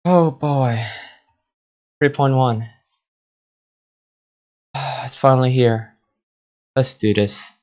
Oh boy. 3.1. It's finally here. Let's do this.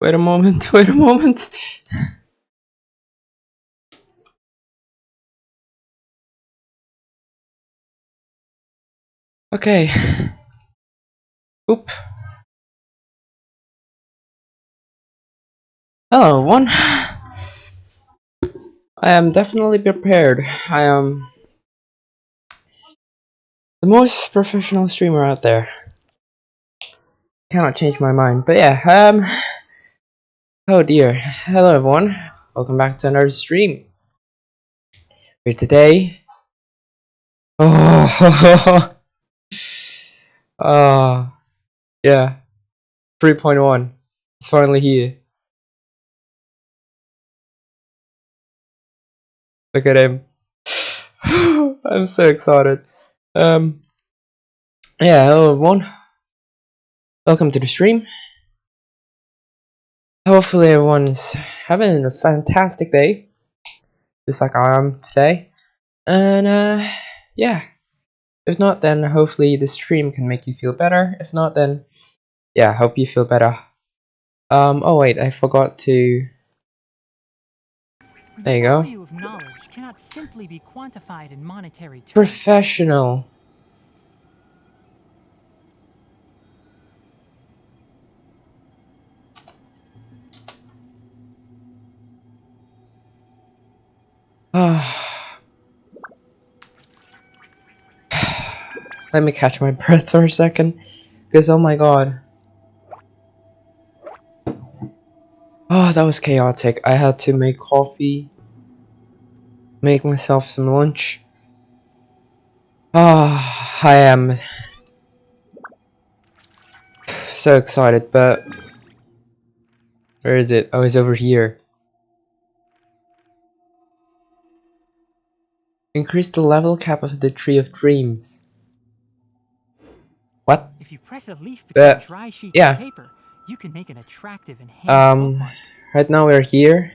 Wait a moment, wait a moment. Okay. Oop. Hello, everyone. I am definitely prepared. I am the most professional streamer out there. Cannot change my mind, but yeah, oh dear. Hello, everyone. Welcome back to another stream. Here today. Oh, yeah. 3.1. It's finally here. Look at him. I'm so excited. Yeah, hello everyone. Welcome to the stream. Hopefully everyone is having a fantastic day, just like I am today. And yeah. If not, then hopefully the stream can make you feel better. If not, then yeah, hope you feel better. Oh wait, I forgot to. There you go. The value of knowledge cannot simply be quantified in monetary terms. Professional. Let me catch my breath for a second, because oh my god. Oh, that was chaotic. I had to make coffee, make myself some lunch. I am so excited, but where is it? Oh, it's over here. Increase the level cap of the Tree of Dreams. What? If you press a leaf between dry sheets Yeah. of paper, you can make an attractive and handy bookmark. Right now we're here.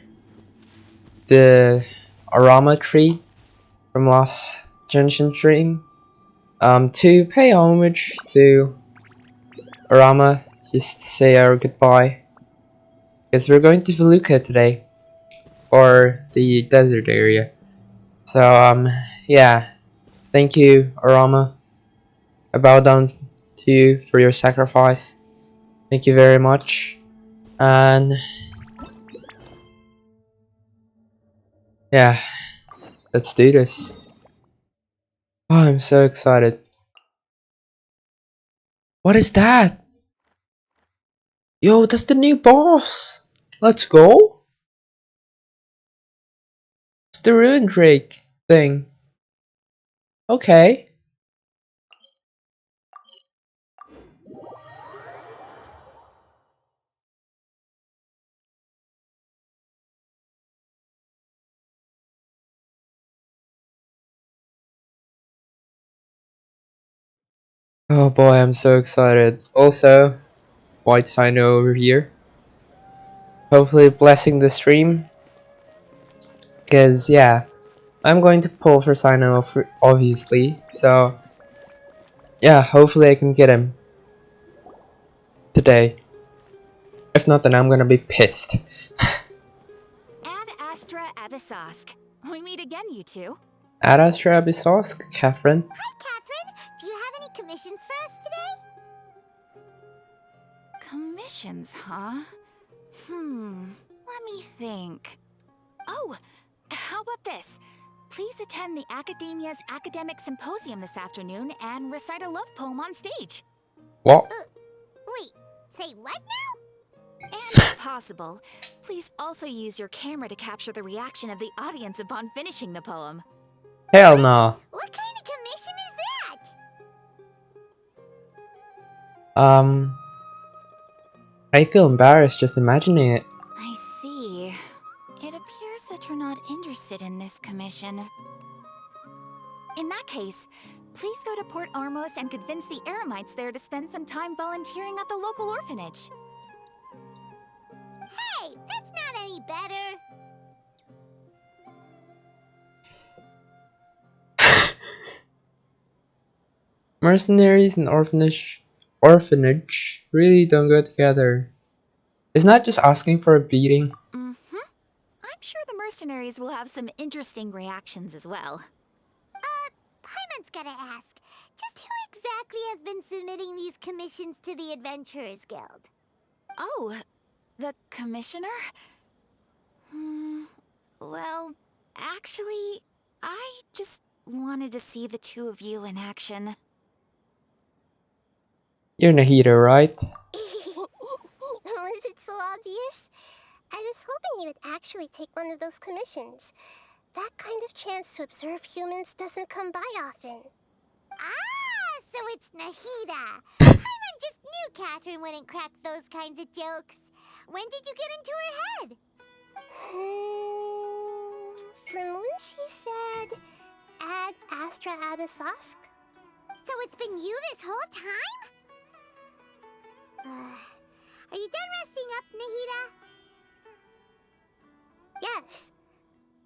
The Arama tree from last Genshin stream. To pay homage to Arama, just to say our goodbye. Because we're going to Veluca today. Or the desert area. So, yeah. Thank you, Arama. I bow down to you for your sacrifice. Thank you very much. And yeah, let's do this. Oh, I'm so excited. What is that? Yo, that's the new boss. Let's go. It's the Ruin Drake thing. Okay. Oh boy, I'm so excited. Also, white CYNO over here. Hopefully blessing the stream. Because, yeah, I'm going to pull for CYNO obviously. So, yeah, hopefully I can get him today. If not, then I'm gonna be pissed. Ad Astra Abyssosque. We meet again, you two. Ad Astra Abyssosque, Catherine. Hi, Catherine. Do you have any commissions for us today? Commissions, huh? Let me think. Oh, how about this? Please attend the Academia's Academic Symposium this afternoon and recite a love poem on stage. What? Wait, say what now? And if possible, please also use your camera to capture the reaction of the audience upon finishing the poem. Hell no. What kind of commission is that? I feel embarrassed just imagining it. I see. It appears that you're not interested in this commission. In that case, please go to Port Armos and convince the Eremites there to spend some time volunteering at the local orphanage. Hey, that's not any better. Mercenaries and orphanage really don't go together. Isn't that just asking for a beating? Mm-hmm. I'm sure the mercenaries will have some interesting reactions as well. Paimon's gotta ask, just who exactly has been submitting these commissions to the Adventurers Guild? Oh, the commissioner? Well, actually, I just wanted to see the two of you in action. You're Nahida, right? Was it so obvious? I was hoping you would actually take one of those commissions. That kind of chance to observe humans doesn't come by often. Ah, so it's Nahida. Paimon just knew Catherine wouldn't crack those kinds of jokes. When did you get into her head? From when she said, Ad Astra Abyssosk? So it's been you this whole time? Are you done resting up, Nahida? Yes.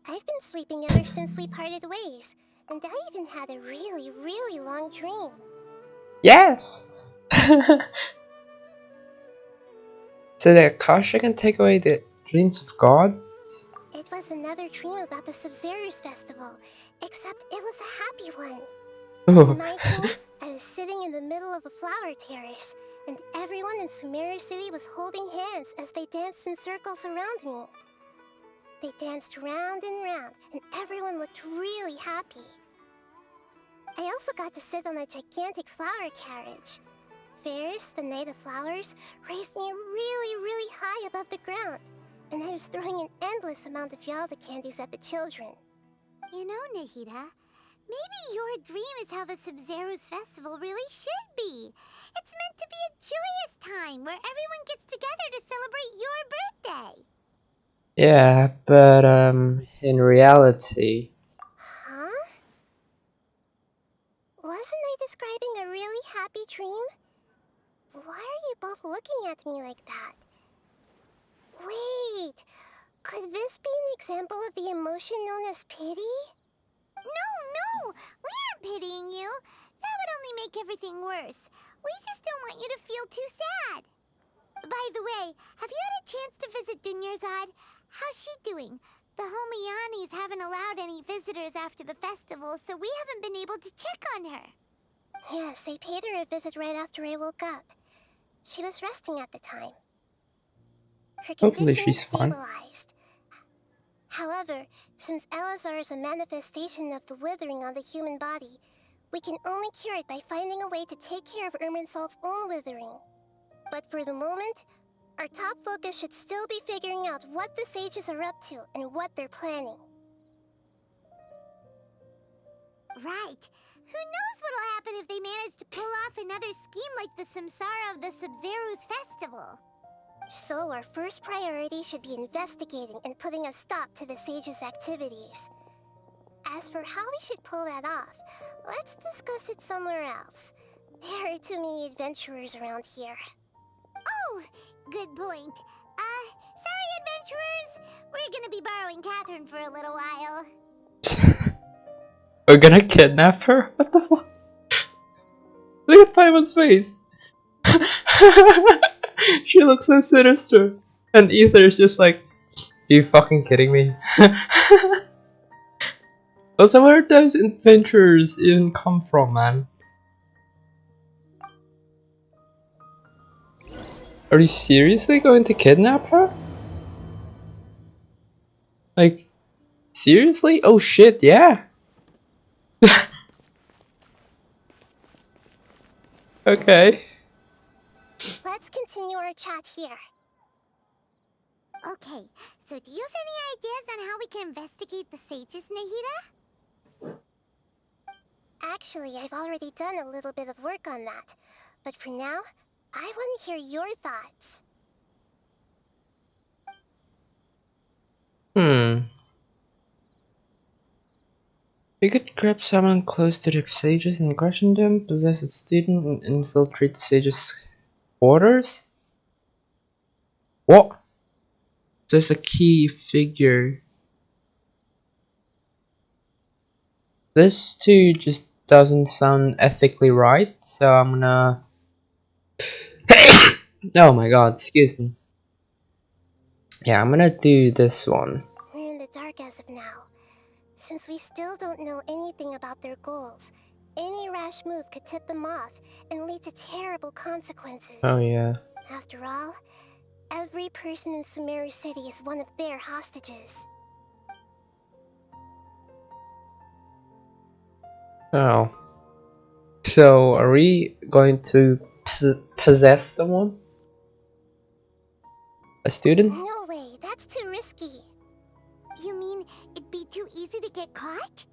I've been sleeping ever since we parted ways, and I even had a really, really long dream. Yes! So that Akasha can take away the dreams of gods? It was another dream about the Sub-Zero's festival, except it was a happy one. In my dream, I was sitting in the middle of a flower terrace, and everyone in Sumeru City was holding hands as they danced in circles around me. They danced round and round, and everyone looked really happy. I also got to sit on a gigantic flower carriage. Ferris, the Knight of Flowers, raised me really, really high above the ground, and I was throwing an endless amount of Yalda candies at the children. You know, Nahida, maybe your dream is how the Sub-Zero's festival really should be. It's meant to be a joyous time where everyone gets together to celebrate your birthday. Yeah, but in reality... Huh? Wasn't I describing a really happy dream? Why are you both looking at me like that? Wait, could this be an example of the emotion known as pity? No, we aren't pitying you. That would only make everything worse. We just don't want you to feel too sad. By the way, have you had a chance to visit Dunyarzad? How's she doing? The Homiyanis haven't allowed any visitors after the festival, so we haven't been able to check on her. Yes, I paid her a visit right after I woke up. She was resting at the time. Her Hopefully condition is she's fine. stabilized. However, since Elazar is a manifestation of the withering on the human body, we can only cure it by finding a way to take care of Irminsul's own withering. But for the moment, our top focus should still be figuring out what the sages are up to and what they're planning. Right. Who knows what'll happen if they manage to pull off another scheme like the Samsara of the Sub-Zero's festival? So our first priority should be investigating and putting a stop to the sages' activities. As for how we should pull that off, let's discuss it somewhere else. There are too many adventurers around here. Oh, good point. Sorry, adventurers. We're gonna be borrowing Catherine for a little while. We're gonna kidnap her? What the fuck? Look at Paimon's face! She looks so sinister. And Ether is just like, are you fucking kidding me? Also, where did those adventurers even come from, man? Are you seriously going to kidnap her? Like, seriously? Oh shit, yeah. Okay. Let's continue our chat here. Okay, so do you have any ideas on how we can investigate the sages, Nahida? Actually, I've already done a little bit of work on that. But for now, I want to hear your thoughts. We could grab someone close to the sages and question them, possess a student, and infiltrate the sages' quarters? What? There's a key figure. This too just doesn't sound ethically right, so I'm gonna... Oh my god, excuse me. Yeah, I'm gonna do this one. We're in the dark as of now. Since we still don't know anything about their goals, any rash move could tip them off and lead to terrible consequences. Oh yeah. After all, every person in Sumeru City is one of their hostages. Oh. So, are we going to possess someone? A student? No way, that's too risky. You mean it'd be too easy to get caught?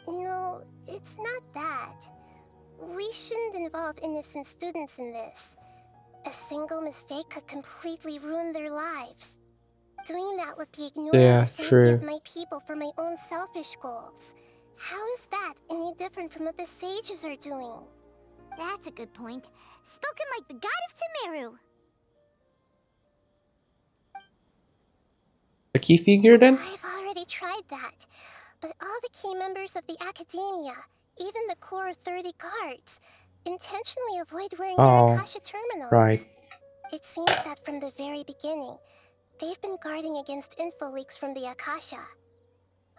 No, it's not that. We shouldn't involve innocent students in this. A single mistake could completely ruin their lives. Doing that would be ignoring Yeah, the safety true. of my people for my own selfish goals. How is that any different from what the sages are doing? That's a good point. Spoken like the god of Sumeru. A key figure then? I've already tried that, but all the key members of the academia, even the core 30 guards, intentionally avoid wearing their Oh, Akasha terminals. right. It seems that from the very beginning, they've been guarding against info leaks from the Akasha.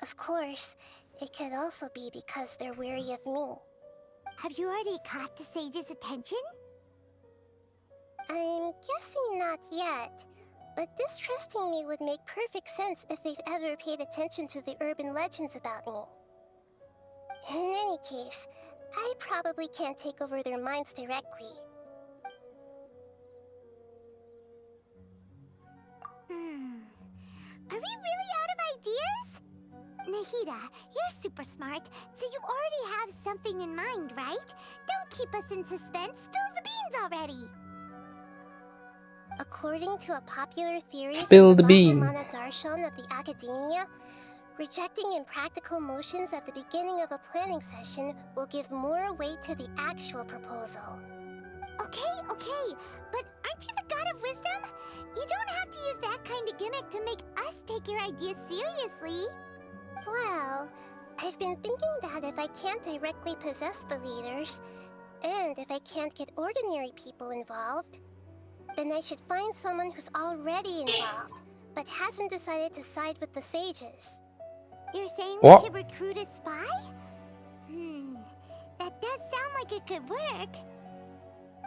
Of course, it could also be because they're wary of me. Have you already caught the sage's attention? I'm guessing not yet. But distrusting me would make perfect sense if they've ever paid attention to the urban legends about me. In any case, I probably can't take over their minds directly. Are we really out of ideas? Nahida, you're super smart, so you already have something in mind, right? Don't keep us in suspense. Spill the beans already! According to a popular theory Spill from the the beans. Bahramana Darshan of the Academia, rejecting impractical motions at the beginning of a planning session will give more weight to the actual proposal. Okay, but aren't you the god of wisdom? You don't have to use that kind of gimmick to make us take your ideas seriously. Well, I've been thinking that if I can't directly possess the leaders, and if I can't get ordinary people involved, then I should find someone who's already involved, but hasn't decided to side with the sages. You're saying What? we should recruit a spy? That does sound like it could work.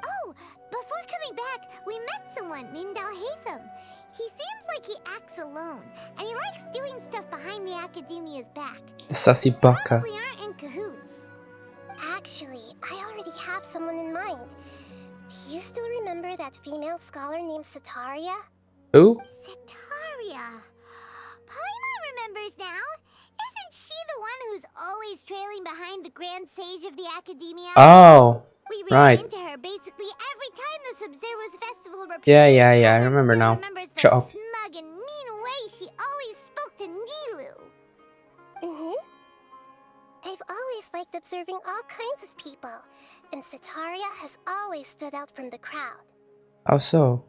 Oh, before coming back, we met someone named Alhaitham. He seems like he acts alone, and he likes doing stuff behind the Academia's back. The sassy baka. Probably aren't in cahoots. Actually, I already have someone in mind. Do you still remember that female scholar named Setaria? Who? Setaria. Paimon remembers now. Isn't she the one who's always trailing behind the Grand Sage of the Academia? Oh, We ran right. into her basically every time the Sub-Zero's festival repeated. Yeah, I Paimon remember still now. remembers the Shut up. smug and mean way she always spoke to Nilu. I've always liked observing all kinds of people, and Setaria has always stood out from the crowd. How so?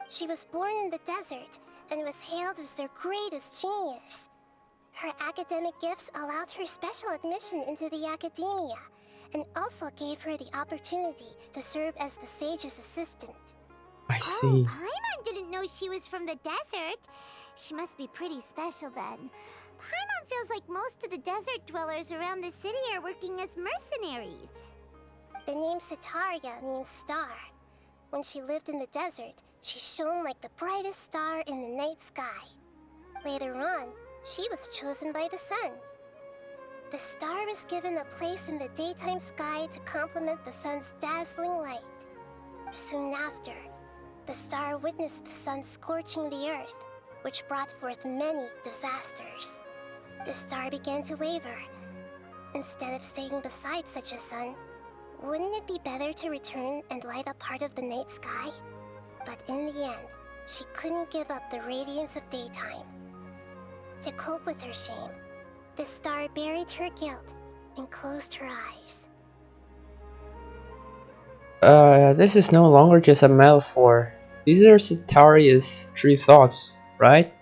She was born in the desert and was hailed as their greatest genius. Her academic gifts allowed her special admission into the academia, and also gave her the opportunity to serve as the sage's assistant. I see. Paimon didn't know she was from the desert. She must be pretty special then. Paimon feels like most of the desert dwellers around the city are working as mercenaries. The name Setaria means star. When she lived in the desert, she shone like the brightest star in the night sky. Later on, she was chosen by the sun. The star was given a place in the daytime sky to complement the sun's dazzling light. Soon after, the star witnessed the sun scorching the earth, which brought forth many disasters. The star began to waver. Instead of staying beside such a sun, wouldn't it be better to return and light up part of the night sky? But in the end, she couldn't give up the radiance of daytime. To cope with her shame, the star buried her guilt and closed her eyes. This is no longer just a metaphor. These are Setaria's true thoughts, right?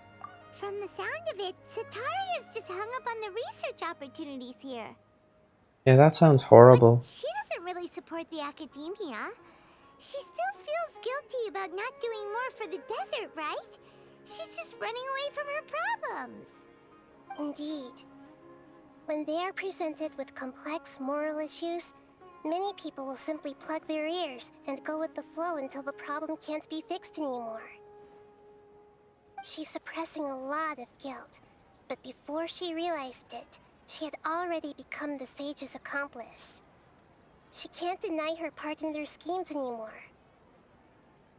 From the sound of it, Setaria's just hung up on the research opportunities here. Yeah, that sounds horrible. But she doesn't really support the academia. She still feels guilty about not doing more for the desert, right? She's just running away from her problems. Indeed. When they are presented with complex moral issues, many people will simply plug their ears and go with the flow until the problem can't be fixed anymore. She's suppressing a lot of guilt, but before she realized it, she had already become the sage's accomplice. She can't deny her part in their schemes anymore.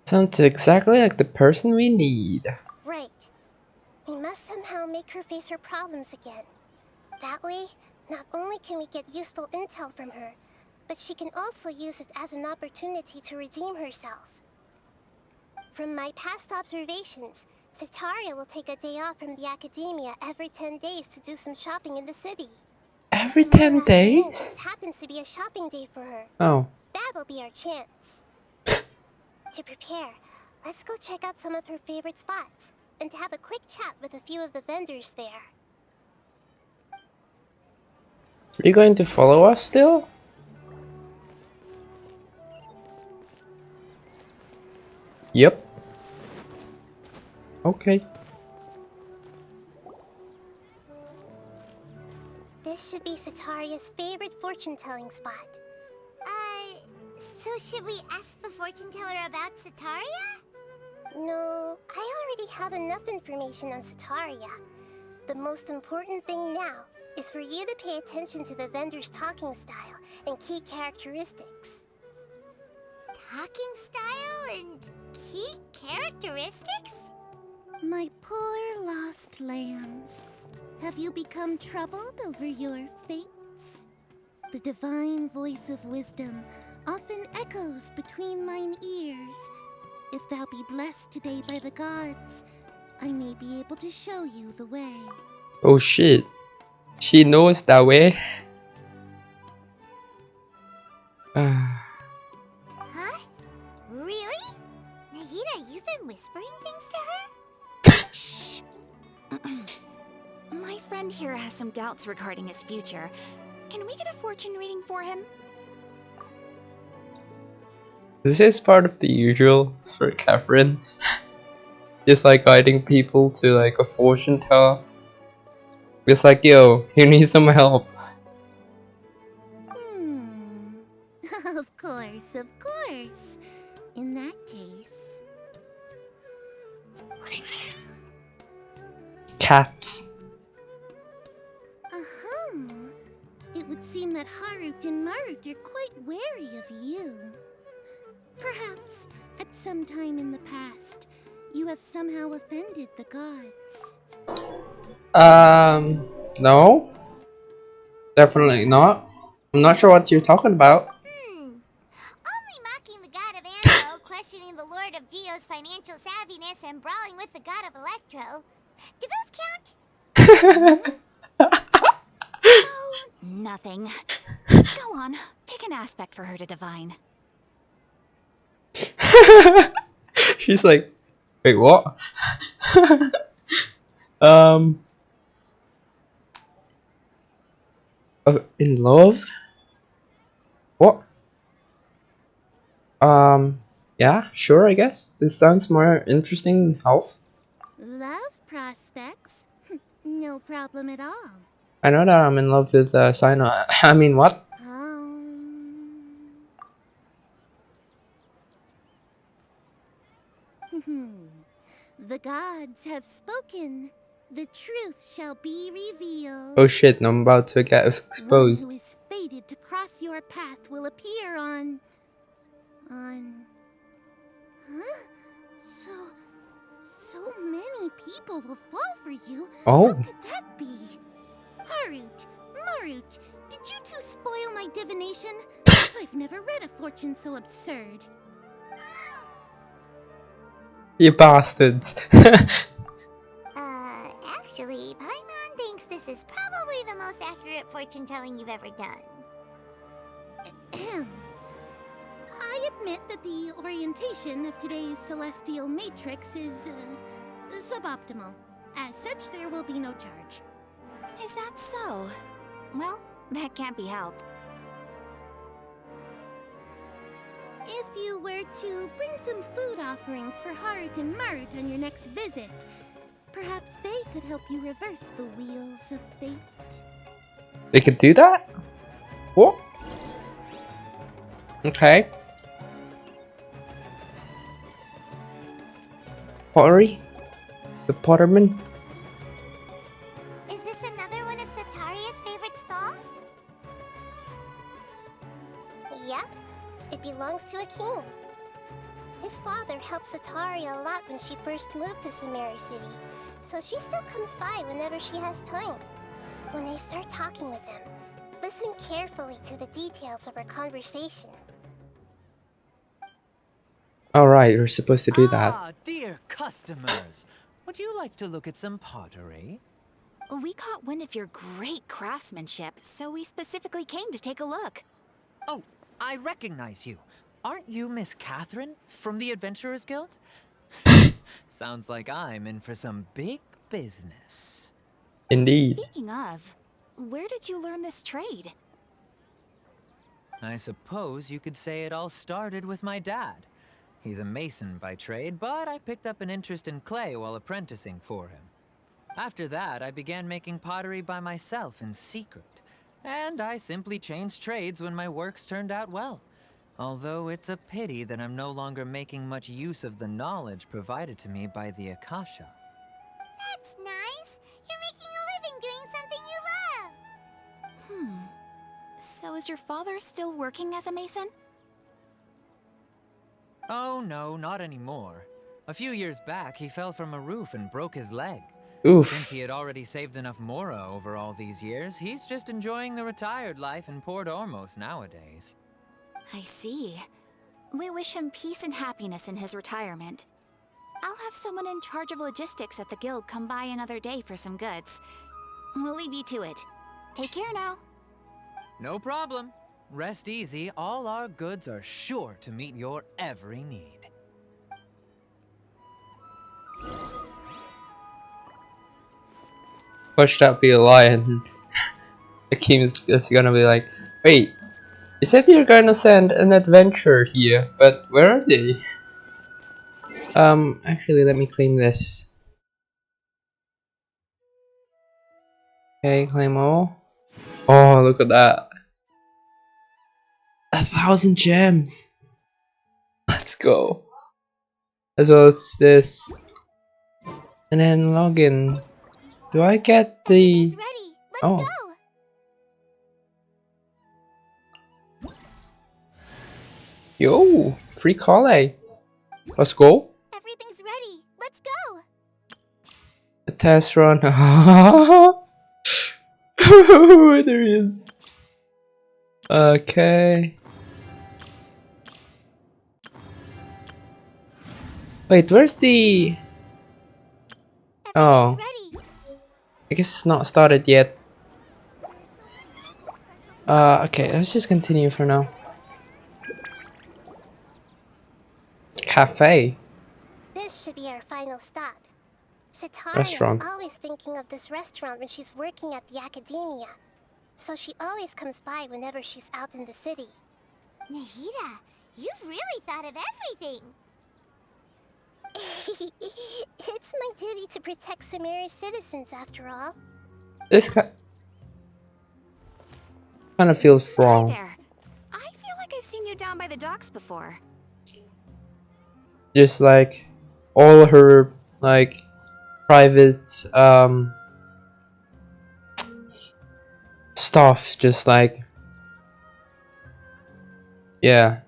Sounds exactly like the person we need. Right. We must somehow make her face her problems again. That way, not only can we get useful intel from her, but she can also use it as an opportunity to redeem herself. From my past observations, Sataria will take a day off from the academia every 10 days to do some shopping in the city. Every Tomorrow 10 afternoon days? just happens to be a shopping day for her. Oh. That'll be our chance. To prepare, let's go check out some of her favorite spots, and have a quick chat with a few of the vendors there. Are you going to follow us still? Yep. Okay. This should be Sataria's favorite fortune-telling spot. So should we ask the fortune teller about Sataria? No, I already have enough information on Sataria. The most important thing now is for you to pay attention to the vendor's talking style and key characteristics. Talking style and key characteristics? My poor lost lambs, have you become troubled over your fates? The divine voice of wisdom often echoes between mine ears. If thou be blessed today by the gods, I may be able to show you the way. Oh shit. She knows that way. Huh? Really? Nahida, you've been whispering things to her? Shh. My friend here has some doubts regarding his future. Can we get a fortune reading for him? This is part of the usual for Catherine. Just like guiding people to like a fortune teller. Just like, yo, you need some help. Of course, of course. In that case... Cats. It would seem that Harut and Marut are quite wary of you. Perhaps, at some time in the past, you have somehow offended the gods. No. Definitely not. I'm not sure what you're talking about. Only mocking the god of Anno, questioning the lord of Geo's financial savviness, and brawling with the god of Electro. Do those count? Oh, nothing. Go on, pick an aspect for her to divine. She's like, wait, what? In love? What? Yeah, sure, I guess. This sounds more interesting than health. Love prospects? No problem at all. I know that I'm in love with CYNO. I mean, what? The gods have spoken. The truth shall be revealed. Oh shit, I'm about to get One exposed. who is fated to cross your path will appear on... Huh? So many people will fall for you. Oh. How could that be? Harut, Marut, did you two spoil my divination? I've never read a fortune so absurd. You bastards. Actually, Paimon thinks this is probably the most accurate fortune telling you've ever done. I admit that the orientation of today's celestial matrix is suboptimal. As such, there will be no charge. Is that so? Well, that can't be helped. If you were to bring some food offerings for Heart and Mart on your next visit, perhaps they could help you reverse the wheels of fate. They could do that? What? Okay. Pottery? The Potterman? Is this another one of Sataria's favorite stalls? Yep. It belongs to a king. His father helped Sataria a lot when she first moved to Sumeru City, so she still comes by whenever she has time. When I start talking with him, listen carefully to the details of our conversation. Alright, we're supposed to do that. Ah, dear customers. Would you like to look at some pottery? We caught wind of your great craftsmanship, so we specifically came to take a look. Oh, I recognize you. Aren't you Miss Catherine from the Adventurers Guild? Sounds like I'm in for some big business. Indeed. Speaking of, where did you learn this trade? I suppose you could say it all started with my dad. He's a mason by trade, but I picked up an interest in clay while apprenticing for him. After that, I began making pottery by myself in secret, and I simply changed trades when my works turned out well. Although it's a pity that I'm no longer making much use of the knowledge provided to me by the Akasha. That's nice. You're making a living doing something you love. So is your father still working as a mason? Oh no, not anymore. A few years back, he fell from a roof and broke his leg. Since Oof. he had already saved enough Mora over all these years, he's just enjoying the retired life in Port Ormos nowadays. I see. We wish him peace and happiness in his retirement. I'll have someone in charge of logistics at the guild come by another day for some goods. We'll leave you to it. Take care now. No problem. Rest easy, all our goods are sure to meet your every need. Watch that be a lion. Akeem is just gonna be like, wait, you said you're gonna send an adventurer here, but where are they? Actually, let me claim this. Okay, claim all. Oh, look at that. 1,000 gems. Let's go. As well as this. And then login. Do I get the... Everything's ready. Let's Oh. go. Yo, free call. Let's go. Everything's ready. Let's go. A test run. There he is. Okay. Wait, where's the... Oh, Ready. I guess it's not started yet. Okay, let's just continue for now. Cafe. This should be our final stop. Sataria Restaurant. is always thinking of this restaurant when she's working at the academia. So she always comes by whenever she's out in the city. Nahida, you've really thought of everything. It's my duty to protect Sumeru's citizens, after all. This kind of feels Hi wrong. there. I feel like I've seen you down by the docks before. Just like all her like private stuff, just like, yeah.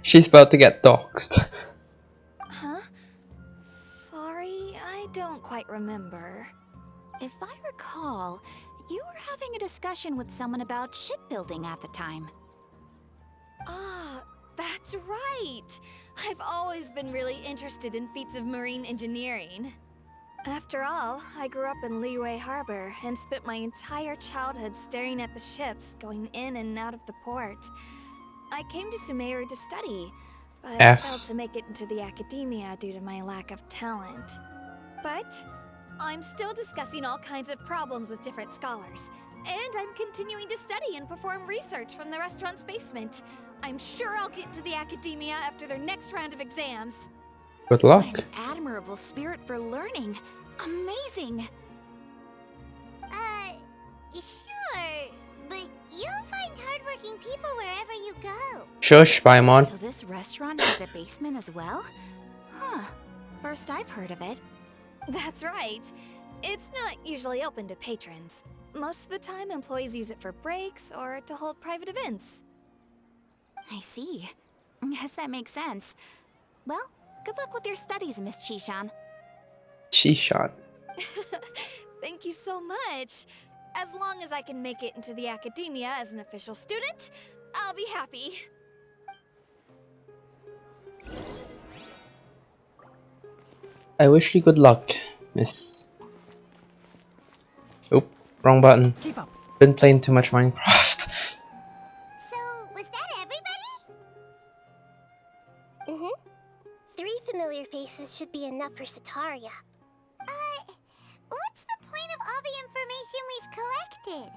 She's about to get doxxed. Huh? Sorry, I don't quite remember. If I recall, you were having a discussion with someone about shipbuilding at the time. Ah, that's right! I've always been really interested in feats of marine engineering. After all, I grew up in Liyue Harbor and spent my entire childhood staring at the ships going in and out of the port. I came to Sumeru to study, but failed to make it into the academia due to my lack of talent. But I'm still discussing all kinds of problems with different scholars. And I'm continuing to study and perform research from the restaurant's basement. I'm sure I'll get into the academia after their next round of exams. Good What luck. an admirable spirit for learning. Amazing. Sure. But you'll find hardworking people wherever you go. Shush, Paimon. So this restaurant has a basement as well? Huh. First I've heard of it. That's right. It's not usually open to patrons. Most of the time, employees use it for breaks or to hold private events. I see. Guess that makes sense. Well, good luck with your studies, Miss Chishan. She shot. Thank you so much. As long as I can make it into the academia as an official student, I'll be happy. I wish you good luck, Miss. Oop, wrong button. Keep up. Been playing too much Minecraft. So, was that everybody? Mm-hmm. 3 familiar faces should be enough for Sataria. What's the point of all the information we've collected?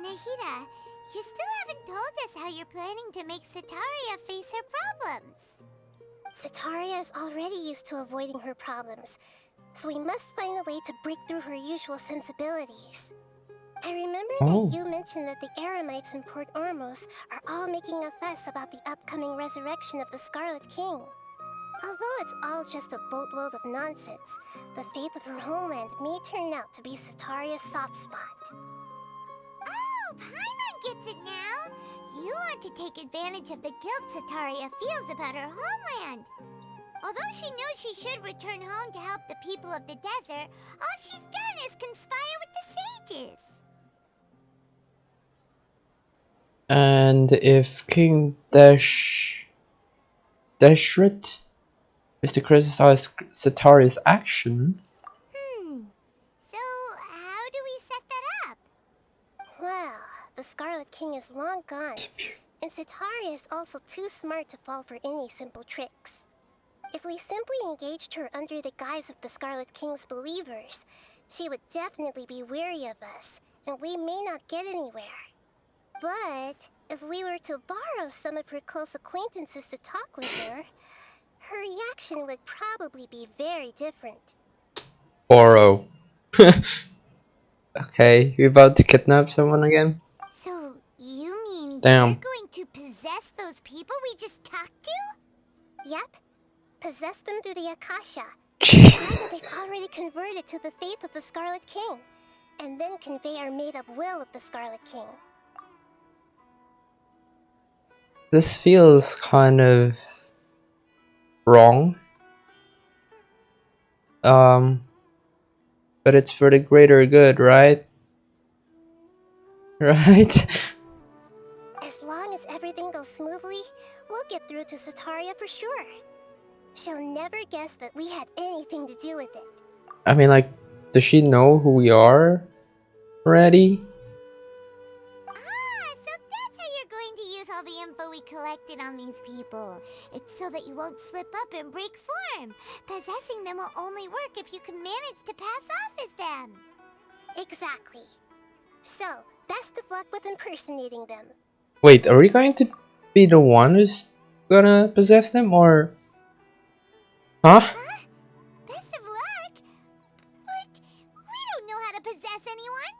Nahida, you still haven't told us how you're planning to make Sataria face her problems. Sataria is already used to avoiding her problems, so we must find a way to break through her usual sensibilities. I remember that you mentioned that the Eremites in Port Ormos are all making a fuss about the upcoming resurrection of the Scarlet King. Although it's all just a boatload of nonsense, the fate of her homeland may turn out to be Sataria's soft spot. Oh, Paimon gets it now! You want to take advantage of the guilt Sataria feels about her homeland. Although she knows she should return home to help the people of the desert, all she's done is conspire with the sages. And if King Deshret is to criticize Sataria's action, So, how do we set that up? Well, the Scarlet King is long gone, and Sataria is also too smart to fall for any simple tricks. If we simply engaged her under the guise of the Scarlet King's believers, she would definitely be weary of us, and we may not get anywhere. But if we were to borrow some of her close acquaintances to talk with her, her reaction would probably be very different. borrow. Okay, you about to kidnap someone again? So, you mean Damn. you're going to possess those people we just talked to? Yep. Possess them through the Akasha. Jesus. They've already converted to the faith of the Scarlet King, and then convey our made-up will of the Scarlet King. This feels kind of wrong. But it's for the greater good, right? Right? As long as everything goes smoothly, we'll get through to Sataria for sure. She'll never guess that we had anything to do with it. I mean, like, does she know who we are already? So that's how you're going to use all the info we collected on these people. It's so that you won't slip up and break form. Possessing them will only work if you can manage to pass off as them. Exactly. So, best of luck with impersonating them. Wait, are we going to be the one who's gonna possess them, or... Huh? Best of luck? But we don't know how to possess anyone.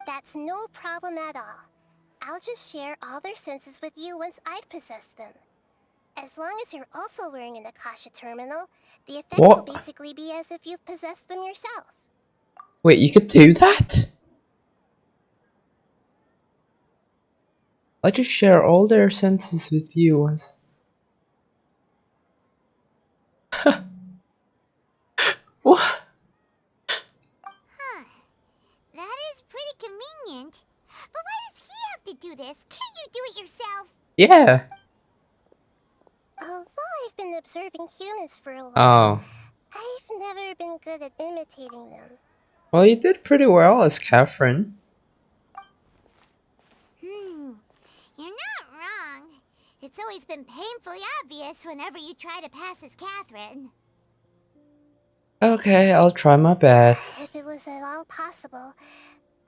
That's no problem at all. I'll just share all their senses with you once I've possessed them. As long as you're also wearing an Akasha terminal, the effect What? will basically be as if you've possessed them yourself. Wait, you could do that? I'll just share all their senses with you once. What? That is pretty convenient. But why does he have to do this? Can't you do it yourself? Yeah. Although I've been observing humans for a while, Oh. I've never been good at imitating them. Well, you did pretty well as Catherine. You're not wrong. It's always been painfully obvious whenever you try to pass as Catherine. Okay, I'll try my best. If it was at all possible,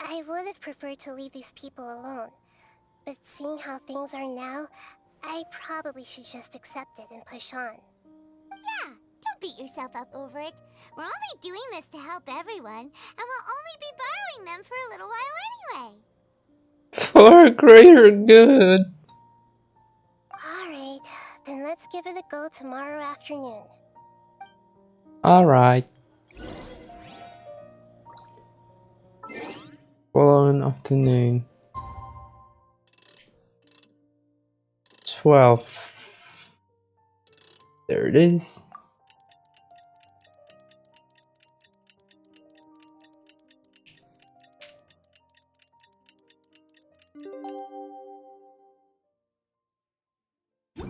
I would have preferred to leave these people alone, but seeing how things are now, I probably should just accept it and push on. Yeah, don't beat yourself up over it. We're only doing this to help everyone, and we'll only be borrowing them for a little while anyway. For greater good. Alright, then let's give it a go tomorrow afternoon. Alright. Following afternoon. 12. There it is.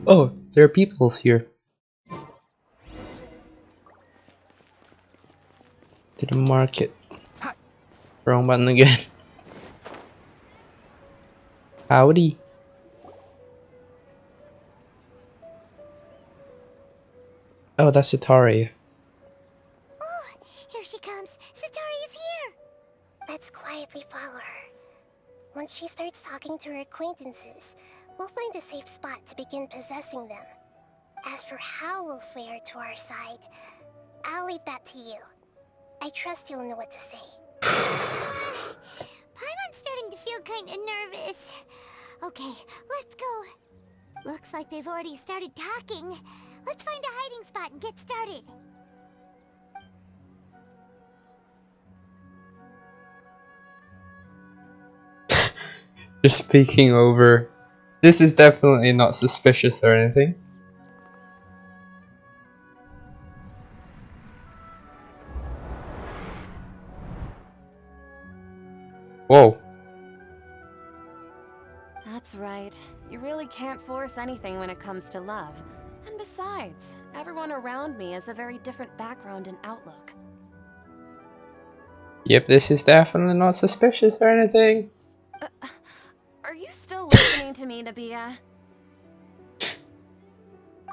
Oh, there are peoples here. To the market. Wrong button again. Howdy. Oh, that's Atari. Oh, here she comes. Satori is here! Let's quietly follow her. Once she starts talking to her acquaintances, we'll find a safe spot to begin possessing them. As for how we'll sway her to our side, I'll leave that to you. I trust you'll know what to say. Paimon's starting to feel kinda nervous. Okay, let's go. Looks like they've already started talking. Let's find a hiding spot and get started. Just speaking over. This is definitely not suspicious or anything. Whoa. That's right. You really can't force anything when it comes to love. And besides, everyone around me has a very different background and outlook. Yep, this is definitely not suspicious or anything. Are you still listening to me, Nabia?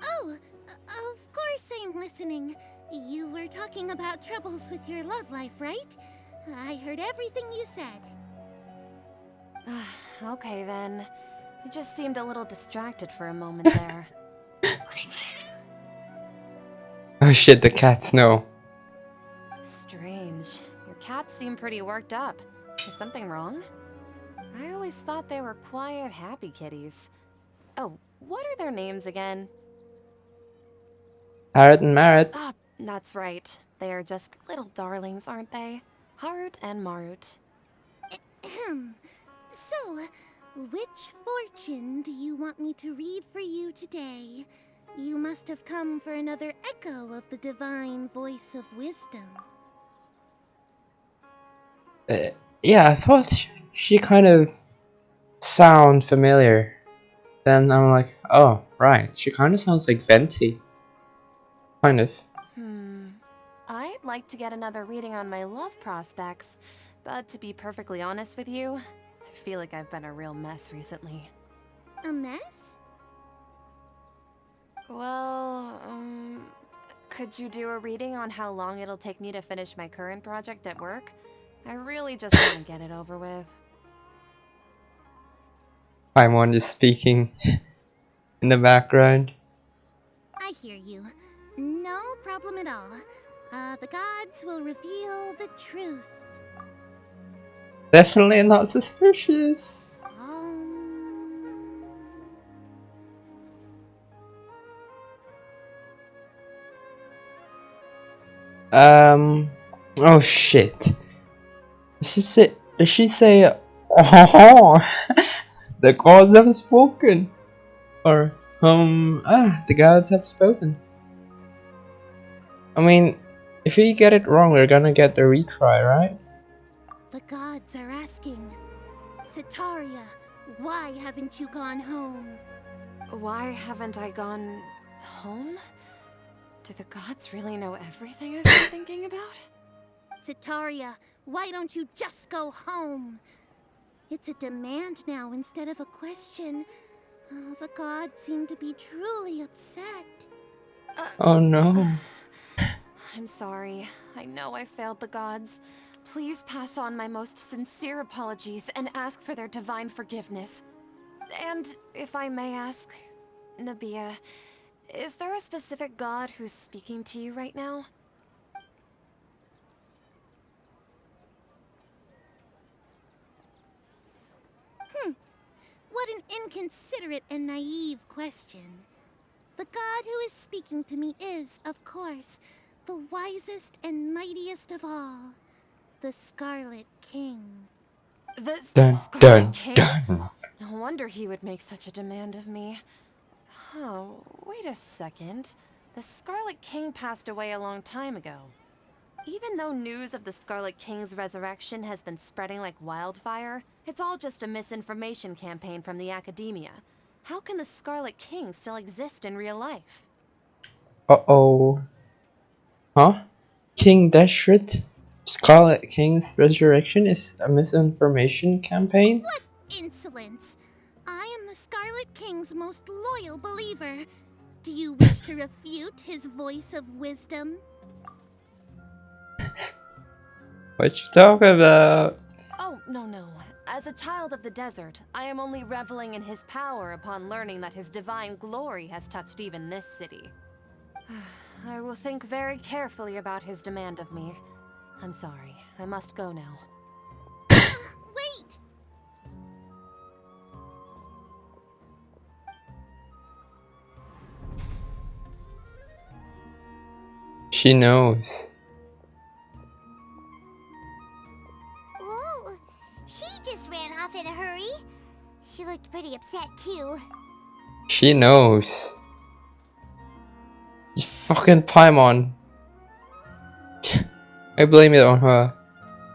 Oh, of course I'm listening. You were talking about troubles with your love life, right? I heard everything you said. Okay then. You just seemed a little distracted for a moment there. Oh shit, the cats know. Strange. Your cats seem pretty worked up. Is something wrong? I always thought they were quiet, happy kitties. Oh, what are their names again? Harriet and Marriott. Ah, that's right. They are just little darlings, aren't they? Harut and Marut. So, which fortune do you want me to read for you today? You must have come for another echo of the divine voice of wisdom. Yeah, I thought she kind of sound familiar. Then I'm like, oh, right. She kind of sounds like Venti. Kind of. I'd like to get another reading on my love prospects, but to be perfectly honest with you, I feel like I've been a real mess recently. A mess? Well, could you do a reading on how long it'll take me to finish my current project at work? I really just want to get it over with. Paimon is speaking in the background. I hear you. No problem at all. The gods will reveal the truth. Definitely not suspicious. Oh shit. Does she say, oh, the gods have spoken? Or, the gods have spoken. I mean, if we get it wrong, we're gonna get the retry, right? The gods are asking, Sataria, why haven't you gone home? Why haven't I gone home? Do the gods really know everything I've been thinking about? Sataria, why don't you just go home? It's a demand now instead of a question. The gods seem to be truly upset. Oh no. I'm sorry. I know I failed the gods. Please pass on my most sincere apologies and ask for their divine forgiveness. And if I may ask, Nabia, is there a specific god who's speaking to you right now? What an inconsiderate and naive question. The god who is speaking to me is, of course, the wisest and mightiest of all, the Scarlet King. The Dun Scarlet dun King? dun. No wonder he would make such a demand of me. Oh, wait a second. The Scarlet King passed away a long time ago. Even though news of the Scarlet King's resurrection has been spreading like wildfire, it's all just a misinformation campaign from the academia. How can the Scarlet King still exist in real life? Uh-oh. Huh? King Deshret? Scarlet King's resurrection is a misinformation campaign? What insolence! I am the Scarlet King's most loyal believer. Do you wish to refute his voice of wisdom? What you talking about? Oh, no. As a child of the desert, I am only reveling in his power upon learning that his divine glory has touched even this city. I will think very carefully about his demand of me. I'm sorry, I must go now. Wait! She knows. Whoa! She just ran off in a hurry. She looked pretty upset too. She knows. Fucking Paimon. I blame it on her.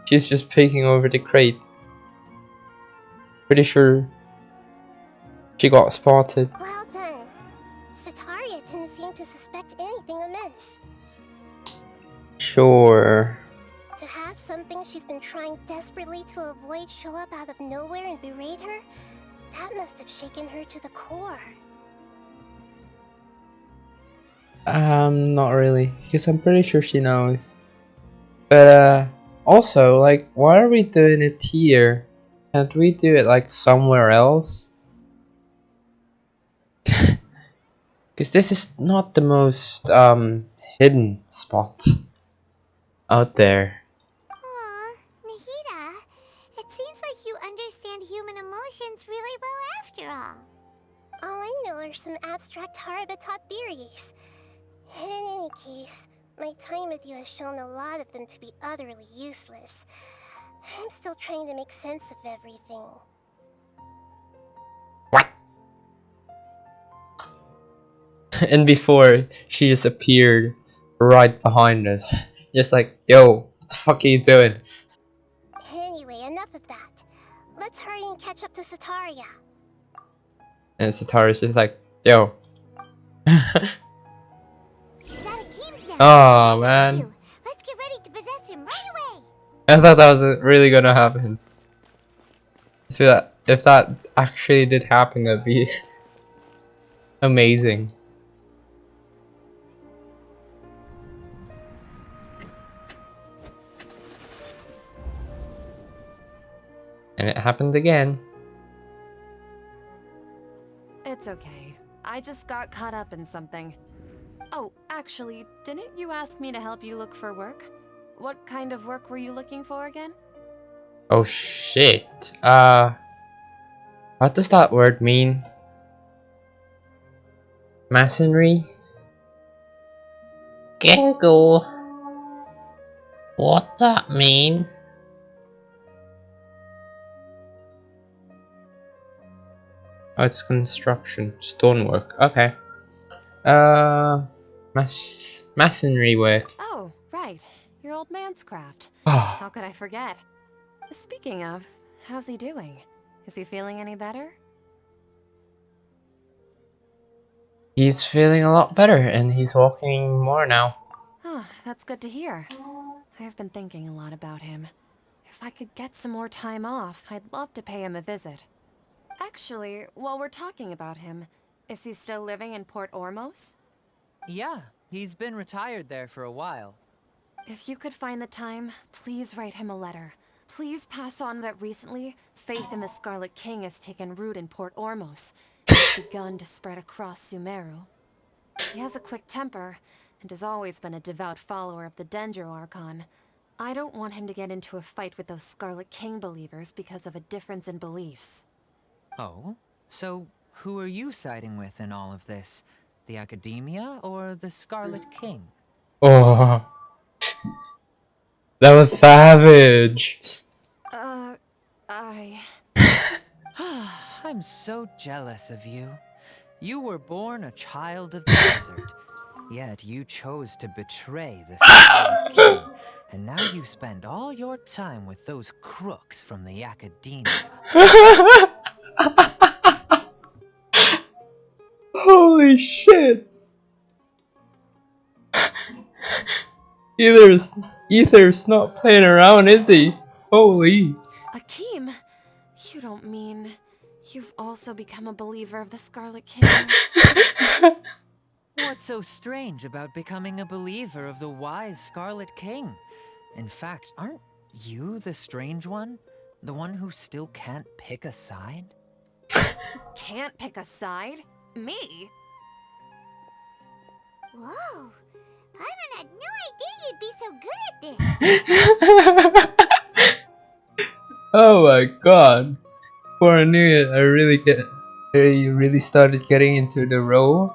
She's just peeking over the crate. Pretty sure she got spotted. Well done. Sataria didn't seem to suspect anything amiss. Sure. To have something she's been trying desperately to avoid show up out of nowhere and berate her, that must have shaken her to the core. Not really, because I'm pretty sure she knows. But, also, like, why are we doing it here? Can't we do it, like, somewhere else? Because this is not the most, hidden spot out there. Aw, Nahida, it seems like you understand human emotions really well after all. All I know are some abstract Harvard-taught theories. In any case, my time with you has shown a lot of them to be utterly useless. I'm still trying to make sense of everything. What? And before, she just appeared right behind us. Just like, yo, what the fuck are you doing? Anyway, enough of that. Let's hurry and catch up to Sataria. And Satara's just like, yo. He's at Akeem's now. Oh man. Let's get ready to possess him right away. I thought that was really gonna happen. So if that actually did happen, that'd be amazing. And it happened again. It's okay. I just got caught up in something. Oh, actually, didn't you ask me to help you look for work? What kind of work were you looking for again? Oh shit. What does that word mean? Masonry? Google. What that mean? Oh, it's construction, stonework. Okay. Masonry work. Oh, right. Your old man's craft. Oh, How could I forget? Speaking of, how's he doing? Is he feeling any better? he's feeling a lot better, and he's walking more now. Oh, that's good to hear. I have been thinking a lot about him. If I could get some more time off, I'd love to pay him a visit. Actually, while we're talking about him, is he still living in Port Ormos? Yeah, he's been retired there for a while. If you could find the time, please write him a letter. Please pass on that recently, faith in the Scarlet King has taken root in Port Ormos. It's begun to spread across Sumeru. He has a quick temper, and has always been a devout follower of the Dendro Archon. I don't want him to get into a fight with those Scarlet King believers because of a difference in beliefs. Oh? So, who are you siding with in all of this? The Academia or the Scarlet King? Oh, that was savage. I'm so jealous of you. You were born a child of the desert, yet you chose to betray the Scarlet King, and now you spend all your time with those crooks from the Academia. Holy shit. Ether's not playing around, is he? Holy. Akeem, you don't mean you've also become a believer of the Scarlet King? What's so strange about becoming a believer of the wise Scarlet King? In fact, aren't you the strange one? The one who still can't pick a side? Can't pick a side? Me? Whoa! Paimon had no idea you'd be so good at this! Oh my god. Before I knew it, I really started getting into the role.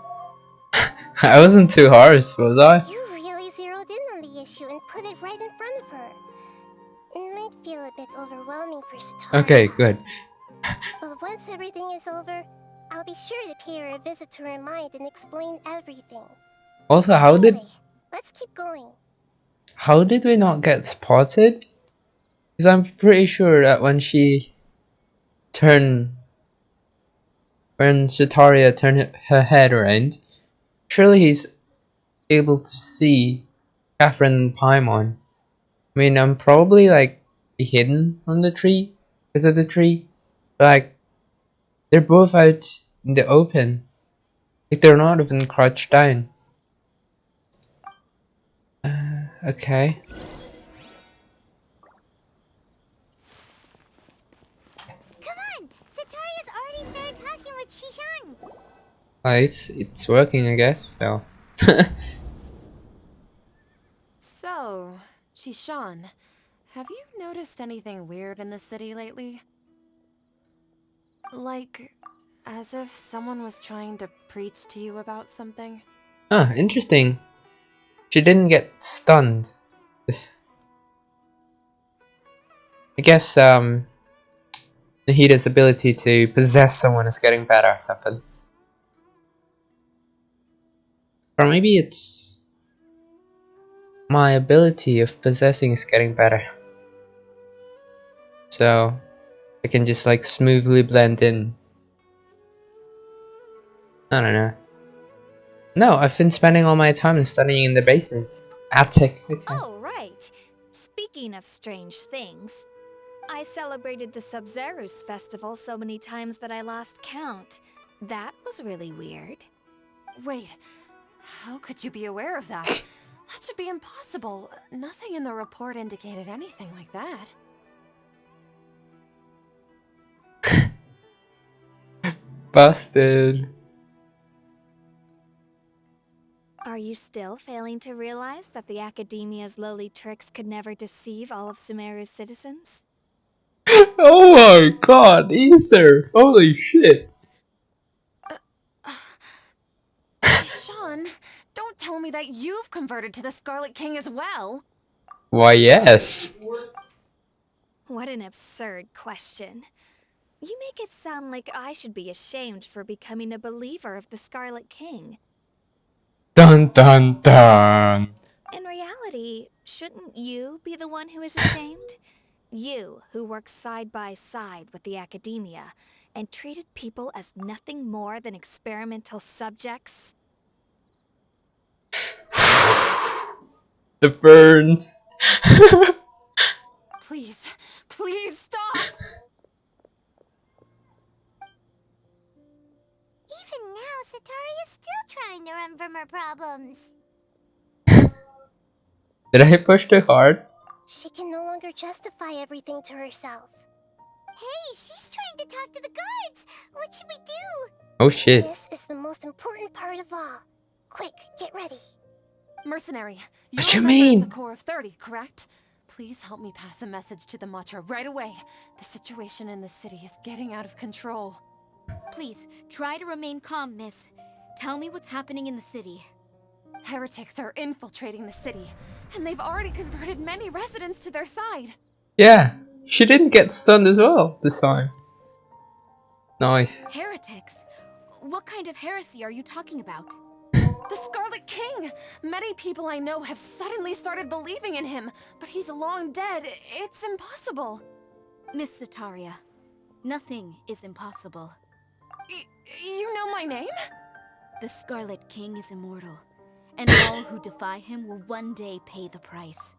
I wasn't too harsh, was I? You really zeroed in on the issue and put it right in front of her. It might feel a bit overwhelming for Sataria. Okay, good. But once everything is over, I'll be sure to pay her a visit to her mind and explain everything. Also, Anyway, let's keep going. how did we not get spotted? Because I'm pretty sure that when Sataria turned her head around, surely he's able to see Catherine and Paimon. I mean, I'm probably like hidden from the tree because of the tree. But, like, they're both out in the open. Like, they're not even crouched down. Okay. Come on! Sataria's already started talking with Shishan! It's working, I guess, so. So, Shishan, have you noticed anything weird in the city lately? Like, as if someone was trying to preach to you about something? Huh, interesting. She didn't get stunned. I guess, Nahida's ability to possess someone is getting better or something. Or maybe it's my ability of possessing is getting better. So I can just like smoothly blend in. I don't know. No, I've been spending all my time studying in the basement. Attic. Okay. Oh, right. Speaking of strange things, I celebrated the Sub-Zerus festival so many times that I lost count. That was really weird. Wait, how could you be aware of that? That should be impossible. Nothing in the report indicated anything like that. Busted. Are you still failing to realize that the Academia's lowly tricks could never deceive all of Sumeru's citizens? Oh my god, Ether! Holy shit! Sean, don't tell me that you've converted to the Scarlet King as well! Why, yes. What an absurd question. You make it sound like I should be ashamed for becoming a believer of the Scarlet King. Dun dun dun. In reality, shouldn't you be the one who is ashamed? You, who works side by side with the Academia, and treated people as nothing more than experimental subjects? The burns. Please, please stop! Even now, Sataria's still trying to run from her problems. Did I push too hard? She can no longer justify everything to herself. Hey, she's trying to talk to the guards! What should we do? Oh shit. This is the most important part of all. Quick, get ready. Mercenary, What you're you a member of mean? the Corps of 30, correct? Please help me pass a message to the Matra right away. The situation in the city is getting out of control. Please, try to remain calm, miss. Tell me what's happening in the city. Heretics are infiltrating the city, and they've already converted many residents to their side. Yeah, she didn't get stunned as well this time. Nice. Heretics? What kind of heresy are you talking about? The Scarlet King! Many people I know have suddenly started believing in him, but he's long dead. It's impossible. Miss Sataria, nothing is impossible. You know my name? The Scarlet King is immortal, and all who defy him will one day pay the price.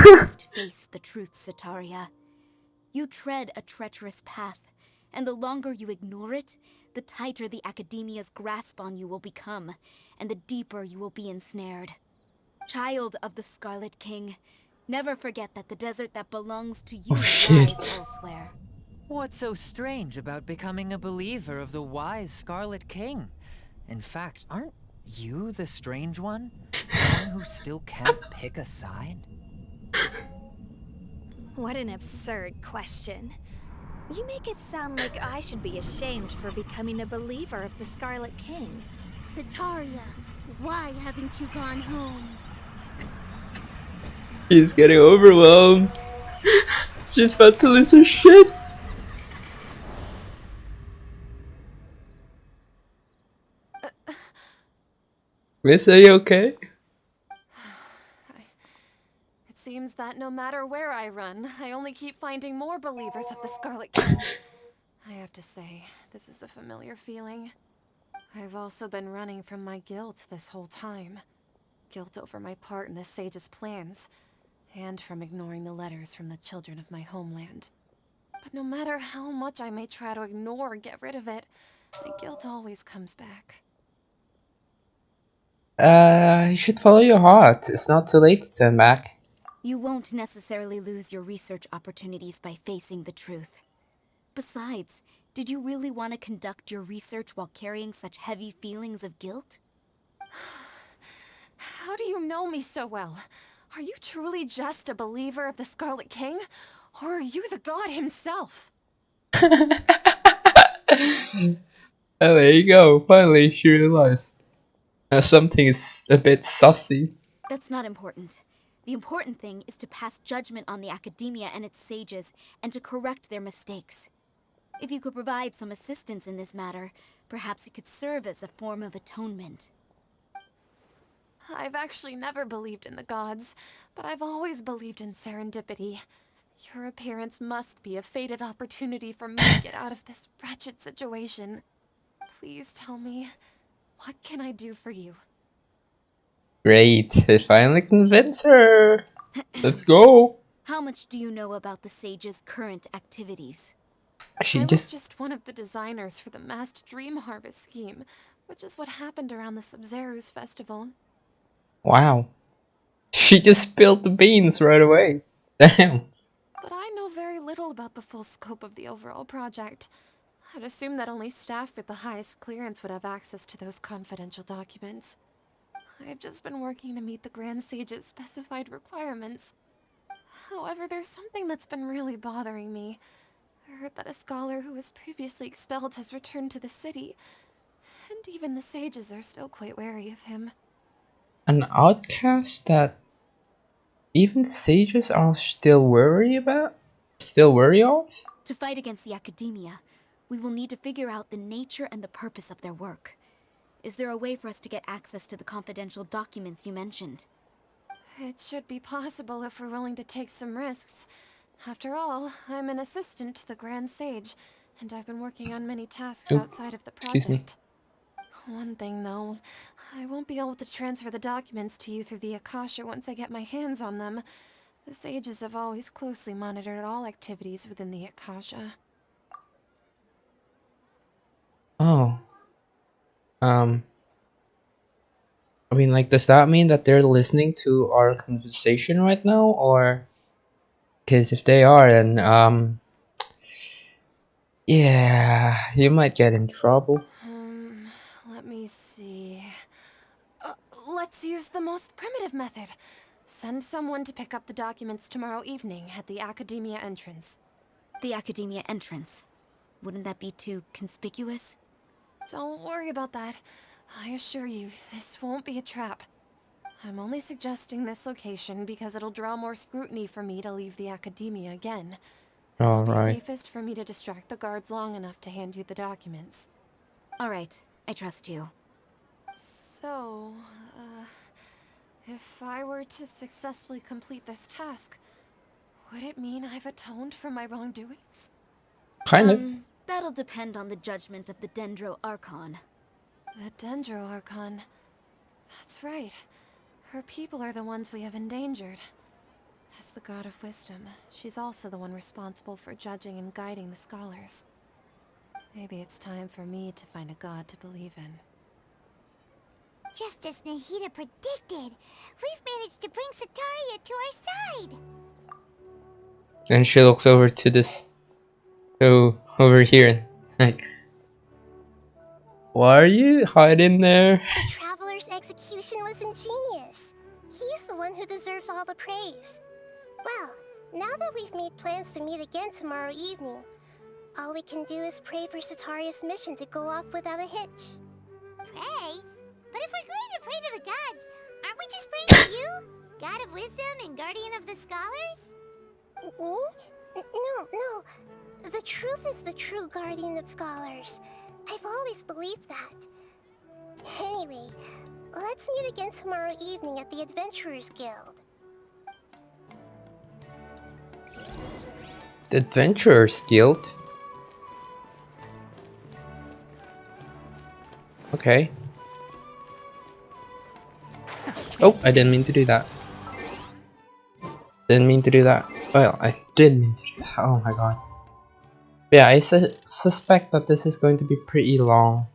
You must face the truth, Sataria. You tread a treacherous path, and the longer you ignore it, the tighter the Academia's grasp on you will become, and the deeper you will be ensnared. Child of the Scarlet King, never forget that the desert that belongs to you Oh shit. lies elsewhere. What's so strange about becoming a believer of the wise Scarlet King? In fact, aren't you the strange one? The one who still can't pick a side? What an absurd question. You make it sound like I should be ashamed for becoming a believer of the Scarlet King. Sataria, why haven't you gone home? She's getting overwhelmed. She's about to lose her shit. Miss, are you okay? It seems that no matter where I run, I only keep finding more believers of the Scarlet King. I have to say, this is a familiar feeling. I've also been running from my guilt this whole time. Guilt over my part in the Sage's plans, and from ignoring the letters from the children of my homeland. But no matter how much I may try to ignore or get rid of it, my guilt always comes back. You should follow your heart. It's not too late to turn back. You won't necessarily lose your research opportunities by facing the truth. Besides, did you really want to conduct your research while carrying such heavy feelings of guilt? How do you know me so well? Are you truly just a believer of the Scarlet King? Or are you the god himself? Oh, there you go. Finally, she realized. Something is a bit sussy. That's not important. The important thing is to pass judgment on the Academia and its sages, and to correct their mistakes. If you could provide some assistance in this matter, perhaps it could serve as a form of atonement. I've actually never believed in the gods, but I've always believed in serendipity. Your appearance must be a fated opportunity for me to get out of this wretched situation. Please tell me, what can I do for you? Great, I finally convinced her. Let's go. How much do you know about the sage's current activities? She I just was just one of the designers for the masked dream harvest scheme, which is what happened around the Sub-Zero's festival. wow. She just spilled the beans right away. Damn. But I know very little about the full scope of the overall project. I'd assume that only staff with the highest clearance would have access to those confidential documents. I've just been working to meet the Grand Sage's specified requirements. However, there's something that's been really bothering me. I heard that a scholar who was previously expelled has returned to the city, and even the sages are still quite wary of him. An outcast that even the sages are still worried about? Still worried of? To fight against the Academia, we will need to figure out the nature and the purpose of their work. Is there a way for us to get access to the confidential documents you mentioned? It should be possible if we're willing to take some risks. After all, I'm an assistant to the Grand Sage, and I've been working on many tasks Oh, outside of the excuse me. project. One thing, though, I won't be able to transfer the documents to you through the Akasha once I get my hands on them. The sages have always closely monitored all activities within the Akasha. Oh. I mean, like, does that mean that they're listening to our conversation right now, or? Because if they are, then yeah, you might get in trouble. Let me see. Let's use the most primitive method. Send someone to pick up the documents tomorrow evening at the Academia entrance. The Academia entrance. Wouldn't that be too conspicuous? Don't worry about that. I assure you, this won't be a trap. I'm only suggesting this location because it'll draw more scrutiny for me to leave the Academia again. It'll be Alright. safest for me to distract the guards long enough to hand you the documents. Alright, I trust you. So, if I were to successfully complete this task, would it mean I've atoned for my wrongdoings? Kind of. That'll depend on the judgment of the Dendro Archon. The Dendro Archon. That's right. Her people are the ones we have endangered. As the God of Wisdom, she's also the one responsible for judging and guiding the scholars. Maybe it's time for me to find a god to believe in. Just as Nahida predicted, we've managed to bring Sataria to our side. And she looks over to this. So, over here. Like, why are you hiding there? The Traveler's execution was ingenious. He's the one who deserves all the praise. Well, now that we've made plans to meet again tomorrow evening, all we can do is pray for Sataria's mission to go off without a hitch. Pray? But if we're going to pray to the gods, aren't we just praying to you? God of Wisdom and Guardian of the Scholars? No. The truth is the true Guardian of Scholars. I've always believed that. Anyway, let's meet again tomorrow evening at the Adventurers Guild. The Adventurers Guild? Okay. Oh, I didn't mean to do that. Didn't mean to do that. Well, I did mean to do that. Oh my god. Yeah, I suspect that this is going to be pretty long.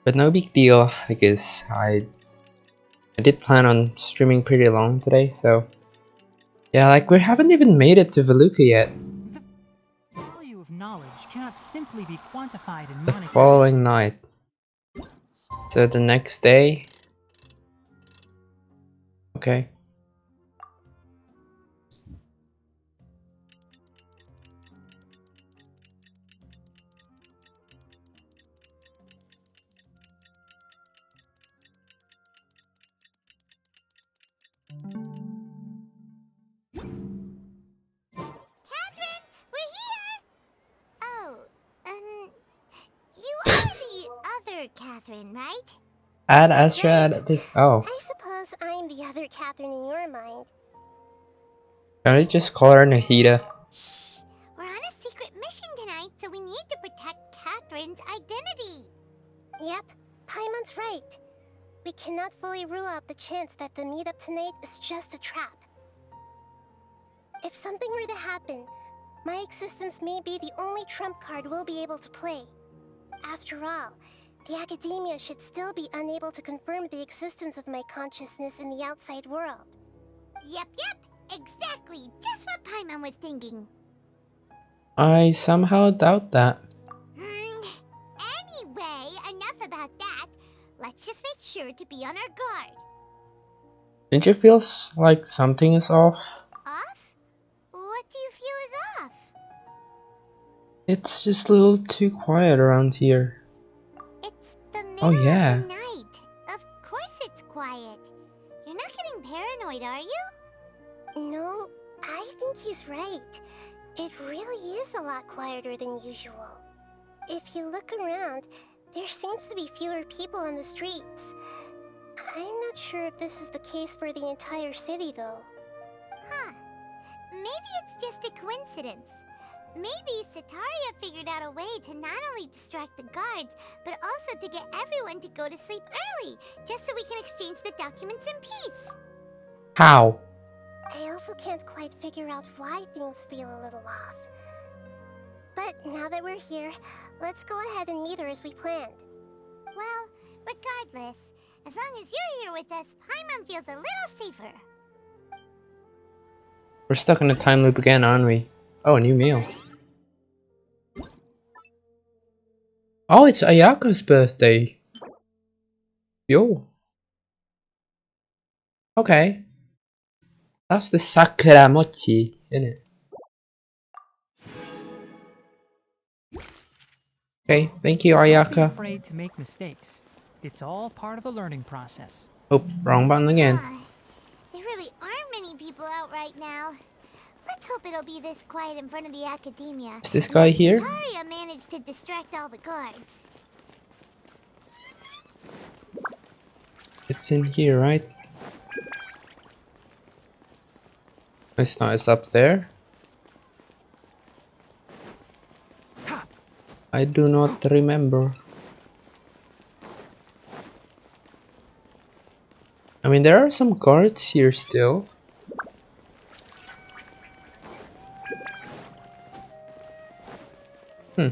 But no big deal, because I did plan on streaming pretty long today, so... Yeah, like, we haven't even made it to Veluca yet. The value of knowledge cannot simply be quantified in The monetary following night. So the next day... Okay. Catherine, we're here! Oh, you are the other Catherine, right? Add Astra, add this. Oh. I suppose I'm the other Catherine in your mind. Can I just call her Nahida? Shh! We're on a secret mission tonight, so we need to protect Catherine's identity. Yep, Paimon's right. We cannot fully rule out the chance that the meetup tonight is just a trap. If something were to happen, my existence may be the only trump card we'll be able to play. After all, the Academia should still be unable to confirm the existence of my consciousness in the outside world. Yep, exactly. Just what Paimon was thinking. I somehow doubt that. Anyway, enough about that. Let's just make sure to be on our guard. Don't you feel like something is off? Off? What do you feel is off? It's just a little too quiet around here. It's the middle yeah. of the night. Of course it's quiet. You're not getting paranoid, are you? No, I think he's right. It really is a lot quieter than usual. If you look around, there seems to be fewer people on the streets. I'm not sure if this is the case for the entire city, though. Huh. Maybe it's just a coincidence. Maybe Sataria figured out a way to not only distract the guards, but also to get everyone to go to sleep early, just so we can exchange the documents in peace. How? I also can't quite figure out why things feel a little off. But now that we're here, let's go ahead and meet her as we planned. Well, regardless, as long as you're here with us, Paimon feels a little safer. We're stuck in a time loop again, aren't we? Oh, a new meal. Oh, it's Ayaka's birthday. Yo. Okay. That's the Sakura Mochi, isn't it? Okay, thank you, Don't be Ayaka. afraid to make mistakes. It's all part of the learning process. Oh, wrong button again. There really aren't many people out right now. Let's hope it'll be this quiet in front of the academia. Is this guy here? Taria managed to distract all the guards. It's in here, right? It's not. It's up there. I do not remember. I mean, there are some guards here still. Hmm.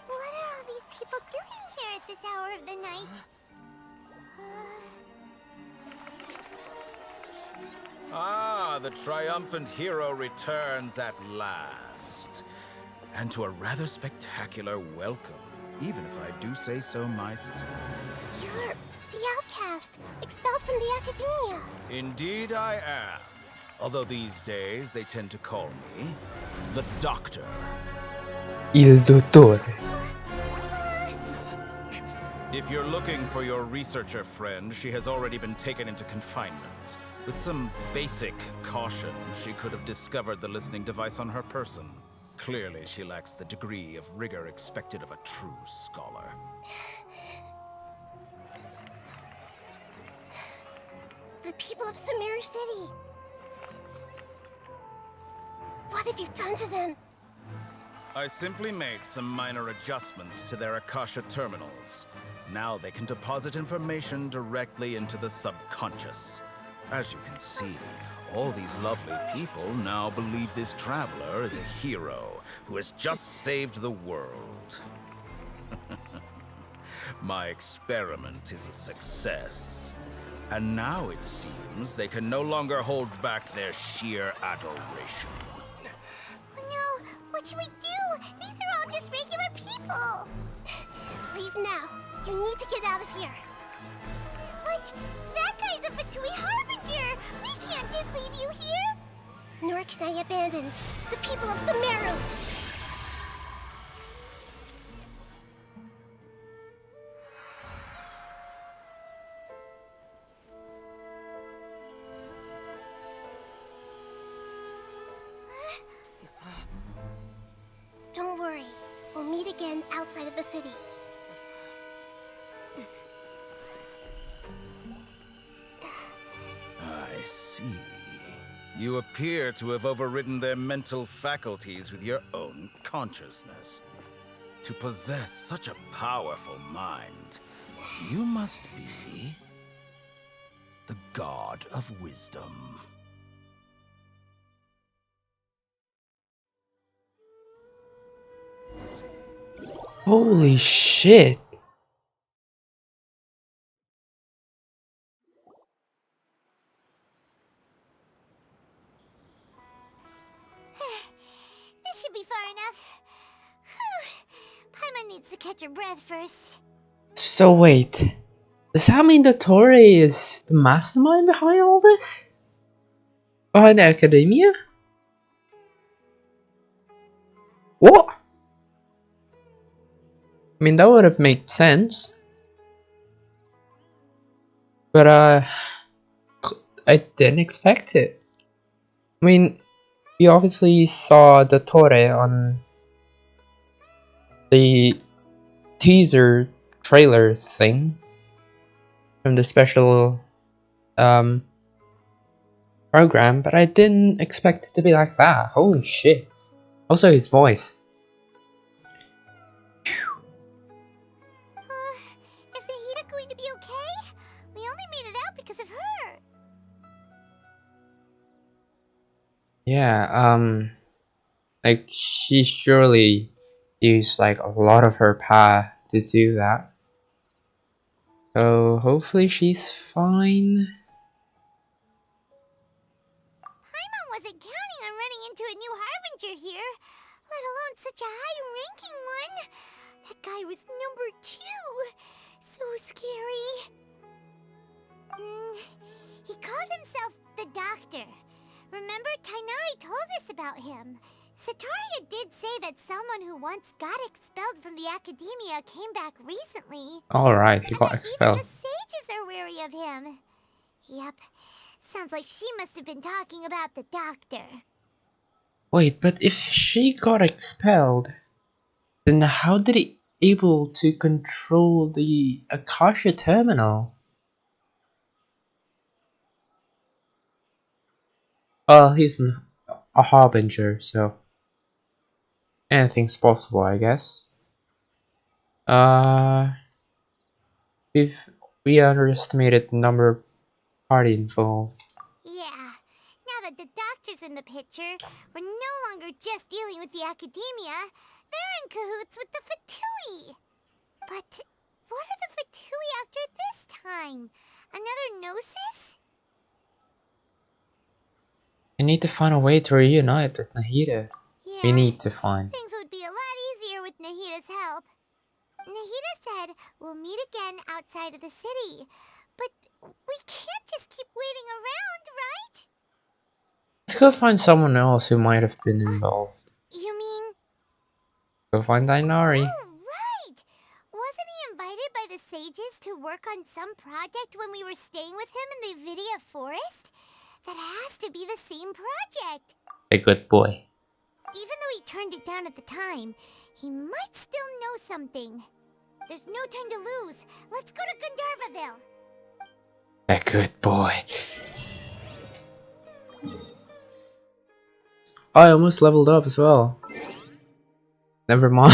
What are all these people doing here at this hour of the night? Ah, the triumphant hero returns at last. And to a rather spectacular welcome, even if I do say so myself. You're the outcast, expelled from the academia. Indeed I am. Although these days they tend to call me the Doctor. Il Dottore. If you're looking for your researcher friend, she has already been taken into confinement. With some basic caution, she could have discovered the listening device on her person. Clearly, she lacks the degree of rigor expected of a true scholar. The people of Sumeru City. What have you done to them? I simply made some minor adjustments to their Akasha terminals. Now they can deposit information directly into the subconscious. As you can see, all these lovely people now believe this traveler is a hero who has just saved the world. My experiment is a success. And now it seems they can no longer hold back their sheer adoration. No, what should we do? These are all just regular people. Leave now. You need to get out of here. But that guy's a Fatui Harbinger. We can't just leave you here. Nor can I abandon the people of Sumeru. Don't worry. We'll meet again outside of the city. I see. You appear to have overridden their mental faculties with your own consciousness. To possess such a powerful mind, you must be the god of wisdom. Holy shit. This should be far enough. Paimon needs to catch her breath first. So wait. Does that mean the Torii is the mastermind behind all this? Behind the academia? What? I mean, that would have made sense. But, I didn't expect it. I mean, we obviously saw the Torii on the teaser trailer thing from the special, program, but I didn't expect it to be like that. Holy shit. Also his voice. Is Nahida going to be okay? We only made it out because of her. Yeah, like she surely used like a lot of her power to do that. So hopefully she's fine. Paimon wasn't counting on running into a new Harbinger here, let alone such a high-ranking one. That guy was number 2. So scary. He called himself the Doctor. Remember, Tainari told us about him. Sataria did say that someone who once got expelled from the academia came back recently. Alright, he And got that even expelled. the sages are wary of him. Yep. Sounds like she must have been talking about the Doctor. Wait, but if she got expelled, then how did he able to control the Akasha terminal? Well, he's a harbinger, so anything's possible, I guess. We underestimated the number of party involved. Yeah. Now that the Doctor's in the picture, we're no longer just dealing with the academia. They're in cahoots with the Fatui. But what are the Fatui after this time? Another Gnosis? We need to find a way to reunite with Nahida. Yeah, We need to find. things would be a lot easier with Nahida's help. Nahida said we'll meet again outside of the city. But we can't just keep waiting around, right? Let's go find someone else who might have been involved. You mean... Go find Dainari. Oh, right! Wasn't he invited by the sages to work on some project when we were staying with him in the Vidia forest? That has to be the same project. A good boy. Even though he turned it down at the time, he might still know something. There's no time to lose. Let's go to Gandharvaville. A good boy. I almost leveled up as well. Never mind.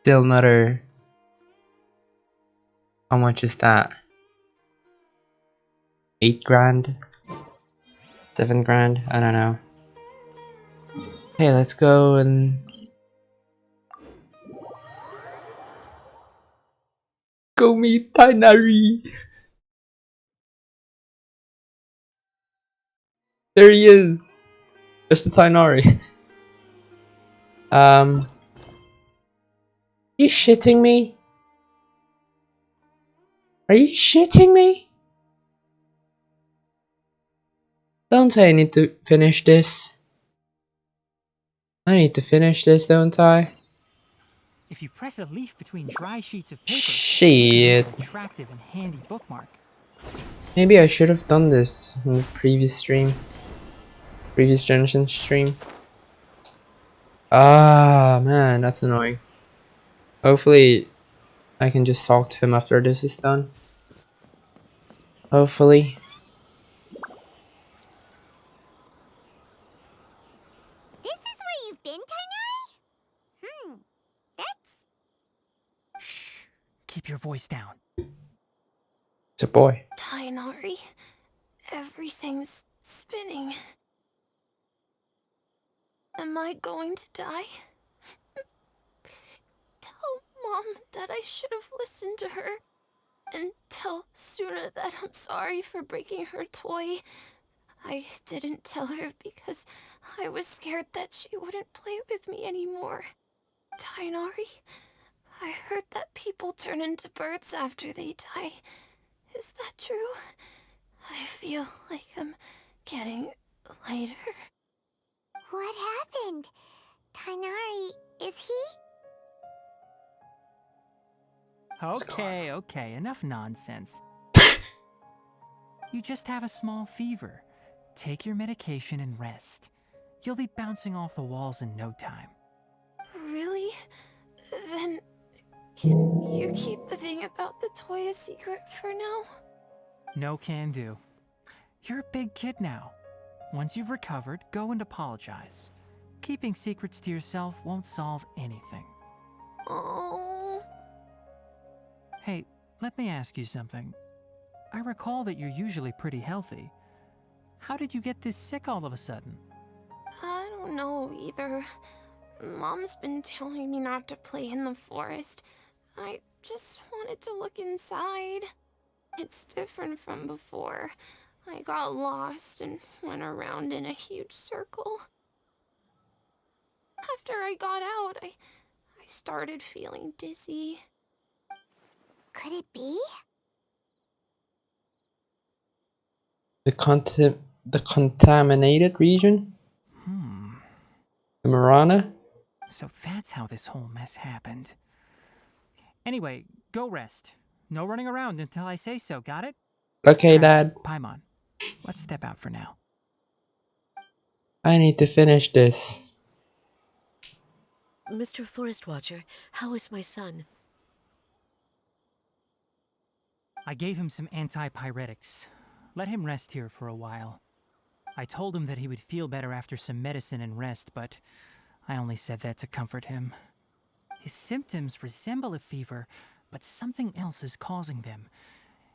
Still another... How much is that? 8 grand? 7 grand? I don't know. Hey, let's go and... Go meet Tainari! There he is! There's the Tainari. You shitting me? Are you shitting me? Don't say I need to finish this. I need to finish this, don't I? If you press a leaf between dry sheets of paper, Shit. it's an attractive and handy bookmark. Maybe I should have done this in the previous stream. Previous Genshin stream. Ah, man, that's annoying. Hopefully, I can just talk to him after this is done. Hopefully. This is where you've been, Tainari? That's... Shh! Keep your voice down. It's a boy. Tainari, everything's spinning. Am I going to die? Tell Mom that I should have listened to her. And tell Suna that I'm sorry for breaking her toy. I didn't tell her because I was scared that she wouldn't play with me anymore. Tainari, I heard that people turn into birds after they die. Is that true? I feel like I'm getting lighter. What happened? Tainari, is he... Okay, enough nonsense. You just have a small fever. Take your medication and rest. You'll be bouncing off the walls in no time. Really? Then can you keep the thing about the toy a secret for now? No can do. You're a big kid now. Once you've recovered, go and apologize. Keeping secrets to yourself won't solve anything. Oh. Hey, let me ask you something. I recall that you're usually pretty healthy. How did you get this sick all of a sudden? I don't know either. Mom's been telling me not to play in the forest. I just wanted to look inside. It's different from before. I got lost and went around in a huge circle. After I got out, I started feeling dizzy. Could it be? The contaminated region? The Marana? So that's how this whole mess happened. Anyway, go rest. No running around until I say so, got it? Okay, Dad. Paimon, let's step out for now. I need to finish this. Mr. Forest Watcher, how is my son? I gave him some antipyretics. Let him rest here for a while. I told him that he would feel better after some medicine and rest, but I only said that to comfort him. His symptoms resemble a fever, but something else is causing them.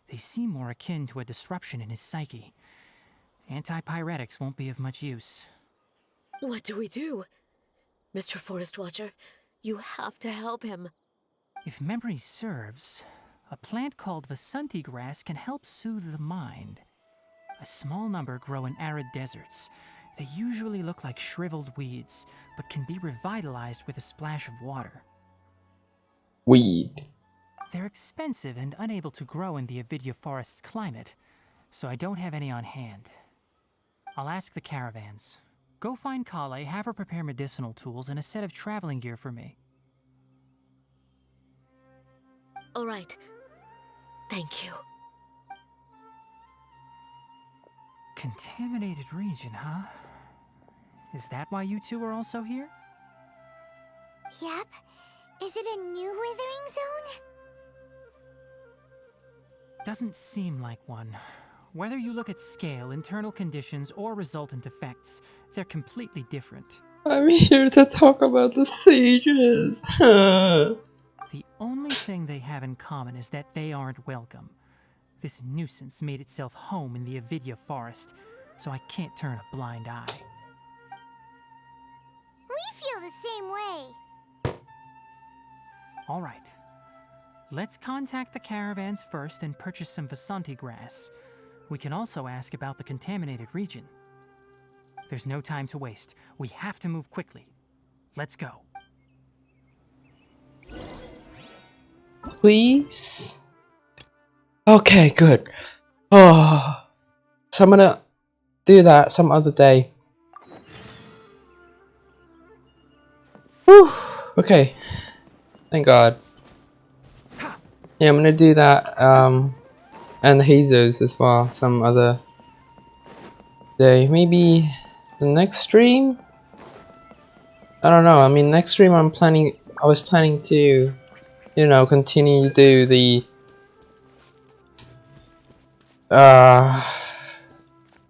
They seem more akin to a disruption in his psyche. Antipyretics won't be of much use. What do we do? Mr. Forest Watcher, you have to help him. If memory serves, a plant called Vasanti grass can help soothe the mind. A small number grow in arid deserts. They usually look like shriveled weeds, but can be revitalized with a splash of water. Weed. They're expensive and unable to grow in the Avidya forest's climate, so I don't have any on hand. I'll ask the caravans. Go find Kale, have her prepare medicinal tools and a set of traveling gear for me. All right. Thank you. Contaminated region, huh? Is that why you two are also here? Yep. Is it a new withering zone? Doesn't seem like one. Whether you look at scale, internal conditions, or resultant effects, they're completely different. I'm here to talk about the sages. The only thing they have in common is that they aren't welcome. This nuisance made itself home in the Avidya forest, so I can't turn a blind eye. We feel the same way. All right. Let's contact the caravans first and purchase some Vasanti grass. We can also ask about the contaminated region. There's no time to waste. We have to move quickly. Let's go. Please? Okay, good. Oh, so I'm gonna do that some other day. Whew. Okay. Thank God. Yeah, I'm gonna do that, and Jesus as well, some other day. Maybe the next stream? I don't know, I mean, next stream I was planning to, you know, continue to do the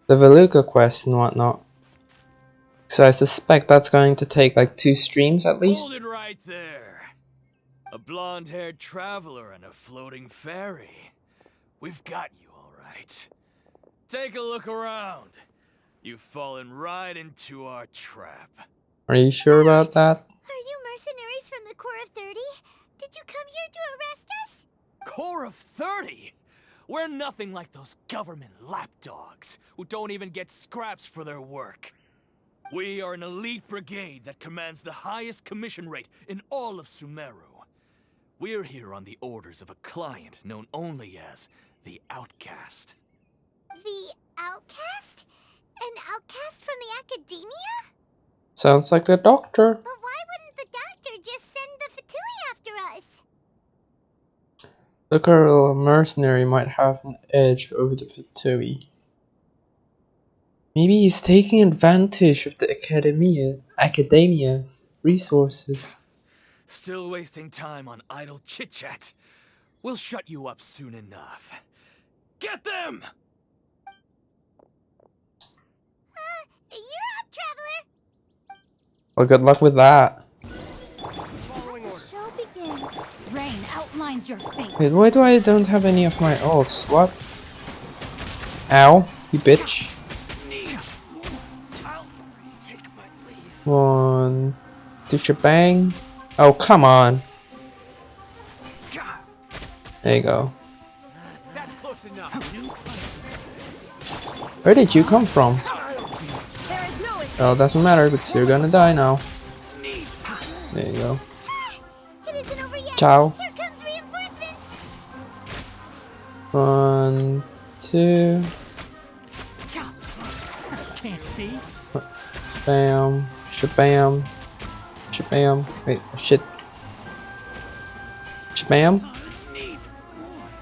Veluca quest and whatnot. So I suspect that's going to take like 2 streams at least. Hold it right there. A blonde-haired traveler and a floating fairy. We've got you, all right. Take a look around. You've fallen right into our trap. Are you sure about that? Are you mercenaries from the Corps of 30? Did you come here to arrest us? Corps of 30? We're nothing like those government lapdogs who don't even get scraps for their work. We are an elite brigade that commands the highest commission rate in all of Sumeru. We're here on the orders of a client known only as the Outcast. The outcast? An outcast from the academia? Sounds like a doctor. But why wouldn't the doctor just send the Fatui after us? The girl mercenary might have an edge over the Fatui. Maybe he's taking advantage of the academia's resources. Still wasting time on idle chit-chat. We'll shut you up soon enough. Get them! You're up, Traveler! Well, good luck with that. Show begins. Rain outlines your fate. Wait, why do I don't have any of my ults? What? Ow, you bitch. One, two, shebang. Oh, come on. There you go. That's close enough. Where did you come from? Well, it doesn't matter because you're gonna die now. There you go. It isn't over yet. Ciao. Here comes reinforcements. 1, 2. Can't see. Bam. Shabam. Shabam. Wait, shit. Shabam.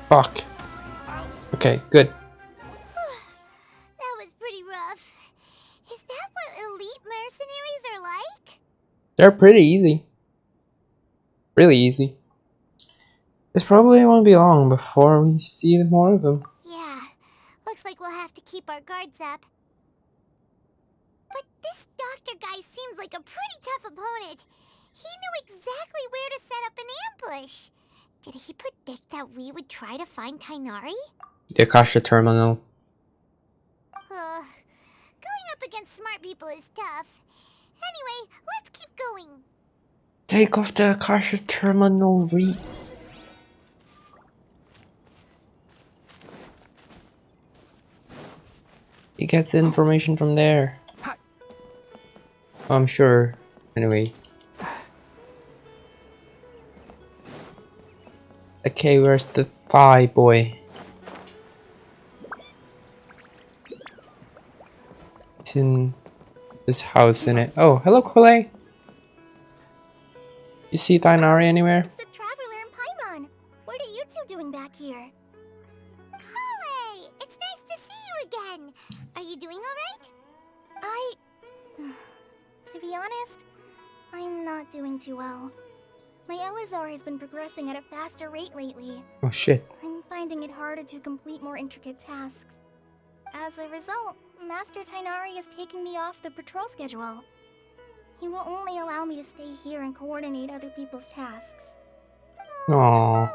Fuck. Okay, good. That was pretty rough. Is that what elite mercenaries are like? They're pretty easy. Really easy. This probably won't be long before we see more of them. Yeah, looks like we'll have to keep our guards up. But this doctor guy seems like a pretty tough opponent. He knew exactly where to set up an ambush. Did he predict that we would try to find Tainari? The Akasha Terminal. Going up against smart people is tough. Anyway, let's keep going. Take off the Akasha Terminal He gets the information from there. I'm sure. Anyway. Okay, where's the thigh boy? It's in this house, in it. Oh, hello, Kole. You see Tainari anywhere? It's the Traveler and Paimon. What are you two doing back here? Kale! It's nice to see you again. Are you doing alright? To be honest, I'm not doing too well. My Elazar has been progressing at a faster rate lately. Oh shit. I'm finding it harder to complete more intricate tasks. As a result, Master Tainari is taking me off the patrol schedule. He will only allow me to stay here and coordinate other people's tasks. Aww.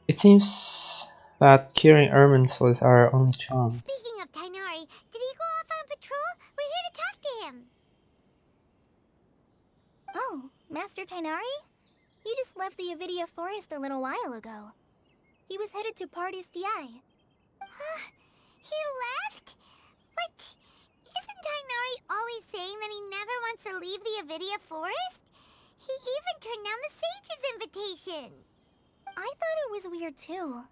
It seems that curing Ermin's was our only chance. Speaking of Tainari, did he go off on patrol? We're here to talk to him. Oh, Master Tainari? He just left the Avidia Forest a little while ago. He was headed to Party's DI. Huh? He left? What? Isn't Tainari always saying that he never wants to leave the Avidia Forest? He even turned down the Sage's invitation. I thought it was weird too.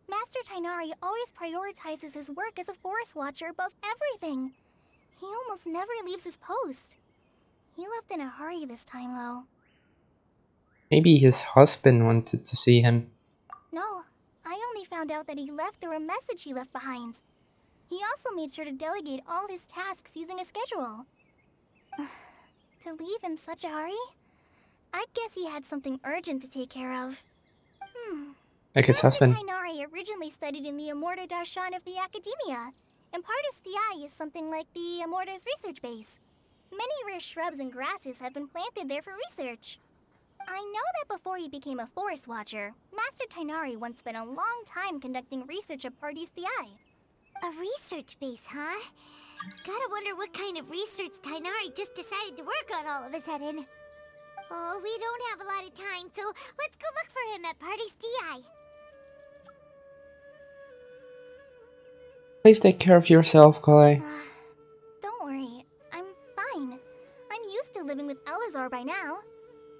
Master Tainari always prioritizes his work as a forest watcher above everything. He almost never leaves his post. He left in a hurry this time, though. Maybe his husband wanted to see him. No, I only found out that he left through a message he left behind. He also made sure to delegate all his tasks using a schedule. To leave in such a hurry? I'd guess he had something urgent to take care of. Like his husband. Tainari originally studied in the Amorta Darshan of the Academia, and Partis DI is something like the Amorta's research base. Many rare shrubs and grasses have been planted there for research. I know that before he became a forest watcher, Master Tainari once spent a long time conducting research at Partis DI. A research base, huh? Gotta wonder what kind of research Tainari just decided to work on all of a sudden. Oh, we don't have a lot of time, so let's go look for him at Party's DI. Please take care of yourself, Kale. Don't worry, I'm fine. I'm used to living with Elazar by now.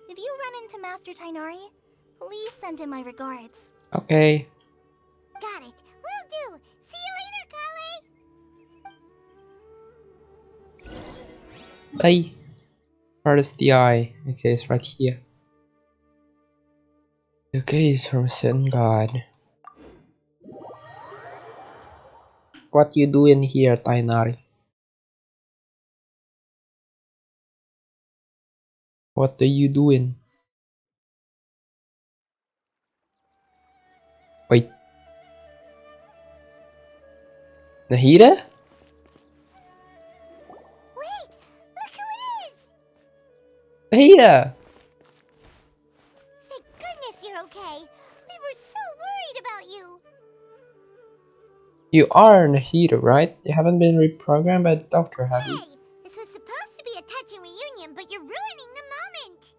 If you run into Master Tainari, please send him my regards. Okay. Got it. Will do. See you later, Kale. Bye. Where is the eye? Okay, it's right here. Okay, it's from Sin God. What you doing here, Tainari? What are you doing? Wait. Nahida? Wait! Look who it is! Nahida! Thank goodness you're okay. We were so worried about you. You are Nahida, right? You haven't been reprogrammed by the doctor, have you? Hey, this was supposed to be a touching reunion, but you're ruining the moment.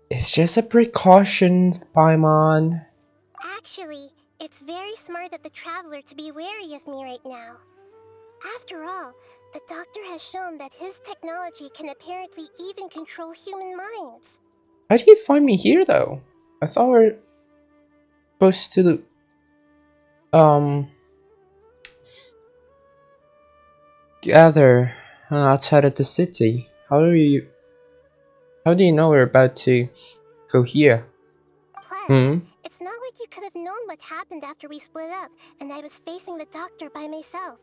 It's just a precaution, Spymon. Actually, it's very smart of the traveler to be wary of me right now. After all, the doctor has shown that his technology can apparently even control human minds. How do you find me here, though? I thought we were supposed to, gather outside of the city. How do you know we're about to go here? Plus, it's not like you could have known what happened after we split up, and I was facing the doctor by myself.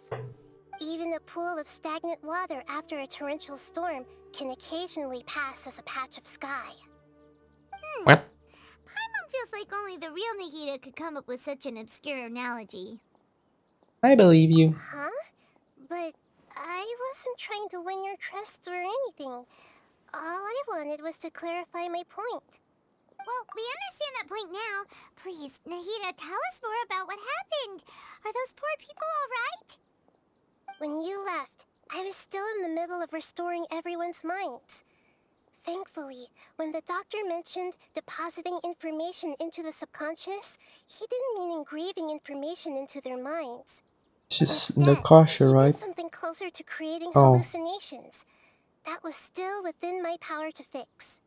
Even a pool of stagnant water after a torrential storm can occasionally pass as a patch of sky. What? Paimon feels like only the real Nahida could come up with such an obscure analogy. I believe you. Huh? But I wasn't trying to win your trust or anything. All I wanted was to clarify my point. Well, we understand that point now. Please, Nahida, tell us more about what happened. Are those poor people all right? When you left, I was still in the middle of restoring everyone's minds. Thankfully, when the doctor mentioned depositing information into the subconscious, he didn't mean engraving information into their minds. It's just Instead, Nakasha, he right? did something closer to creating Oh. hallucinations. That was still within my power to fix.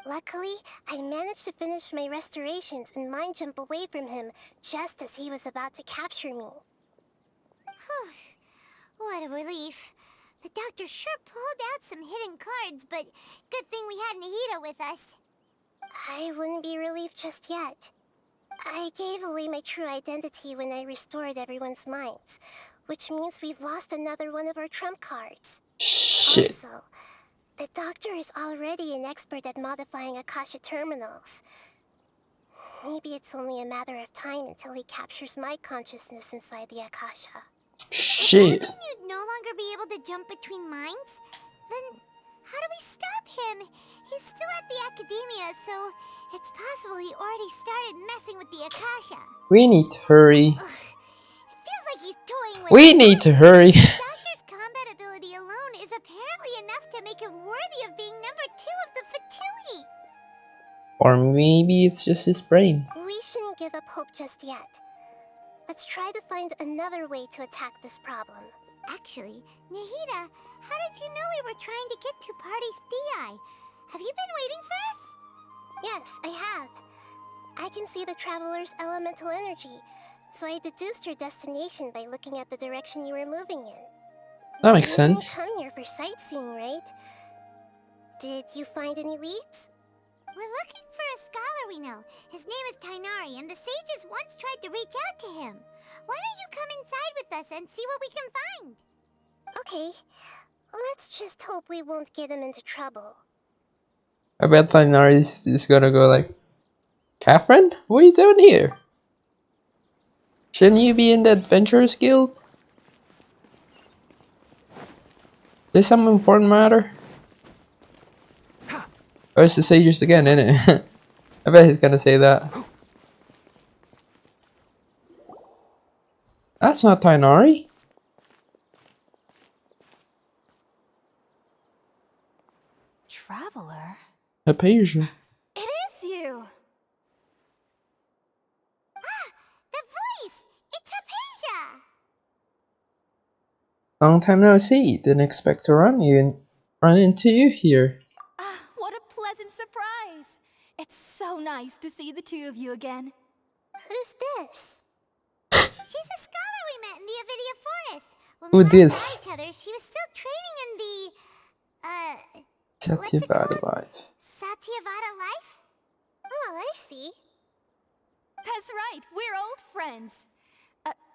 Luckily, I managed to finish my restorations and mind jump away from him just as he was about to capture me. What a relief. The doctor sure pulled out some hidden cards, but good thing we had Nahida with us. I wouldn't be relieved just yet. I gave away my true identity when I restored everyone's minds, which means we've lost another one of our trump cards. Shit. Also, the doctor is already an expert at modifying Akasha terminals. Maybe it's only a matter of time until he captures my consciousness inside the Akasha. Shit. Does that mean you'd no longer be able to jump between minds? Then how do we stop him? He's still at the academia, so it's possible he already started messing with the Akasha. We need to hurry. Ugh. It feels like he's toying with We need to hurry. The doctor's combat ability alone is apparently enough to make him worthy of being number 2 of the Fatui. Or maybe it's just his brain. We shouldn't give up hope just yet. Let's try to find another way to attack this problem. Actually, Nahida, how did you know we were trying to get to Party's DI? Have you been waiting for us? Yes, I have. I can see the traveler's elemental energy, so I deduced your destination by looking at the direction you were moving in. That makes You didn't sense. come here for sightseeing, right? Did you find any leads? We're looking for a scholar we know. His name is Tainari, and the sages once tried to reach out to him. Why don't you come inside with us and see what we can find? Okay. Let's just hope we won't get him into trouble. I bet Thainari is gonna go like, Catherine, what are you doing here? Shouldn't you be in the Adventurers Guild? There's some important matter? Or it's the Sages again, innit? I bet he's gonna say that. That's not Tainari. Traveler? Hypatia. It is you! Ah! The voice! It's Hypatia! Long time no see. Didn't expect to run into you here. Ah, what a pleasant surprise! It's so nice to see the two of you again. Who's this? She's a scholar we met in the Avidia Forest. When we Who last this? saw each other, she was still training in the... Satyavada life. Satyavada life? Oh, I see. That's right, we're old friends.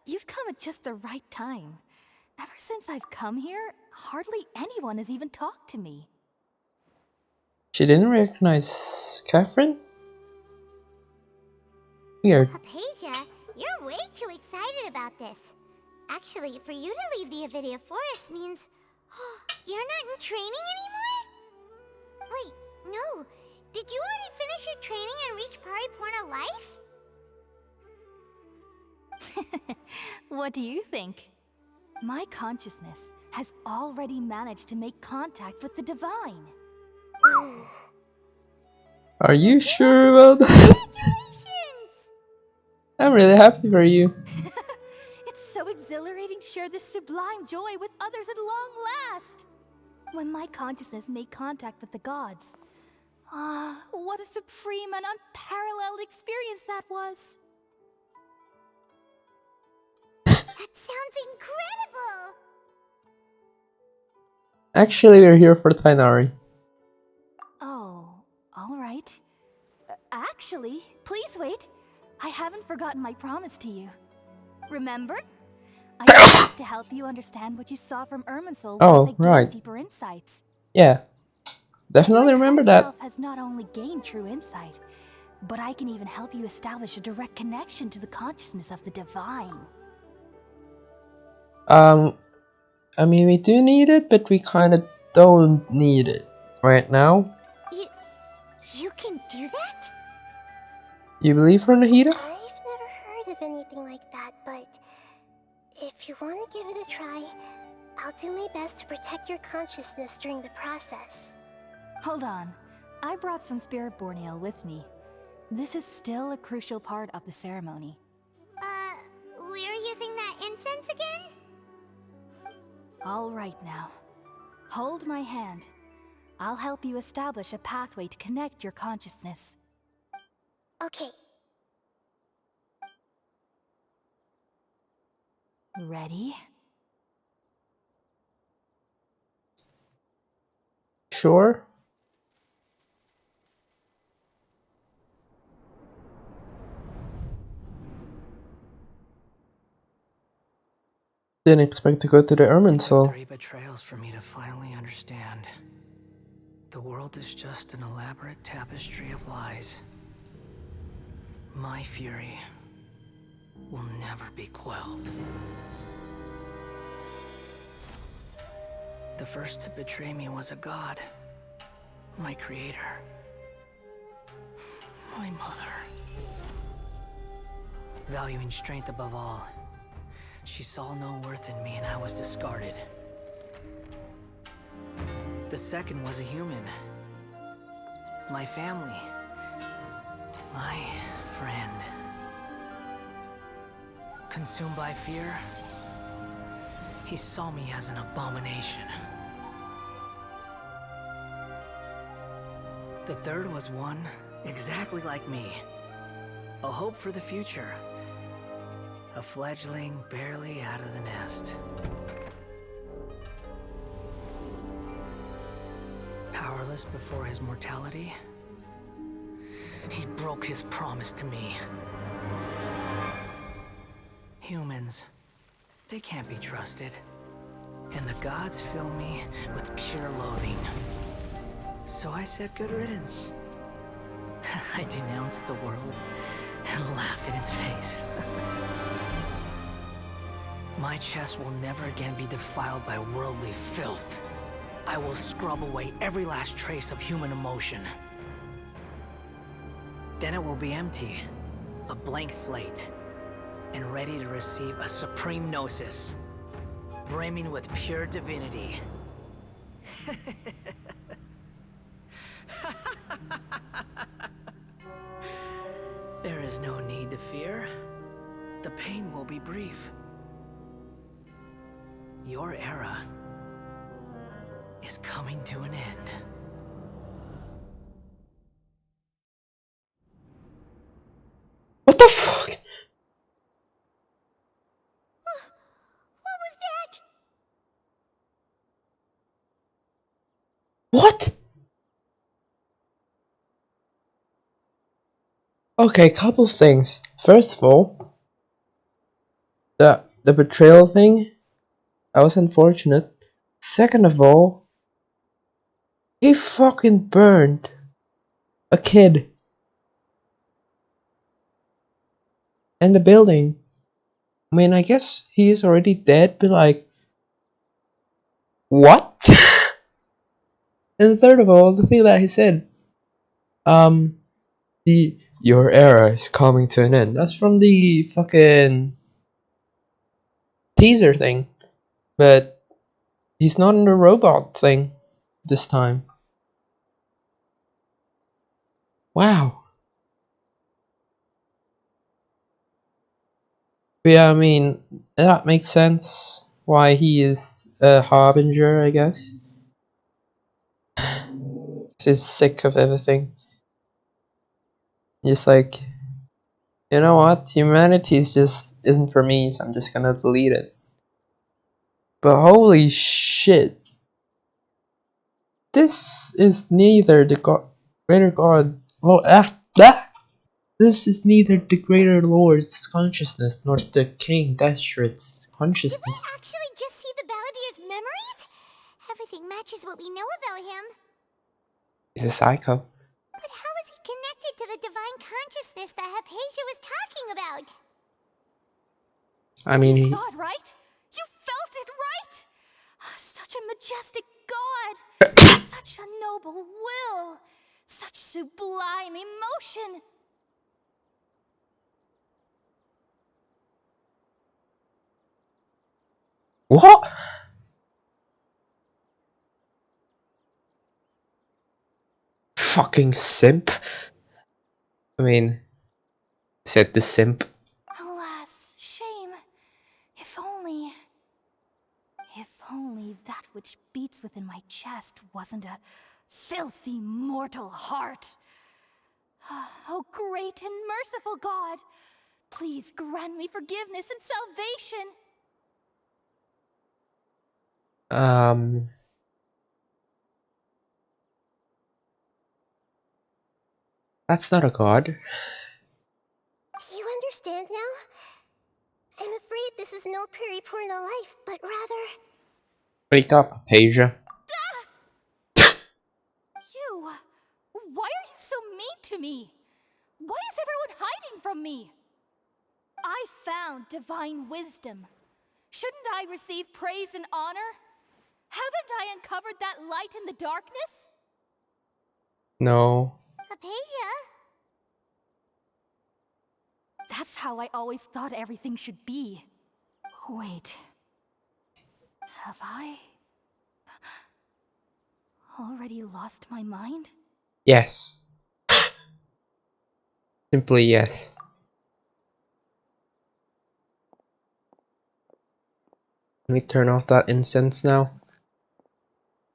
You've come at just the right time. Ever since I've come here, hardly anyone has even talked to me. She didn't recognize Catherine? Weird. Hypatia, You're way too excited about this. Actually, for you to leave the Avidia Forest means... you're not in training anymore? Wait, no. Did you already finish your training and reach Pariporna life? What do you think? My consciousness has already managed to make contact with the divine. Are you sure about that? I'm really happy for you. It's so exhilarating to share this sublime joy with others at long last. When my consciousness made contact with the gods, what a supreme and unparalleled experience that was. That sounds incredible! Actually, we're here for Tainari. Oh, alright. Actually, please wait. I haven't forgotten my promise to you. Remember? I promised to help you understand what you saw from Irminsul once I gained deeper insights. Yeah, definitely remember that. Myself has not only gained true insight, but I can even help you establish a direct connection to the consciousness of the divine. I mean, we do need it, but we kind of don't need it right now. You can do that? You believe her, Nahida? I've never heard of anything like that, but if you want to give it a try, I'll do my best to protect your consciousness during the process. Hold on. I brought some spirit borneal with me. This is still a crucial part of the ceremony. We're using that incense again? All right now. Hold my hand. I'll help you establish a pathway to connect your consciousness. Okay. Ready? Sure. Didn't expect to go to the Irminsul. 3 betrayals for me to finally understand. The world is just an elaborate tapestry of lies. My fury will never be quelled. The first to betray me was a god. My creator. My mother. Valuing strength above all, she saw no worth in me and I was discarded. The second was a human. My family. My friend. Consumed by fear, he saw me as an abomination. The third was one exactly like me. A hope for the future. A fledgling barely out of the nest. Powerless before his mortality, he broke his promise to me. Humans, they can't be trusted. And the gods fill me with pure loathing. So I said good riddance. I denounce the world and laugh in its face. My chest will never again be defiled by worldly filth. I will scrub away every last trace of human emotion. Then it will be empty, a blank slate, and ready to receive a supreme gnosis, brimming with pure divinity. There is no need to fear. The pain will be brief. Your era is coming to an end. What the fuck? What was that? What? Okay, couple of things. First of all, the betrayal thing, that was unfortunate. Second of all, he fucking burned a kid. And the building. I mean, I guess he is already dead, but like, what? And third of all, the thing that he said, your era is coming to an end. That's from the fucking teaser thing, but he's not in the robot thing this time. Wow. But yeah, I mean, that makes sense why he is a harbinger, I guess. He's sick of everything. He's like, you know what? Humanity just isn't for me, so I'm just gonna delete it. But holy shit. This is neither the greater God. This is neither the greater Lord's consciousness nor the King Dashred's consciousness. Did we actually just see the Balladeer's memories? Everything matches what we know about him. He's a psycho. But how is he connected to the divine consciousness that Hypatia was talking about? I mean, You saw it, right? You felt it, right? Such a majestic god! Such a noble will! Such sublime emotion! what? Fucking simp. I mean, said the simp. Alas, shame. If only that which beats within my chest wasn't a filthy mortal heart. Oh, great and merciful God, please grant me forgiveness and salvation. That's not a god. Do you understand now? I'm afraid this is no Puripurna life, but rather... Wake up, Hypatia. You! Why are you so mean to me? Why is everyone hiding from me? I found divine wisdom. Shouldn't I receive praise and honor? Haven't I uncovered that light in the darkness? No. Hypatia? That's how I always thought everything should be. Wait. Have I already lost my mind? Yes. Simply yes. Let me turn off that incense now.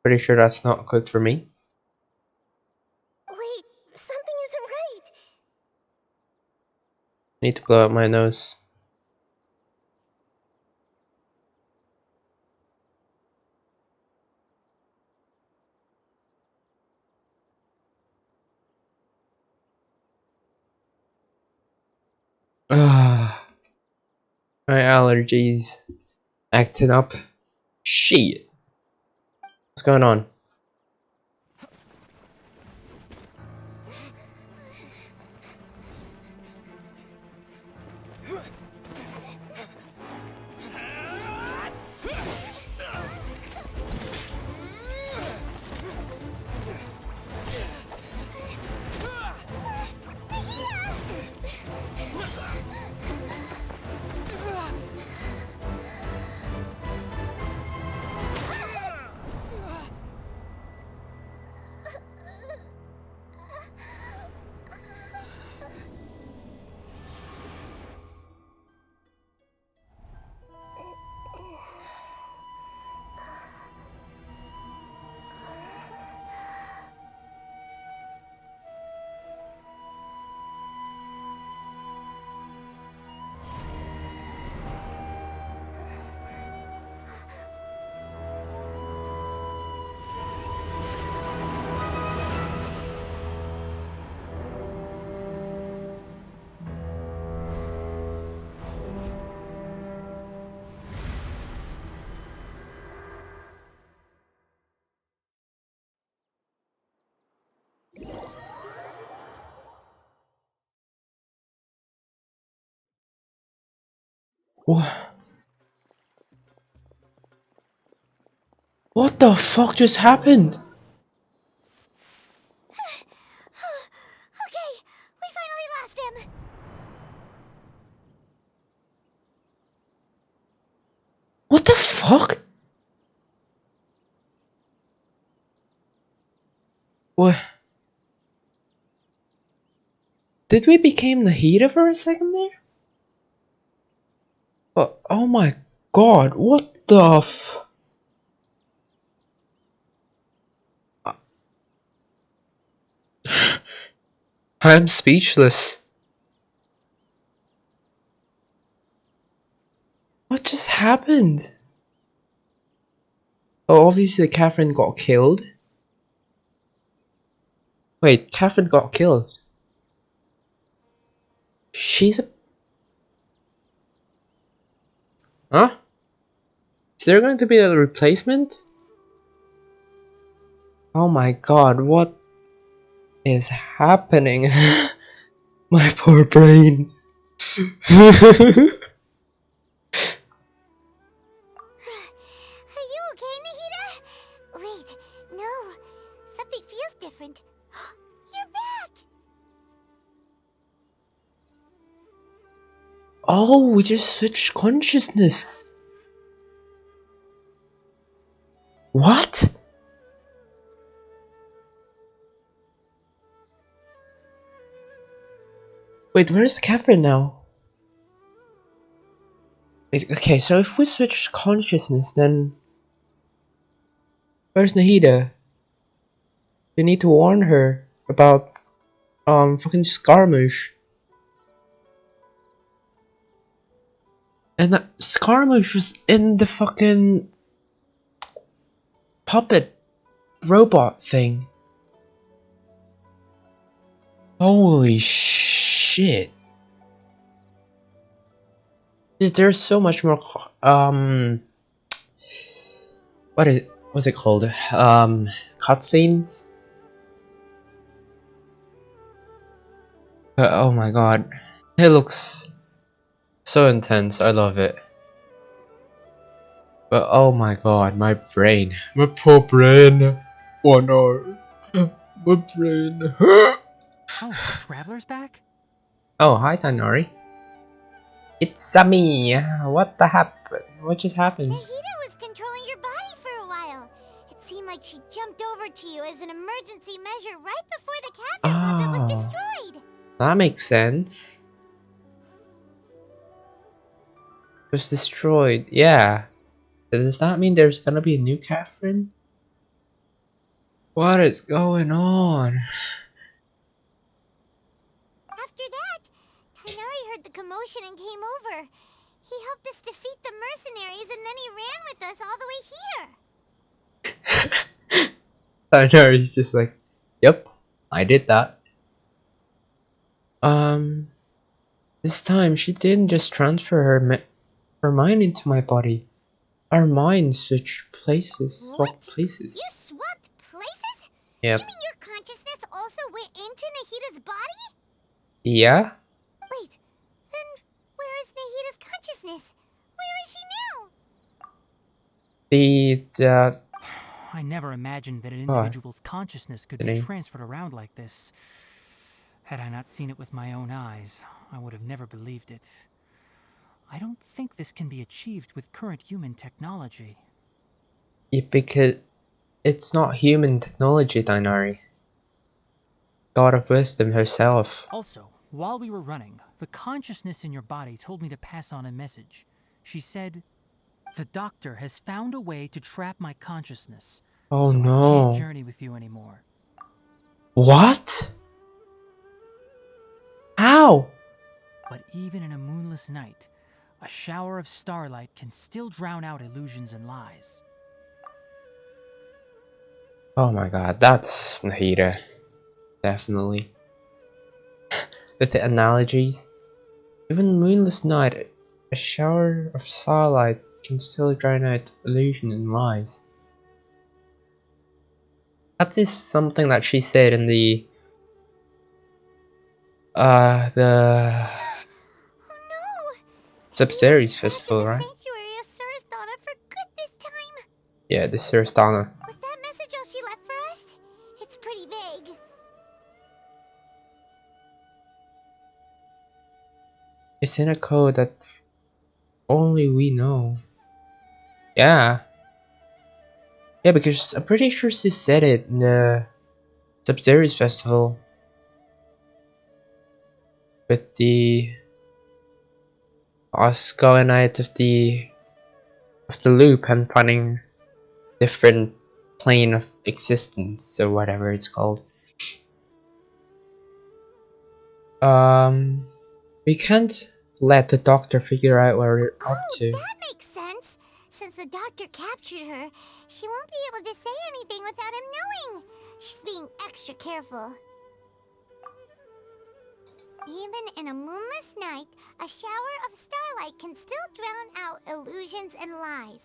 Pretty sure that's not good for me. Wait, something isn't right. Need to blow out my nose. Ah, my allergies acting up. Shit. What's going on? What the fuck just happened? Okay, we finally lost him. What the fuck? What? Did we become the heater for a second there? Oh my god, what the f... I'm speechless. What just happened? Oh, obviously Catherine got killed. Wait, Catherine got killed. She's a... Huh? Is there going to be a replacement? Oh my god, what is happening? My poor brain. Are you okay, Nahida? Wait, no. Something feels different. You're back! Oh, we just switched consciousness. What? Wait, where's Catherine now? Wait, okay, so if we switch consciousness, then where's Nahida? We need to warn her about fucking Scaramouche. And that Scaramouche was in the fucking puppet robot thing. Holy shit. There's so much more what's it called? Cutscenes? Oh my god. It looks so intense, I love it. But oh my god, my brain. My poor brain. Oh no. My brain. Oh, the traveler's back? Oh, hi Tanori. It's me. What the happened? What just happened? Nahida was controlling your body for a while. It seemed like she jumped over to you as an emergency measure right before the cafe puppet was destroyed. That makes sense. It was destroyed. Yeah. Does that mean there's gonna be a new Catherine? What is going on? After that, Tainari heard the commotion and came over. He helped us defeat the mercenaries and then he ran with us all the way here. Tainari's just like, yep, I did that. This time she didn't just transfer her mind into my body. Our minds switched places. Swapped places. You swapped places? Yep. You mean your consciousness also went into Nahida's body? Yeah? Wait, then where is Nahida's consciousness? Where is she now? I never imagined that an individual's consciousness could be transferred around like this. Had I not seen it with my own eyes, I would have never believed it. I don't think this can be achieved with current human technology. Yeah, because it's not human technology, Dainari. God of Wisdom herself. Also, while we were running, the consciousness in your body told me to pass on a message. She said, "The doctor has found a way to trap my consciousness. Oh so no. I can't journey with you anymore." What? How? But even in a moonless night, a shower of starlight can still drown out illusions and lies. Oh my god, that's Nahida. Definitely. With the analogies. Even moonless night, a shower of starlight can still drown out illusion and lies. That is something that she said in the Oh no! Sub-Series Festival, right? Sanctuary of Surasthana for good this time. Yeah, the Surastana. Was that message all she left for us? It's pretty vague. It's in a code that only we know. Yeah. Yeah, because I'm pretty sure she said it in the Sub-Series Festival. With the us going out of the loop and finding different plane of existence or whatever it's called. We can't let the doctor figure out what we're up to. That makes sense. Since the doctor captured her, she won't be able to say anything without him knowing. She's being extra careful. Even in a moonless night, a shower of starlight can still drown out illusions and lies.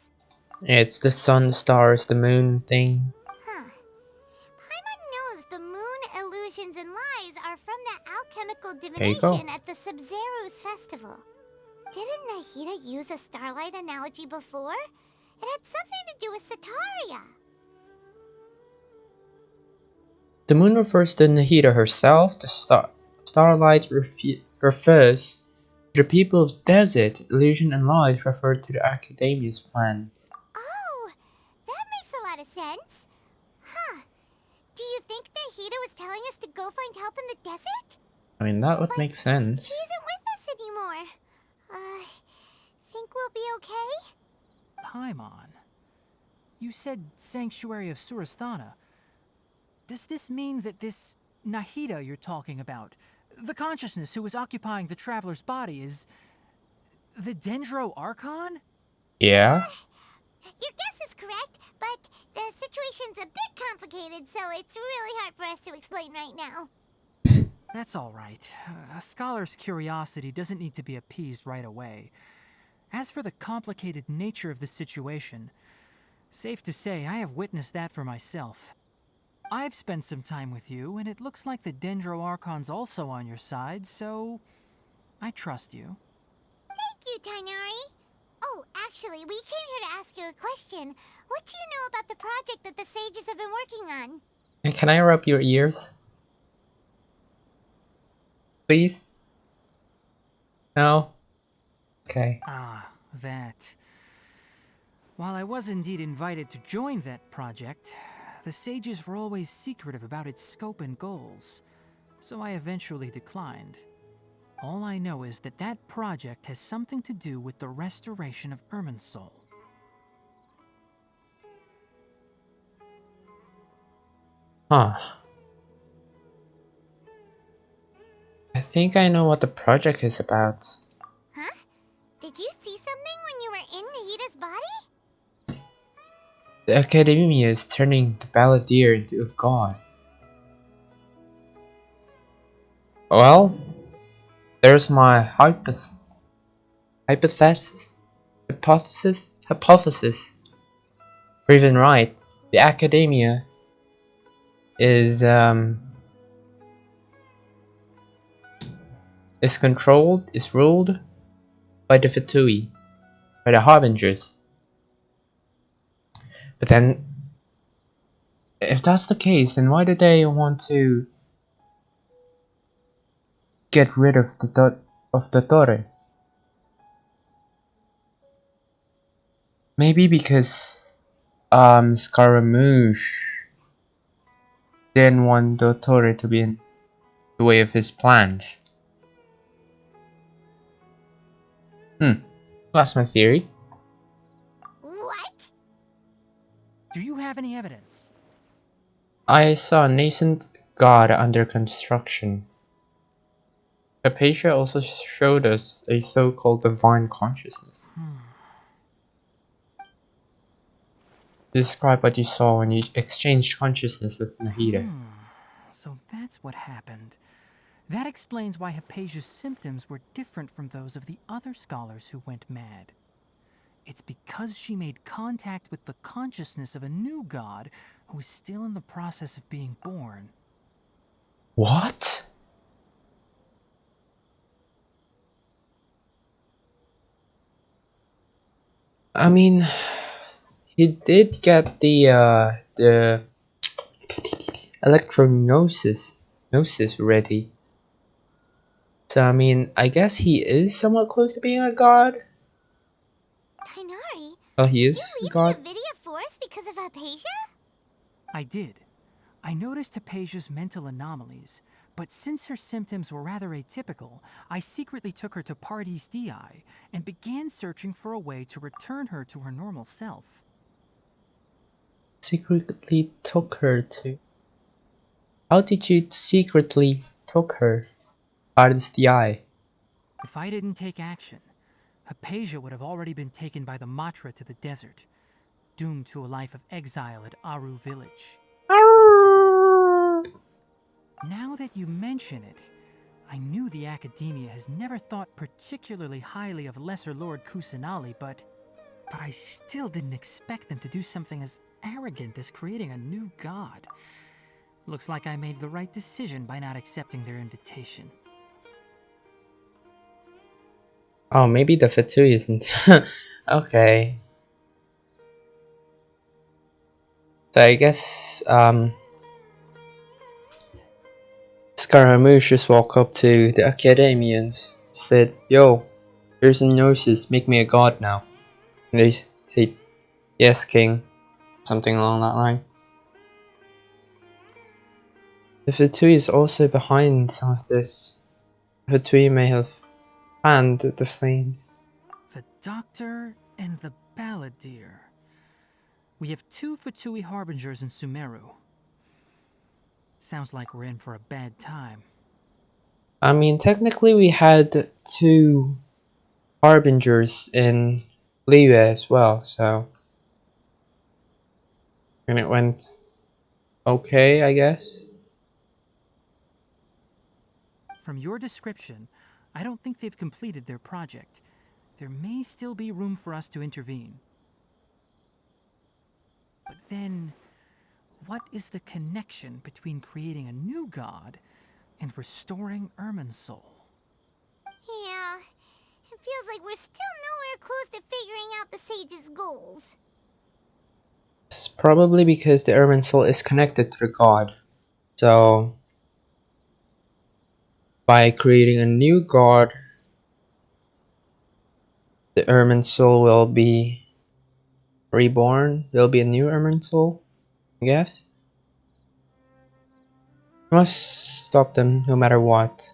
It's the sun, the stars, the moon thing. Huh. Paimon knows the moon, illusions, and lies are from the alchemical divination at the Sub-Zero's festival. Didn't Nahida use a starlight analogy before? It had something to do with Sataria. The moon refers to Nahida herself. The starlight refers to the people of the desert. Illusion and lies refer to the Academia's plans. Oh, that makes a lot of sense. Huh. Do you think Nahida was telling us to go find help in the desert? I mean, that would make sense. She isn't with us anymore. Think we'll be okay? Paimon, you said Sanctuary of Surasthana. Does this mean that this Nahida you're talking about, the consciousness who is occupying the traveler's body, is the Dendro Archon? Yeah. Your guess is correct, but the situation's a bit complicated, so it's really hard for us to explain right now. That's all right. A scholar's curiosity doesn't need to be appeased right away. As for the complicated nature of the situation, safe to say I have witnessed that for myself. I've spent some time with you, and it looks like the Dendro Archon's also on your side, so I trust you. Thank you, Tainari. Oh, actually, we came here to ask you a question. What do you know about the project that the sages have been working on? And can I rub your ears? Please? No? Okay. Ah, that. While I was indeed invited to join that project, the sages were always secretive about its scope and goals, so I eventually declined. All I know is that that project has something to do with the restoration of Irminsul. Huh. I think I know what the project is about. Huh? Did you see something when you were in Nahida's body? The Academia is turning the Balladeer into a god. Well, there's my hypothesis. Or even right, the Academia is ruled by the Fatui, by the Harbingers. But then, if that's the case, then why do they want to get rid of the Torre? Maybe because Scaramouche didn't want the Torre to be in the way of his plans. That's my theory. What? Do you have any evidence? I saw a nascent god under construction. Hypatia also showed us a so-called divine consciousness. Describe what you saw when you exchanged consciousness with Nahida. So that's what happened. That explains why Hypatia's symptoms were different from those of the other scholars who went mad. It's because she made contact with the consciousness of a new god who is still in the process of being born. What? I mean, he did get the electrognosis ready. So I mean, I guess he is somewhat close to being a god. Tainari, Oh, he did you is a leave god. the Avidia Forest because of Hypatia? I did. I noticed Hypatia's mental anomalies, but since her symptoms were rather atypical, I secretly took her to Party's DI and began searching for a way to return her to her normal self. Secretly took her to. How did you secretly took her? Artist the eye. If I didn't take action, Hypatia would have already been taken by the Matra to the desert, doomed to a life of exile at Aru village. Now that you mention it, I knew the Academia has never thought particularly highly of Lesser Lord Kusanali, but I still didn't expect them to do something as arrogant as creating a new god. Looks like I made the right decision by not accepting their invitation. Oh, maybe the Fatui isn't. Okay. So I guess Scaramouche just walked up to the Academians, said, "Yo, here's a gnosis, make me a god now." And they said, "Yes, king." Something along that line. The Fatui is also behind some of this. The Fatui may have fanned the flames. The Doctor and the Balladeer. We have 2 Fatui Harbingers in Sumeru. Sounds like we're in for a bad time. I mean, technically we had 2 Harbingers in Liyue as well, so... And it went okay, I guess. From your description, I don't think they've completed their project. There may still be room for us to intervene. But then, what is the connection between creating a new god and restoring Irminsul? Yeah, it feels like we're still nowhere close to figuring out the sage's goals. It's probably because the Ermin soul is connected to the god. So, by creating a new god, the Ermin soul will be reborn. There'll be a new Ermin soul, I guess. We must stop them no matter what.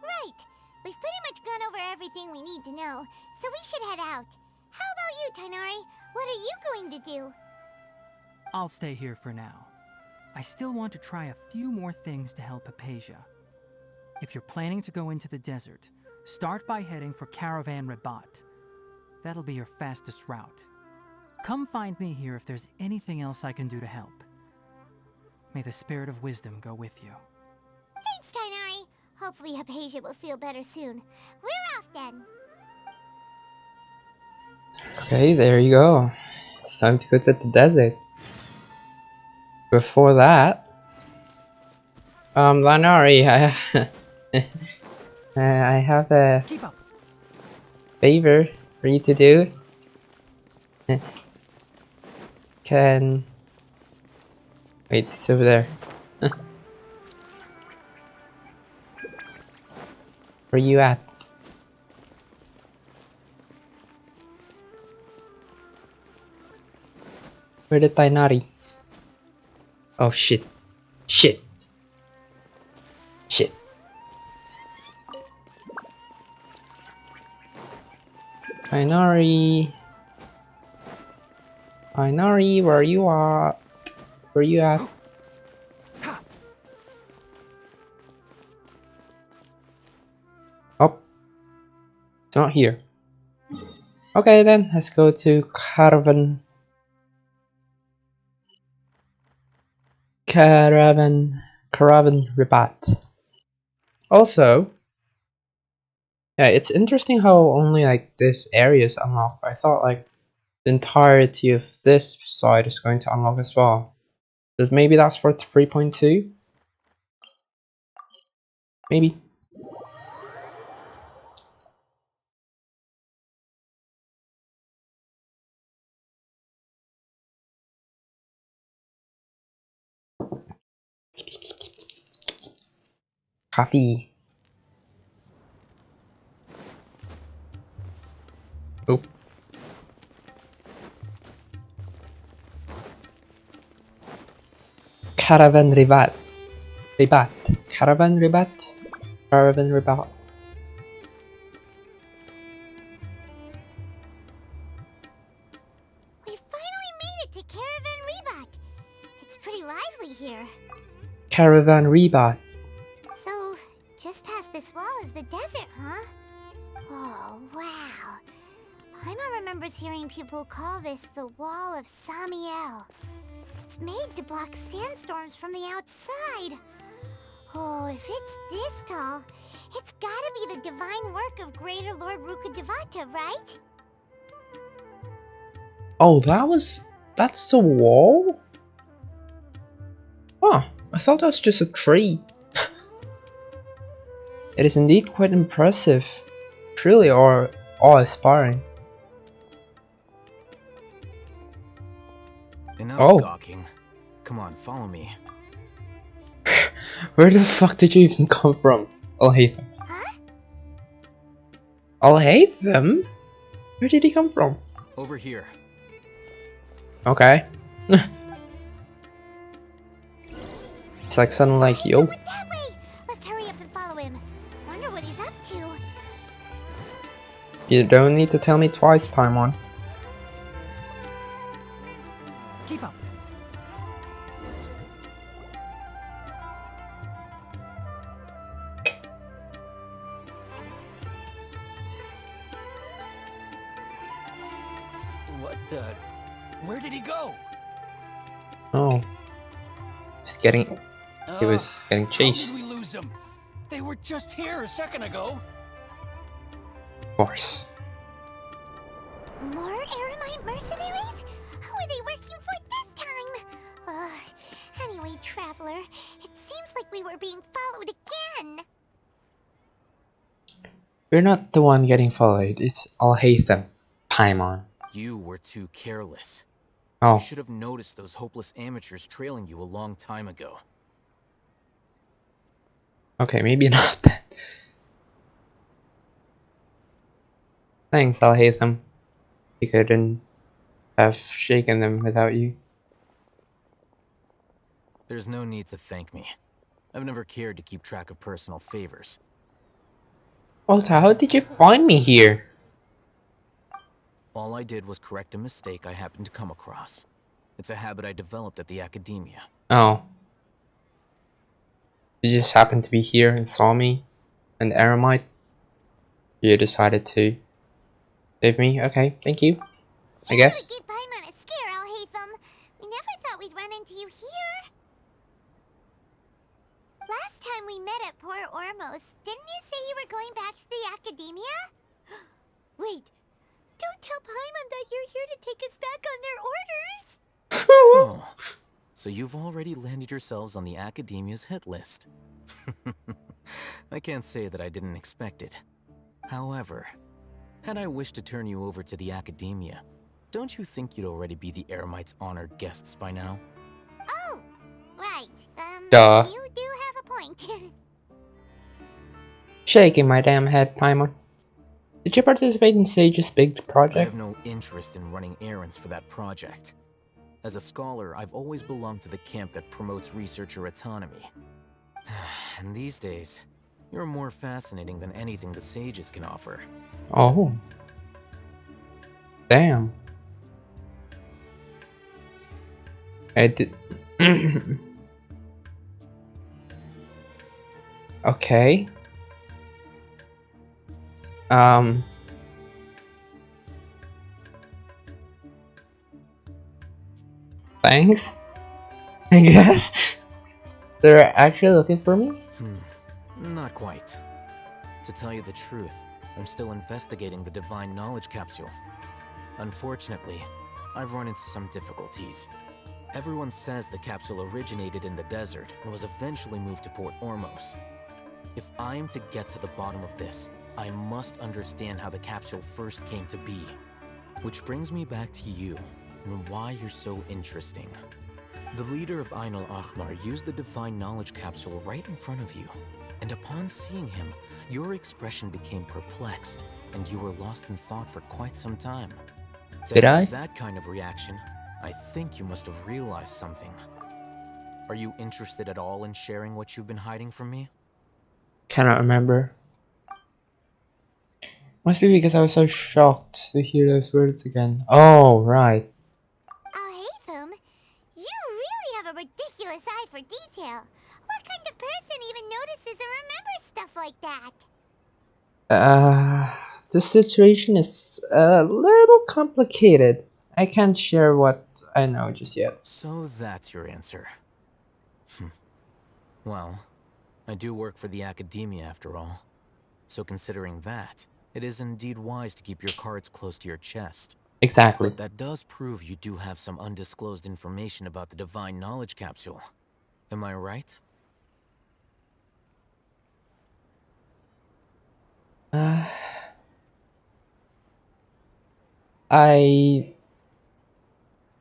Right, we've pretty much gone over everything we need to know, so we should head out. How about you, Tainari? What are you going to do? I'll stay here for now. I still want to try a few more things to help Hypatia. If you're planning to go into the desert, start by heading for Caravan Rabat. That'll be your fastest route. Come find me here if there's anything else I can do to help. May the spirit of wisdom go with you. Thanks, Tainari. Hopefully Hypatia will feel better soon. We're off then. Okay, there you go. It's time to go to the desert. Before that, Lanari, I have a favor for you to do. Can... Wait, it's over there. Where you at? Where the Tainari? Oh shit. Shit. Shit. Tainari. Tainari, where you at? Where you at? Oh. It's not here. Okay then, let's go to Caravan Rabat. Also, yeah, it's interesting how only like this area is unlocked. I thought like the entirety of this side is going to unlock as well. But maybe that's for 3.2? Maybe. Coffee. Oh. Caravan Ribat. Caravan Ribat. Caravan Ribat. We finally made it to Caravan Rebat. It's pretty lively here. Caravan Ribat. So, just past this wall is the desert, huh? Oh, wow. Paimon remembers hearing people call this the Wall of Samiel. It's made to block sandstorms from the outside. Oh, if it's this tall, it's gotta be the divine work of Greater Lord Rukkhadevata, right? Oh, that's a wall? Oh, I thought that was just a tree. It is indeed quite impressive. Truly awe-inspiring. Enough gawking. Come on, follow me. Where the fuck did you even come from? Alhaitham. Huh? Alhaitham? Where did he come from? Over here. Okay. It's like suddenly like, yo. That way! Let's hurry up and follow him. Wonder what he's up to. You don't need to tell me twice, Paimon. Keep up. What the? Where did he go? Oh. He was getting chased. How did we lose him? They were just here a second ago. Of course. More Eremite mercenaries? Who are they working for this time? Anyway, Traveler, it seems like we were being followed again. You're not the one getting followed, it's Alhaitham, Paimon. You were too careless. Oh. You should have noticed those hopeless amateurs trailing you a long time ago. Okay, maybe not then. Thanks, Alhaitham. We couldn't have shaken them without you. There's no need to thank me. I've never cared to keep track of personal favors. Also, how did you find me here? All I did was correct a mistake I happened to come across. It's a habit I developed at the academia. Oh. You just happened to be here and saw me, an Eremite. You decided to save me? Okay, thank you. I guess. Give Paimon a scare, Alhaitham. We never thought we'd run into you here. Last time we met at Port Ormos, didn't you say you were going back to the academia? Wait, don't tell Paimon that you're here to take us back on their orders. Oh, so you've already landed yourselves on the academia's hit list. I can't say that I didn't expect it. However, had I wished to turn you over to the academia, don't you think you'd already be the Eremites' honored guests by now? Oh, right. Duh. You do have a point. Shaking my damn head, Paimon. Did you participate in Sage's big I project? have no interest in running errands for that project. As a scholar, I've always belonged to the camp that promotes researcher autonomy. And these days, you're more fascinating than anything the sages can offer. Oh. Damn. I did. Okay. Thanks. I guess. They're actually looking for me? Not quite. To tell you the truth, I'm still investigating the Divine Knowledge Capsule. Unfortunately, I've run into some difficulties. Everyone says the capsule originated in the desert and was eventually moved to Port Ormos. If I am to get to the bottom of this, I must understand how the capsule first came to be. Which brings me back to you, and why you're so interesting. The leader of Ainul Ahmar used the Divine Knowledge Capsule right in front of you, And upon seeing him, your expression became perplexed, and you were lost in thought for quite some time. To Did have I? that kind of reaction, I think you must have realized something. Are you interested at all in sharing what you've been hiding from me? Cannot remember. Must be because I was so shocked to hear those words again. Oh, right. Oh, Haytham, you really have a ridiculous eye for detail. What kind of person even notices or remembers stuff like that? The situation is a little complicated. I can't share what I know just yet. So that's your answer. Well, I do work for the academia after all. So considering that, it is indeed wise to keep your cards close to your chest. Exactly. But that does prove you do have some undisclosed information about the Divine Knowledge Capsule. Am I right? I...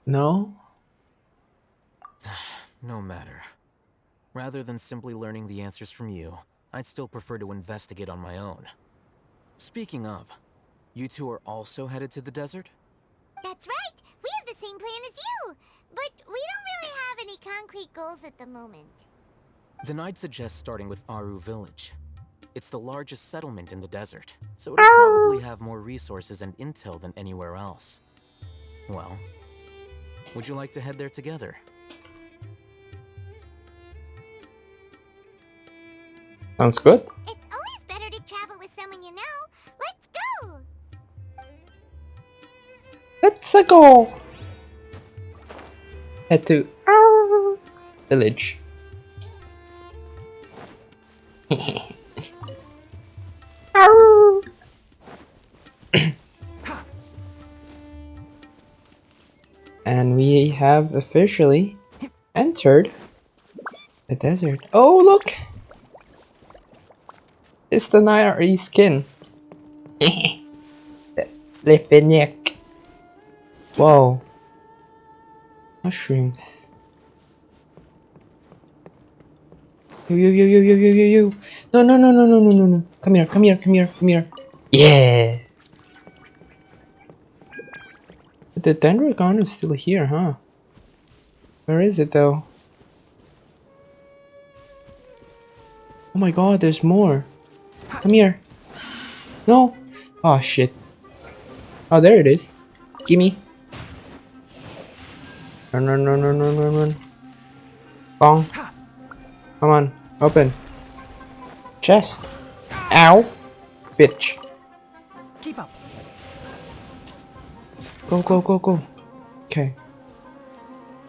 No? No matter. Rather than simply learning the answers from you, I'd still prefer to investigate on my own. Speaking of, you two are also headed to the desert? That's right. We have the same plan as you. But we don't really have any concrete goals at the moment. Then I'd suggest starting with Aru Village. It's the largest settlement in the desert, so it'll probably have more resources and intel than anywhere else. Well, would you like to head there together? Sounds good. It's always better to travel with someone you know. Let's go! Let's go! Head to our village. Arr. And we have officially entered the desert. Oh, look! It's the Nairi skin. Lipiniak. Whoa. Mushrooms. You. No. Come here. Yeah. The Dendrogon is still here, huh? Where is it though? Oh my god, there's more. Come here. No. Oh shit. Oh, there it is. Gimme. Run. Bong. Come on. Open. Chest. Ow. Bitch. Keep up. Go. Okay.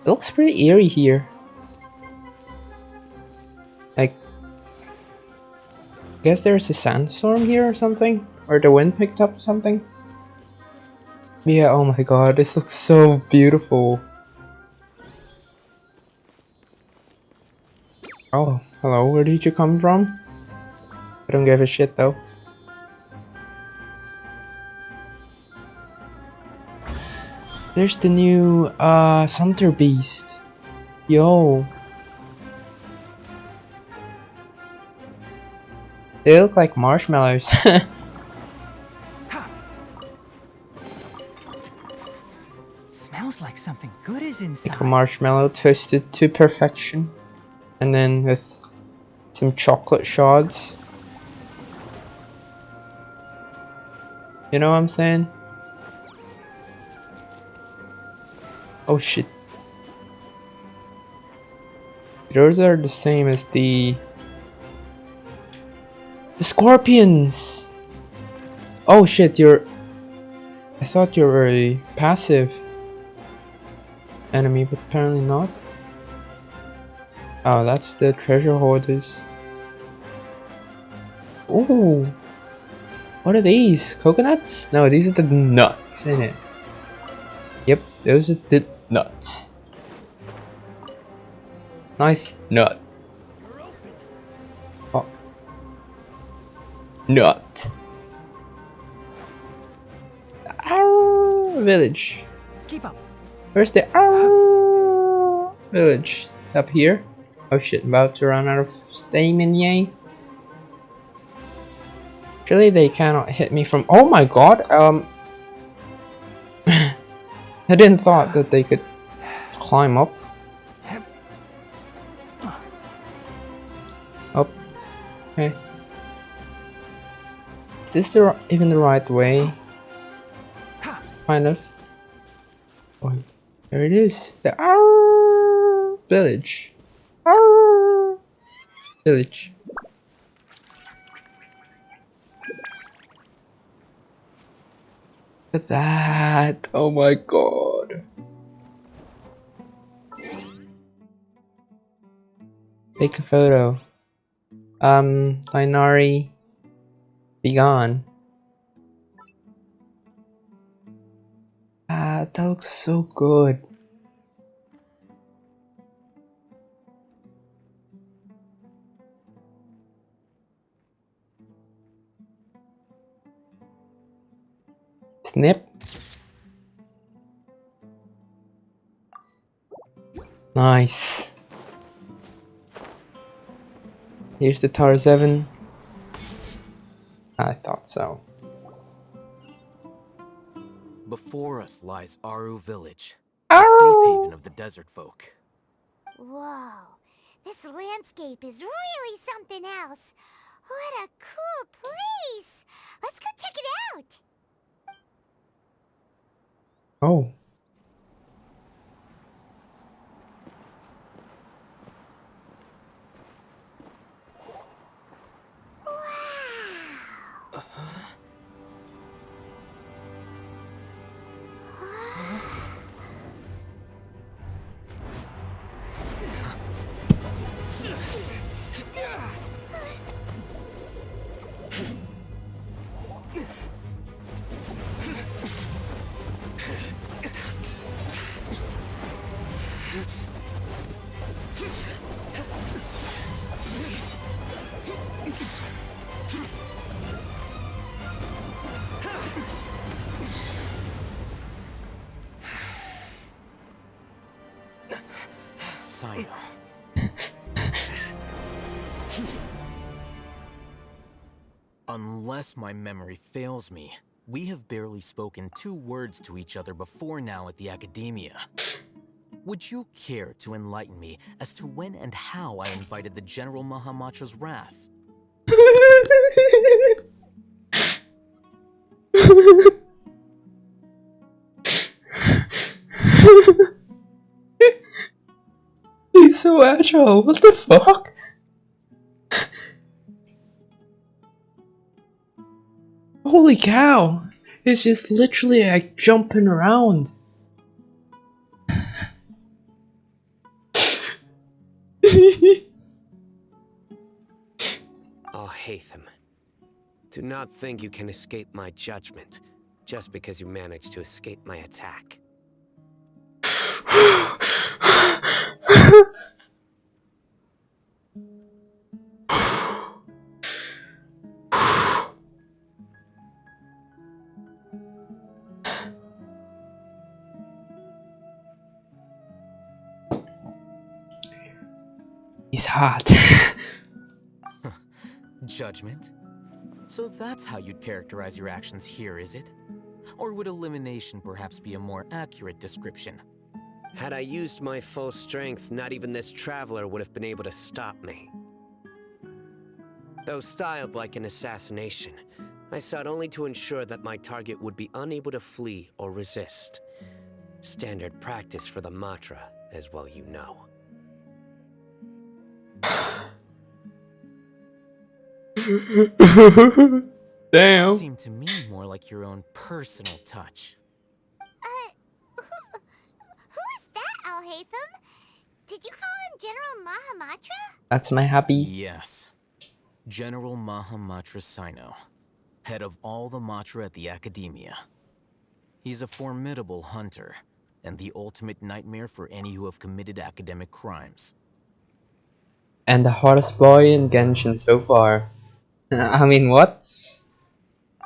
It looks pretty eerie here. Like, guess there's a sandstorm here or something? Or the wind picked up something? Yeah, oh my god, this looks so beautiful. Oh, hello, where did you come from? I don't give a shit though. There's the new Sumter Beast. Yo. They look like marshmallows. Smells like something good is inside. Like a marshmallow twisted to perfection. And then with some chocolate shards. You know what I'm saying? Oh shit. Those are the same as the scorpions! Oh shit, I thought you were a passive enemy, but apparently not. Oh, that's the treasure hoarders. Ooh. What are these? Coconuts? No, these are the nuts, isn't it? Yep, those are the nuts. Nice nut. Oh. Nut. Ow, village. Keep up. Where's the village? It's up here. Oh shit, I'm about to run out of stamina, yay. Actually, they cannot hit me from. Oh my god. I didn't thought that they could climb up. Up. Okay. Is this even the right way? Kind of. Oh, there it is. The village. Village. What's that? Oh my god. Take a photo. Binary. Be gone. That looks so good. Snip. Nice. Here's the Tower 7. I thought so. Before us lies Aru Village, Aru! the safe haven of the desert folk. Whoa, this landscape is really something else. What a cool place! Let's go check it out! Oh. CYNO. Unless my memory fails me, we have barely spoken 2 words to each other before now at the Academia. Would you care to enlighten me as to when and how I invited the General Mahamatra's wrath? He's so agile, what the fuck? Holy cow! It's just literally like jumping around. Oh, Hatham. Do not think you can escape my judgment just because you managed to escape my attack. He's hot. Judgment? So that's how you'd characterize your actions here, is it? Or would elimination perhaps be a more accurate description? Had I used my full strength, not even this traveler would have been able to stop me. Though styled like an assassination, I sought only to ensure that my target would be unable to flee or resist. Standard practice for the Matra, as well you know. Damn. Seemed to me more like your own personal touch. Who is that, Alhaitham? Did you call him General Mahamatra? That's my hubby. Yes. General Mahamatra CYNO, head of all the Matra at the Academia. He's a formidable hunter, and the ultimate nightmare for any who have committed academic crimes. And the hottest boy in Genshin so far. I mean, what?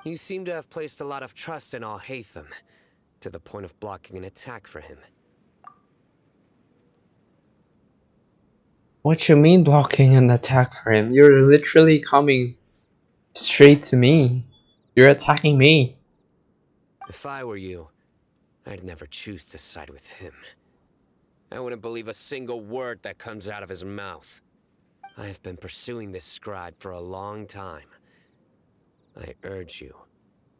You seem to have placed a lot of trust in Alhaitham, to the point of blocking an attack for him. What you mean blocking an attack for him? You're literally coming straight to me. You're attacking me. If I were you, I'd never choose to side with him. I wouldn't believe a single word that comes out of his mouth. I have been pursuing this scribe for a long time. I urge you,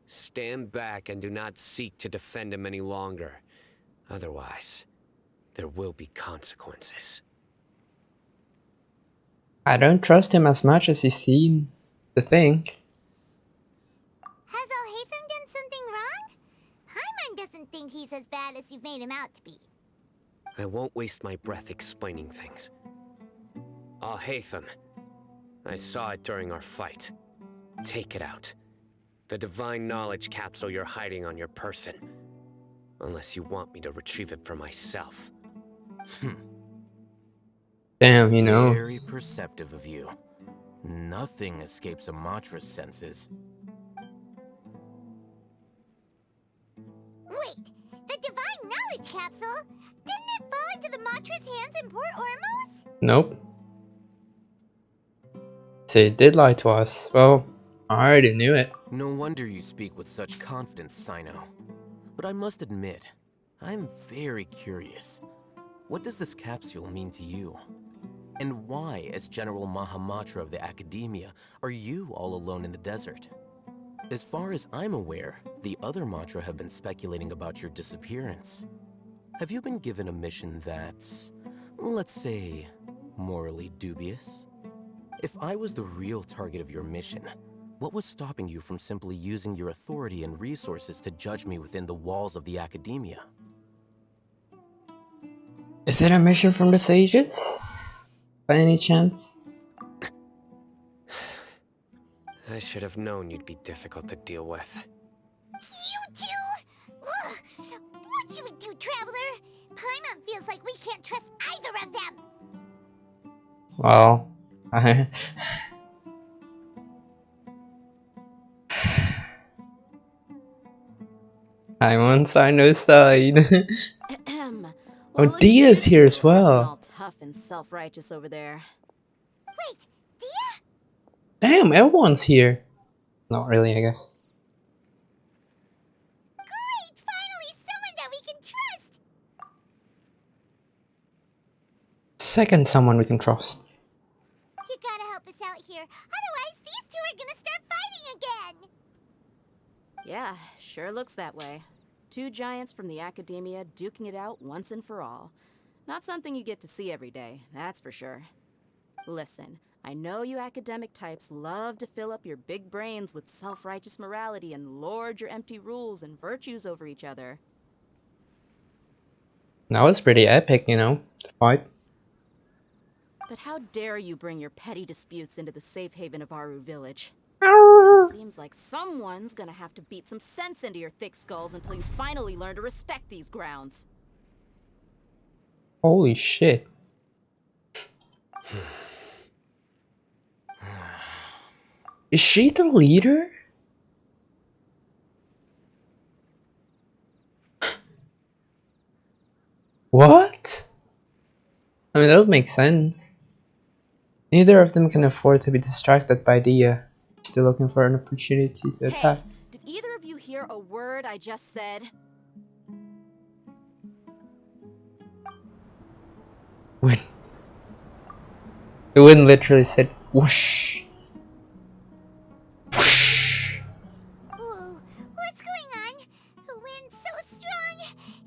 stand back and do not seek to defend him any longer. Otherwise, there will be consequences. I don't trust him as much as he seemed to think. Has Alhaitham done something wrong? Paimon doesn't think he's as bad as you've made him out to be. I won't waste my breath explaining things. Alhaitham, I saw it during our fight. Take it out. The divine knowledge capsule you're hiding on your person. Unless you want me to retrieve it for myself. Damn, he Very knows. perceptive of you. Nothing escapes a Matra's senses. Wait, the divine knowledge capsule? Didn't it fall into the Matra's hands in Port Ormos? Nope. So he did lie to us. Well, I already knew it. No wonder you speak with such confidence, CYNO. But I must admit, I'm very curious. What does this capsule mean to you? And why, as General Mahamatra of the Academia, are you all alone in the desert? As far as I'm aware, the other Matra have been speculating about your disappearance. Have you been given a mission that's, let's say, morally dubious? If I was the real target of your mission, what was stopping you from simply using your authority and resources to judge me within the walls of the Academia? Is it a mission from the sages? By any chance? I should have known you'd be difficult to deal with. You two? Ugh! What should we do, Traveler? Paimon feels like we can't trust either of them. Well, I'm on CYNO's side. Oh, Well, Dia's here as well. all tough and self-righteous over there. Wait, Dia? Damn, everyone's here. Not really, I guess. Great! Finally, someone that we can trust! Second someone we can trust. You gotta help us out here. Otherwise, these two are gonna start fighting again! Yeah, sure looks that way. Two giants from the Academia duking it out once and for all. Not something you get to see every day, that's for sure. Listen, I know you academic types love to fill up your big brains with self-righteous morality and lord your empty rules and virtues over each other. That was pretty epic, you know, the fight. But how dare you bring your petty disputes into the safe haven of Aru Village? It seems like someone's gonna have to beat some sense into your thick skulls until you finally learn to respect these grounds. Holy shit. Is she the leader? What? I mean, that would make sense. Neither of them can afford to be distracted by Dia. Still looking for an opportunity to attack. Did either of you hear a word I just said? The wind literally said whoosh. Whoosh. Whoa, what's going on? The wind's so strong!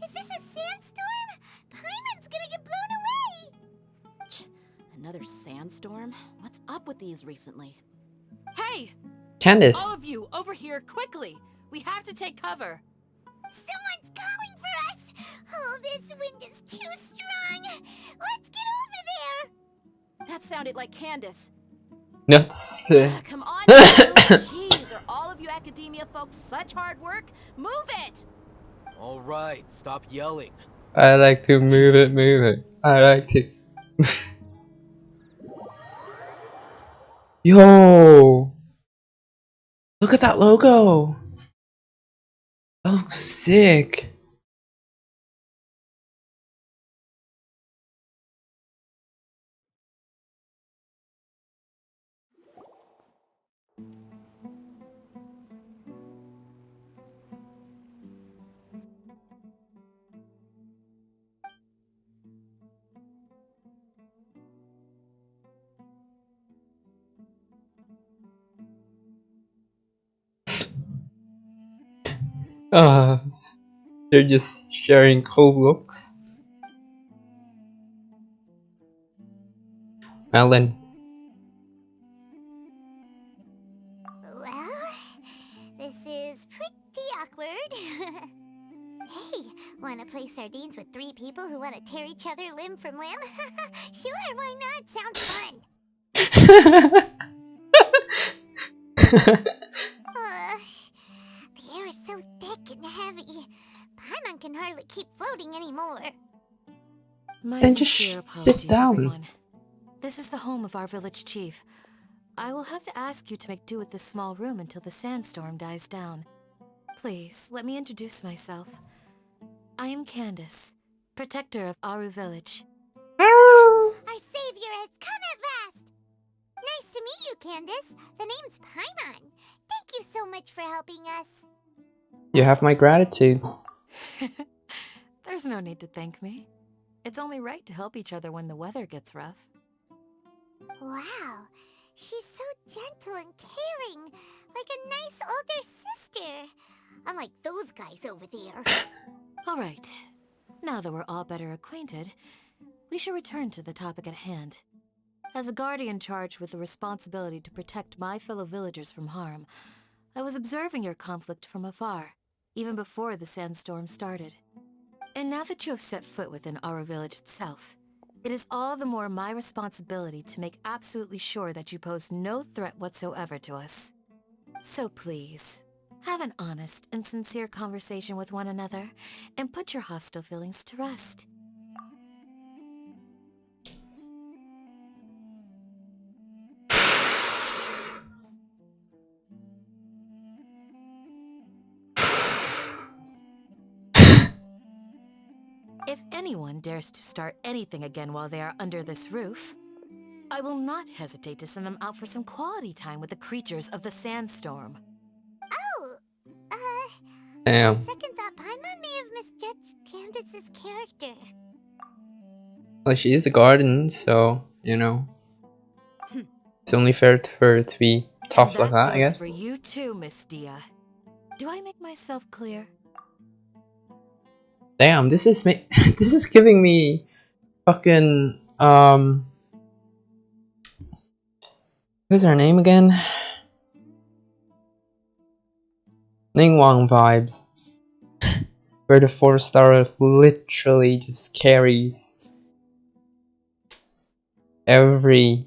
Is this a sandstorm? Paimon's gonna get blown away! Another sandstorm? What's up with these recently? Hey! Candace. All of you, over here, quickly! We have to take cover! Someone's calling for us! Oh, this wind is too strong! Let's get over there! That sounded like Candace. Nuts. Come on, jeez, are all of you Academia folks such hard work? Move it! All right, stop yelling. I like to move it, move it. I like to. Yo! Look at that logo! That looks sick! They're just sharing cool looks. Ellen. Well, this is pretty awkward. Hey, wanna play sardines with 3 people who wanna tear each other limb from limb? Sure, why not? Sounds fun. The air is so thick and heavy. Paimon can hardly keep floating anymore. My Then just sincere sit apologies, down. everyone. This is the home of our village chief. I will have to ask you to make do with this small room until the sandstorm dies down. Please, let me introduce myself. I am Candace, protector of Aru Village. Our savior has come at last! Nice to meet you, Candace. The name's Paimon. Thank you so much for helping us. You have my gratitude. There's no need to thank me. It's only right to help each other when the weather gets rough. Wow, she's so gentle and caring, like a nice older sister. Unlike those guys over there. All right. Now that we're all better acquainted, we should return to the topic at hand. As a guardian charged with the responsibility to protect my fellow villagers from harm, I was observing your conflict from afar, even before the sandstorm started. And now that you have set foot within our village itself, it is all the more my responsibility to make absolutely sure that you pose no threat whatsoever to us. So please, have an honest and sincere conversation with one another, and put your hostile feelings to rest. If anyone dares to start anything again while they are under this roof, I will not hesitate to send them out for some quality time with the creatures of the sandstorm. Oh, Damn. on second thought, Paimon may have misjudged Candace's character. Well, she is a guardian, so, you know. It's only fair to her to be tough like that, I guess. For you too, Miss Dia. Do I make myself clear? Damn, this is this is giving me fucking who's her name again? Ningguang vibes. Where the 4-star literally just carries every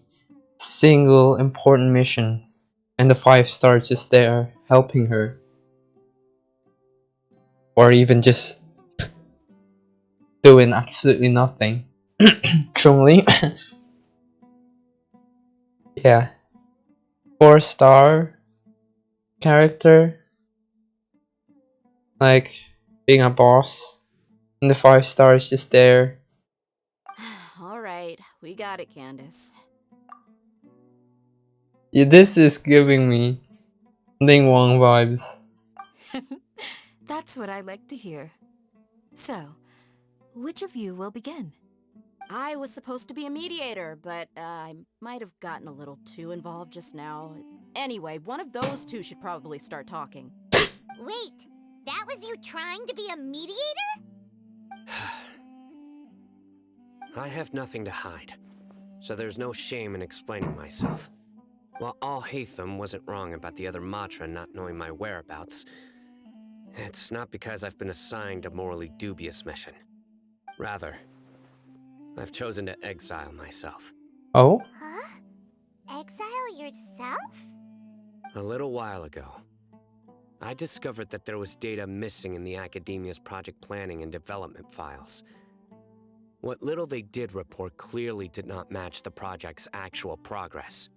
single important mission, and the 5-star just there helping her. Or even just doing absolutely nothing. Chungli. Yeah. 4-star character. Like being a boss. And the 5-star is just there. Alright, we got it, Candace. Yeah, this is giving me Ningguang vibes. That's what I like to hear. So, which of you will begin? I was supposed to be a mediator, but I might have gotten a little too involved just now. Anyway, one of those two should probably start talking. Wait, that was you trying to be a mediator? I have nothing to hide, so there's no shame in explaining myself. While Al-Haytham wasn't wrong about the other Matra not knowing my whereabouts, it's not because I've been assigned a morally dubious mission. Rather, I've chosen to exile myself. Oh? Huh? Exile yourself? A little while ago, I discovered that there was data missing in the Academia's project planning and development files. What little they did report clearly did not match the project's actual progress.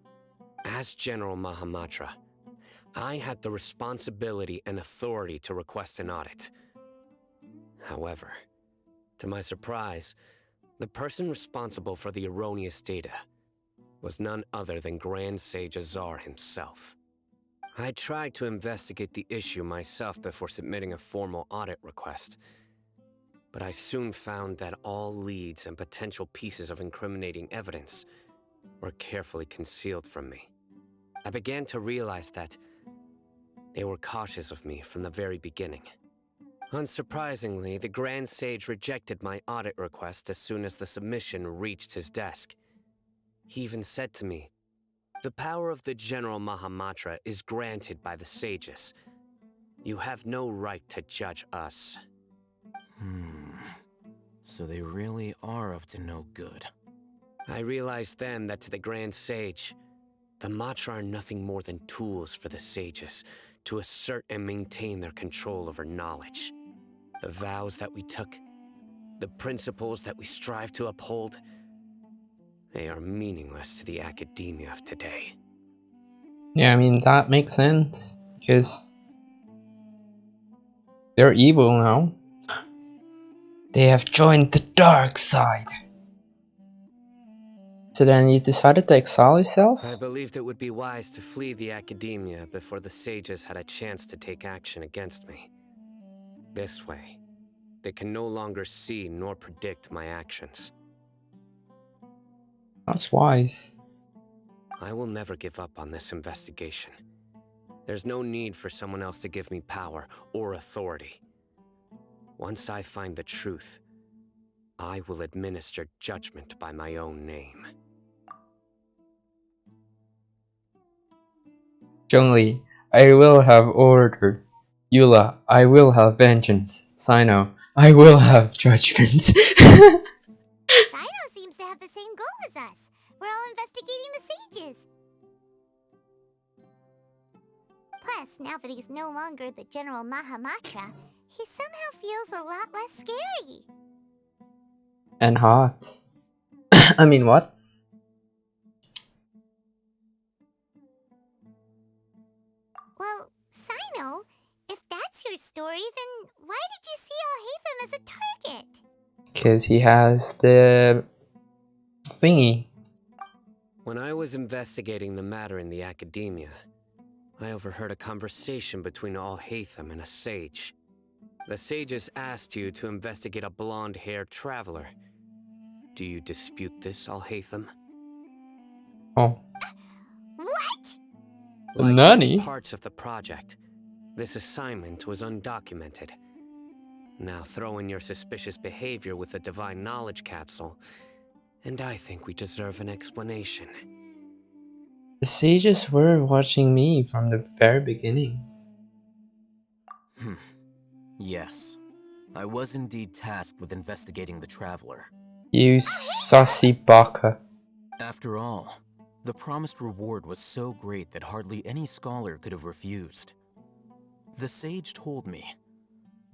As General Mahamatra, I had the responsibility and authority to request an audit. However, to my surprise, the person responsible for the erroneous data was none other than Grand Sage Azar himself. I tried to investigate the issue myself before submitting a formal audit request, but I soon found that all leads and potential pieces of incriminating evidence were carefully concealed from me. I began to realize that they were cautious of me from the very beginning. Unsurprisingly, the Grand Sage rejected my audit request as soon as the submission reached his desk. He even said to me, "The power of the General Mahamatra is granted by the sages. You have no right to judge us." So they really are up to no good. I realized then that to the Grand Sage, the Matra are nothing more than tools for the sages to assert and maintain their control over knowledge. The vows that we took, the principles that we strive to uphold, they are meaningless to the academia of today. Yeah, I mean, that makes sense, because they're evil now. They have joined the dark side. So then you decided to exile yourself? I believed it would be wise to flee the academia before the sages had a chance to take action against me. This way, they can no longer see nor predict my actions. That's wise. I will never give up on this investigation. There's no need for someone else to give me power or authority. Once I find the truth, I will administer judgment by my own name. Zhongli, I will have order. Eula, I will have vengeance. CYNO, I will have judgment. CYNO seems to have the same goal as us. We're all investigating the sages. Plus, now that he's no longer the General Mahamatra, he somehow feels a lot less scary. And hot. I mean, what? Well, CYNO, if that's your story, then why did you see Alhaitham as a target? Because he has the thingy. When I was investigating the matter in the academia, I overheard a conversation between Alhaitham and a sage. The sages asked you to investigate a blonde-haired traveler. Do you dispute this, Alhaitham? Oh. What? Like Nani? many parts of the project, this assignment was undocumented. Now throw in your suspicious behavior with the Divine Knowledge Capsule, and I think we deserve an explanation. The sages were watching me from the very beginning. Yes. I was indeed tasked with investigating the Traveler. You sussy baka. After all, the promised reward was so great that hardly any scholar could have refused. The sage told me,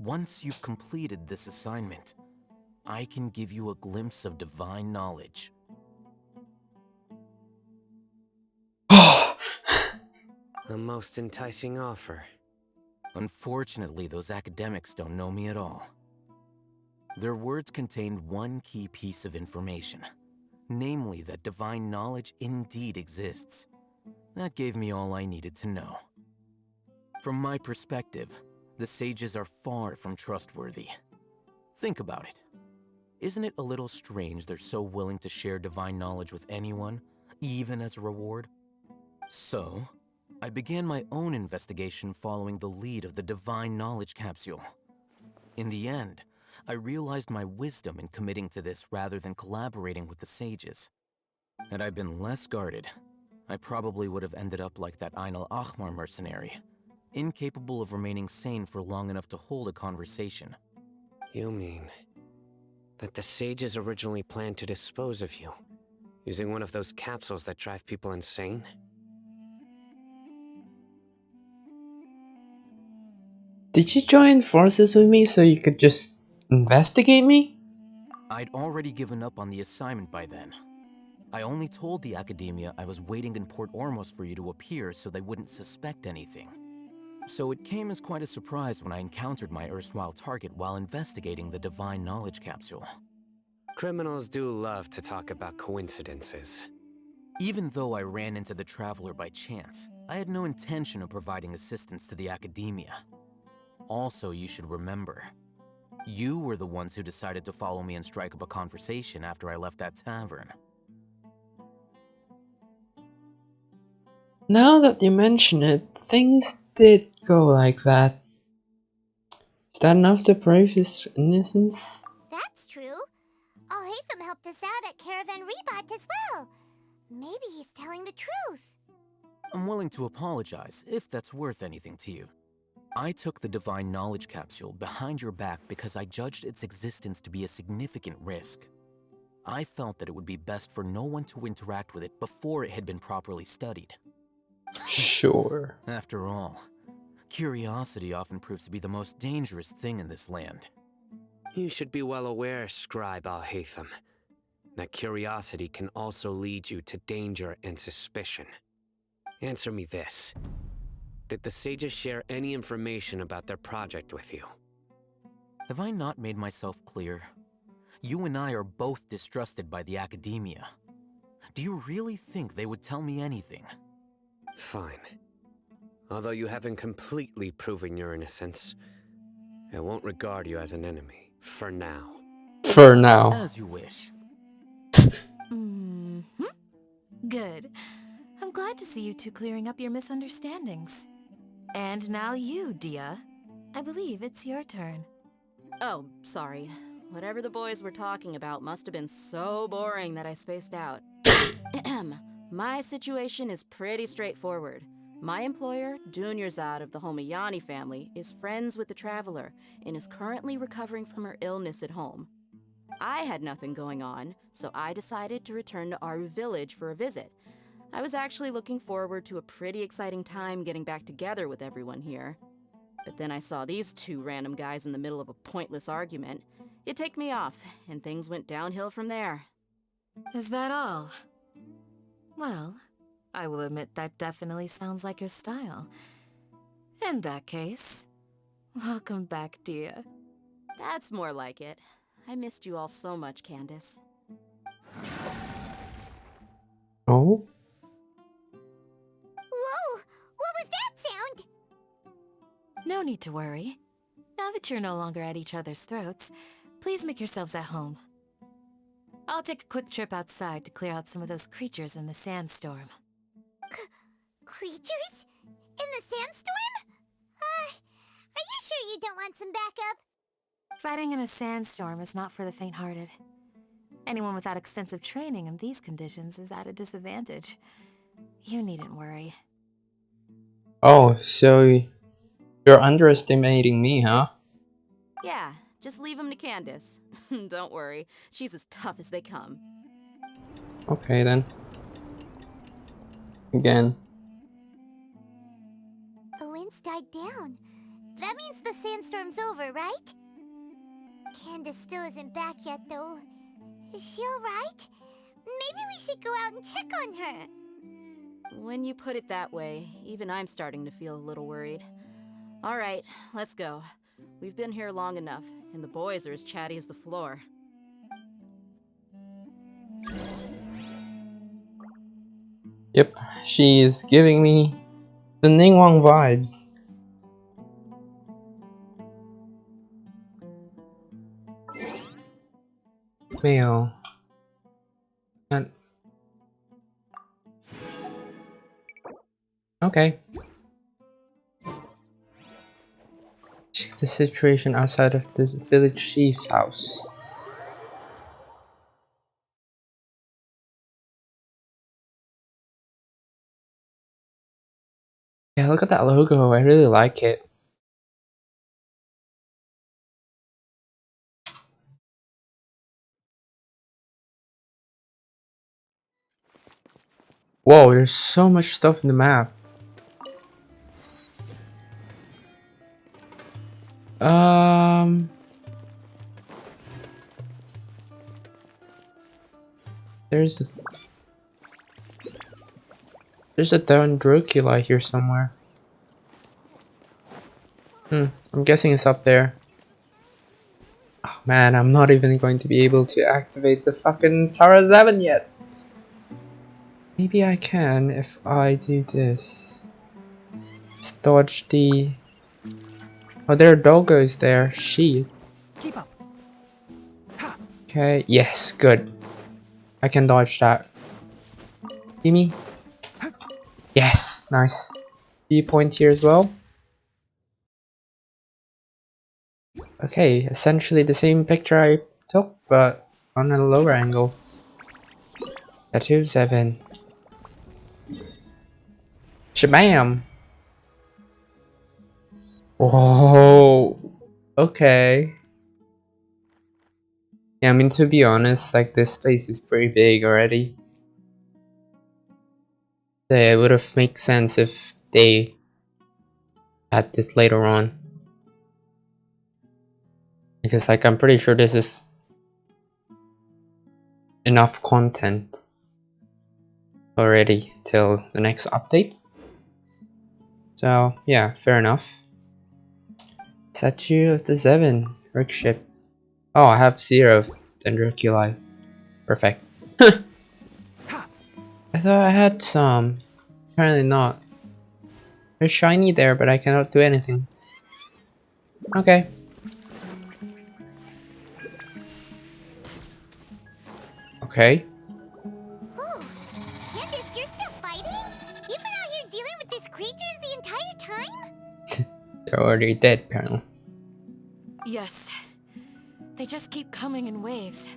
once you've completed this assignment, I can give you a glimpse of divine knowledge. A most enticing offer. Unfortunately, those academics don't know me at all. Their words contained one key piece of information, namely that divine knowledge indeed exists. That gave me all I needed to know. From my perspective, the sages are far from trustworthy. Think about it. Isn't it a little strange they're so willing to share divine knowledge with anyone, even as a reward? So, I began my own investigation following the lead of the Divine Knowledge Capsule. In the end, I realized my wisdom in committing to this rather than collaborating with the sages. Had I been less guarded, I probably would have ended up like that Ain al-Ahmar mercenary, incapable of remaining sane for long enough to hold a conversation. You mean that the sages originally planned to dispose of you, using one of those capsules that drive people insane? Did you join forces with me so you could just investigate me? I'd already given up on the assignment by then. I only told the academia I was waiting in Port Ormos for you to appear so they wouldn't suspect anything. So it came as quite a surprise when I encountered my erstwhile target while investigating the Divine Knowledge Capsule. Criminals do love to talk about coincidences. Even though I ran into the Traveler by chance, I had no intention of providing assistance to the academia. Also, you should remember, you were the ones who decided to follow me and strike up a conversation after I left that tavern. Now that you mention it, things did go like that. Is that enough to prove his innocence? That's true. Alhaitham helped us out at Caravan Rebot as well. Maybe he's telling the truth. I'm willing to apologize, if that's worth anything to you. I took the Divine Knowledge Capsule behind your back because I judged its existence to be a significant risk. I felt that it would be best for no one to interact with it before it had been properly studied. Sure. After all, curiosity often proves to be the most dangerous thing in this land. You should be well aware, Scribe Alhaitham, that curiosity can also lead you to danger and suspicion. Answer me this. Did the sages share any information about their project with you? Have I not made myself clear? You and I are both distrusted by the academia. Do you really think they would tell me anything? Fine. Although you haven't completely proven your innocence, I won't regard you as an enemy, for now. For now. As you wish. Good. I'm glad to see you two clearing up your misunderstandings. And now you, Dia. I believe it's your turn. Oh, sorry. Whatever the boys were talking about must have been so boring that I spaced out. My situation is pretty straightforward. My employer, Dunyarzad of the Homayani family, is friends with the Traveler and is currently recovering from her illness at home. I had nothing going on, so I decided to return to Aru village for a visit. I was actually looking forward to a pretty exciting time getting back together with everyone here. But then I saw these two random guys in the middle of a pointless argument. It ticked me off, and things went downhill from there. Is that all? Well, I will admit that definitely sounds like your style. In that case, welcome back, Dia. That's more like it. I missed you all so much, Candace. Oh? Whoa! What was that sound? No need to worry. Now that you're no longer at each other's throats, please make yourselves at home. I'll take a quick trip outside to clear out some of those creatures in the sandstorm. Creatures? In the sandstorm? Are you sure you don't want some backup? Fighting in a sandstorm is not for the faint-hearted. Anyone without extensive training in these conditions is at a disadvantage. You needn't worry. Oh, so you're underestimating me, huh? Yeah, just leave him to Candace. Don't worry, she's as tough as they come. Okay then. Again. The wind's died down. That means the sandstorm's over, right? Candace still isn't back yet, though. Is she alright? Maybe we should go out and check on her. When you put it that way, even I'm starting to feel a little worried. Alright, let's go. We've been here long enough, and the boys are as chatty as the floor. Yep, she is giving me the Ningguang vibes. Mail. And okay. Check the situation outside of the village chief's house. Yeah, look at that logo. I really like it. Whoa, there's so much stuff in the map. There's a Dendroculi here somewhere. I'm guessing it's up there. Oh man, I'm not even going to be able to activate the fucking Tara 7 yet. Maybe I can if I do this. Let's dodge the... Oh, there are doggos there. Shit. Keep up. Okay, yes, good. I can dodge that. Gimme. Yes, nice. B point here as well. Okay, essentially the same picture I took, but on a lower angle. Tattoo 7. Shabam! Whoa! Okay. Yeah, I mean, to be honest, like, this place is pretty big already. So it would have made sense if they had this later on. Because, like, I'm pretty sure this is enough content already till the next update. So, yeah, fair enough. Statue of the 7, Rickship. Oh, I have 0 Dendroculi. Perfect. I thought I had some. Apparently not. There's shiny there, but I cannot do anything. Okay. Okay. Oh, Candace, you're still fighting? You've been out here dealing with these creatures the entire time? They're already dead, apparently. Yes. They just keep coming in waves.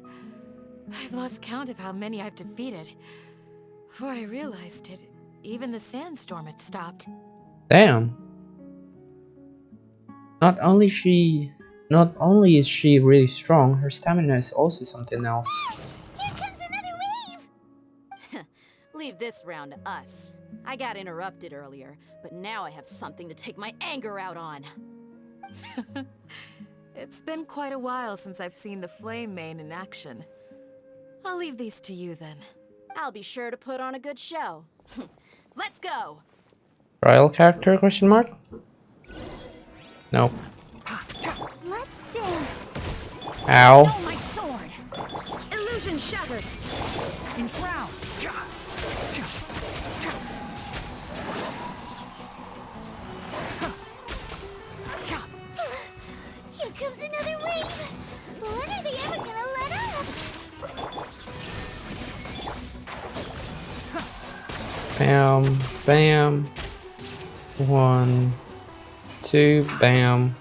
I've lost count of how many I've defeated. Before I realized it, even the sandstorm had stopped. Damn. Not only is she really strong, her stamina is also something else. Here comes another wave! Leave this round to us. I got interrupted earlier, but now I have something to take my anger out on. It's been quite a while since I've seen the Flame Mane in action. I'll leave these to you then. I'll be sure to put on a good show. Let's go! Trial character, question mark? Nope. Let's dance! Ow. Oh, my sword! Illusion shattered! Enshroud! Here comes another wave! When are they ever gonna let up? Bam. Bam. 1, 2, bam.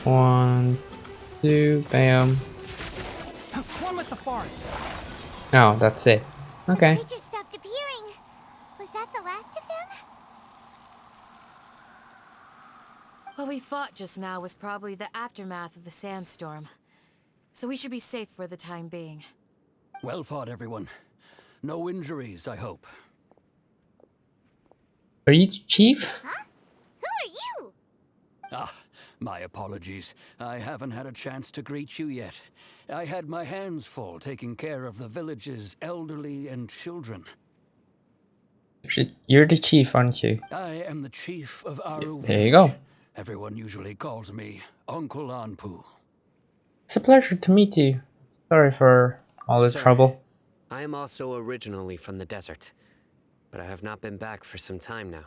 1, 2, bam. One with the forest. Oh, that's it. Okay. Creatures stopped appearing. Was that the last of them? What we fought just now was probably the aftermath of the sandstorm. So we should be safe for the time being. Well fought, everyone. No injuries, I hope. Are you the chief? Huh? Who are you? Ah, my apologies. I haven't had a chance to greet you yet. I had my hands full taking care of the village's elderly and children. You're the chief, aren't you? I am the chief of Aru There you Village. go. Everyone usually calls me Uncle Anpu. It's a pleasure to meet you. Sorry for all the Sir, trouble. I am also originally from the desert, but I have not been back for some time now.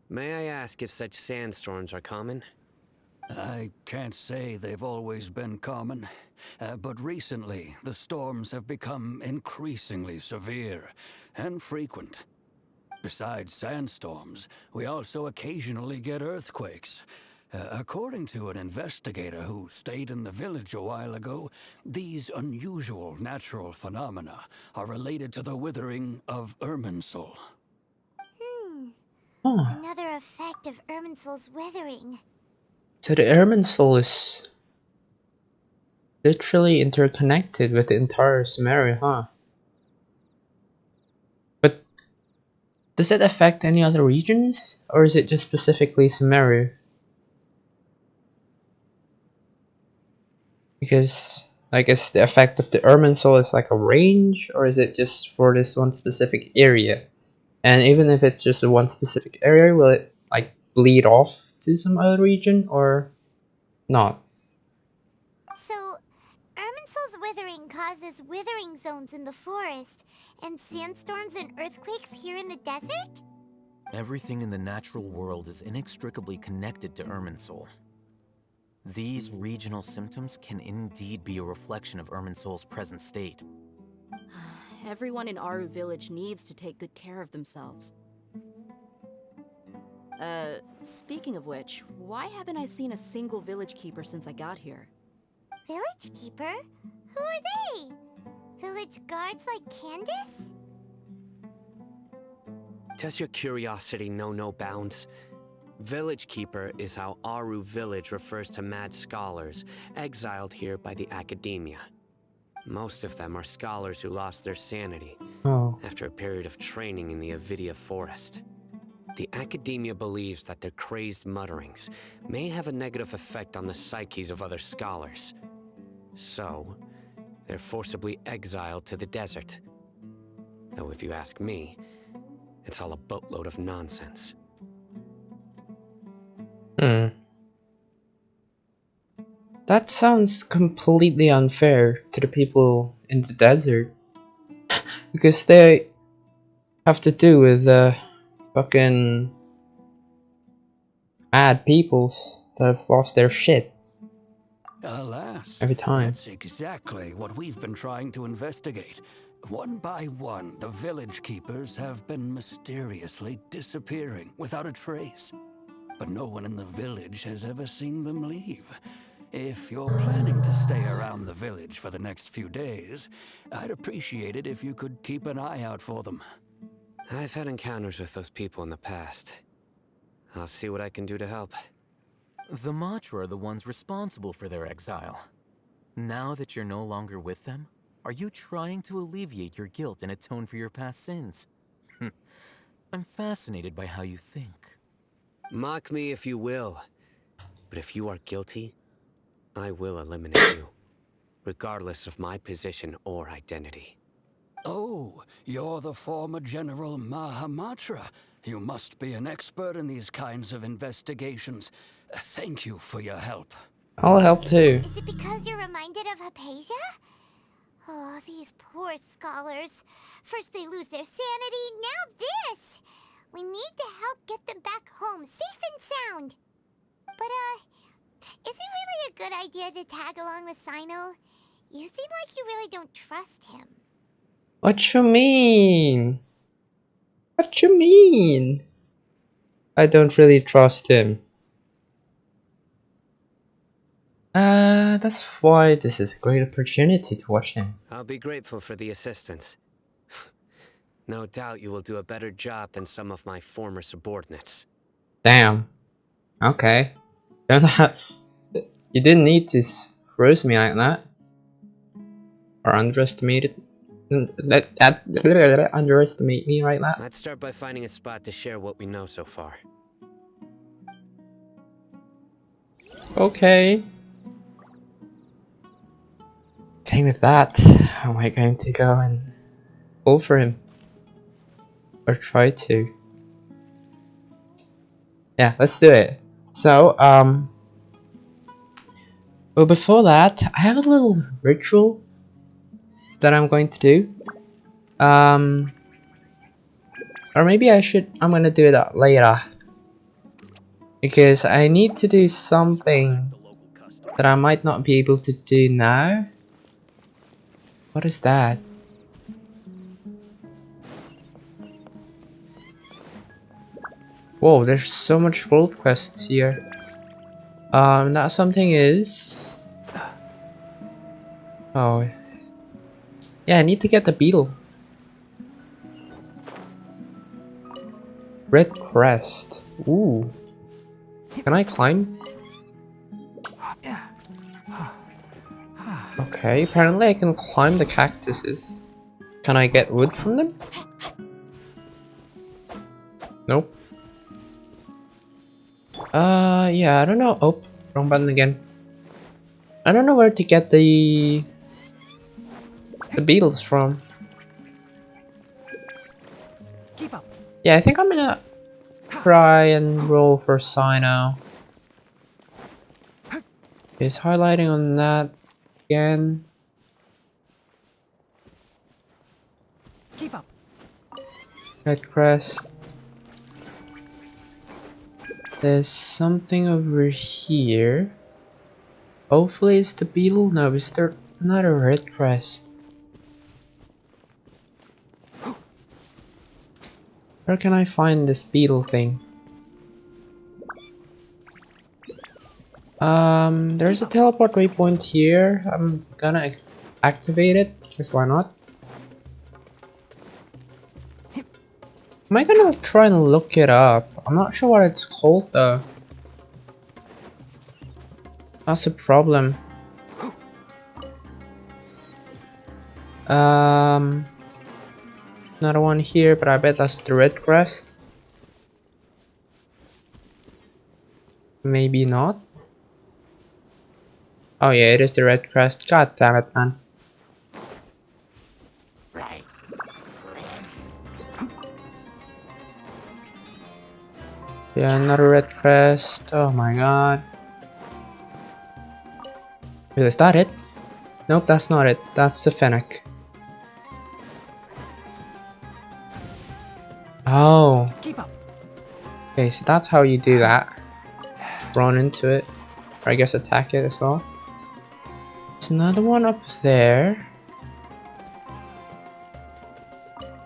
May I ask if such sandstorms are common? I can't say they've always been common, but recently the storms have become increasingly severe and frequent. Besides sandstorms, we also occasionally get earthquakes. According to an investigator who stayed in the village a while ago, these unusual natural phenomena are related to the withering of Irminsul. Oh. Another effect of Irminsul's withering. So the Irminsul is literally interconnected with the entire Sumeria, huh? But does it affect any other regions? Or is it just specifically Sumeria? Because I guess the effect of the Irminsul is like a range, or is it just for this one specific area? And even if it's just a one specific area, will it like bleed off to some other region or not? So, Irminsul's withering causes withering zones in the forest, and sandstorms and earthquakes here in the desert? Everything in the natural world is inextricably connected to Irminsul. These regional symptoms can indeed be a reflection of Irminsul's present state. Everyone in Aru Village needs to take good care of themselves. Speaking of which, why haven't I seen a single village keeper since I got here? Village keeper? Who are they? Village guards like Candace? Does your curiosity know no bounds? Village Keeper is how Aru Village refers to mad scholars exiled here by the Academia. Most of them are scholars who lost their sanity after a period of training in the Avidia Forest. The Academia believes that their crazed mutterings may have a negative effect on the psyches of other scholars. So, they're forcibly exiled to the desert. Though if you ask me, it's all a boatload of nonsense. That sounds completely unfair to the people in the desert. Because they have to do with fucking mad peoples that have lost their shit. Alas, every time. That's exactly what we've been trying to investigate. One by one, the village keepers have been mysteriously disappearing without a trace. But no one in the village has ever seen them leave. If you're planning to stay around the village for the next few days, I'd appreciate it if you could keep an eye out for them. I've had encounters with those people in the past. I'll see what I can do to help. The Matra are the ones responsible for their exile. Now that you're no longer with them, are you trying to alleviate your guilt and atone for your past sins? I'm fascinated by how you think. Mock me if you will, but if you are guilty, I will eliminate you, regardless of my position or identity. Oh, you're the former General Mahamatra. You must be an expert in these kinds of investigations. Thank you for your help. I'll help too. Is it because you're reminded of Hypatia? Oh, these poor scholars. First they lose their sanity, now this! We need to help get them back home, safe and sound. But, is it really a good idea to tag along with CYNO? You seem like you really don't trust him. What you mean? What you mean? I don't really trust him. That's why this is a great opportunity to watch him. I'll be grateful for the assistance. No doubt you will do a better job than some of my former subordinates. Damn. Okay. You didn't need to roast me like that. Or underestimate underestimate me like that. Let's start by finding a spot to share what we know so far. Okay. Okay, with that, how am I going to go and pull for him? Or try to? Yeah, let's do it. So, but before that, I have a little ritual that I'm going to do. Or maybe I'm gonna do it later. Because I need to do something that I might not be able to do now. What is that? Whoa, there's so much world quests here. That something is... Oh. Yeah, I need to get the beetle. Red crest. Ooh. Can I climb? Okay, apparently I can climb the cactuses. Can I get wood from them? Nope. Yeah, I don't know. Oh, wrong button again. I don't know where to get the beetles from. Keep up. Yeah, I think I'm gonna try and roll for CYNO. Is highlighting on that again. Keep up. Red crest. There's something over here. Hopefully it's the beetle. No, is there another red crest? Where can I find this beetle thing? There's a teleport waypoint here. I'm gonna activate it, because why not? Am I gonna try and look it up? I'm not sure what it's called though. That's a problem. Another one here, but I bet that's the red crest. Maybe not. Oh yeah, it is the red crest. God damn it, man. Yeah, another red crest. Oh my god. Wait, is that it? Nope, that's not it. That's the Fennec. Oh. Okay, so that's how you do that. Run into it. Or I guess attack it as well. There's another one up there.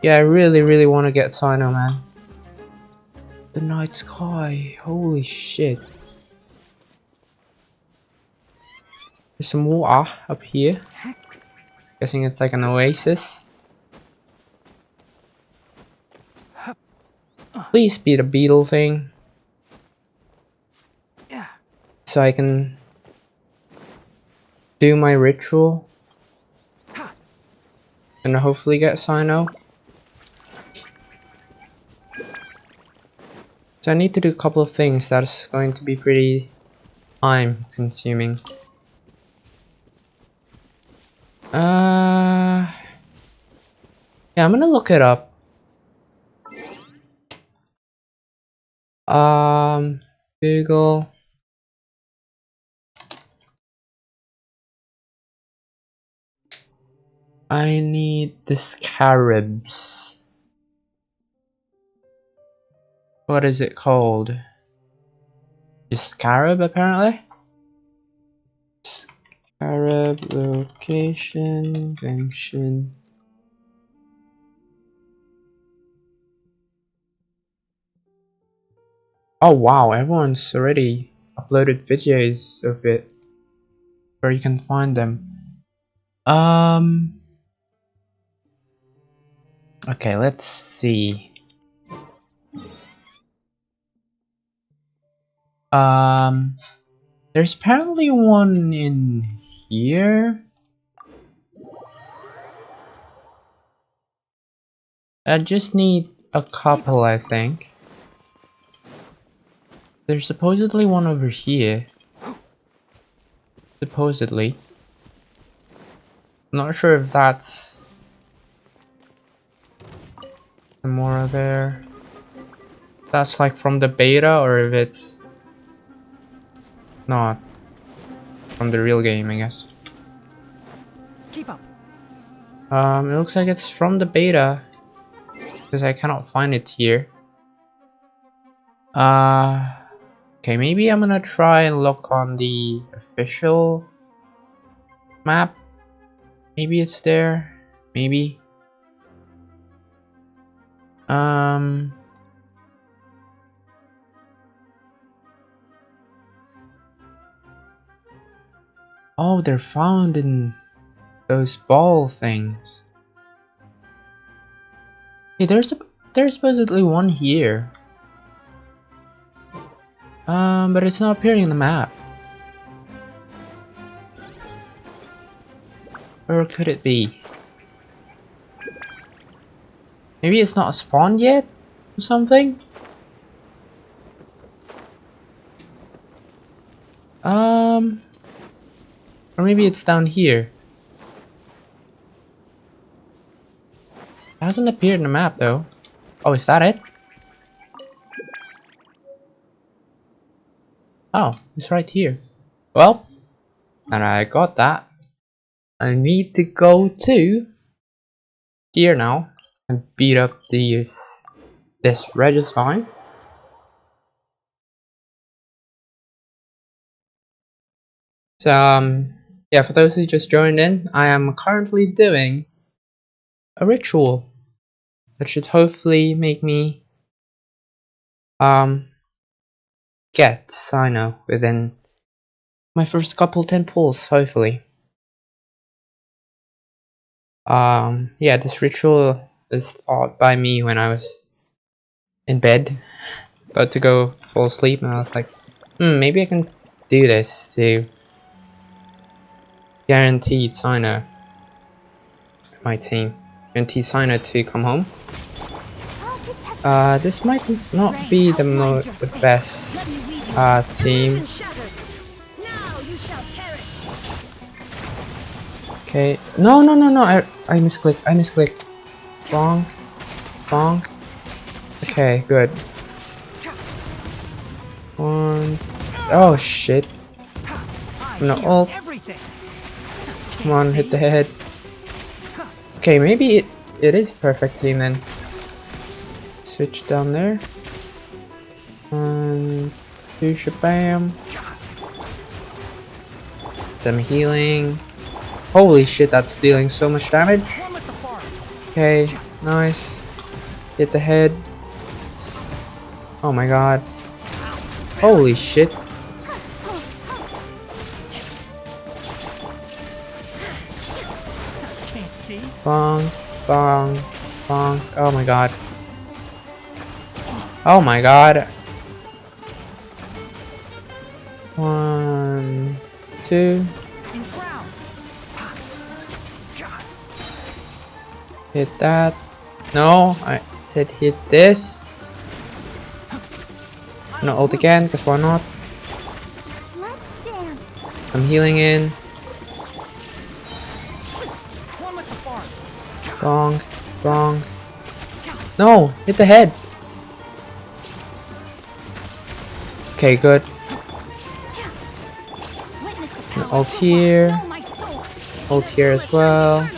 Yeah, I really want to get CYNO, man. The night sky. Holy shit. There's some water up here. Guessing it's like an oasis. Please be the beetle thing. So I can do my ritual. And hopefully get CYNO. So I need to do a couple of things that's going to be pretty time consuming. Yeah, I'm gonna look it up. Google. I need the scarabs. What is it called? The scarab, apparently? Scarab location, Genshin. Oh wow, everyone's already uploaded videos of it where you can find them. Okay, let's see. There's apparently one in here. I just need a couple, I think. There's supposedly one over here. Supposedly. Not sure if that's the Mora there. That's like from the beta, or if it's not from the real game, I guess. Keep up. It looks like it's from the beta, because I cannot find it here. Okay, maybe I'm gonna try and look on the official map. Maybe it's there. Maybe. Oh, they're found in those ball things. Hey, there's supposedly one here. But it's not appearing in the map. Where could it be? Maybe it's not spawned yet? Or something? Or maybe it's down here. It hasn't appeared in the map though. Oh, is that it? Oh, it's right here. Well, and I got that. I need to go to here now and beat up this Regisvine. So yeah, for those who just joined in, I am currently doing a ritual that should hopefully make me get CYNO within My first couple 10 pulls, hopefully. Yeah, this ritual is thought by me when I was in bed, about to go fall asleep, and I was like, maybe I can do this to guarantee CYNO, my team. Guarantee CYNO to come home. This might not be the best team. Okay, no, I misclicked. Bonk, bonk. Okay, good. One, oh shit. I'm not ult. Come on, hit the head. Okay, maybe it is perfect team then. Switch down there. 1, 2, shabam. Some healing. Holy shit, that's dealing so much damage. Okay, nice. Hit the head. Oh my god. Holy shit. Bonk, bonk, bonk. Oh my god. Oh my god. 1, 2. Hit that. No, I said hit this. I'm gonna ult again, because why not? I'm healing in. Bonk, bonk. No, hit the head. Okay, good. And ult here. Ult here as well.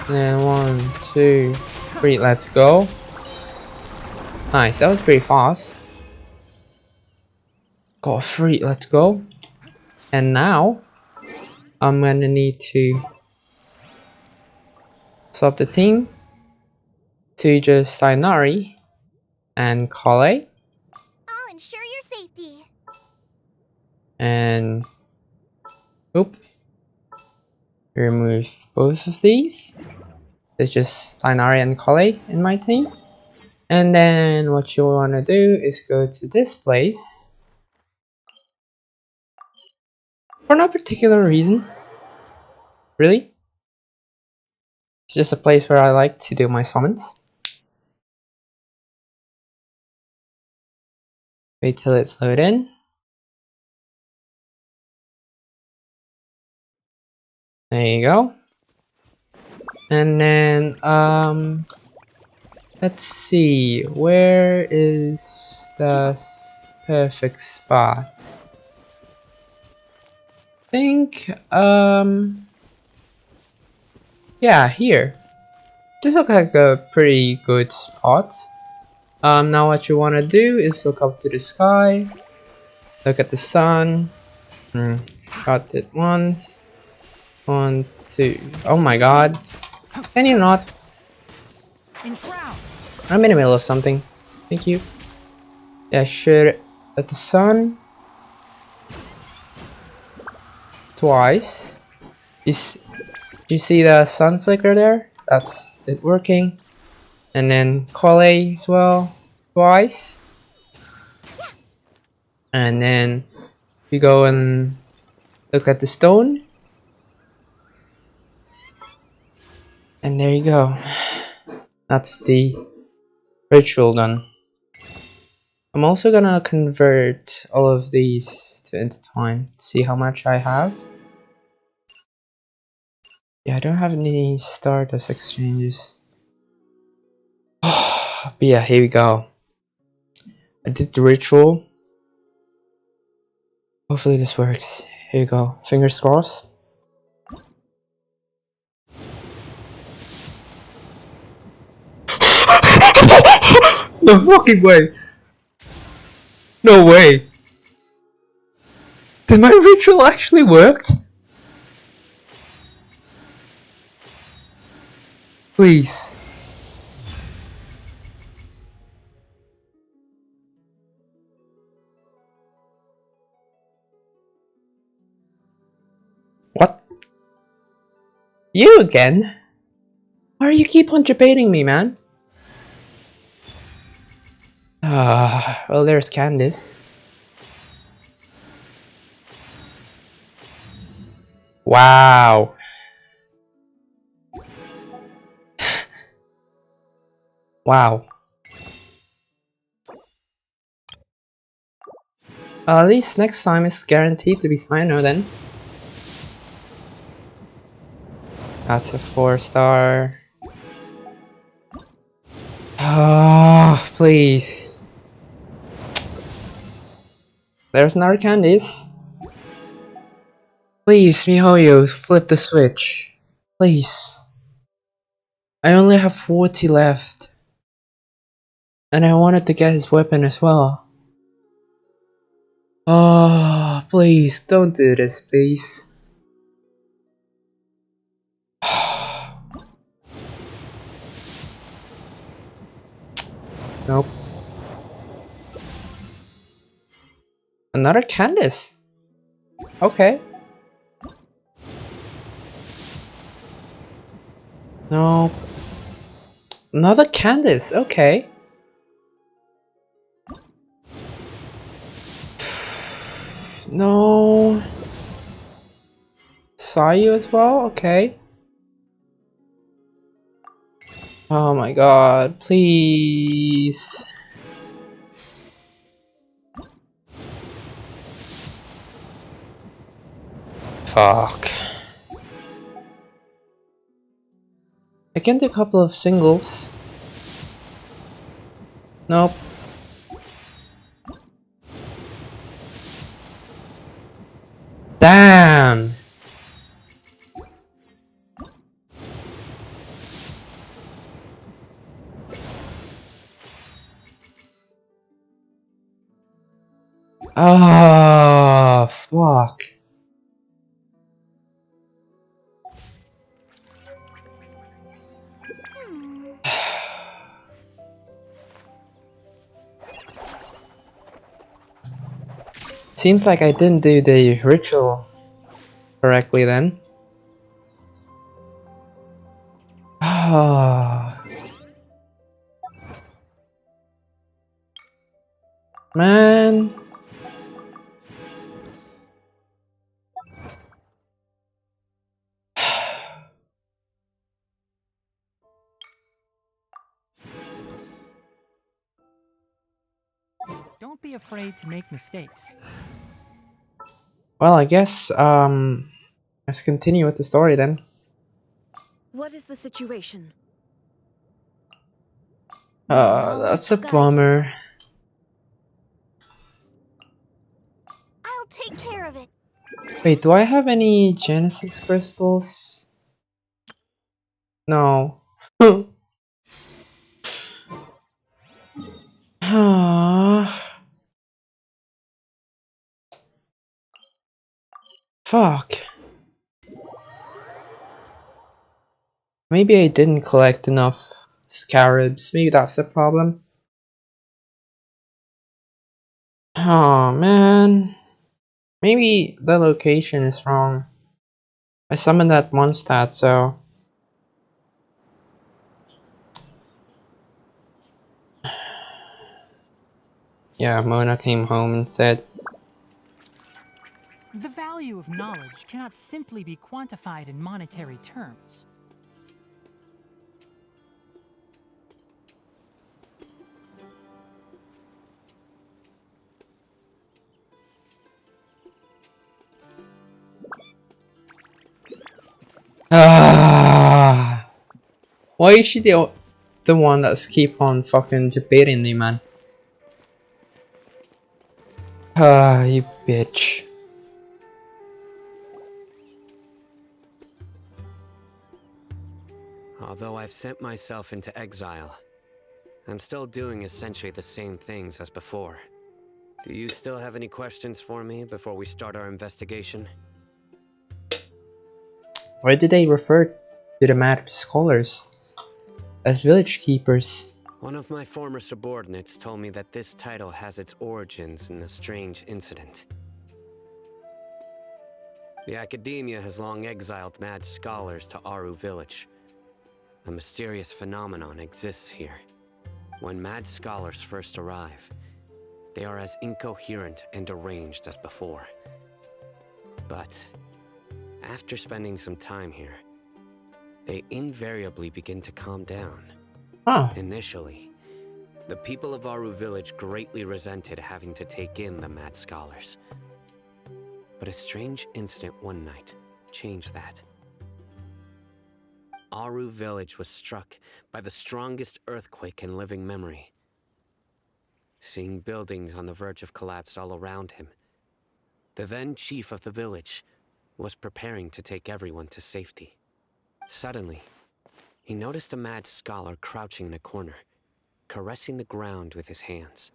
And then 1, 2, 3, let's go. Nice, that was pretty fast. Got 3, let's go. And now, I'm gonna need to swap the team to just Sainari and Kale. I'll ensure your safety. And oop. Remove both of these. There's just Sainari and Kale in my team. And then what you want to do is go to this place. For no particular reason. Really. It's just a place where I like to do my summons. Wait till it's loaded in. There you go. And then, let's see, where is the perfect spot? I think, yeah, here. This looks like a pretty good spot. Now what you want to do is look up to the sky, look at the sun, shot it once, 1, 2, oh my god, can you not? I'm in the middle of something, thank you. Yeah, shoot at the sun, twice. You see the sun flicker there? That's it working. And then Kale as well, twice. And then we go and look at the stone. And there you go. That's the ritual done. I'm also gonna convert all of these to intertwine. See how much I have. Yeah, I don't have any Stardust exchanges. But yeah, here we go. I did the ritual. Hopefully this works. Here you go. Fingers crossed. No fucking way! No way! Did my ritual actually work? Please. You again? Why do you keep on debating me, man? Well, there's Candace. Wow. Wow. Well, at least next time it's guaranteed to be CYNO then. That's a 4-star. Oh, please. There's another Candice. Please, MiHoYo, flip the switch. Please. I only have 40 left. And I wanted to get his weapon as well. Oh, please, don't do this, please. Nope. Another Candice. Okay. No. Another Candice. Okay. No. Saw you as well? Okay. Oh my god. Please. Fuck. I can do a couple of singles. Nope. Damn. Oh, fuck. Seems like I didn't do the ritual correctly then. Ah, man. Don't be afraid to make mistakes. Well, I guess, let's continue with the story then. What is the situation? That's a bummer. I'll take care of it. Wait, do I have any Genesis crystals? No. Fuck. Maybe I didn't collect enough scarabs. Maybe that's the problem. Oh man. Maybe the location is wrong. I summoned that Mondstadt, so... Yeah, Mona came home and said... The value of knowledge cannot simply be quantified in monetary terms. Ah, why is she the one that's keep on fucking debating me, man? Ah, you bitch. Although I've sent myself into exile, I'm still doing essentially the same things as before. Do you still have any questions for me before we start our investigation? Why did they refer to the mad scholars as village keepers? One of my former subordinates told me that this title has its origins in a strange incident. The Academia has long exiled mad scholars to Aru Village. A mysterious phenomenon exists here. When mad scholars first arrive, they are as incoherent and deranged as before. But after spending some time here, they invariably begin to calm down. Initially, the people of Aru Village greatly resented having to take in the mad scholars. But a strange incident one night changed that. Aru Village was struck by the strongest earthquake in living memory. Seeing buildings on the verge of collapse all around him, the then chief of the village was preparing to take everyone to safety. Suddenly, he noticed a mad scholar crouching in a corner, caressing the ground with his hands.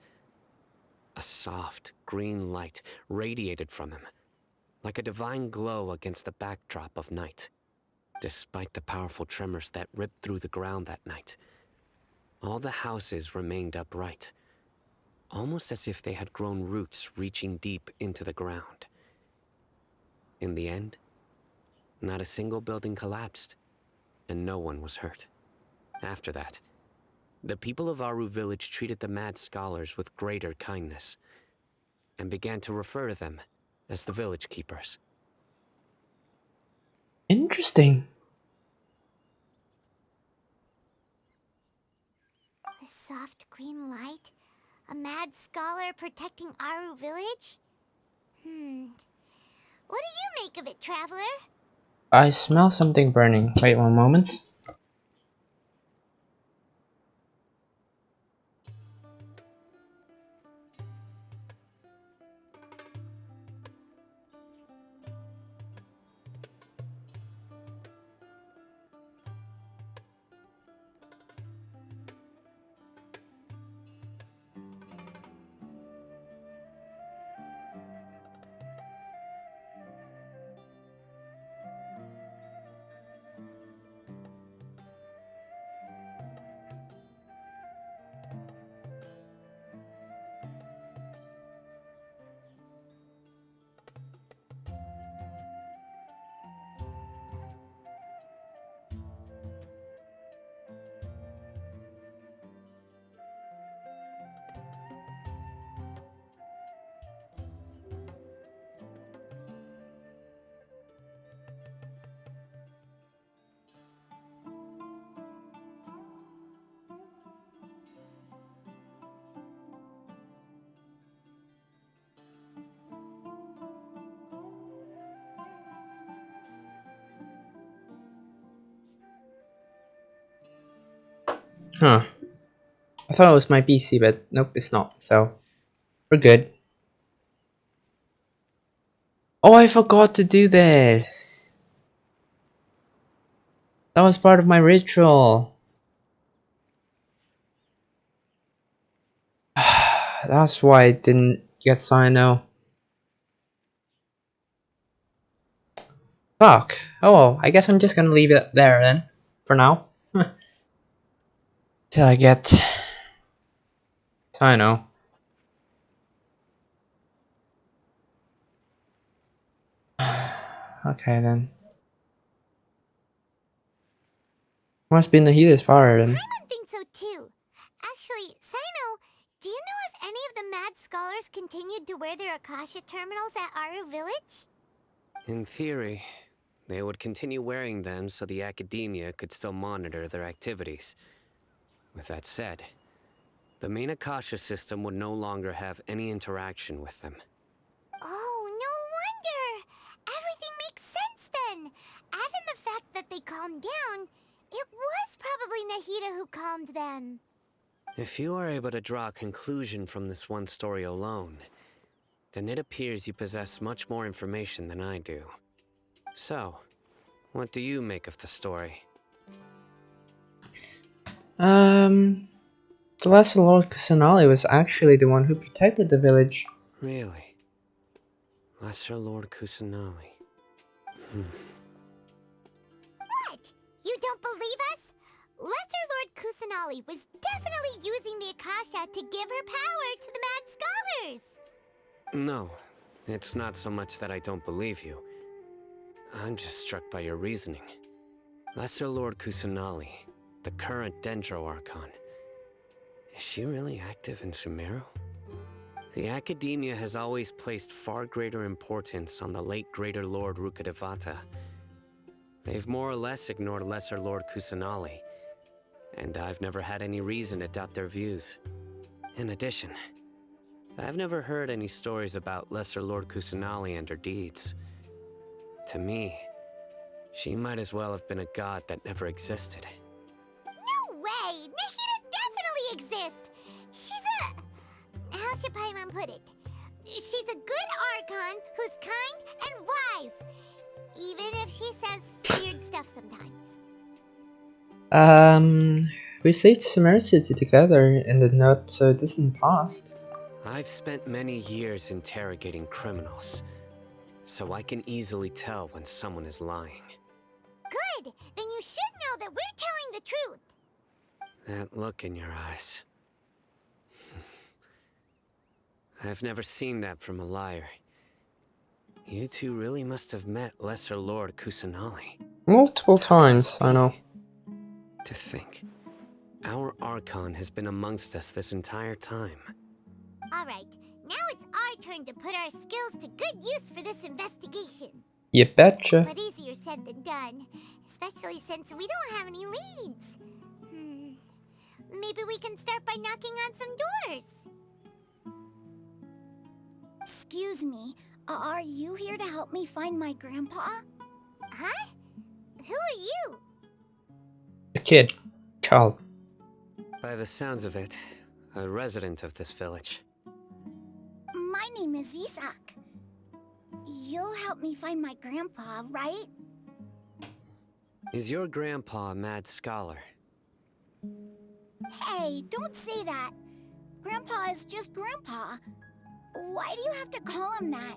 A soft, green light radiated from him, like a divine glow against the backdrop of night. Despite the powerful tremors that ripped through the ground that night, all the houses remained upright, almost as if they had grown roots reaching deep into the ground. In the end, not a single building collapsed, and no one was hurt. After that, the people of Aru Village treated the mad scholars with greater kindness, and began to refer to them as the village keepers. Interesting. The soft green light? A mad scholar protecting Aru Village? What do you make of it, Traveler? I smell something burning. Wait one moment. Huh. I thought it was my PC, but nope, it's not. So, we're good. Oh, I forgot to do this. That was part of my ritual. That's why I didn't get CYNO. Fuck. Oh well, I guess I'm just gonna leave it there then. For now. Till I get CYNO. Okay then. Must be in the heatest part then. I think so too. Actually, CYNO, do you know if any of the mad scholars continued to wear their Akasha terminals at Aru Village? In theory, they would continue wearing them so the Academia could still monitor their activities. With that said, the main Akasha system would no longer have any interaction with them. Oh, no wonder! Everything makes sense then! Add in the fact that they calmed down, it was probably Nahida who calmed them. If you are able to draw a conclusion from this one story alone, then it appears you possess much more information than I do. So, what do you make of the story? The Lesser Lord Kusanali was actually the one who protected the village. Really? Lesser Lord Kusanali. What? You don't believe us? Lesser Lord Kusanali was definitely using the Akasha to give her power to the mad scholars! No, it's not so much that I don't believe you. I'm just struck by your reasoning. Lesser Lord Kusanali, the current Dendro Archon. Is she really active in Sumeru? The Academia has always placed far greater importance on the late Greater Lord Rukkhadevata. They've more or less ignored Lesser Lord Kusanali, and I've never had any reason to doubt their views. In addition, I've never heard any stories about Lesser Lord Kusanali and her deeds. To me, she might as well have been a god that never existed. No way! Nahida definitely exists! She's a... how should Paimon put it? She's a good Archon who's kind and wise. Even if she says weird stuff sometimes. We saved Sumeru City together in the not so distant past. I've spent many years interrogating criminals, so I can easily tell when someone is lying. Good! Then you should know that we're telling the truth. That look in your eyes. I've never seen that from a liar. You two really must have met Lesser Lord Kusanali. Multiple times, I know. To think, our Archon has been amongst us this entire time. Alright, now it's our turn to put our skills to good use for this investigation. You betcha. But easier said than done, especially since we don't have any leads. Maybe we can start by knocking on some doors. Excuse me, are you here to help me find my grandpa? Huh? Who are you? A kid. Child. By the sounds of it, a resident of this village. My name is Isak. You'll help me find my grandpa, right? Is your grandpa a mad scholar? Hey, don't say that. Grandpa is just Grandpa. Why do you have to call him that?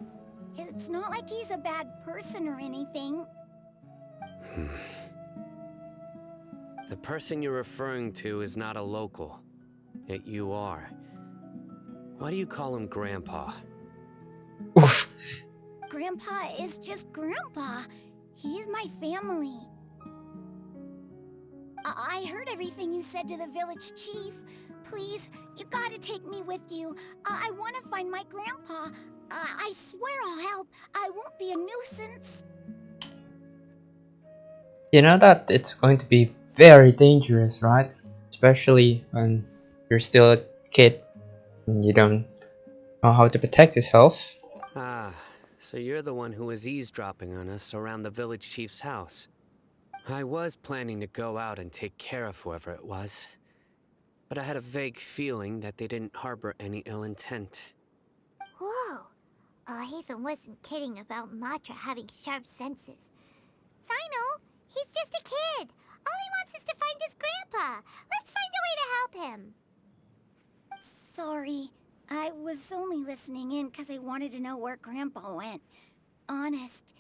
It's not like he's a bad person or anything. The person you're referring to is not a local, yet you are. Why do you call him Grandpa? Oof. Grandpa is just Grandpa. He's my family. I heard everything you said to the village chief. Please, you gotta take me with you. I want to find my grandpa. I swear I'll help. I won't be a nuisance. You know that it's going to be very dangerous, right? Especially when you're still a kid and you don't know how to protect yourself. Ah, so you're the one who was eavesdropping on us around the village chief's house. I was planning to go out and take care of whoever it was, but I had a vague feeling that they didn't harbor any ill intent. Whoa. Hatham wasn't kidding about Matra having sharp senses. CYNO, he's just a kid. All he wants is to find his grandpa. Let's find a way to help him. Sorry, I was only listening in because I wanted to know where Grandpa went. Honest.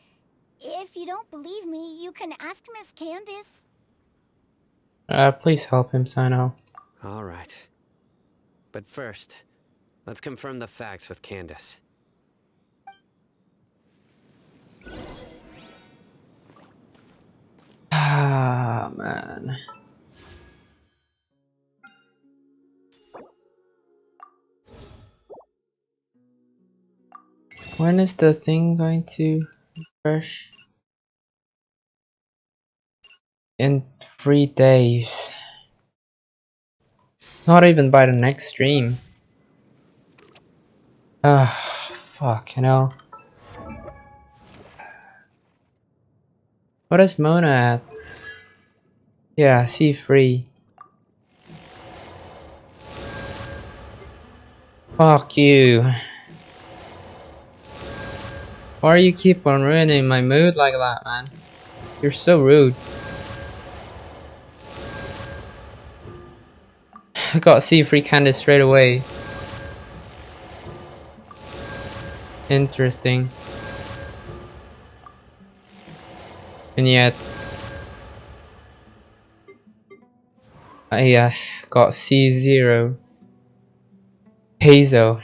If you don't believe me, you can ask Miss Candace. Please help him, CYNO. All right. But first, let's confirm the facts with Candace. Ah, man. When is the thing going to refresh? In 3 days. Not even by the next stream. Ah, fuck, you know. What is Mona at? Yeah, C3. Fuck you. Why do you keep on ruining my mood like that, man? You're so rude. I got C3 Candace straight away. Interesting. And yet I got C0 Hazel.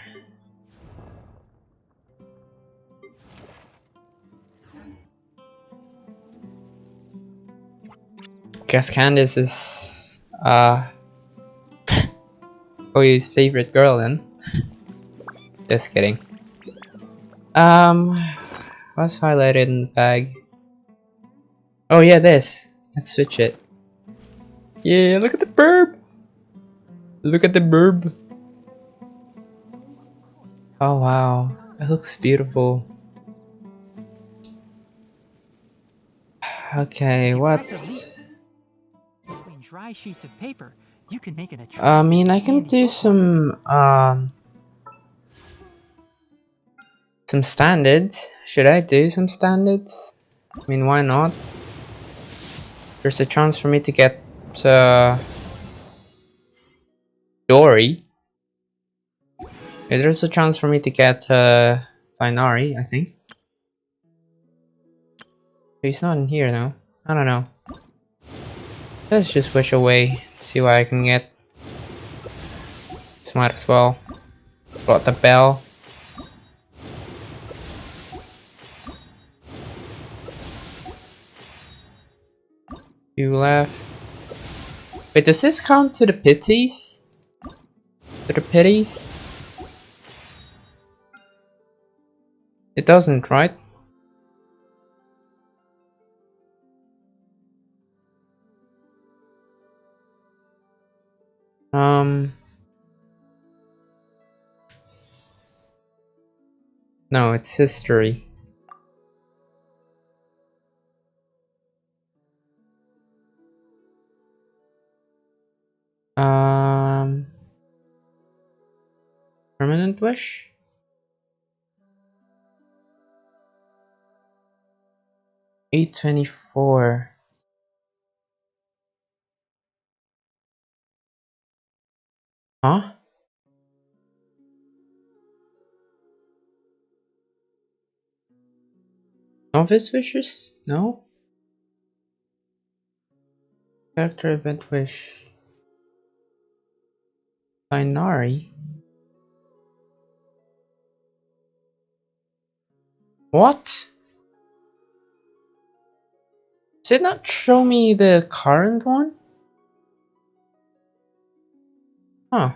guess Candace is Koyu's favorite girl then. Just kidding. What's highlighted in the bag? Oh yeah, this. Let's switch it. Yeah, look at the burb. Look at the burb. Oh wow, it looks beautiful. Okay, what? Between dry sheets of paper, you can make an I attractive mean, I can companion do some standards. Should I do some standards? I mean, why not? There's a chance for me to get Dory. Yeah, there's a chance for me to get Tynari, I think. He's not in here now. I don't know. Let's just wish away, see what I can get. Just might as well. Got the bell. Two left. Wait, does this count to the pities? To the pities? It doesn't, right? No, it's history. Permanent wish? $824. Huh? Novice wishes? No? Character event wish. Binary? What? Does it not show me the current one? Huh.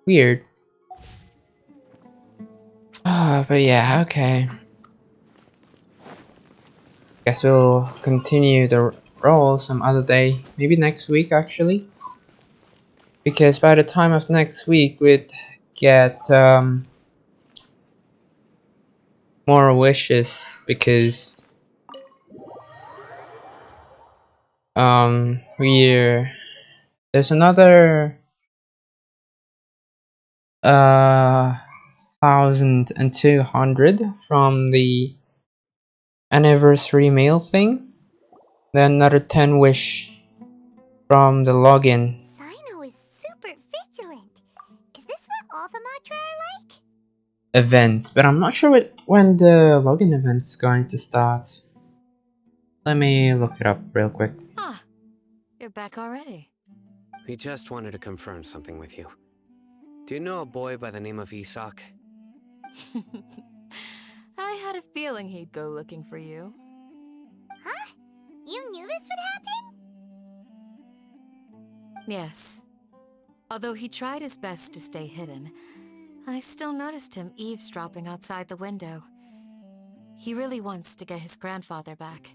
Weird. But yeah, okay. Guess we'll continue the roll some other day. Maybe next week, actually. Because by the time of next week, we'd get more wishes. Because there's another 1,200 from the anniversary mail thing. Then another 10 wish from the login CYNO is super vigilant. Is this what all the Matra are like? event, but I'm not sure when the login event's going to start. Let me look it up real quick. Ah, you're back already. We just wanted to confirm something with you. Do you know a boy by the name of Isak? I had a feeling he'd go looking for you. Huh? You knew this would happen? Yes. Although he tried his best to stay hidden, I still noticed him eavesdropping outside the window. He really wants to get his grandfather back.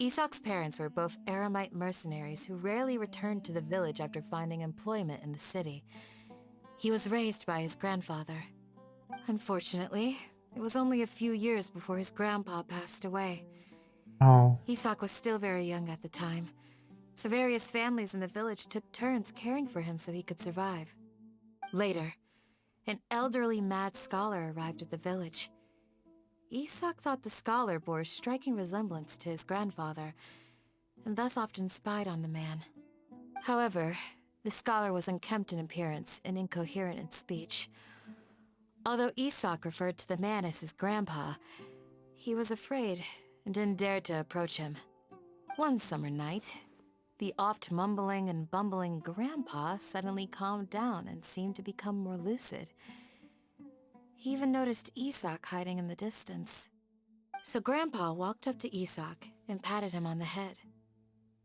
Isak's parents were both Eremite mercenaries who rarely returned to the village after finding employment in the city. He was raised by his grandfather. Unfortunately, it was only a few years before his grandpa passed away. Oh. Isak was still very young at the time, so various families in the village took turns caring for him so he could survive. Later, an elderly mad scholar arrived at the village. Isak thought the scholar bore a striking resemblance to his grandfather, and thus often spied on the man. However, the scholar was unkempt in appearance and incoherent in speech. Although Isak referred to the man as his grandpa, he was afraid and didn't dare to approach him. One summer night, the oft mumbling and bumbling grandpa suddenly calmed down and seemed to become more lucid. He even noticed Isak hiding in the distance. So Grandpa walked up to Isak and patted him on the head.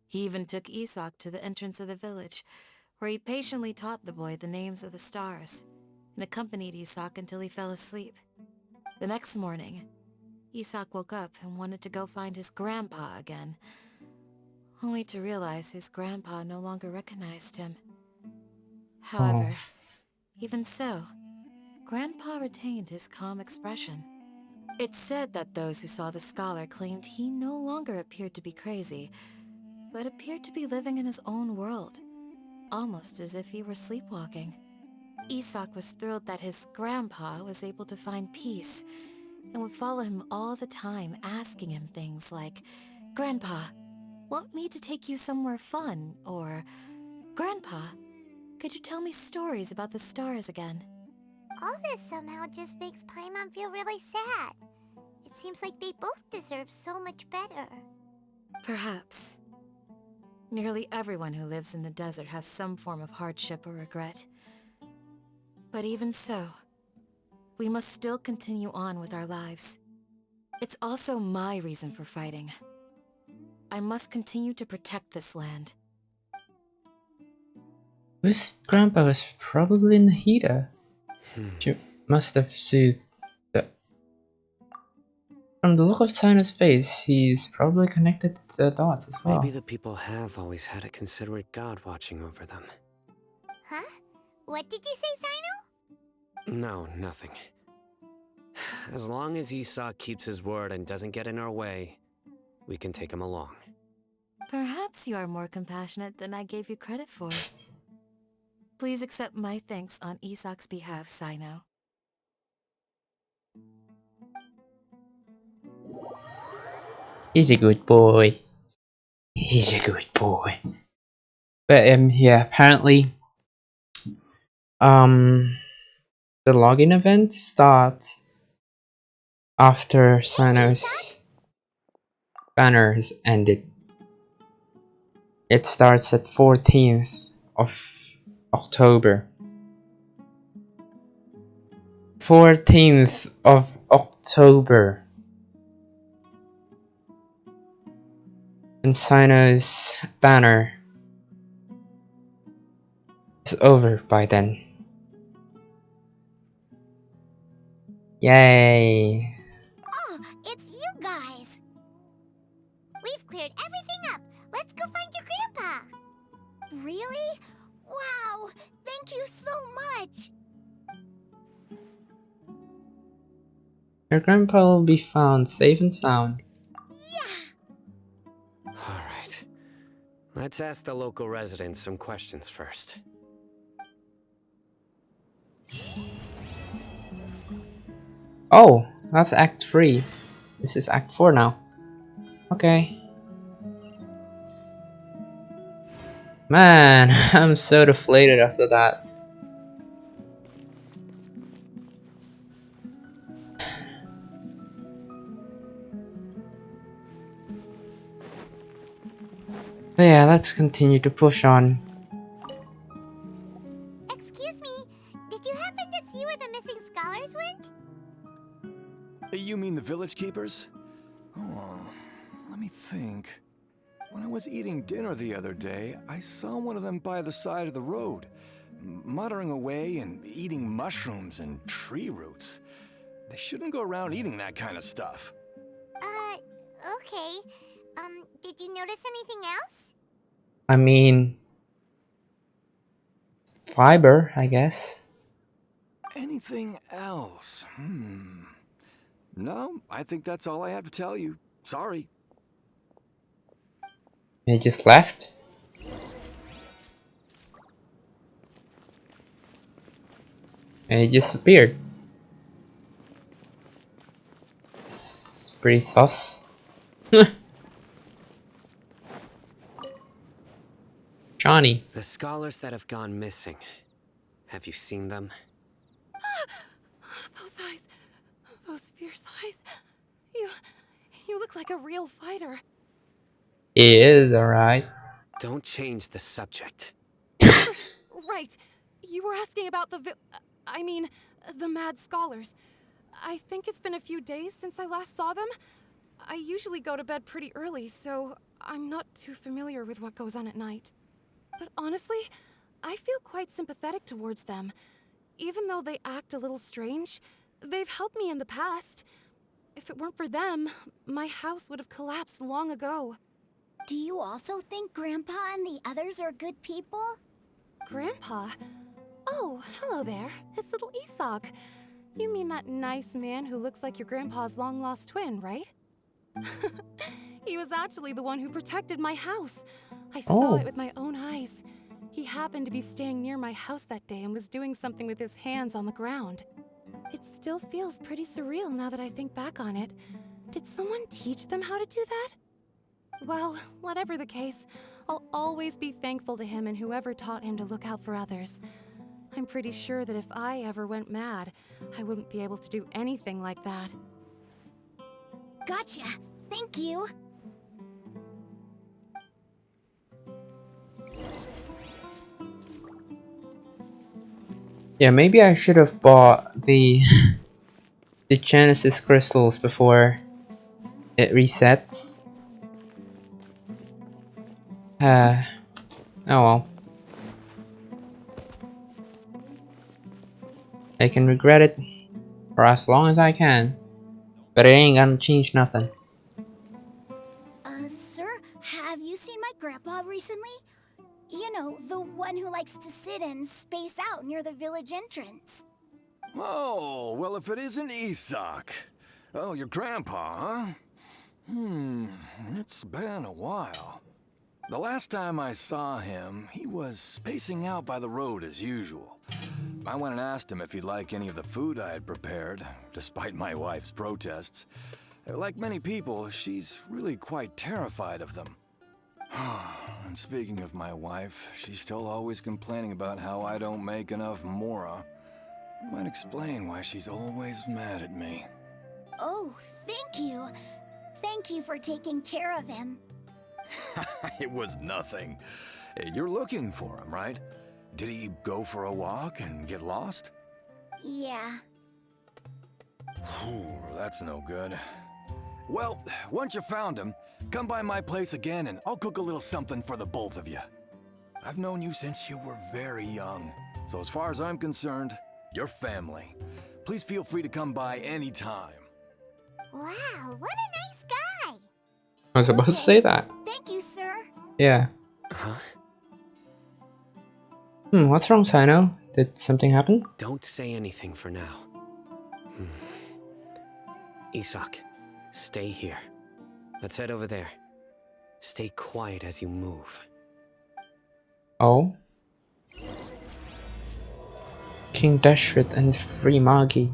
He even took Isak to the entrance of the village, where he patiently taught the boy the names of the stars and accompanied Isak until he fell asleep. The next morning, Isak woke up and wanted to go find his grandpa again, only to realize his grandpa no longer recognized him. However, even so, Grandpa retained his calm expression. It's said that those who saw the scholar claimed he no longer appeared to be crazy, but appeared to be living in his own world, almost as if he were sleepwalking. Isak was thrilled that his grandpa was able to find peace and would follow him all the time, asking him things like, "Grandpa, want me to take you somewhere fun?" Or, "Grandpa, could you tell me stories about the stars again?" All this somehow just makes Paimon feel really sad. It seems like they both deserve so much better. Perhaps. Nearly everyone who lives in the desert has some form of hardship or regret. But even so, we must still continue on with our lives. It's also my reason for fighting. I must continue to protect this land. This grandpa was probably Nahida. She must have soothed the... From the look of CYNO's face, he's probably connected the dots as well. Maybe the people have always had a considerate god watching over them. Huh? What did you say, CYNO? No, nothing. As long as Isak keeps his word and doesn't get in our way, we can take him along. Perhaps you are more compassionate than I gave you credit for. Please accept my thanks on Isak's behalf, CYNO. He's a good boy. He's a good boy. But yeah, apparently the login event starts after CYNO's banner has ended. It starts at 14th of October. 14th of October. And CYNO's banner is over by then. Yay! Oh, it's you guys! We've cleared everything up. Let's go find your grandpa. Really? Wow! Thank you so much! Your grandpa will be found safe and sound. Alright. Let's ask the local residents some questions first. Oh, that's Act 3. This is Act 4 now. Okay. Man, I'm so deflated after that. But yeah, let's continue to push on. Excuse me, did you happen to see where the missing scholars went? You mean the village keepers? Oh, let me think. When I was eating dinner the other day, I saw one of them by the side of the road, muttering away and eating mushrooms and tree roots. They shouldn't go around eating that kind of stuff. Okay. Did you notice anything else? I mean... fiber, I guess. Anything else? No, I think that's all I have to tell you. Sorry. He just left. And he disappeared. It's pretty sus. Johnny. The scholars that have gone missing. Have you seen them? Those eyes. Those fierce eyes. You look like a real fighter. He is, alright. Don't change the subject. Right. You were asking about the mad scholars. I think it's been a few days since I last saw them. I usually go to bed pretty early, so I'm not too familiar with what goes on at night. But honestly, I feel quite sympathetic towards them. Even though they act a little strange, they've helped me in the past. If it weren't for them, my house would have collapsed long ago. Do you also think Grandpa and the others are good people? Grandpa? Oh, hello there. It's little Isak. You mean that nice man who looks like your grandpa's long-lost twin, right? He was actually the one who protected my house. I saw it with my own eyes. He happened to be staying near my house that day and was doing something with his hands on the ground. It still feels pretty surreal now that I think back on it. Did someone teach them how to do that? Well, whatever the case, I'll always be thankful to him and whoever taught him to look out for others. I'm pretty sure that if I ever went mad, I wouldn't be able to do anything like that. Gotcha. Thank you. Yeah, maybe I should have bought the the Genesis crystals before it resets. Oh well. I can regret it for as long as I can, but it ain't gonna change nothing. Sir, have you seen my grandpa recently? You know, the one who likes to sit and space out near the village entrance. Oh, well, if it isn't Isak. Oh, your grandpa, huh? It's been a while. The last time I saw him, he was spacing out by the road as usual. I went and asked him if he'd like any of the food I had prepared, despite my wife's protests. Like many people, she's really quite terrified of them. And speaking of my wife, she's still always complaining about how I don't make enough mora. Might explain why she's always mad at me. Oh, thank you. Thank you for taking care of him. It was nothing. You're looking for him, right? Did he go for a walk and get lost? Yeah. That's no good. Well, once you found him, come by my place again and I'll cook a little something for the both of you. I've known you since you were very young, so as far as I'm concerned, you're family. Please feel free to come by anytime. Wow, what a nice guy! I was about to say that. Thank you, sir. Yeah. Huh? What's wrong, CYNO? Did something happen? Don't say anything for now. Isak, stay here. Let's head over there. Stay quiet as you move. Oh? King Dashrit and Free Magi.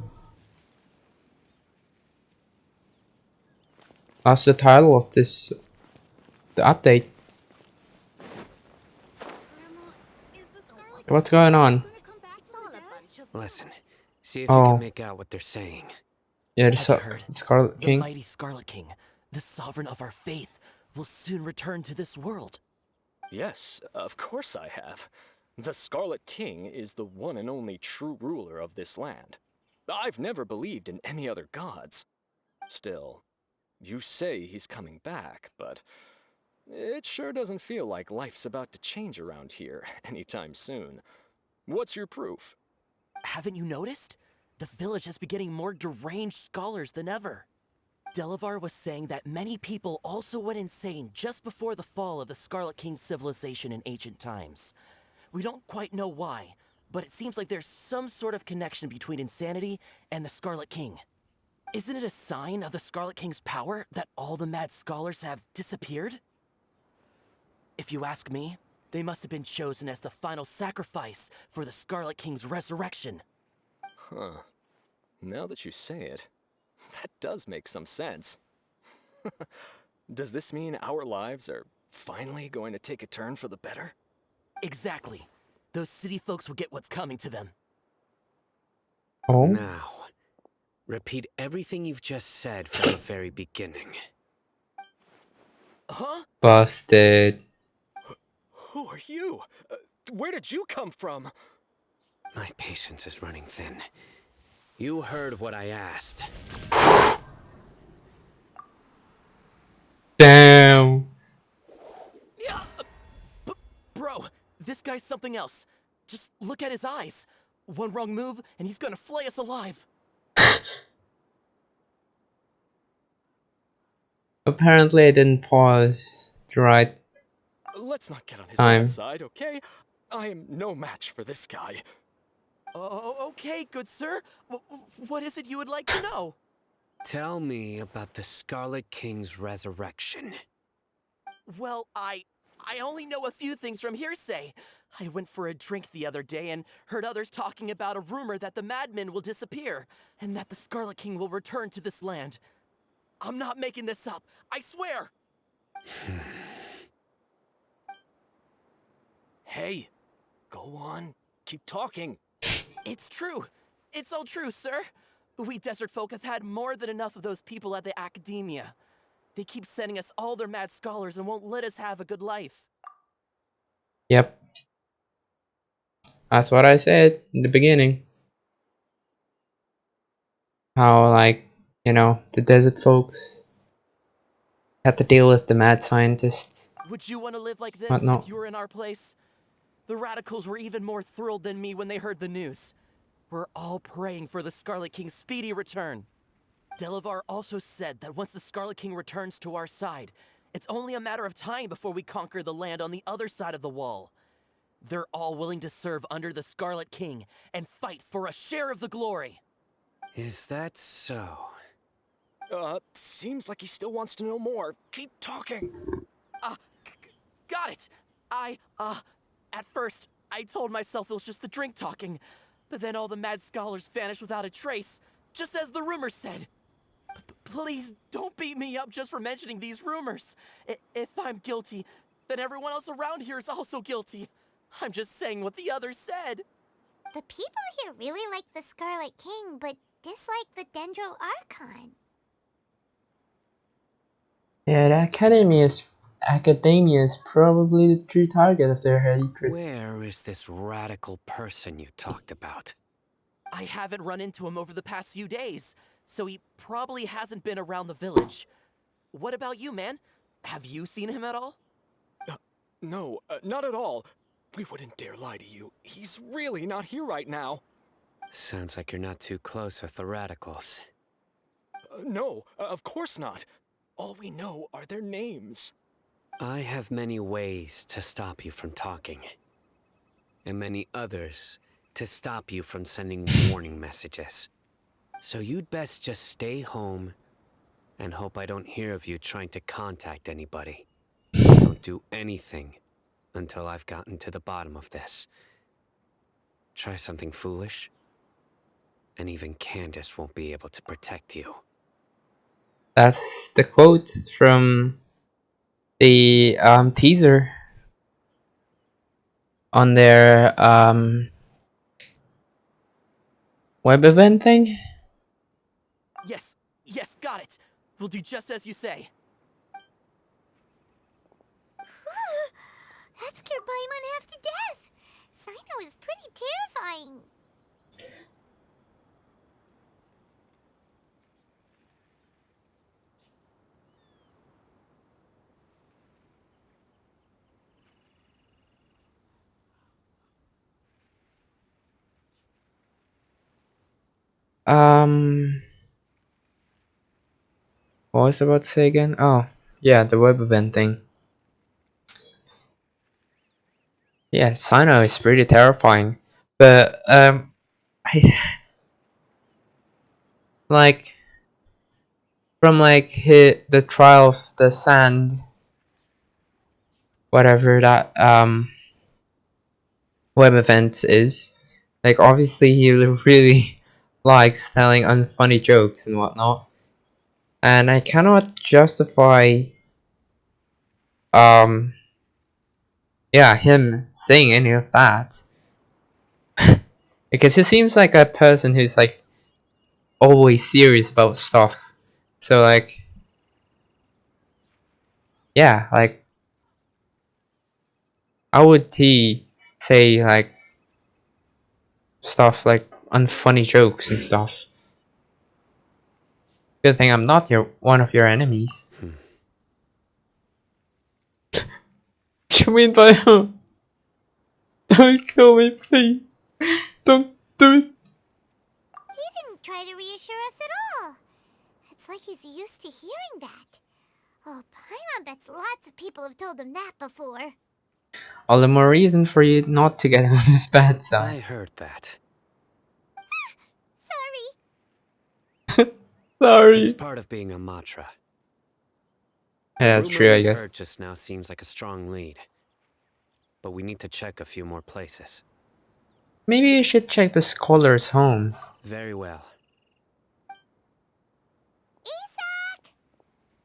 That's the title of this... the update. What's going on? Listen, see if you can make out what they're saying. Yeah, the Scarlet King. The mighty Scarlet King, the sovereign of our faith, will soon return to this world. Yes, of course I have. The Scarlet King is the one and only true ruler of this land. I've never believed in any other gods. Still, you say he's coming back, but it sure doesn't feel like life's about to change around here anytime soon. What's your proof? Haven't you noticed? The village has been getting more deranged scholars than ever. Delavar was saying that many people also went insane just before the fall of the Scarlet King's civilization in ancient times. We don't quite know why, but it seems like there's some sort of connection between insanity and the Scarlet King. Isn't it a sign of the Scarlet King's power that all the mad scholars have disappeared? If you ask me, they must have been chosen as the final sacrifice for the Scarlet King's resurrection. Huh. Now that you say it, that does make some sense. Does this mean our lives are finally going to take a turn for the better? Exactly. Those city folks will get what's coming to them. Oh? Now, repeat everything you've just said from the very beginning. Huh? Busted. Who are you? Where did you come from? My patience is running thin. You heard what I asked. Damn. Yeah, bro, this guy's something else. Just look at his eyes. One wrong move, and he's gonna flay us alive. Apparently I didn't pause the right Let's not get on his time. bad side, okay? I am no match for this guy. Oh, okay, good sir. What is it you would like to know? Tell me about the Scarlet King's resurrection. Well, I only know a few things from hearsay. I went for a drink the other day and heard others talking about a rumor that the madmen will disappear, and that the Scarlet King will return to this land. I'm not making this up, I swear! Hey, go on. Keep talking. It's true. It's all true, sir. We desert folk have had more than enough of those people at the academia. They keep sending us all their mad scholars and won't let us have a good life. Yep. That's what I said in the beginning. How, like, you know, the desert folks had to deal with the mad scientists. Would you want to live like this Whatnot. if you were in our place? The radicals were even more thrilled than me when they heard the news. We're all praying for the Scarlet King's speedy return. Delavar also said that once the Scarlet King returns to our side, it's only a matter of time before we conquer the land on the other side of the wall. They're all willing to serve under the Scarlet King and fight for a share of the glory. Is that so? Seems like he still wants to know more. Keep talking. Got it. At first, I told myself it was just the drink talking, but then all the mad scholars vanished without a trace, just as the rumors said. Please don't beat me up just for mentioning these rumors. If I'm guilty, then everyone else around here is also guilty. I'm just saying what the others said. The people here really like the Scarlet King, but dislike the Dendro Archon. Yeah, the academia is probably the true target of their hatred. Where is this radical person you talked about? I haven't run into him over the past few days, so he probably hasn't been around the village. What about you, man? Have you seen him at all? No, not at all. We wouldn't dare lie to you. He's really not here right now. Sounds like you're not too close with the radicals. No, of course not. All we know are their names. I have many ways to stop you from talking. And many others to stop you from sending warning messages. So you'd best just stay home and hope I don't hear of you trying to contact anybody. Don't do anything until I've gotten to the bottom of this. Try something foolish, and even Candace won't be able to protect you. That's the quote from the teaser on their web event thing. Yes, got it. We'll do just as you say. That scared Paimon half to death. CYNO is pretty terrifying. What was I about to say again? Oh, yeah, the web event thing. Yeah, CYNO is pretty terrifying, but I like from like the trial of the sand, whatever that web event is. Like obviously he really likes telling unfunny jokes and whatnot, and I cannot justify yeah, him saying any of that. Because he seems like a person who's like always serious about stuff. So like, yeah, like, how would he say like stuff like unfunny jokes and stuff? Good thing I'm not one of your enemies. you mean by home? Don't kill me, please. Don't do it. He didn't try to reassure us at all. It's like he's used to hearing that. Oh, Paimon bets lots of people have told him that before. All the more reason for you not to get on his bad I side. heard that. Sorry. It's part of being a Matra. Yeah, that's true, I we guess. heard just now seems like a strong lead. But we need to check a few more places. Maybe you should check the scholars' homes. Very well.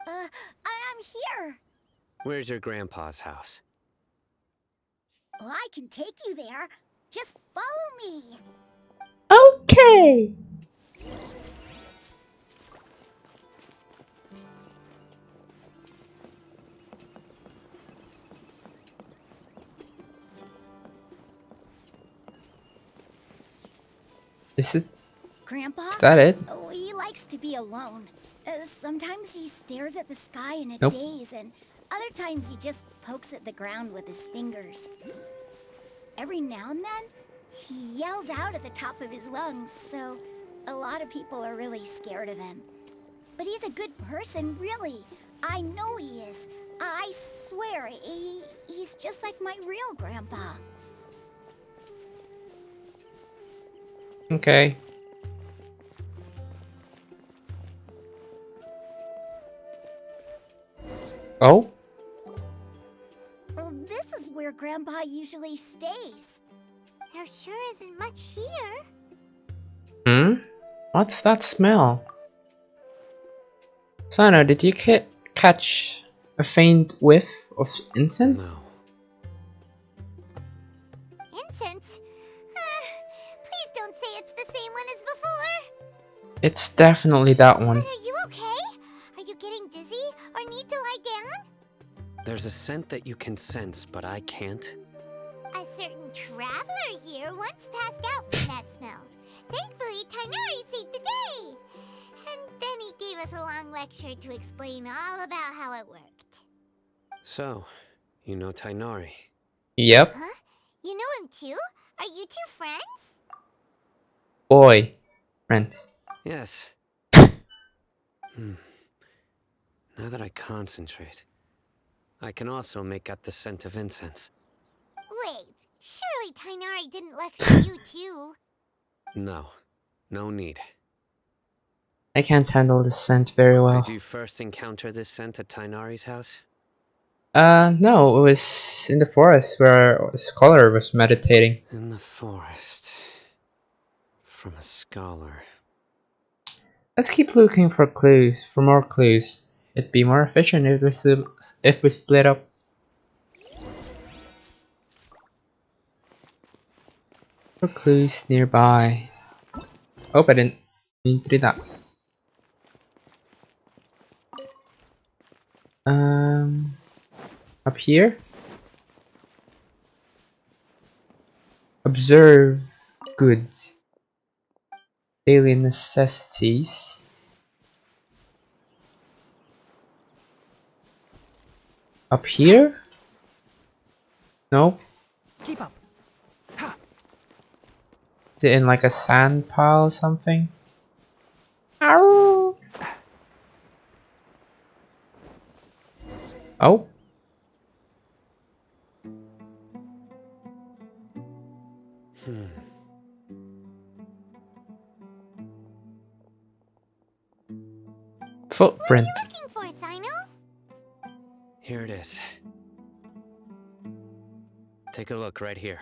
I'm here. Where's your grandpa's house? Well, I can take you there. Just follow me. Okay. Is Grandpa? Is that it? Oh, he likes to be alone. Sometimes he stares at the sky in a Nope. daze, and other times he just pokes at the ground with his fingers. Every now and then, he yells out at the top of his lungs, so a lot of people are really scared of him. But he's a good person, really. I know he is. I swear, he's just like my real grandpa. Okay. Oh? Well, this is where Grandpa usually stays. There sure isn't much here. Hmm? What's that smell? CYNO, did you catch a faint whiff of incense? Incense? Please don't say it's the same one as before. It's definitely that one. But are you okay? Are you getting dizzy or need to lie down? There's a scent that you can sense, but I can't. A certain traveler here once passed out from that smell. Thankfully, Tighnari saved the day. And then he gave us a long lecture to explain all about how it worked. So, you know Tighnari. Yep. Huh? You know him too? Are you two friends? Boy. Friends. Yes. Now that I concentrate, I can also make out the scent of incense. Wait, surely Tighnari didn't lecture you too. No, no need. I can't handle the scent very well. Did you first encounter this scent at Tighnari's house? No, it was in the forest where a scholar was meditating. In the forest. From a scholar. Let's keep looking for clues, for more clues. It'd be more efficient if we split up. For clues nearby. Hope I didn't mean to do that. Up here? Observe goods. Daily necessities. Up here? Nope. Keep up. Is it in like a sand pile or something? Ow! Oh. Footprint. What are you looking for, CYNO? Here it is. Take a look right here.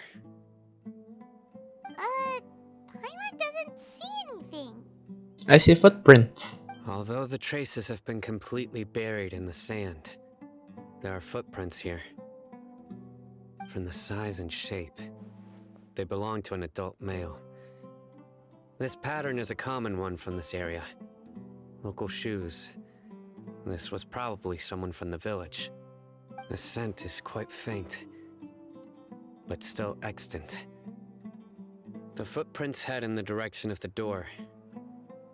Paimon doesn't see anything. I see footprints. Although the traces have been completely buried in the sand, there are footprints here. From the size and shape, they belong to an adult male. This pattern is a common one from this area. Local shoes. This was probably someone from the village. The scent is quite faint, but still extant. The footprints head in the direction of the door.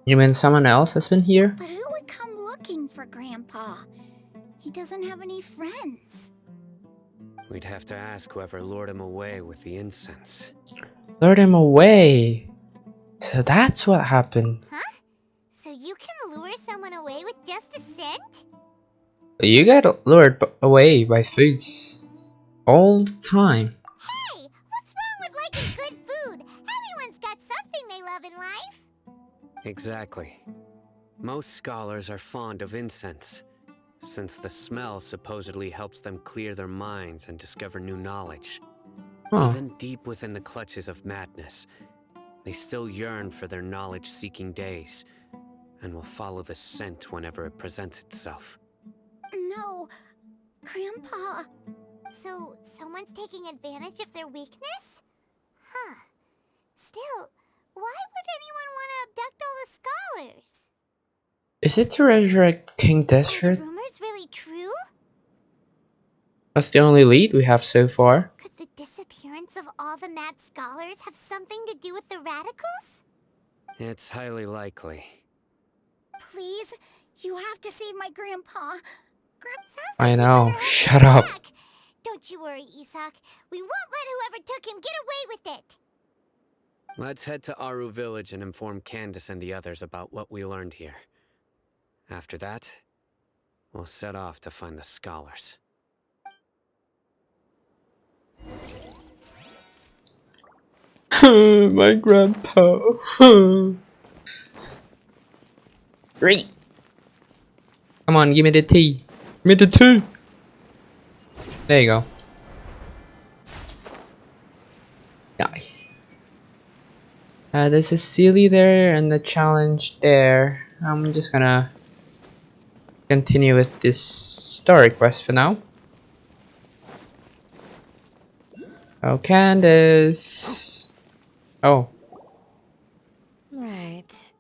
You mean someone else has been here? But who would come looking for Grandpa? He doesn't have any friends. We'd have to ask whoever lured him away with the incense. Lured him away. So that's what happened. Huh? So you can lure someone away with just a scent? You get lured away by foods all the time. Hey, what's wrong with liking good food? Everyone's got something they love in life. Exactly. Most scholars are fond of incense, since the smell supposedly helps them clear their minds and discover new knowledge. Huh. Even deep within the clutches of madness, they still yearn for their knowledge-seeking days, and will follow the scent whenever it presents itself. No, Grandpa. So, someone's taking advantage of their weakness? Huh. Still, why would anyone want to abduct all the scholars? Is it to resurrect King Desert? Rumors really true? That's the only lead we have so far. Could the disappearance of all the mad scholars have something to do with the radicals? It's highly likely. Please, you have to save my grandpa. I know. Shut up. Don't you worry, Isak. We won't let whoever took him get away with it. Let's head to Aru Village and inform Candace and the others about what we learned here. After that, we'll set off to find the scholars. My grandpa. Great. Come on, give me the tea. Give me the tea. There you go. Nice. There's a Sealy there and the challenge there. I'm just gonna continue with this story quest for now. Oh, Candace. Oh. Right.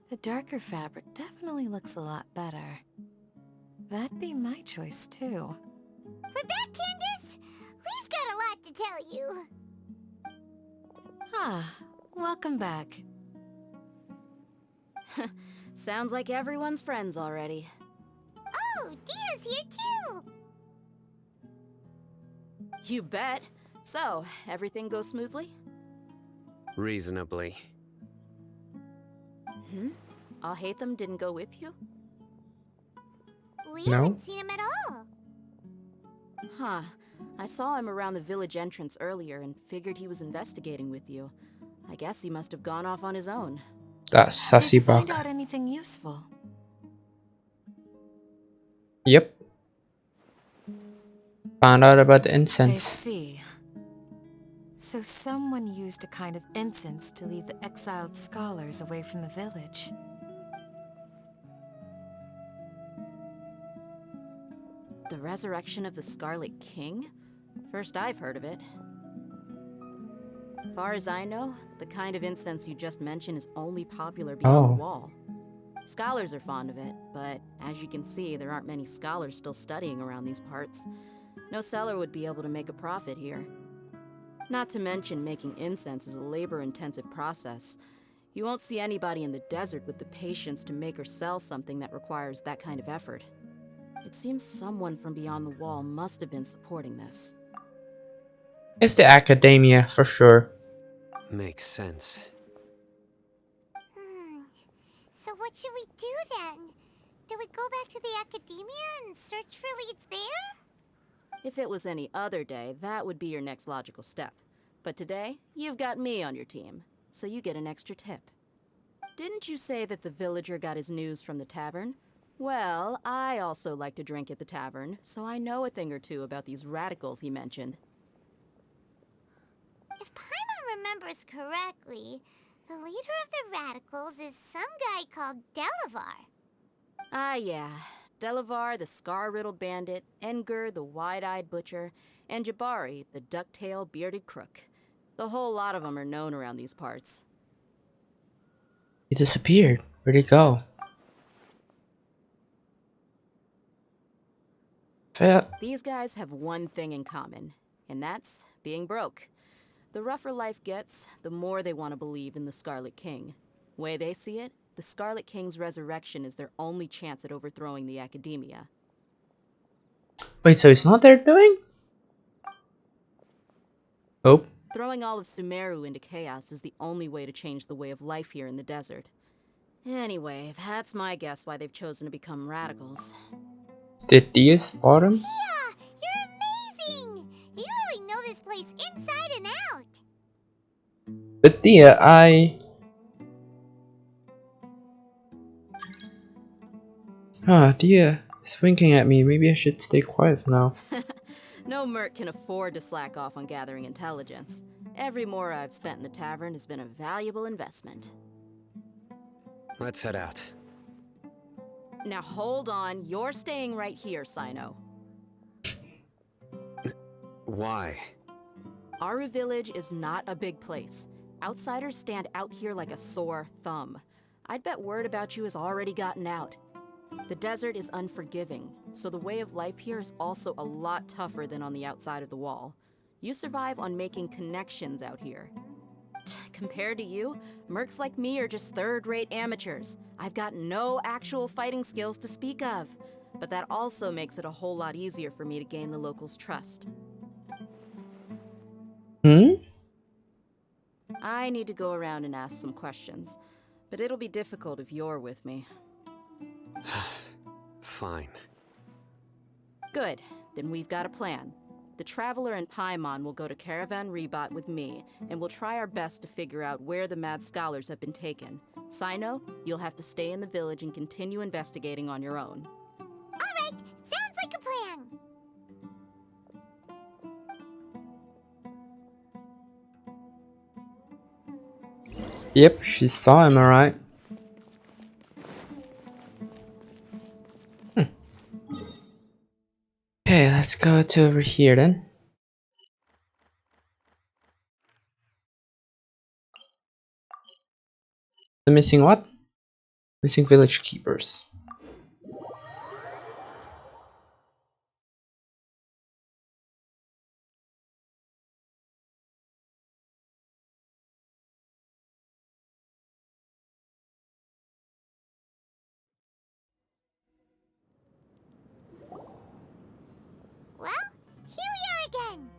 The darker fabric definitely looks a lot better. That'd be my choice too. We're back, Candace. We've got a lot to tell you. Ah, welcome back. Sounds like everyone's friends already. Oh, Dia's here too. You bet. So, everything goes smoothly? Reasonably. Alhaitham didn't go with you? We No. haven't seen him at all. Huh. I saw him around the village entrance earlier and figured he was investigating with you. I guess he must have gone off on his own. That Did sussy you find buck. out anything useful? Yep. Found out about the I incense. see. So someone used a kind of incense to lead the exiled scholars away from the village. The resurrection of the Scarlet King? First I've heard of it. Far as I know, the kind of incense you just mentioned is only popular beyond the wall. Scholars are fond of it, but as you can see, there aren't many scholars still studying around these parts. No seller would be able to make a profit here. Not to mention, making incense is a labor-intensive process. You won't see anybody in the desert with the patience to make or sell something that requires that kind of effort. It seems someone from beyond the wall must have been supporting this. It's the academia for sure. Makes sense. So what should we do then? Do we go back to the academia and search for leads there? If it was any other day, that would be your next logical step. But today, you've got me on your team, so you get an extra tip. Didn't you say that the villager got his news from the tavern? Well, I also like to drink at the tavern, so I know a thing or two about these radicals he mentioned. If Paimon remembers correctly, the leader of the radicals is some guy called Delavar. Ah, yeah. Delavar, the scar-riddled bandit, Engur, the wide-eyed butcher, and Jabari, the duck-tailed bearded crook. The whole lot of them are known around these parts. He disappeared. Where'd he go? These guys have one thing in common, and that's being broke. The rougher life gets, the more they want to believe in the Scarlet King. Way they see it, the Scarlet King's resurrection is their only chance at overthrowing the academia. Wait, so it's not their doing? Oh. Throwing all of Sumeru into chaos is the only way to change the way of life here in the desert. Anyway, that's my guess why they've chosen to become radicals. Did Dia spot him? Tia, you're amazing! You really know this place inside and out. But Dia, Dia is winking at me. Maybe I should stay quiet for now. No merc can afford to slack off on gathering intelligence. Every mora I've spent in the tavern has been a valuable investment. Let's head out. Now hold on, you're staying right here, CYNO. Why? Aru Village is not a big place. Outsiders stand out here like a sore thumb. I'd bet word about you has already gotten out. The desert is unforgiving, so the way of life here is also a lot tougher than on the outside of the wall. You survive on making connections out here. Compared to you, mercs like me are just third-rate amateurs. I've got no actual fighting skills to speak of, but that also makes it a whole lot easier for me to gain the locals' trust. I need to go around and ask some questions, but it'll be difficult if you're with me. Fine. Good, then we've got a plan. The Traveler and Paimon will go to Caravan Rebot with me, and we'll try our best to figure out where the Mad Scholars have been taken. CYNO, you'll have to stay in the village and continue investigating on your own. Alright, sounds like a plan. Yep, she saw him, alright. Okay, let's go to over here then. The missing what? Missing village keepers. Well, here we are again.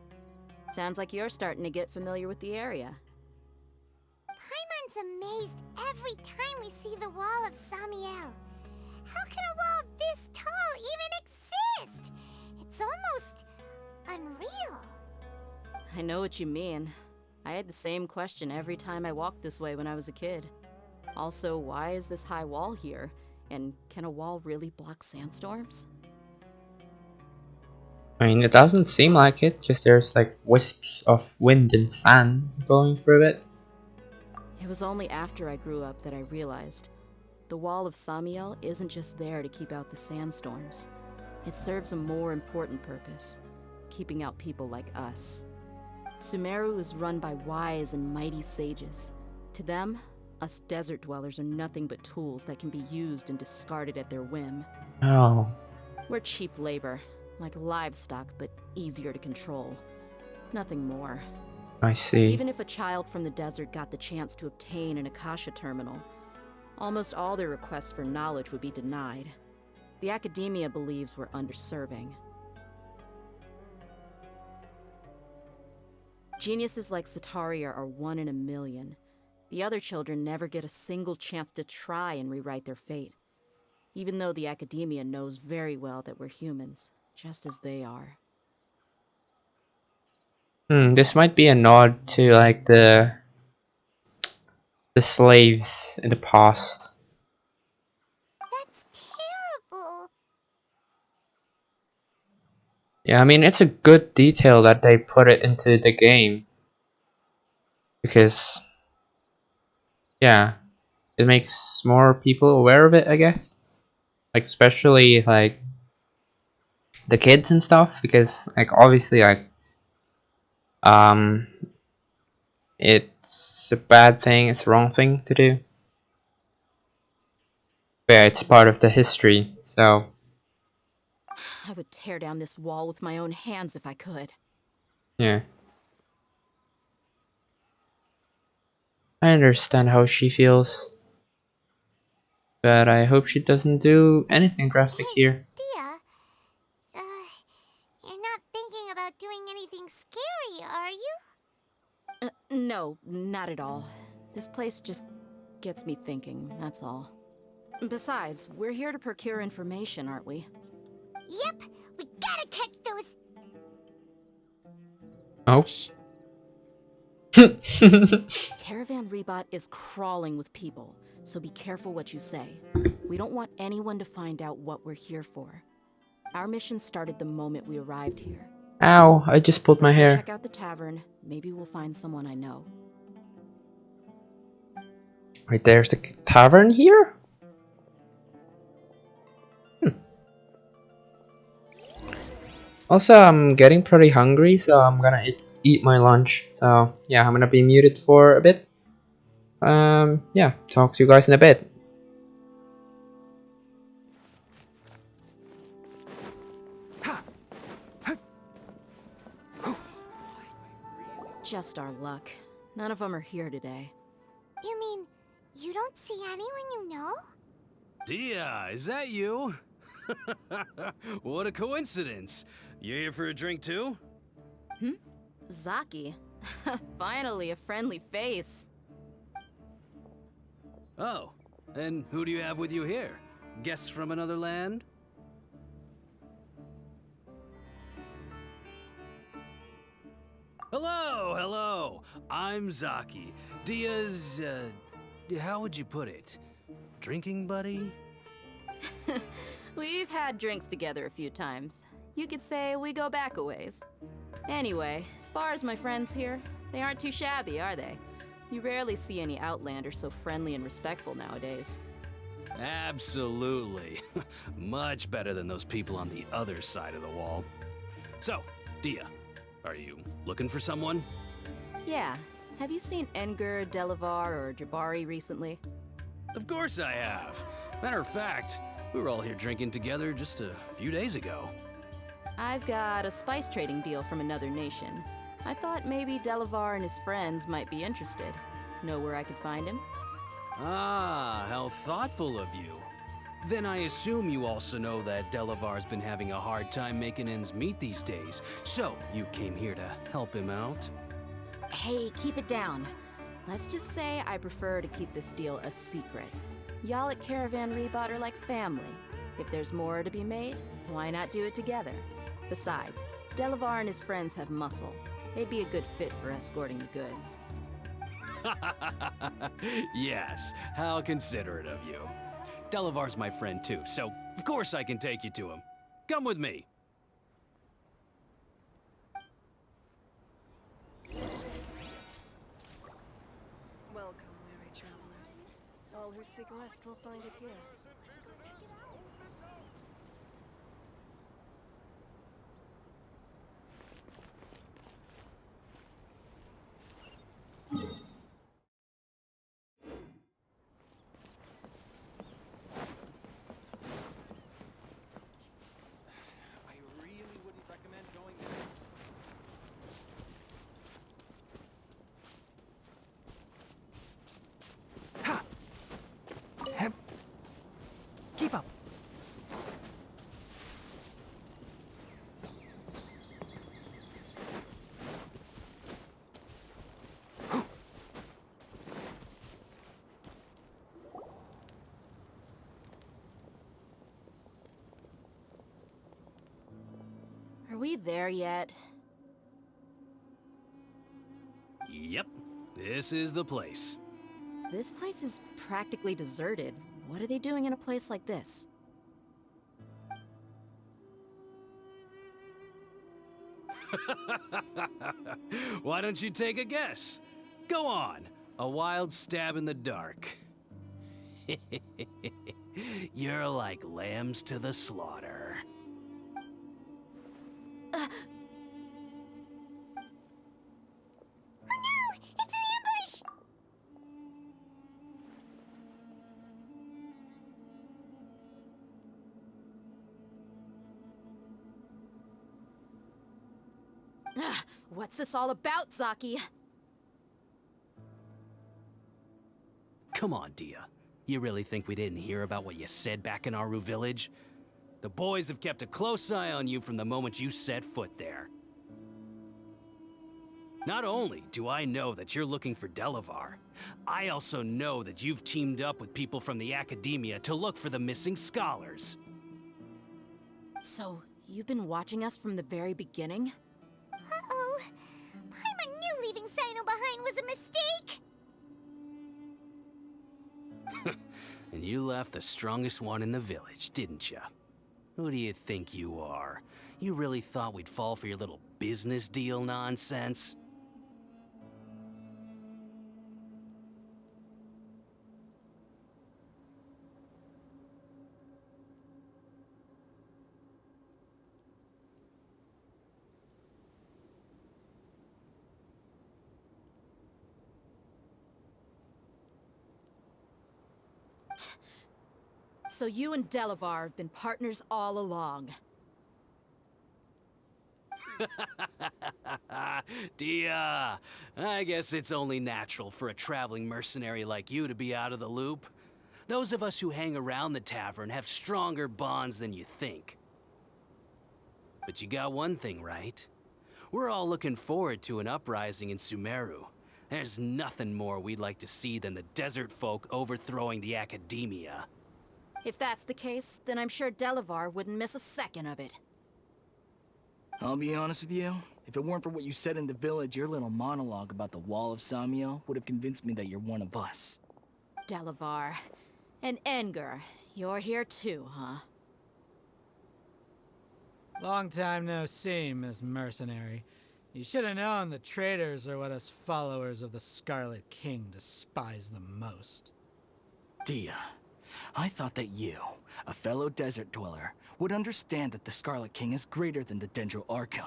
Sounds like you're starting to get familiar with the area. Paimon's amazed every time we see the wall of Samiel. How can a wall this tall even exist? It's almost unreal. I know what you mean. I had the same question every time I walked this way when I was a kid. Also, why is this high wall here? And can a wall really block sandstorms? I mean, it doesn't seem like it, because there's like wisps of wind and sand going through it. It was only after I grew up that I realized the wall of Samiel isn't just there to keep out the sandstorms. It serves a more important purpose, keeping out people like us. Sumeru is run by wise and mighty sages. To them, us desert dwellers are nothing but tools that can be used and discarded at their whim. Oh. We're cheap labor, like livestock, but easier to control. Nothing more. I see. Even if a child from the desert got the chance to obtain an Akasha terminal, almost all their requests for knowledge would be denied. The academia believes we're underserving. Geniuses like Sataria are 1 in a million. The other children never get a single chance to try and rewrite their fate, even though the academia knows very well that we're humans, just as they are. This might be a nod to like the slaves in the past. That's terrible. Yeah, I mean, it's a good detail that they put it into the game. Because, yeah, it makes more people aware of it, I guess. Like, especially, like, the kids and stuff. Because, like, obviously, like, it's a bad thing, it's a wrong thing to do. But yeah, it's part of the history, so... I would tear down this wall with my own hands if I could. Yeah. I understand how she feels. But I hope she doesn't do anything drastic here. Dia, you're not thinking about doing anything scary, are you? No, not at all. This place just gets me thinking, that's all. Besides, we're here to procure information, aren't we? Yep, we gotta catch those. Oh. Caravan Rebot is crawling with people, so be careful what you say. We don't want anyone to find out what we're here for. Our mission started the moment we arrived here. Ow, I just pulled my Let's go hair. check out the tavern. Maybe we'll find someone I know. Right, there's the tavern here? Also, I'm getting pretty hungry, so I'm gonna eat my lunch. So, yeah, I'm gonna be muted for a bit. Yeah, talk to you guys in a bit. Just our luck. None of them are here today. You mean, you don't see anyone you know? Dia, is that you? What a coincidence. You here for a drink too? Zaki. Finally, a friendly face. Oh, and who do you have with you here? Guests from another land? Hello. I'm Zaki. Dia's, how would you put it? Drinking buddy? We've had drinks together a few times. You could say we go back a ways. Anyway, as far as my friends here, they aren't too shabby, are they? You rarely see any Outlanders so friendly and respectful nowadays. Absolutely. Much better than those people on the other side of the wall. So, Dia, are you looking for someone? Yeah. Have you seen Edgar, Delavar, or Jabari recently? Of course I have. Matter of fact, we were all here drinking together just a few days ago. I've got a spice trading deal from another nation. I thought maybe Delavar and his friends might be interested. Know where I could find him? Ah, how thoughtful of you. Then I assume you also know that Delavar's been having a hard time making ends meet these days. So, you came here to help him out? Hey, keep it down. Let's just say I prefer to keep this deal a secret. Y'all at Caravan Rebot are like family. If there's more to be made, why not do it together? Besides, Delavar and his friends have muscle. They'd be a good fit for escorting the goods. Yes, how considerate of you. Delavar's my friend too, so of course I can take you to him. Come with me. Welcome, weary travelers. All who seek rest will find it here. Keep up. Are we there yet? Yep, this is the place. This place is practically deserted. What are they doing in a place like this? Why don't you take a guess? Go on, a wild stab in the dark. You're like lambs to the slaughter. What's this all about, Zaki? Come on, Dia. You really think we didn't hear about what you said back in Aru village? The boys have kept a close eye on you from the moment you set foot there. Not only do I know that you're looking for Delavar, I also know that you've teamed up with people from the Academia to look for the missing scholars. So, you've been watching us from the very beginning? Uh-oh. Paimon knew leaving CYNO behind was a mistake! And you left the strongest one in the village, didn't ya? Who do you think you are? You really thought we'd fall for your little business deal nonsense? So you and Delavar have been partners all along. Dia, I guess it's only natural for a traveling mercenary like you to be out of the loop. Those of us who hang around the tavern have stronger bonds than you think. But you got one thing right. We're all looking forward to an uprising in Sumeru. There's nothing more we'd like to see than the desert folk overthrowing the Academia. If that's the case, then I'm sure Delavar wouldn't miss a second of it. I'll be honest with you, if it weren't for what you said in the village, your little monologue about the Wall of Samiel would have convinced me that you're one of us. Delavar. And Enger, you're here too, huh? Long time no see, Miss Mercenary. You should have known the traitors are what us followers of the Scarlet King despise the most. Dia, I thought that you, a fellow desert dweller, would understand that the Scarlet King is greater than the Dendro Archon.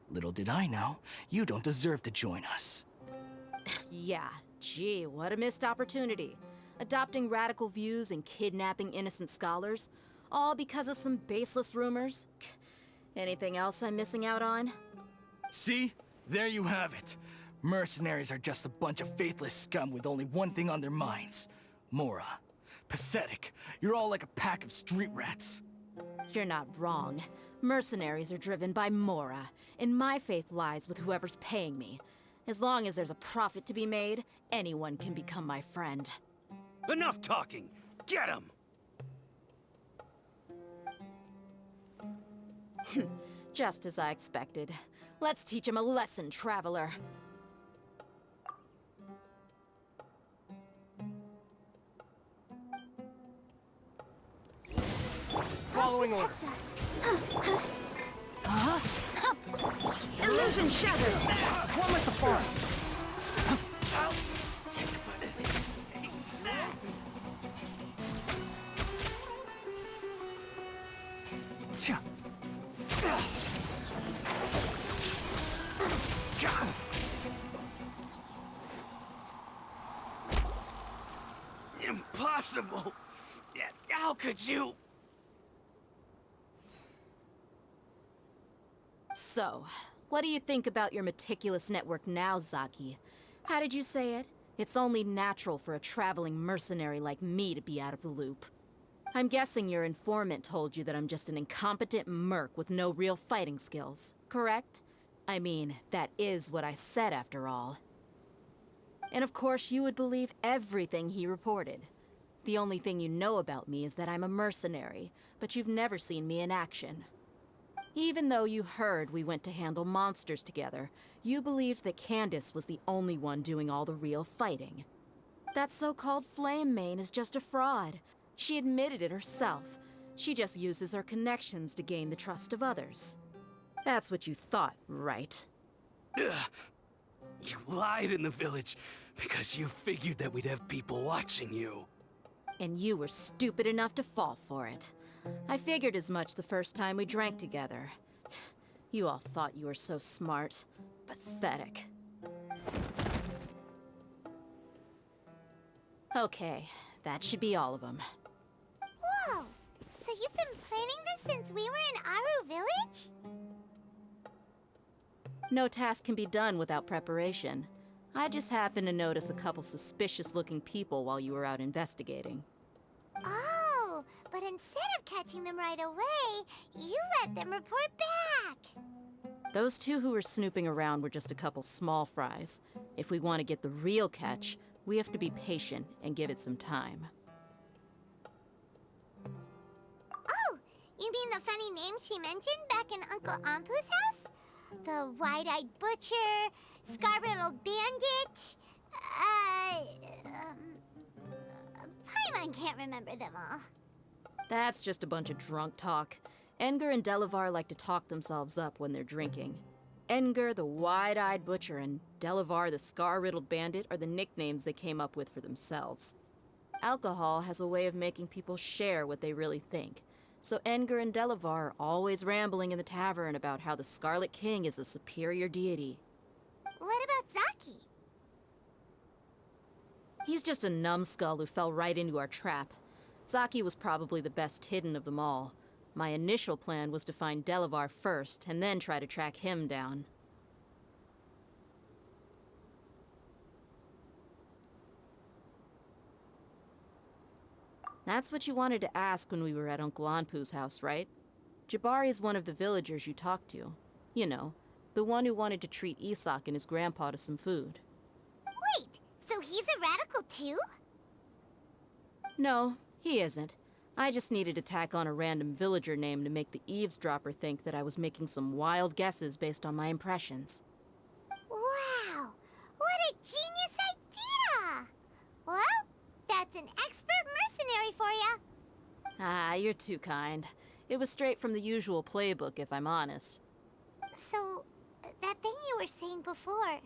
Little did I know, you don't deserve to join us. Yeah, gee, what a missed opportunity. Adopting radical views and kidnapping innocent scholars, all because of some baseless rumors. Anything else I'm missing out on? See? There you have it. Mercenaries are just a bunch of faithless scum with only one thing on their minds. Mora. Pathetic. You're all like a pack of street rats. You're not wrong. Mercenaries are driven by Mora, and my faith lies with whoever's paying me. As long as there's a profit to be made, anyone can become my friend. Enough talking! Get him! Just as I expected. Let's teach him a lesson, traveler. Following orders. Illusion shattered! One with the forest. Impossible! How could you? So, what do you think about your meticulous network now, Zaki? How did you say it? It's only natural for a traveling mercenary like me to be out of the loop. I'm guessing your informant told you that I'm just an incompetent merc with no real fighting skills, correct? I mean, that is what I said after all. And of course you would believe everything he reported. The only thing you know about me is that I'm a mercenary, but you've never seen me in action. Even though you heard we went to handle monsters together, you believed that Candace was the only one doing all the real fighting. That so-called Flame Mane is just a fraud. She admitted it herself. She just uses her connections to gain the trust of others. That's what you thought, right? You lied in the village because you figured that we'd have people watching you. And you were stupid enough to fall for it. I figured as much the first time we drank together. You all thought you were so smart. Pathetic. Okay, that should be all of them. Whoa! So you've been planning this since we were in Aru Village? No task can be done without preparation. I just happened to notice a couple suspicious-looking people while you were out investigating. Oh, but instead of catching them right away, you let them report back. Those two who were snooping around were just a couple small fries. If we want to get the real catch, we have to be patient and give it some time. Oh, you mean the funny name she mentioned back in Uncle Ampu's house? The wide-eyed butcher, scar-riddled bandit, Paimon can't remember them all. That's just a bunch of drunk talk. Edgar and Delavar like to talk themselves up when they're drinking. Edgar, the wide-eyed butcher, and Delavar, the scar-riddled bandit, are the nicknames they came up with for themselves. Alcohol has a way of making people share what they really think. So Edgar and Delavar are always rambling in the tavern about how the Scarlet King is a superior deity. What about Zaki? He's just a numbskull who fell right into our trap. Zaki was probably the best hidden of them all. My initial plan was to find Delavar first, and then try to track him down. That's what you wanted to ask when we were at Uncle Anpu's house, right? Jabari is one of the villagers you talked to. You know, the one who wanted to treat Isak and his grandpa to some food. Wait, so he's a radical too? No, he isn't. I just needed to tack on a random villager name to make the eavesdropper think that I was making some wild guesses based on my impressions. Wow, what a genius idea! Well, that's an expert mercenary for ya. Ah, you're too kind. It was straight from the usual playbook, if I'm honest. So, that thing you were saying before,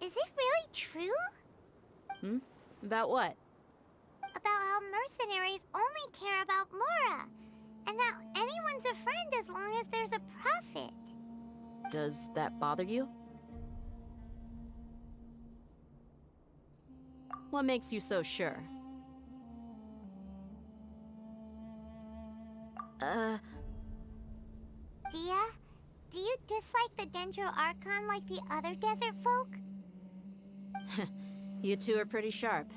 is it really true? Hmm? About what? About how mercenaries only care about Mora, and that anyone's a friend as long as there's a profit. Does that bother you? What makes you so sure? Dia, do you dislike the Dendro Archon like the other desert folk? You two are pretty sharp.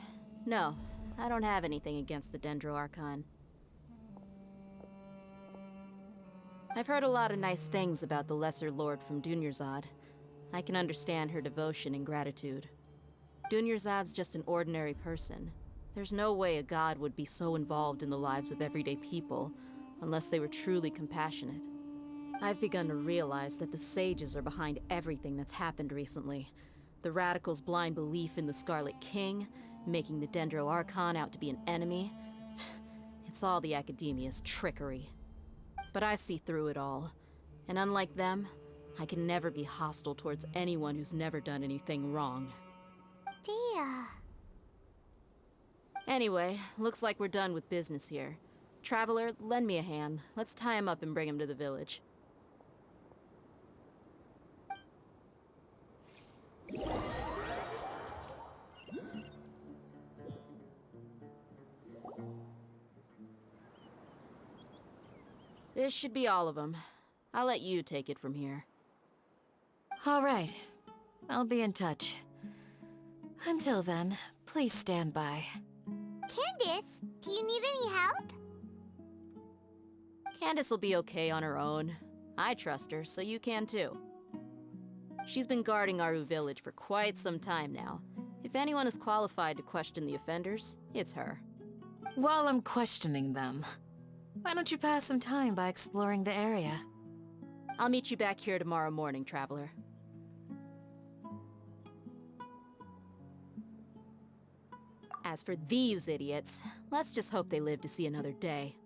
No, I don't have anything against the Dendro Archon. I've heard a lot of nice things about the Lesser Lord from Dunyarzad. I can understand her devotion and gratitude. Dunyarzad's just an ordinary person. There's no way a god would be so involved in the lives of everyday people, unless they were truly compassionate. I've begun to realize that the sages are behind everything that's happened recently. The Radicals' blind belief in the Scarlet King, making the Dendro Archon out to be an enemy. It's all the Academia's trickery. But I see through it all. And unlike them, I can never be hostile towards anyone who's never done anything wrong. Dia. Anyway, looks like we're done with business here. Traveler, lend me a hand. Let's tie him up and bring him to the village. This should be all of them. I'll let you take it from here. All right. I'll be in touch. Until then, please stand by. Candace, do you need any help? Candace will be okay on her own. I trust her, so you can too. She's been guarding Aru village for quite some time now. If anyone is qualified to question the offenders, it's her. While I'm questioning them, why don't you pass some time by exploring the area? I'll meet you back here tomorrow morning, Traveler. As for these idiots, let's just hope they live to see another day.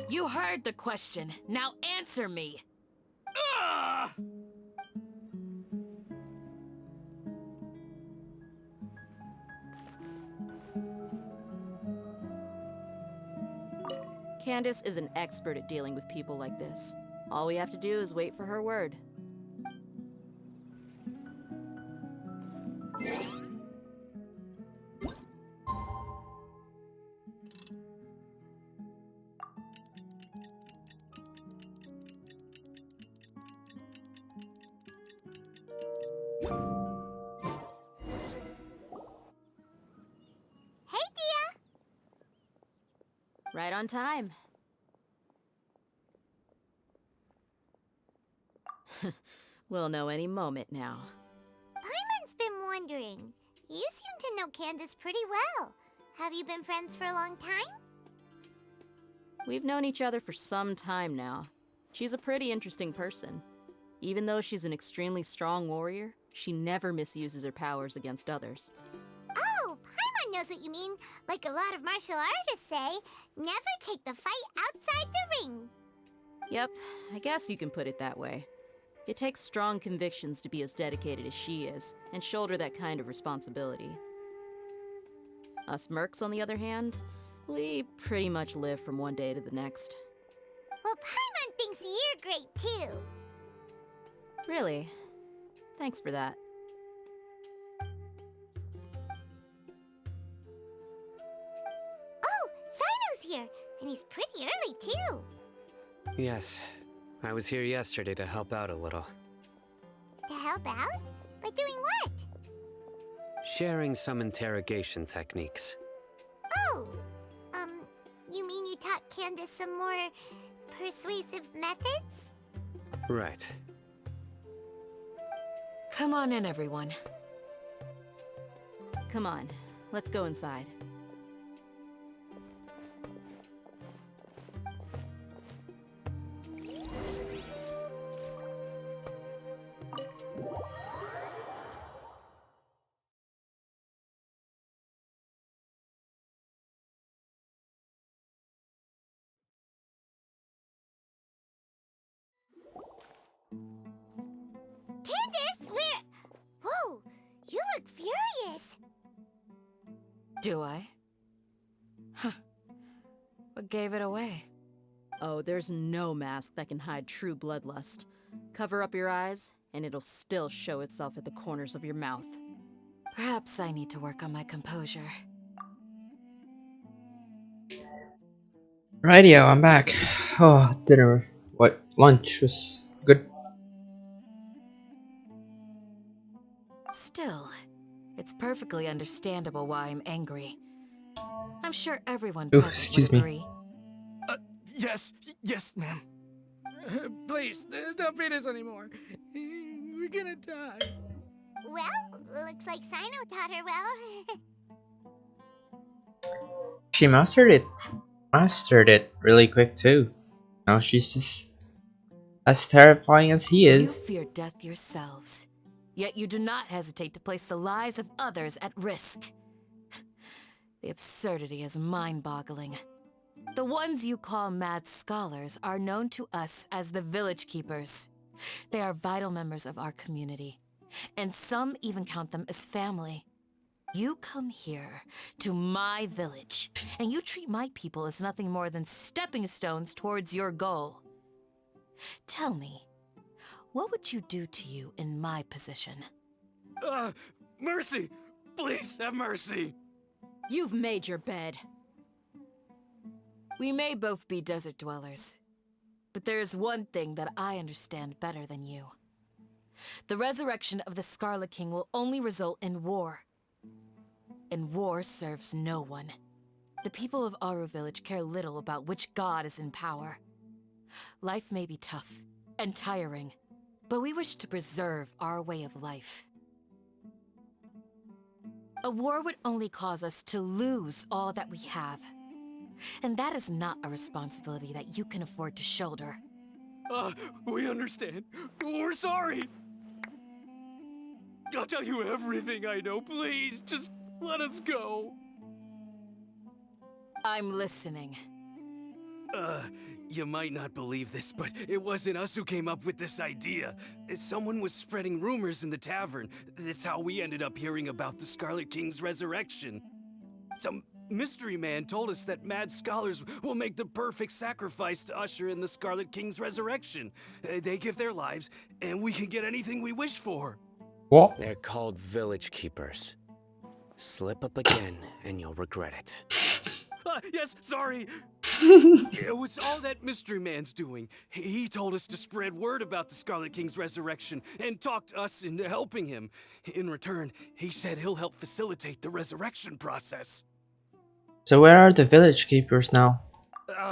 You heard the question. Now answer me! Candace is an expert at dealing with people like this. All we have to do is wait for her word. Hey Right on time. We'll know any moment now. Paimon's been wondering. You seem to know Candace pretty well. Have you been friends for a long time? We've known each other for some time now. She's a pretty interesting person. Even though she's an extremely strong warrior, she never misuses her powers against others. Oh, Paimon knows what you mean. Like a lot of martial artists say, never take the fight outside the ring. Yep, I guess you can put it that way. It takes strong convictions to be as dedicated as she is, and shoulder that kind of responsibility. Us mercs, on the other hand, we pretty much live from one day to the next. Well, Paimon thinks you're great too. Really? Thanks for that. Oh, CYNO's here, and he's pretty early too. Yes, I was here yesterday to help out a little. To help out? By doing what? Sharing some interrogation techniques. Oh, you mean you taught Candace some more persuasive methods? Right. Come on in, everyone. Come on, let's go inside. Candace, where? Whoa, you look furious. Do I? Huh. What gave it away? Oh, there's no mask that can hide true bloodlust. Cover up your eyes, and it'll still show itself at the corners of your mouth. Perhaps I need to work on my composure. Rightio, I'm back. Oh, dinner. What? Lunch was good. Still, it's perfectly understandable why I'm angry. I'm sure everyone Ooh, present excuse would me. agree. Yes, ma'am. Please, don't beat us anymore. We're gonna die. Well, looks like CYNO taught her well. She mastered it really quick too. Now she's just as terrifying as he You is. fear death yourselves, yet you do not hesitate to place the lives of others at risk. The absurdity is mind-boggling. The ones you call mad scholars are known to us as the Village Keepers. They are vital members of our community, and some even count them as family. You come here to my village, and you treat my people as nothing more than stepping stones towards your goal. Tell me, what would you do to you in my position? Mercy! Please have mercy! You've made your bed. We may both be desert dwellers, but there is one thing that I understand better than you. The resurrection of the Scarlet King will only result in war. And war serves no one. The people of Aru Village care little about which god is in power. Life may be tough and tiring, but we wish to preserve our way of life. A war would only cause us to lose all that we have. And that is not a responsibility that you can afford to shoulder. We understand. We're sorry. I'll tell you everything I know. Please, just let us go. I'm listening. You might not believe this, but it wasn't us who came up with this idea. Someone was spreading rumors in the tavern. That's how we ended up hearing about the Scarlet King's resurrection. Some mystery man told us that mad scholars will make the perfect sacrifice to usher in the Scarlet King's resurrection. They give their lives, and we can get anything we wish for. What? They're called Village Keepers. Slip up again, and you'll regret it. Yes, sorry. It was all that mystery man's doing. He told us to spread word about the Scarlet King's resurrection and talked us into helping him. In return, he said he'll help facilitate the resurrection process. So where are the village keepers now?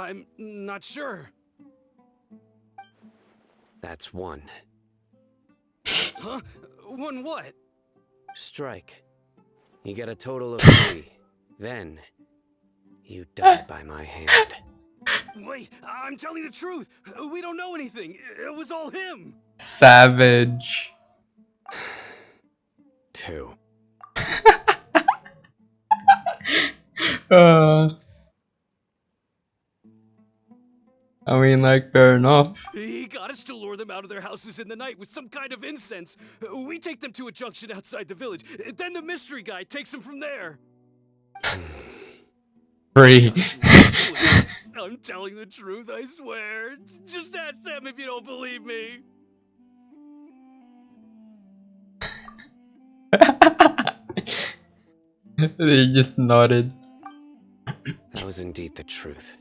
I'm not sure. That's one. Huh? One what? Strike. You get a total of 3. Then, you die by my hand. Wait, I'm telling the truth. We don't know anything. It was all him. Savage. 2. I mean, like, fair enough. He got us to lure them out of their houses in the night with some kind of incense. We take them to a junction outside the village. Then the mystery guy takes them from there. 3. I'm telling the truth, I swear. Just ask them if you don't believe me. They just nodded. That was indeed the truth.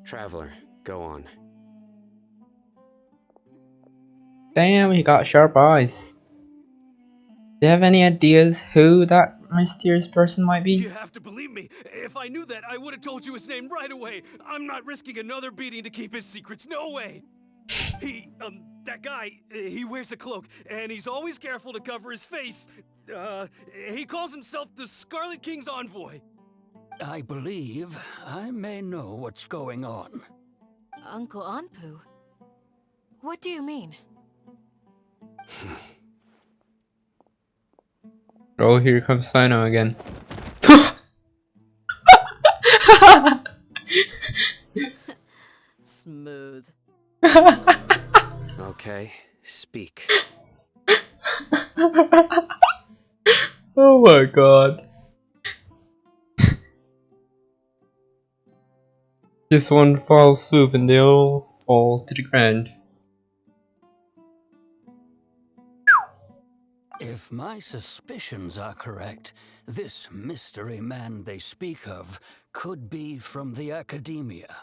Traveler, go on. Damn, he got sharp eyes. Do you have any ideas who that mysterious person might be? You have to believe me. If I knew that, I would have told you his name right away. I'm not risking another beating to keep his secrets. No way. That guy, he wears a cloak, and he's always careful to cover his face. He calls himself the Scarlet King's envoy. I believe I may know what's going on. Uncle Anpu? What do you mean? Oh, here comes CYNO again. Smooth. Okay, speak. Oh my god. This one falls swoop and they all fall to the ground. If my suspicions are correct, this mystery man they speak of could be from the academia.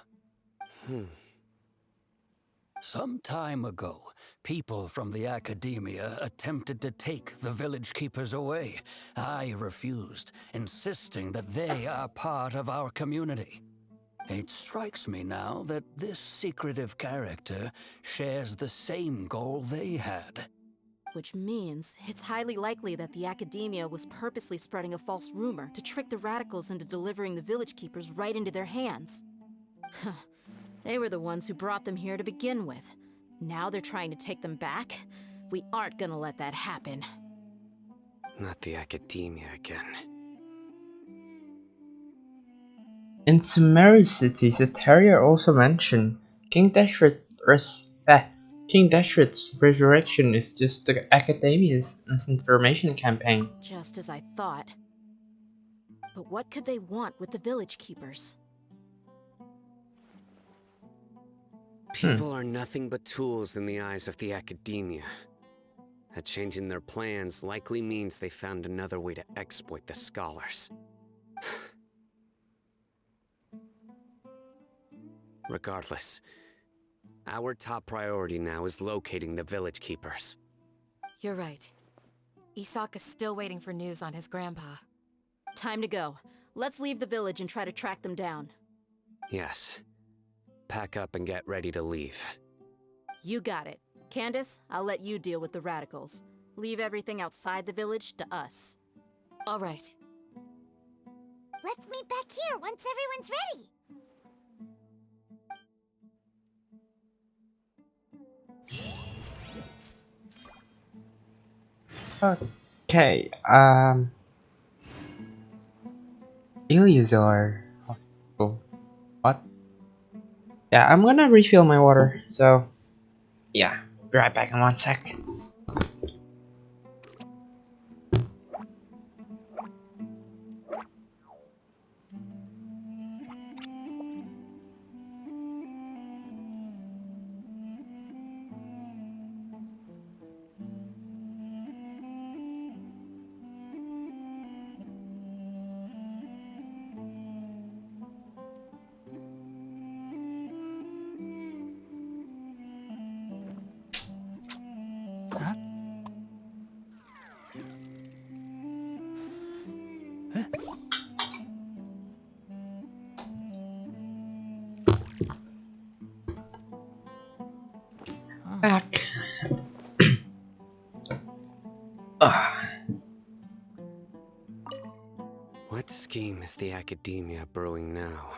Some time ago, people from the academia attempted to take the village keepers away. I refused, insisting that they are part of our community. It strikes me now that this secretive character shares the same goal they had. Which means it's highly likely that the academia was purposely spreading a false rumor to trick the radicals into delivering the village keepers right into their hands. They were the ones who brought them here to begin with. Now they're trying to take them back? We aren't gonna let that happen. Not the academia again. In Sumeru City, Zetaria also mentioned King Deshret's resurrection is just the academia's misinformation campaign. Just as I thought. But what could they want with the village keepers? People are nothing but tools in the eyes of the academia. A change in their plans likely means they found another way to exploit the scholars. Regardless, our top priority now is locating the village keepers. You're right. Isak is still waiting for news on his grandpa. Time to go. Let's leave the village and try to track them down. Yes. Pack up and get ready to leave. You got it. Candace, I'll let you deal with the radicals. Leave everything outside the village to us. All right. Let's meet back here once everyone's ready. Okay, Eleazar. Oh, what? Yeah, I'm gonna refill my water, so yeah, be right back in 1 sec. Back. What scheme is the Academia brewing now?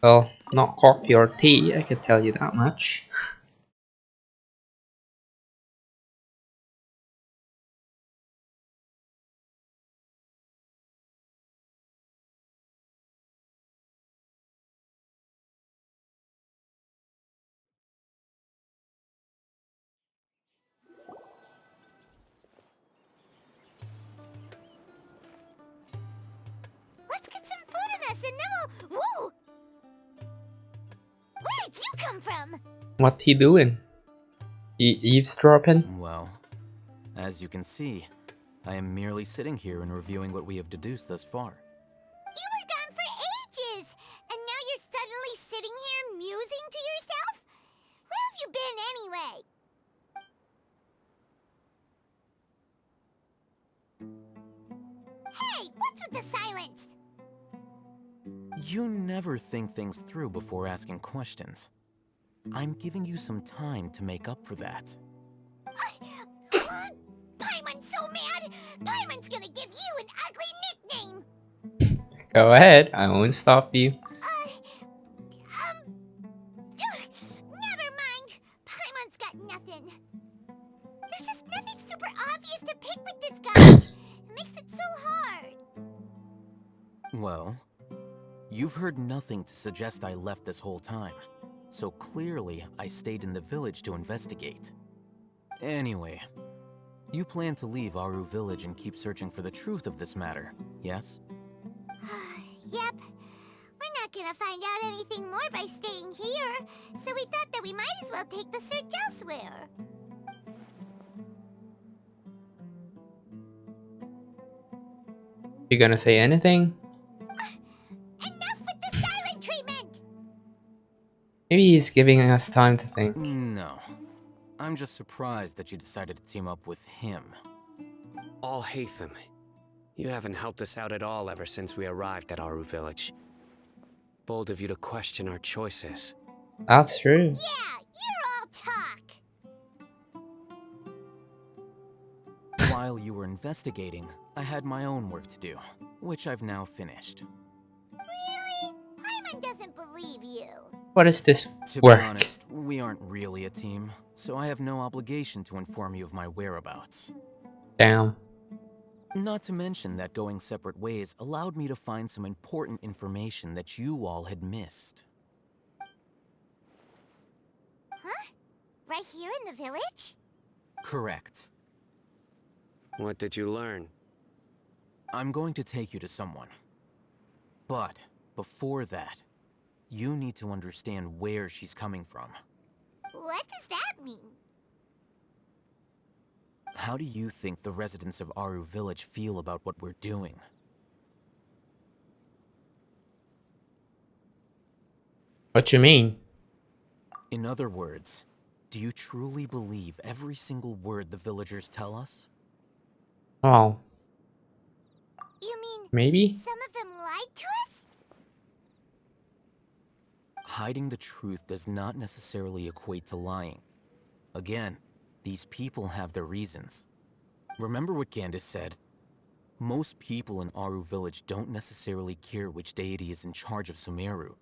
Well, not coffee or tea, I can tell you that much. Let's get some food in us and then we'll... Whoa! Where did you come from? What he doing? Eavesdropping? Well, as you can see, I am merely sitting here and reviewing what we have deduced thus far. You were gone for ages, and now you're suddenly sitting here musing to yourself? Where have you been anyway? Hey, what's with the silence? You never think things through before asking questions. I'm giving you some time to make up for that. Paimon's so mad! Paimon's gonna give you an ugly nickname! Go ahead, I won't stop you. Never mind! Paimon's got nothing. There's just nothing super obvious to pick with this guy. It makes it so hard. Well, you've heard nothing to suggest I left this whole time, so clearly I stayed in the village to investigate. Anyway, you plan to leave Aru Village and keep searching for the truth of this matter, yes? Yep. We're not gonna find out anything more by staying here, so we thought that we might as well take the search elsewhere. You gonna say anything? Enough with the silent treatment! Maybe he's giving us time to think. No. I'm just surprised that you decided to team up with him. Alhaitham, you haven't helped us out at all ever since we arrived at Aru Village. Bold of you to question our choices. That's true. Yeah, you're all talk. While you were investigating, I had my own work to do, which I've now finished. Really? Paimon doesn't believe you. What is this To work? be honest, we aren't really a team, so I have no obligation to inform you of my whereabouts. Damn. Not to mention that going separate ways allowed me to find some important information that you all had missed. Huh? Right here in the village? Correct. What did you learn? I'm going to take you to someone. But before that, you need to understand where she's coming from. What does that mean? How do you think the residents of Aru Village feel about what we're doing? What you mean? In other words, do you truly believe every single word the villagers tell us? Oh. You mean Maybe? some of them lied to us? Hiding the truth does not necessarily equate to lying. Again, these people have their reasons. Remember what Gandis said? Most people in Aru Village don't necessarily care which deity is in charge of Sumeru.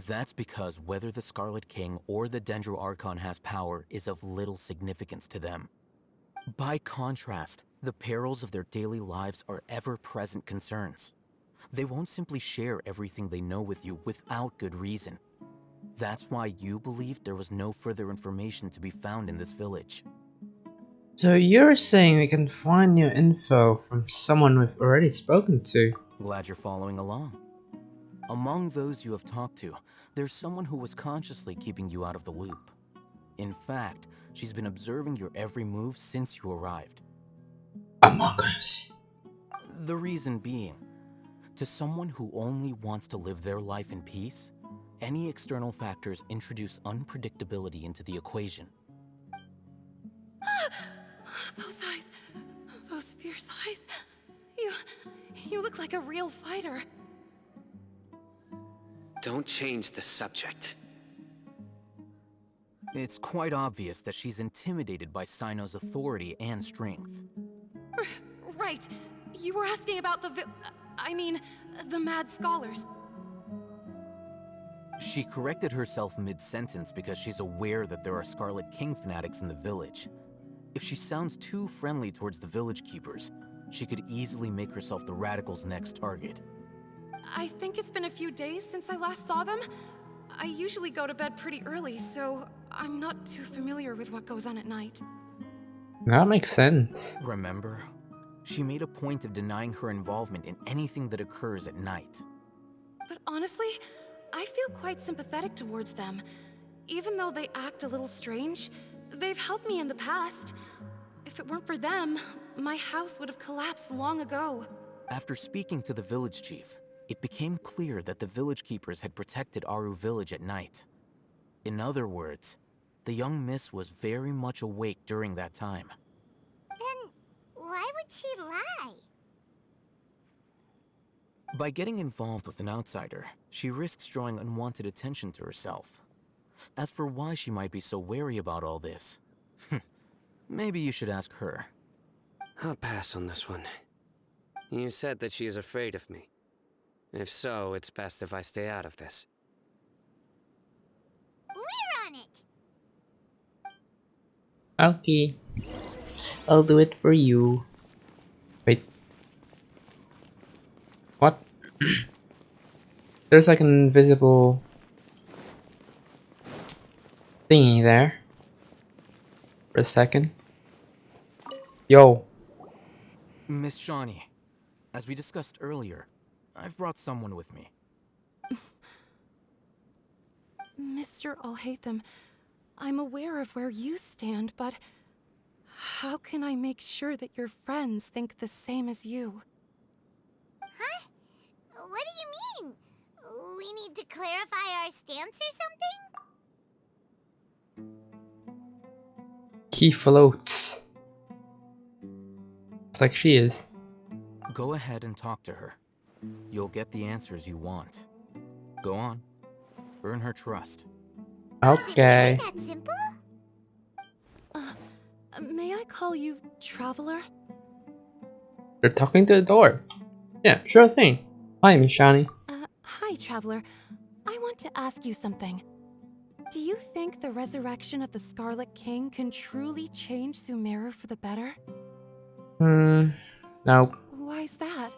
That's because whether the Scarlet King or the Dendro Archon has power is of little significance to them. By contrast, the perils of their daily lives are ever-present concerns. They won't simply share everything they know with you without good reason. That's why you believed there was no further information to be found in this village. So you're saying we can find new info from someone we've already spoken to? Glad you're following along. Among those you have talked to, there's someone who was consciously keeping you out of the loop. In fact, she's been observing your every move since you arrived. Among Us. The reason being, to someone who only wants to live their life in peace, any external factors introduce unpredictability into the equation. Those eyes. Those fierce eyes. You look like a real fighter. Don't change the subject. It's quite obvious that she's intimidated by CYNO's authority and strength. Right. You were asking about the mad scholars. She corrected herself mid-sentence because she's aware that there are Scarlet King fanatics in the village. If she sounds too friendly towards the village keepers, she could easily make herself the radicals' next target. I think it's been a few days since I last saw them. I usually go to bed pretty early, so I'm not too familiar with what goes on at night. That makes sense. Remember? She made a point of denying her involvement in anything that occurs at night. But honestly, I feel quite sympathetic towards them. Even though they act a little strange, they've helped me in the past. If it weren't for them, my house would have collapsed long ago. After speaking to the village chief, it became clear that the village keepers had protected Aru village at night. In other words, the young miss was very much awake during that time. Then why would she lie? By getting involved with an outsider, she risks drawing unwanted attention to herself. As for why she might be so wary about all this, maybe you should ask her. I'll pass on this one. You said that she is afraid of me. If so, it's best if I stay out of this. We're on it! Okay. I'll do it for you. Wait. What? There's like an invisible thingy there. For a second. Yo. Miss Shawnee, as we discussed earlier, I've brought someone with me. Mr. Alhaitham, I'm aware of where you stand, but how can I make sure that your friends think the same as you? Huh? What do you mean? We need to clarify our stance or something? He floats. It's like she is. Go ahead and talk to her. You'll get the answers you want. Go on. Earn her trust. Okay. Is it really that simple? May I call you Traveler? They're talking to the door. Yeah, sure thing. Hi, Miss Shani. Hi, Traveler. I want to ask you something. Do you think the resurrection of the Scarlet King can truly change Sumeru for the better? No. Why's that?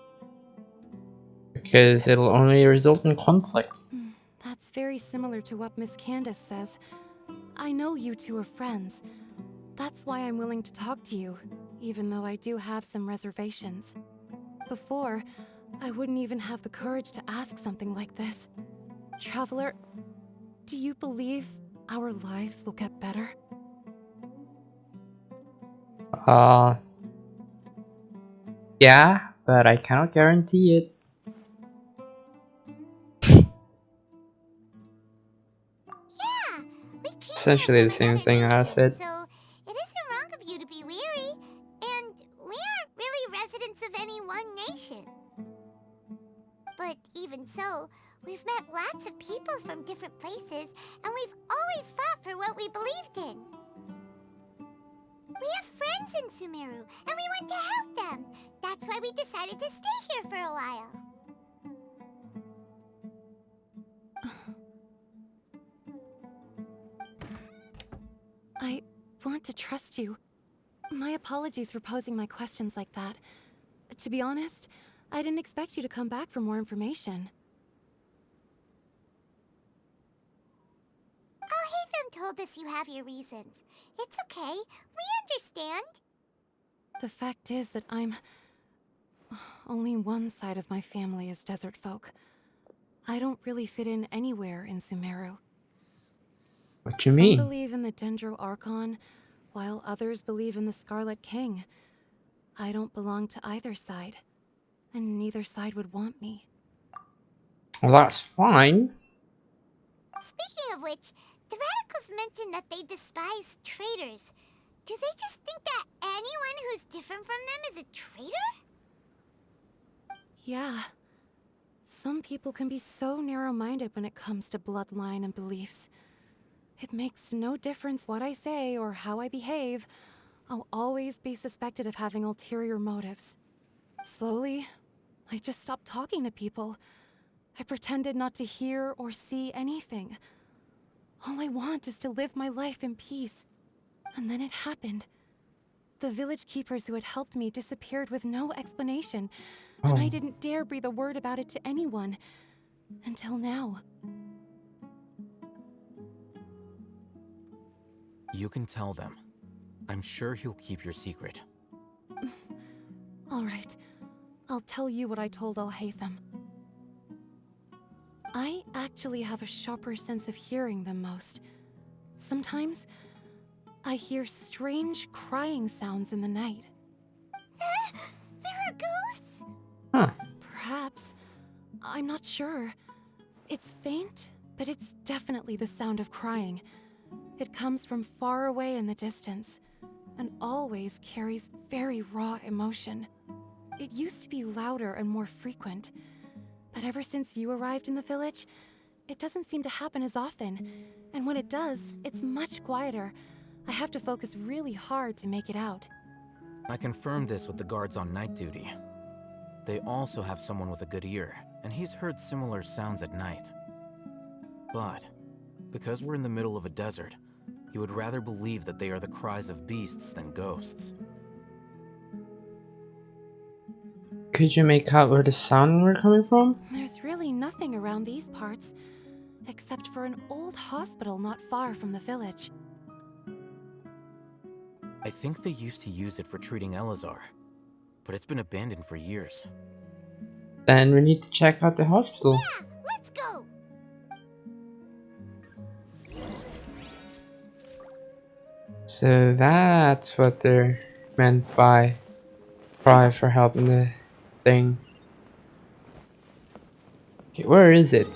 Because it'll only result in conflict. That's very similar to what Miss Candace says. I know you two are friends. That's why I'm willing to talk to you, even though I do have some reservations. Before, I wouldn't even have the courage to ask something like this. Traveler, do you believe our lives will get better? Yeah, but I cannot guarantee it. Yeah, we came Essentially the same thing I said. so it isn't wrong of you to be weary, and we aren't really residents of any one nation. But even so, we've met lots of people from different places, and we've always fought for what we believed in. We have friends in Sumeru, and we want to help them. That's why we decided to stay here for a while. I want to trust you. My apologies for posing my questions like that. To be honest, I didn't expect you to come back for more information. Alhaitham told us you have your reasons. It's okay. We understand. The fact is that only one side of my family is desert folk. I don't really fit in anywhere in Sumeru. What do you mean? Some believe in the Dendro Archon, while others believe in the Scarlet King. I don't belong to either side, and neither side would want me. Well, that's fine. Speaking of which, the radicals mentioned that they despise traitors. Do they just think that anyone who's different from them is a traitor? Yeah. Some people can be so narrow-minded when it comes to bloodline and beliefs. It makes no difference what I say or how I behave. I'll always be suspected of having ulterior motives. Slowly, I just stopped talking to people. I pretended not to hear or see anything. All I want is to live my life in peace. And then it happened. The village keepers who had helped me disappeared with no explanation, and I didn't dare breathe a word about it to anyone. Until now. You can tell them. I'm sure he'll keep your secret. All right. I'll tell you what I told Al-Haytham. I actually have a sharper sense of hearing than most. Sometimes, I hear strange crying sounds in the night. There are ghosts? Huh. Perhaps. I'm not sure. It's faint, but it's definitely the sound of crying. It comes from far away in the distance, and always carries very raw emotion. It used to be louder and more frequent, but ever since you arrived in the village, it doesn't seem to happen as often, and when it does, it's much quieter. I have to focus really hard to make it out. I confirmed this with the guards on night duty. They also have someone with a good ear, and he's heard similar sounds at night. But, because we're in the middle of a desert, he would rather believe that they are the cries of beasts than ghosts. Could you make out where the sound were coming from? There's really nothing around these parts, except for an old hospital not far from the village. I think they used to use it for treating Elazar, but it's been abandoned for years. Then we need to check out the hospital. Yeah, let's go! So that's what they're meant by cry for help in the thing. Okay, where is it?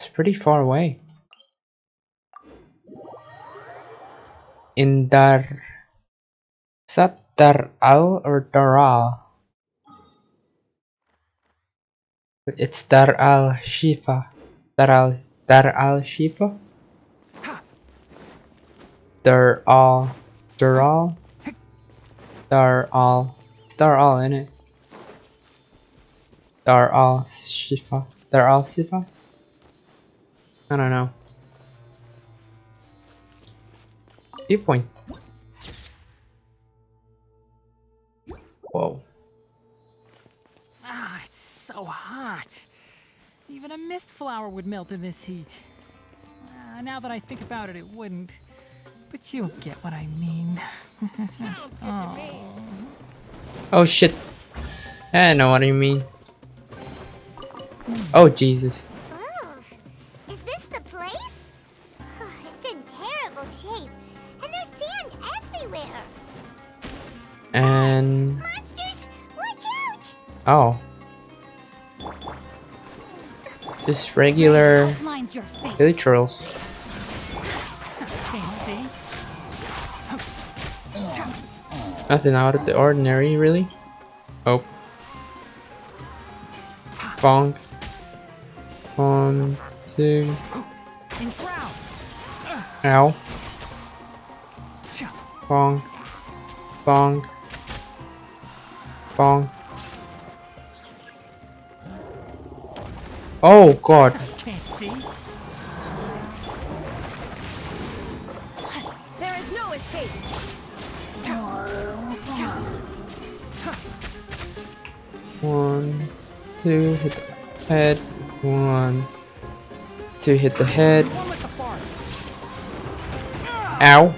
It's pretty far away. In Dar... Is that Dar Al or Daral? It's Dar Al Shifa. Dar Al Shifa? Dar Al Daral? Dar Al innit? Dar Al Shifa. Dar Al Shifa? I don't know. Viewpoint. Whoa. Ah, it's so hot. Even a mist flower would melt in this heat. Now that I think about it, it wouldn't. But you'll get what I mean. Oh shit. I know what you mean. Oh Jesus. Ugh. Is this the place? It's in terrible shape, and there's sand everywhere. And... Monsters, watch out! Oh. Just regular village trolls. Can't see. Nothing out of the ordinary, really. Oh. Bonk. 1, 2. Ow. Bonk. Bonk. Bonk. Oh god. Can't see. There is no escape. 1, 2, hit the head. 1, 2, hit the head. Ow.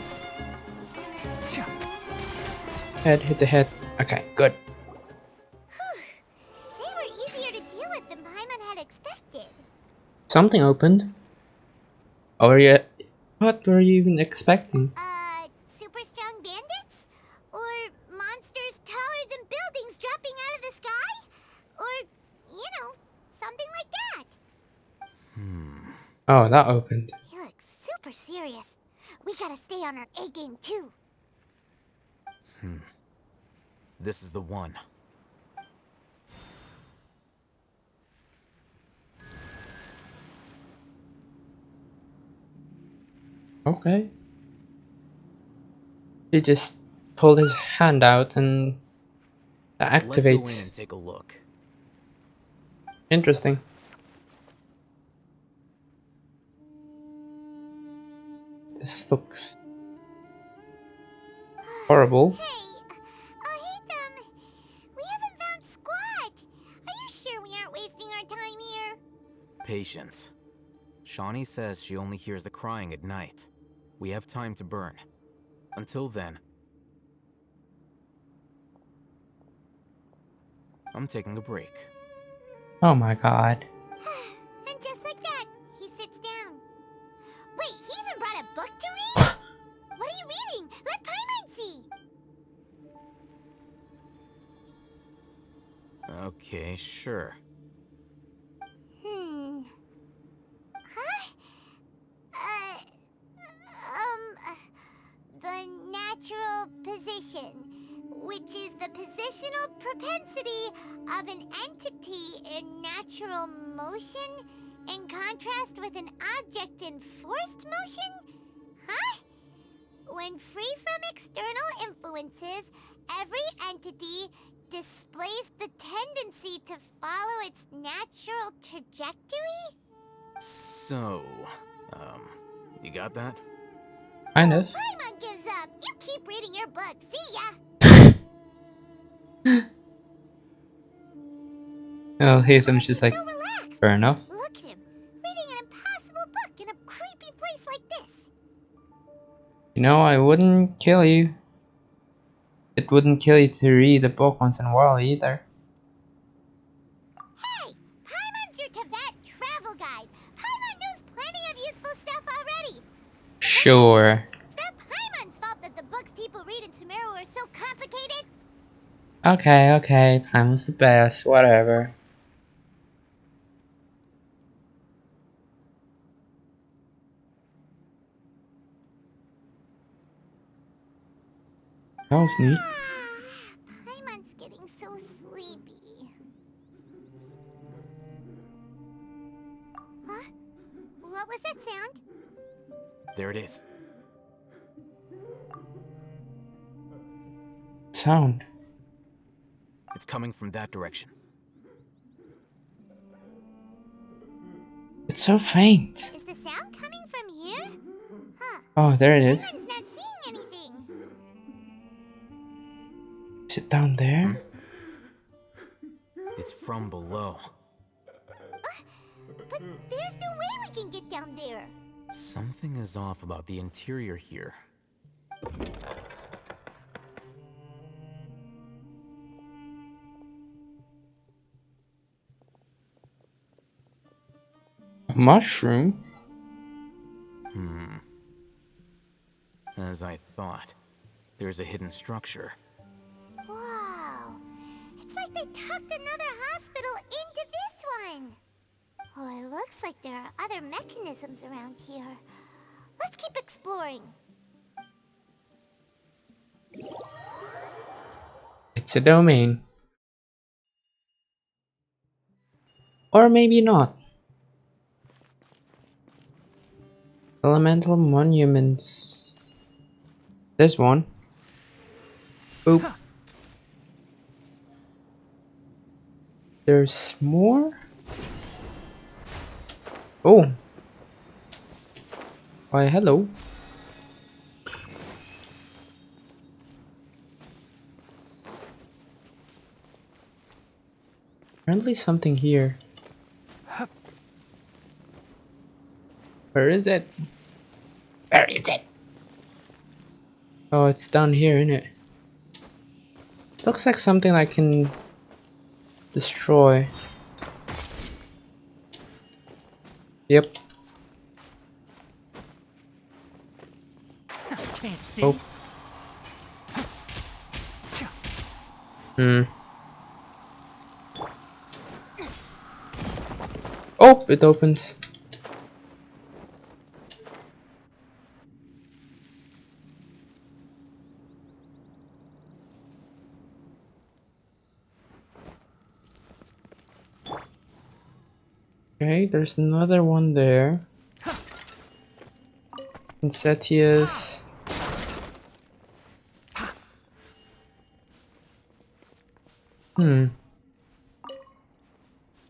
Head, hit the head. Okay, good. They were easier to deal with than Paimon had expected. Something opened. Oh, yeah. What were you even expecting? Super strong bandits? Or monsters taller than buildings dropping out of the sky? Or, you know, something like that. Oh, that opened. He looks super serious. We gotta stay on our A game too. This is the one. Okay. He just pulled his hand out and Let's go in activates. and take a look. Interesting. This looks horrible. We haven't found squat. Are you sure we aren't wasting our time here? Patience. Shawnee says she only hears the crying at night. We have time to burn. Until then, I'm taking a break. Oh my god. And just like that, he sits down. Wait, he even brought a book to read? What are you reading? Let Paimon see. Okay, sure. Huh? The natural position, which is the positional propensity of an entity in natural motion in contrast with an object in forced motion? Huh? When free from external influences, every entity displays the tendency to follow its natural trajectory? So, you got that? Kind of. Paimon gives up. You keep reading your book. See ya. Oh, Hatham's just like, fair enough. Look at him, reading an impossible book in a creepy place like this. You know, I wouldn't kill you. It wouldn't kill you to read a book once in a while either. Hey, Paimon's your Tibet travel guide. Paimon knows plenty of useful stuff already. Sure. It's not Paimon's fault that the books people read in Sumeru are so complicated. Okay, Paimon's the best, whatever. That was neat. Paimon's getting so sleepy. Huh? What was that sound? There it is. Sound. It's coming from that direction. It's so faint. Is the sound coming from here? Huh. Oh, there it is. Paimon's not seeing anything. Is it down there? It's from below. But there's no way we can get down there. Something is off about the interior here. A mushroom? As I thought. There's a hidden structure. Wow. It's like they tucked another hospital into this one. Oh, it looks like there are other mechanisms around here. Let's keep exploring. It's a domain. Or maybe not. Elemental monuments. There's one. Oop. There's more? Oh. Why, hello. Apparently something here. Where is it? Where is it? Oh, it's down here, isn't it? It looks like something I can destroy. Yep. Can't see. Oh. Oh, it opens. Okay, there's another one there. Insetius.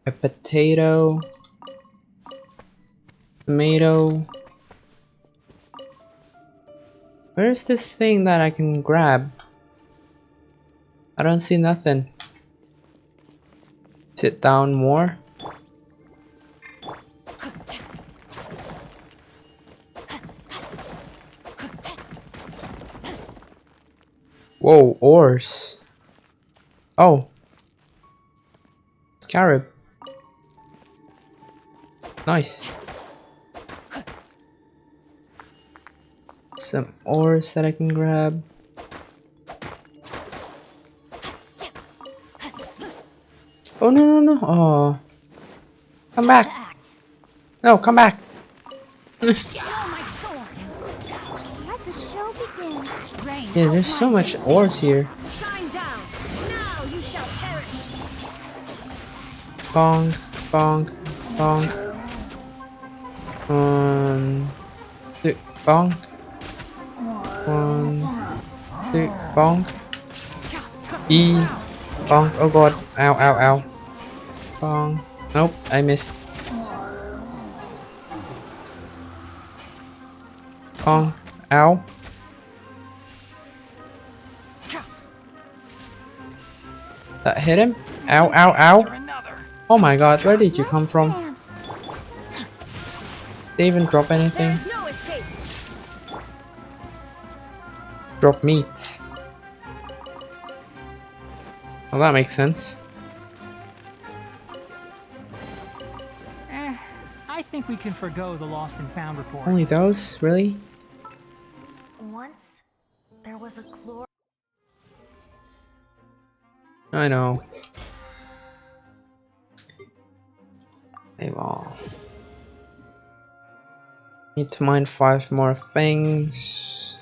A potato. Tomato. Where's this thing that I can grab? I don't see nothing. Sit down more. Whoa, ores. Oh. Scarab. Nice. Some ores that I can grab. Oh no no no! Oh, come back! No, come back! Let the show begin. Yeah, there's so much ores here. Shine down. Now you shall perish. Bonk, bonk, bonk. Two, bonk. 1, 2, bonk. E, bonk. Oh god! Ow, ow, ow. Bonk. Nope, I missed. Bonk. Ow. That hit him? Ow, ow, ow. Oh my god, where did you come from? Did they even drop anything? Drop meats. Well, that makes sense. I think we can forgo the lost and found report. Only those? Really? Once, there was a I know. Hey, well. Need to mine 5 more things.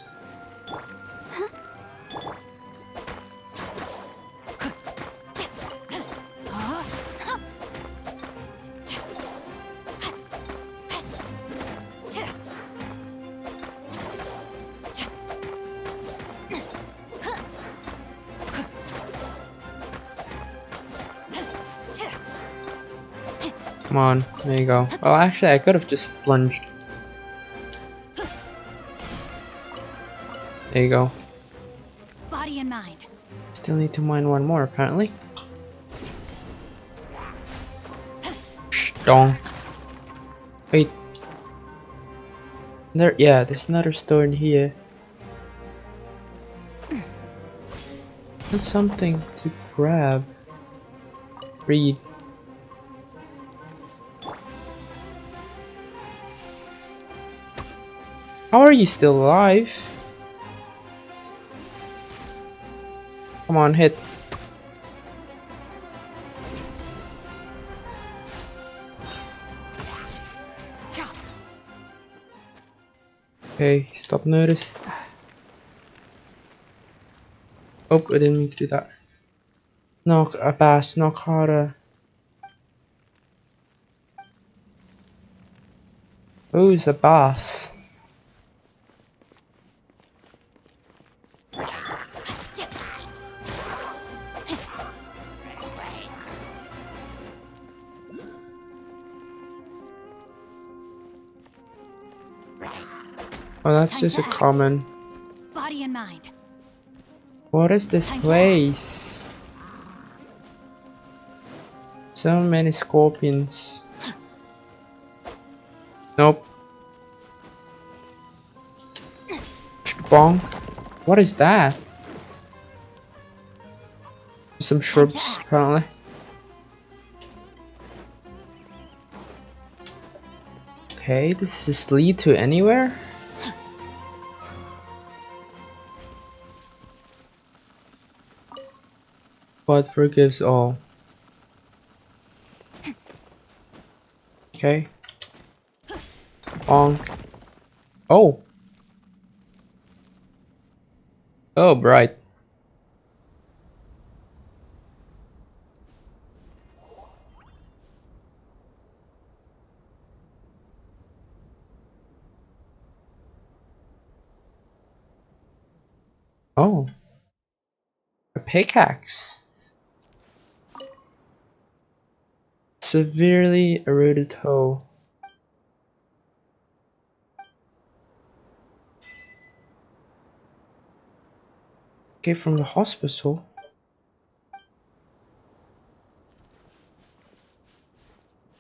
Come on, there you go. Well, actually, I could have just plunged. There you go. Body and mind. Still need to mine 1 more, apparently. Donk. Wait. There, yeah, there's another store in here. There's something to grab. Read. How are you still alive? Come on, hit. Okay, stop notice. Oh, I didn't mean to do that. Knock a bass, knock harder. Who's a boss? Oh, that's just a common. Body and mind. What is this place? So many scorpions. Nope. Bonk. What is that? Some shrubs, apparently. Okay, does this lead to anywhere? God forgives all. Okay. Bonk. Oh. Oh, bright. Oh. A pickaxe. Severely eroded hoe. Okay, from the hospital.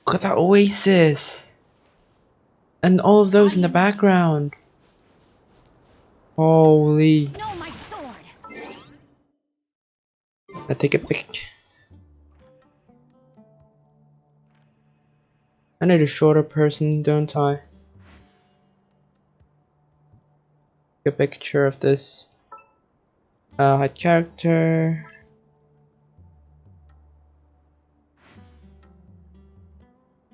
Look at that oasis! And all of those in the background. Holy. No, my sword. I take a pic. I need a shorter person, don't I? Take a picture of this. Hide character.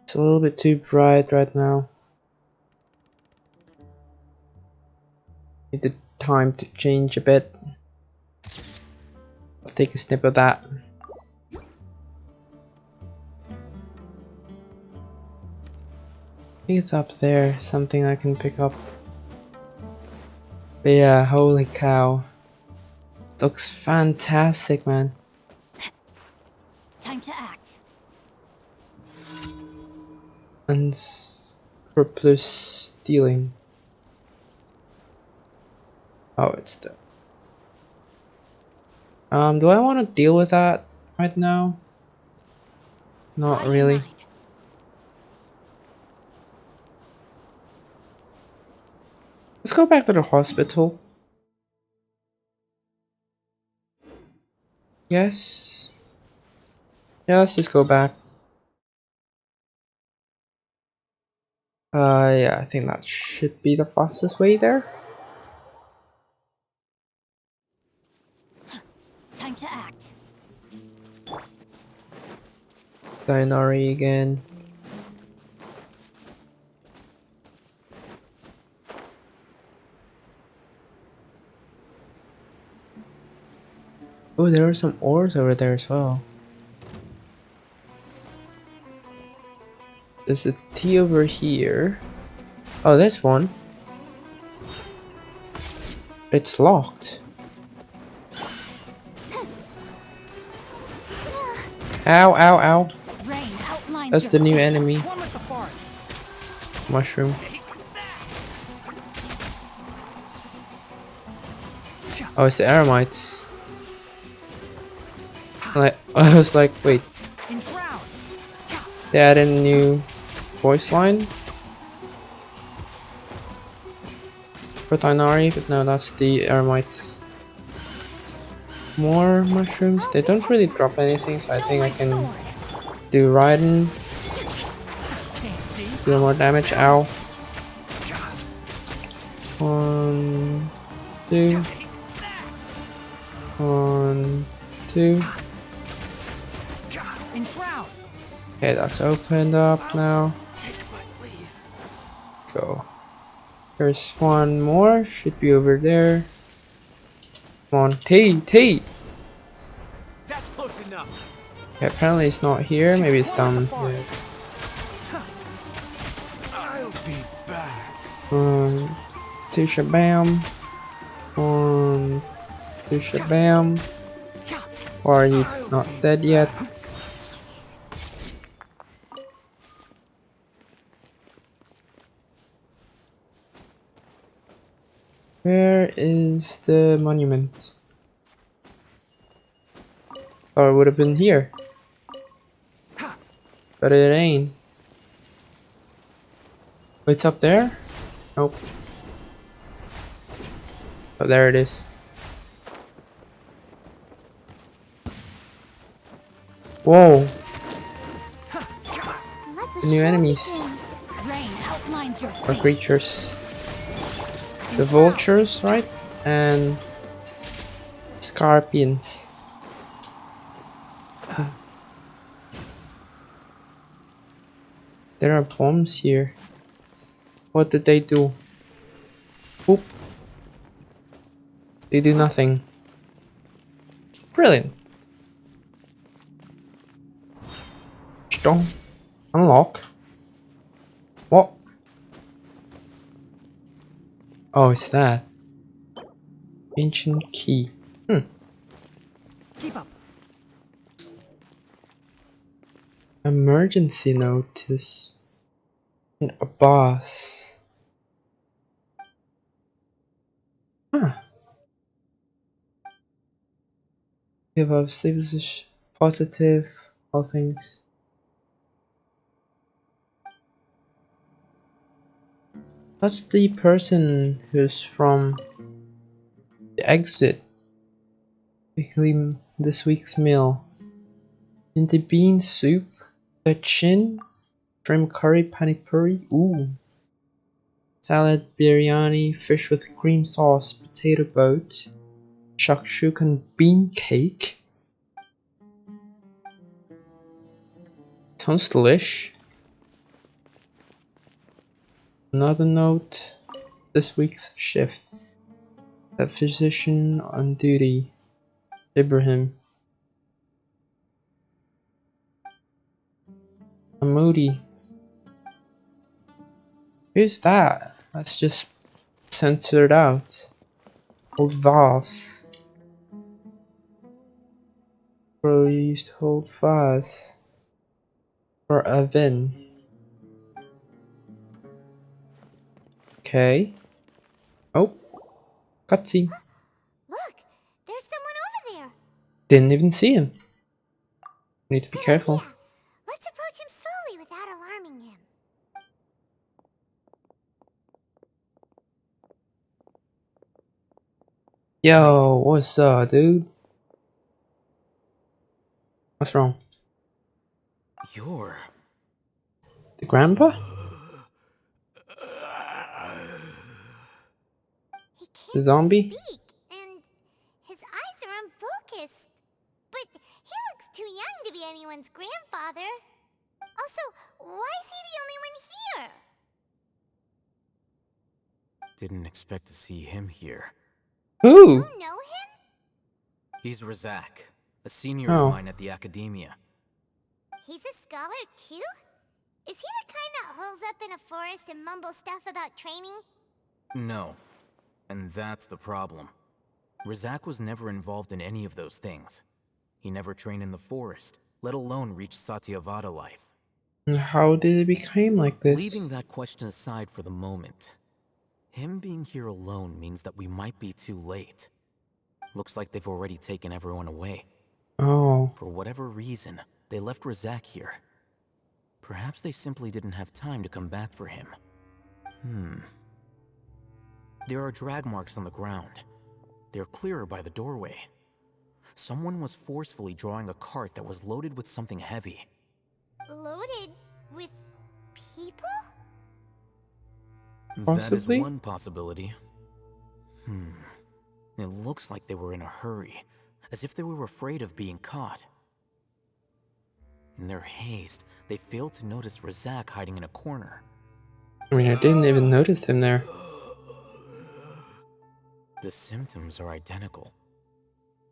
It's a little bit too bright right now. Need the time to change a bit. I'll take a snip of that. I think it's up there, something I can pick up. But yeah, holy cow. Looks fantastic, man. Time to act. Unscrupulous stealing. Oh, it's the... do I want to deal with that right now? Not really. Let's go back to the hospital. Yes. Yeah, let's just go back. Yeah, I think that should be the fastest way there. Time to act. Dinari again. Oh, there are some ores over there as well. There's a T over here. Oh, there's one. It's locked. Ow, ow, ow. That's the new enemy. Mushroom. Oh, it's the Aramites. I was like, wait. They added a new voice line for Tainari, but no, that's the Aramites. More mushrooms. They don't really drop anything, so I think I can do Raiden. Do more damage. Ow. 1, 2. 1, 2. Okay, that's opened up now. Go. There's one more. Should be over there. Come on, T. That's close enough. Okay, apparently it's not here. Maybe it's down here. I'll be back. 1, 2, shabam. 1, 2, shabam. Or are you not dead yet? Where is the monument? Oh, it would have been here. But it ain't. Oh, it's up there? Nope. Oh, there it is. Whoa. The new enemies. Or creatures. The vultures, right? And scorpions. There are bombs here. What did they do? Oop. They do nothing. Brilliant. Strong. Unlock. What? Oh, it's that. Ancient key. Keep up. Emergency notice. And a boss. Huh. Give up sleep position. Positive. All things. That's the person who's from the exit. Weekly, this week's meal. In the bean soup. The chin. Shrimp curry, pani puri. Ooh. Salad, biryani, fish with cream sauce, potato boat, shakshuka and bean cake. Sounds delish. Another note. This week's shift. The physician on duty. Ibrahim. Moody. Who's that? Let's just censor it out. Old vase. Probably used to hold vase. For a vin. Okay. Oh. Cutscene. Look, there's someone over there. Didn't even see him. Need to be careful. Yeah, let's approach him slowly without alarming him. Yo, what's up, dude? What's wrong? You're... The grandpa? He The can't zombie? speak, and his eyes are unfocused. But he looks too young to be anyone's grandfather. Also, why is he the only one here? Didn't expect to see him here. Ooh. You know him? He's Razak, a senior Oh. of mine at the academia. He's a scholar too? Is he the kind that holes up in a forest and mumbles stuff about training? No. And that's the problem. Razak was never involved in any of those things. He never trained in the forest, let alone reach Satyavada life. And how did it become like this? Leaving that question aside for the moment, him being here alone means that we might be too late. Looks like they've already taken everyone away. Oh. For whatever reason, they left Razak here. Perhaps they simply didn't have time to come back for him. There are drag marks on the ground. They're clearer by the doorway. Someone was forcefully drawing a cart that was loaded with something heavy. Loaded with people? Possibly? That is one possibility. It looks like they were in a hurry, as if they were afraid of being caught. In their haste, they failed to notice Razak hiding in a corner. I mean, I didn't even notice him there. The symptoms are identical.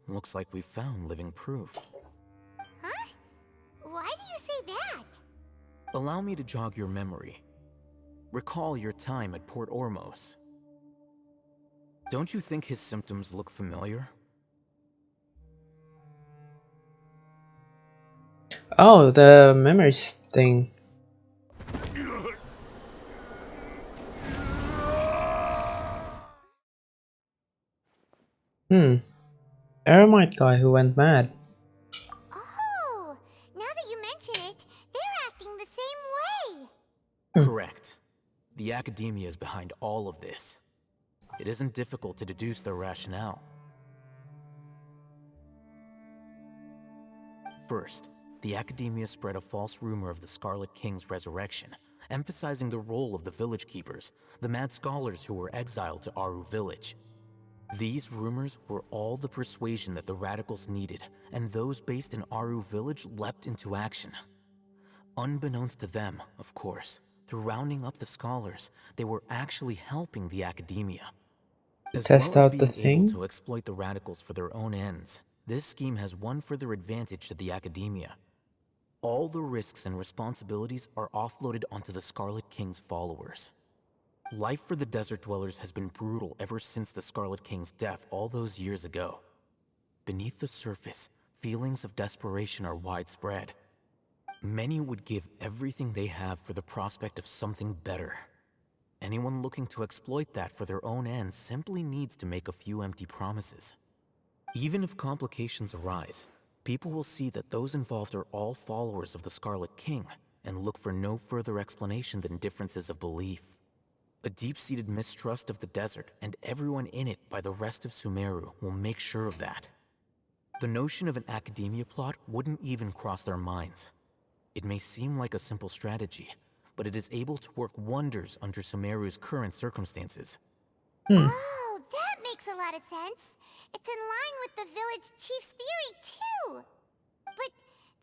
Looks like we found living proof. Huh? Why do you say that? Allow me to jog your memory. Recall your time at Port Ormos. Don't you think his symptoms look familiar? Oh, the memories thing. Aramite guy who went mad. Oh, now that you mention it, they're acting the same way. Correct. The academia is behind all of this. It isn't difficult to deduce their rationale. First, the academia spread a false rumor of the Scarlet King's resurrection, emphasizing the role of the village keepers, the mad scholars who were exiled to Aru village. These rumors were all the persuasion that the radicals needed, and those based in Aru village leapt into action. Unbeknownst to them, of course, through rounding up the scholars, they were actually helping the academia. To As test well as out the being able thing? to exploit the radicals for their own ends, this scheme has one further advantage to the academia. All the risks and responsibilities are offloaded onto the Scarlet King's followers. Life for the desert dwellers has been brutal ever since the Scarlet King's death all those years ago. Beneath the surface, feelings of desperation are widespread. Many would give everything they have for the prospect of something better. Anyone looking to exploit that for their own ends simply needs to make a few empty promises. Even if complications arise, people will see that those involved are all followers of the Scarlet King and look for no further explanation than differences of belief. A deep-seated mistrust of the desert and everyone in it by the rest of Sumeru will make sure of that. The notion of an academia plot wouldn't even cross their minds. It may seem like a simple strategy, but it is able to work wonders under Sumeru's current circumstances. Oh, that makes a lot of sense. It's in line with the village chief's theory, too. But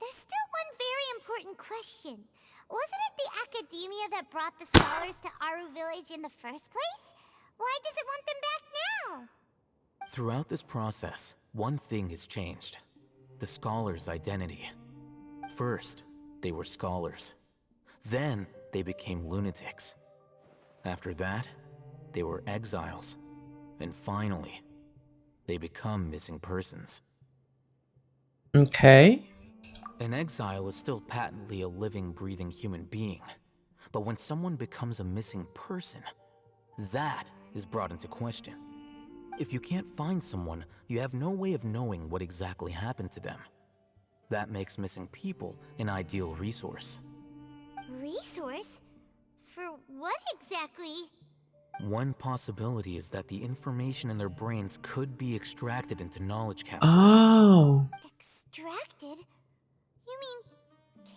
there's still one very important question. Wasn't it the academia that brought the scholars to Aru Village in the first place? Why does it want them back now? Throughout this process, one thing has changed: the scholars' identity. First, they were scholars. Then, they became lunatics. After that, they were exiles. And finally, they become missing persons. Okay. An exile is still patently a living, breathing human being. But when someone becomes a missing person, that is brought into question. If you can't find someone, you have no way of knowing what exactly happened to them. That makes missing people an ideal resource. Resource? For what exactly? One possibility is that the information in their brains could be extracted into knowledge capsules. Oh. Extracted? You mean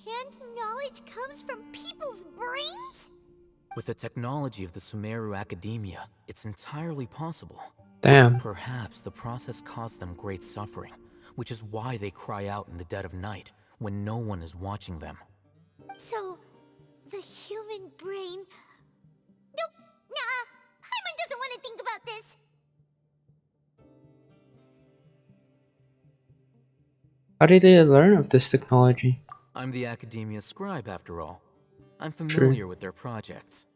canned knowledge comes from people's brains? With the technology of the Sumeru Academia, it's entirely possible. Damn. Perhaps the process caused them great suffering, which is why they cry out in the dead of night when no one is watching them. So, the human brain... Nope, nah, Paimon doesn't want to think about this. How did they learn of this technology? I'm the Academia scribe, after all. I'm True. familiar with their projects.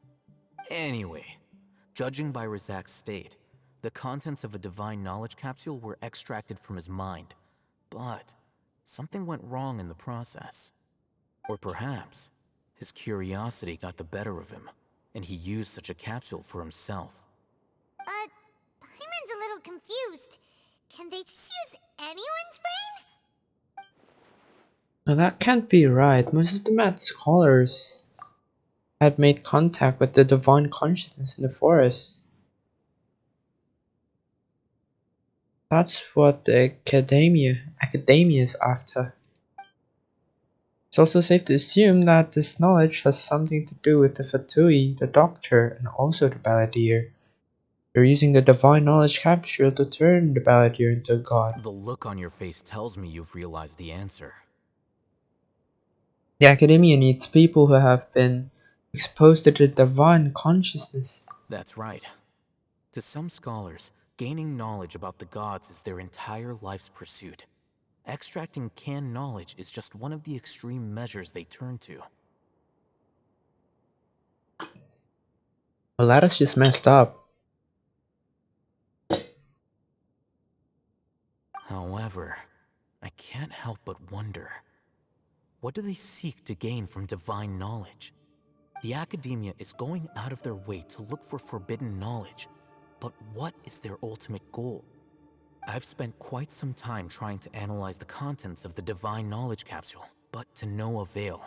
Anyway, judging by Razak's state, the contents of a divine knowledge capsule were extracted from his mind. But something went wrong in the process. Or perhaps his curiosity got the better of him, and he used such a capsule for himself. Paimon's a little confused. Can they just use anyone's brain? Now that can't be right. Most of the mad scholars had made contact with the divine consciousness in the forest. That's what the academia is after. It's also safe to assume that this knowledge has something to do with the Fatui, the Doctor, and also the Balladeer. They're using the divine knowledge capsule to turn the Balladeer into a god. The look on your face tells me you've realized the answer. The academia needs people who have been exposed to the divine consciousness. That's right. To some scholars, gaining knowledge about the gods is their entire life's pursuit. Extracting canned knowledge is just one of the extreme measures they turn to. Well, that is just messed up. However, I can't help but wonder, what do they seek to gain from divine knowledge? The academia is going out of their way to look for forbidden knowledge, but what is their ultimate goal? I've spent quite some time trying to analyze the contents of the divine knowledge capsule, but to no avail.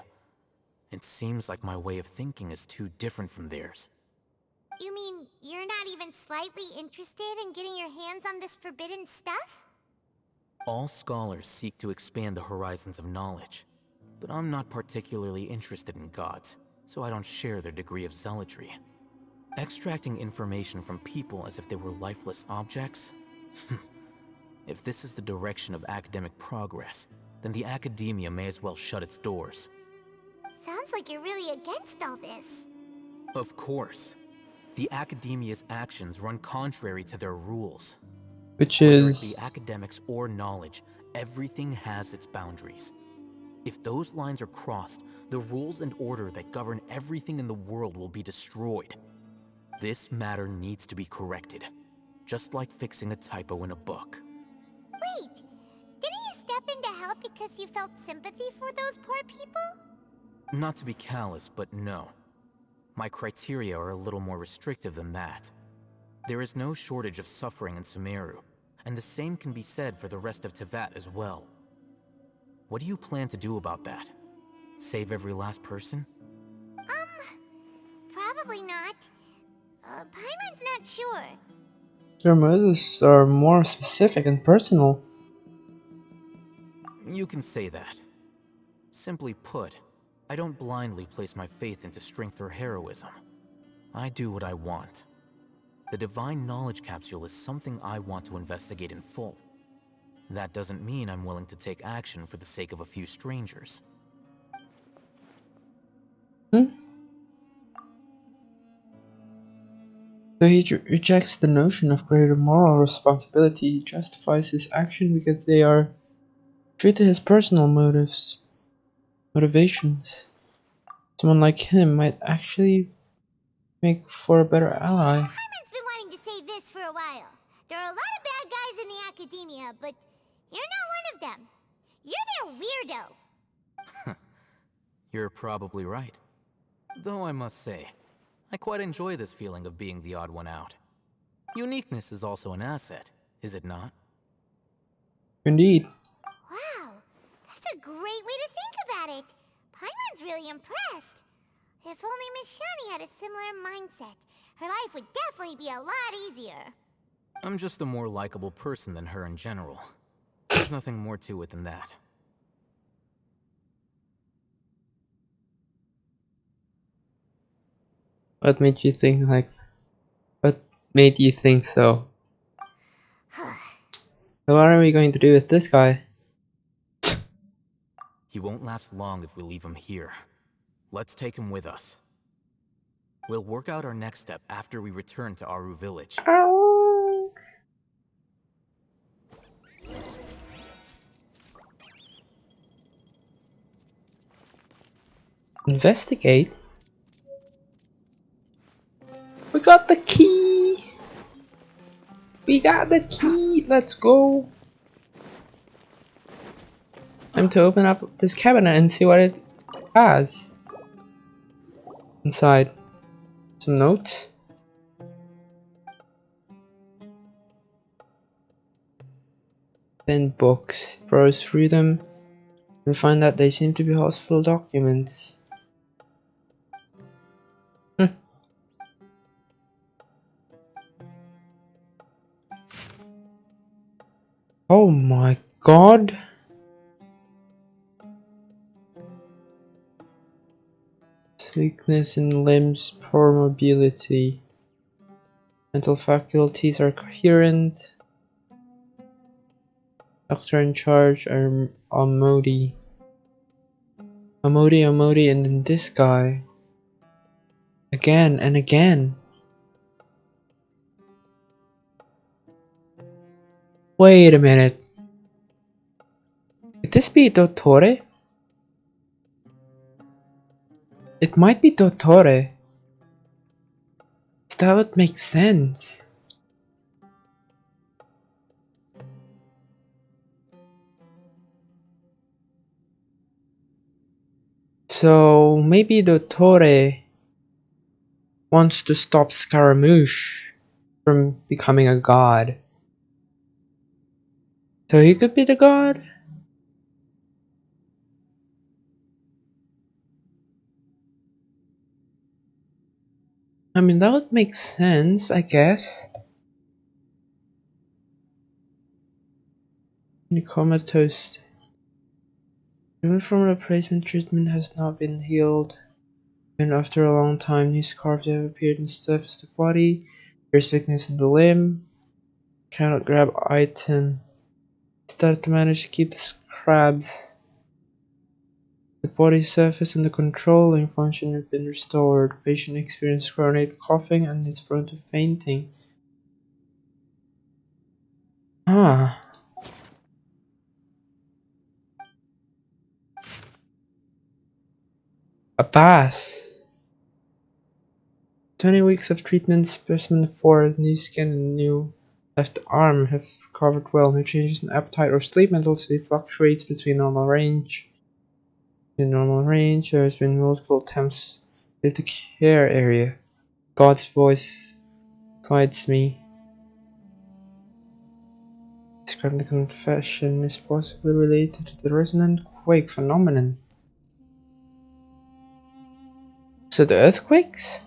It seems like my way of thinking is too different from theirs. You mean you're not even slightly interested in getting your hands on this forbidden stuff? All scholars seek to expand the horizons of knowledge, but I'm not particularly interested in gods, so I don't share their degree of zealotry. Extracting information from people as if they were lifeless objects? If this is the direction of academic progress, then the academia may as well shut its doors. Sounds like you're really against all this. Of course. The academia's actions run contrary to their rules. Which Whether is... it be academics or knowledge, everything has its boundaries. If those lines are crossed, the rules and order that govern everything in the world will be destroyed. This matter needs to be corrected, just like fixing a typo in a book. Wait, didn't you step in to help because you felt sympathy for those poor people? Not to be callous, but no. My criteria are a little more restrictive than that. There is no shortage of suffering in Sumeru, and the same can be said for the rest of Teyvat as well. What do you plan to do about that? Save every last person? Probably not. Paimon's not sure. Your motives are more specific and personal. You can say that. Simply put, I don't blindly place my faith into strength or heroism. I do what I want. The Divine Knowledge Capsule is something I want to investigate in full. That doesn't mean I'm willing to take action for the sake of a few strangers. So he rejects the notion of greater moral responsibility. He justifies his action because they are true to his personal motivations. Someone like him might actually make for a better ally. Paimon's been wanting to say this for a while. There are a lot of bad guys in the academia, but you're not one of them. You're their weirdo. You're probably right. Though I must say, I quite enjoy this feeling of being the odd one out. Uniqueness is also an asset, is it not? Indeed. Wow, that's a great way to think about it. Paimon's really impressed. If only Miss Shani had a similar mindset, her life would definitely be a lot easier. I'm just a more likable person than her in general. There's nothing more to it than that. What made you think what made you think so? So what are we going to do with this guy? He won't last long if we leave him here. Let's take him with us. We'll work out our next step after we return to Aru Village. Investigate? We got the key! We got the key! Let's go! Time to open up this cabinet and see what it has inside. Some notes. Then books. Browse through them and find that they seem to be hospital documents. Oh my god! Weakness in limbs, poor mobility. Mental faculties are coherent. Doctor in charge are Amodi. Amodi, and then this guy. Again and again. Wait a minute. Could this be Dottore? It might be Dottore. That would make sense. So maybe Dottore wants to stop Scaramouche from becoming a god. So he could be the god? I mean, that would make sense, I guess. In comatose. Even from replacement treatment has not been healed. And after a long time, new scars have appeared on the surface of the body. There's weakness in the limb. Cannot grab item. Started to manage to keep the scabs. The body surface under control and function have been restored. Patient experienced chronic coughing and is prone to fainting. Ah. A pass. 20 weeks of treatment. Specimen 4, new skin and new left arm have recovered well. No changes in appetite or sleep. Mental state fluctuates between normal range. In normal range, there has been multiple attempts to leave the care area. God's voice guides me. Describing the confession is possibly related to the resonant quake phenomenon. So the earthquakes?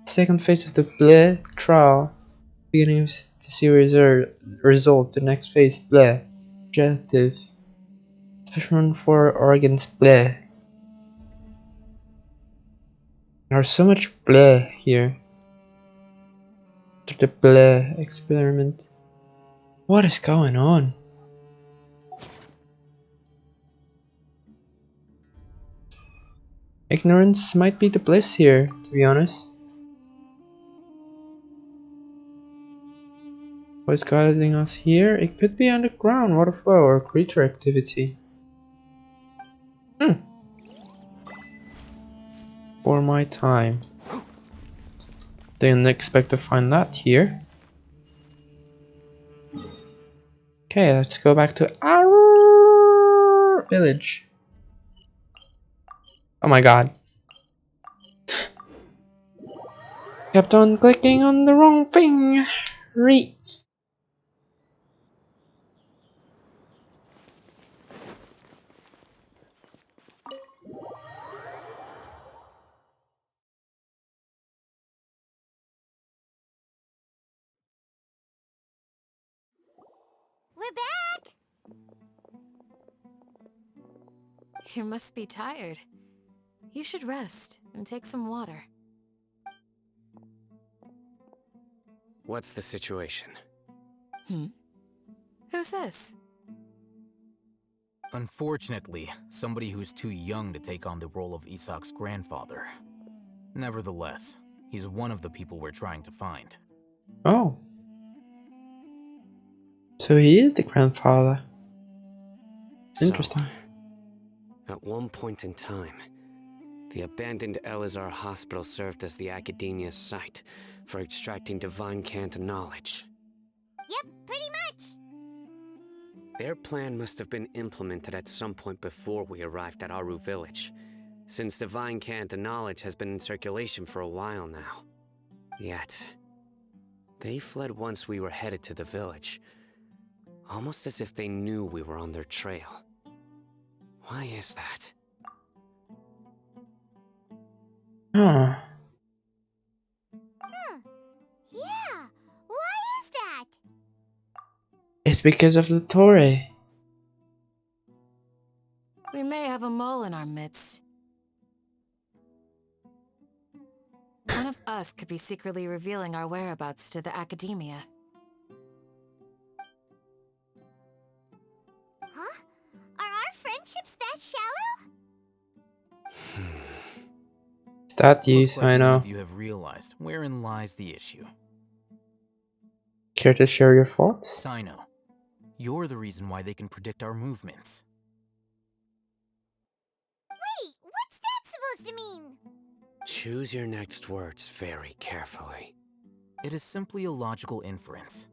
Second phase of the Bleh trial. Beginning of the series result. The next phase Bleh. Objective. Specimen for organs Bleh. There's so much Bleh here. The Bleh experiment. What is going on? Ignorance might be the bliss here, to be honest. What's guiding us here? It could be underground, water flow, or creature activity. For my time. Didn't expect to find that here. Okay, let's go back to our village. Oh my god. Kept on clicking on the wrong thing. We're back! You must be tired. You should rest and take some water. What's the situation? Who's this? Unfortunately, somebody who's too young to take on the role of Isak's grandfather. Nevertheless, he's one of the people we're trying to find. Oh. So he is the grandfather. Interesting. So, at one point in time, the abandoned Elazar hospital served as the Academia's site for extracting divine cant knowledge. Yep, pretty much! Their plan must have been implemented at some point before we arrived at Aru village, since divine cant knowledge has been in circulation for a while now. Yet, they fled once we were headed to the village, almost as if they knew we were on their trail. Why is that? Huh. Yeah, why is that? It's because of the Torre. We may have a mole in our midst. One of us could be secretly revealing our whereabouts to the Academia. Huh? Are our friendships that shallow? Is that you, Looks like none CYNO? of you have realized wherein lies the issue. Care to share your thoughts? CYNO, you're the reason why they can predict our movements. Wait, what's that supposed to mean? Choose your next words very carefully. It is simply a logical inference.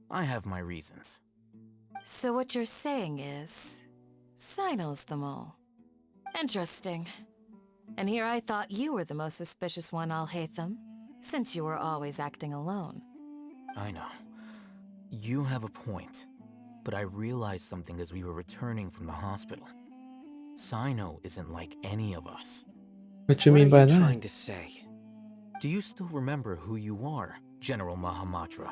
I have my reasons. So what you're saying is, CYNO's the mole. Interesting. And here I thought you were the most suspicious one, Alhaitham, since you were always acting alone. I know. You have a point. But I realized something as we were returning from the hospital. CYNO isn't like any of us. What you mean by that? Trying to say? Do you still remember who you are, General Mahamatra?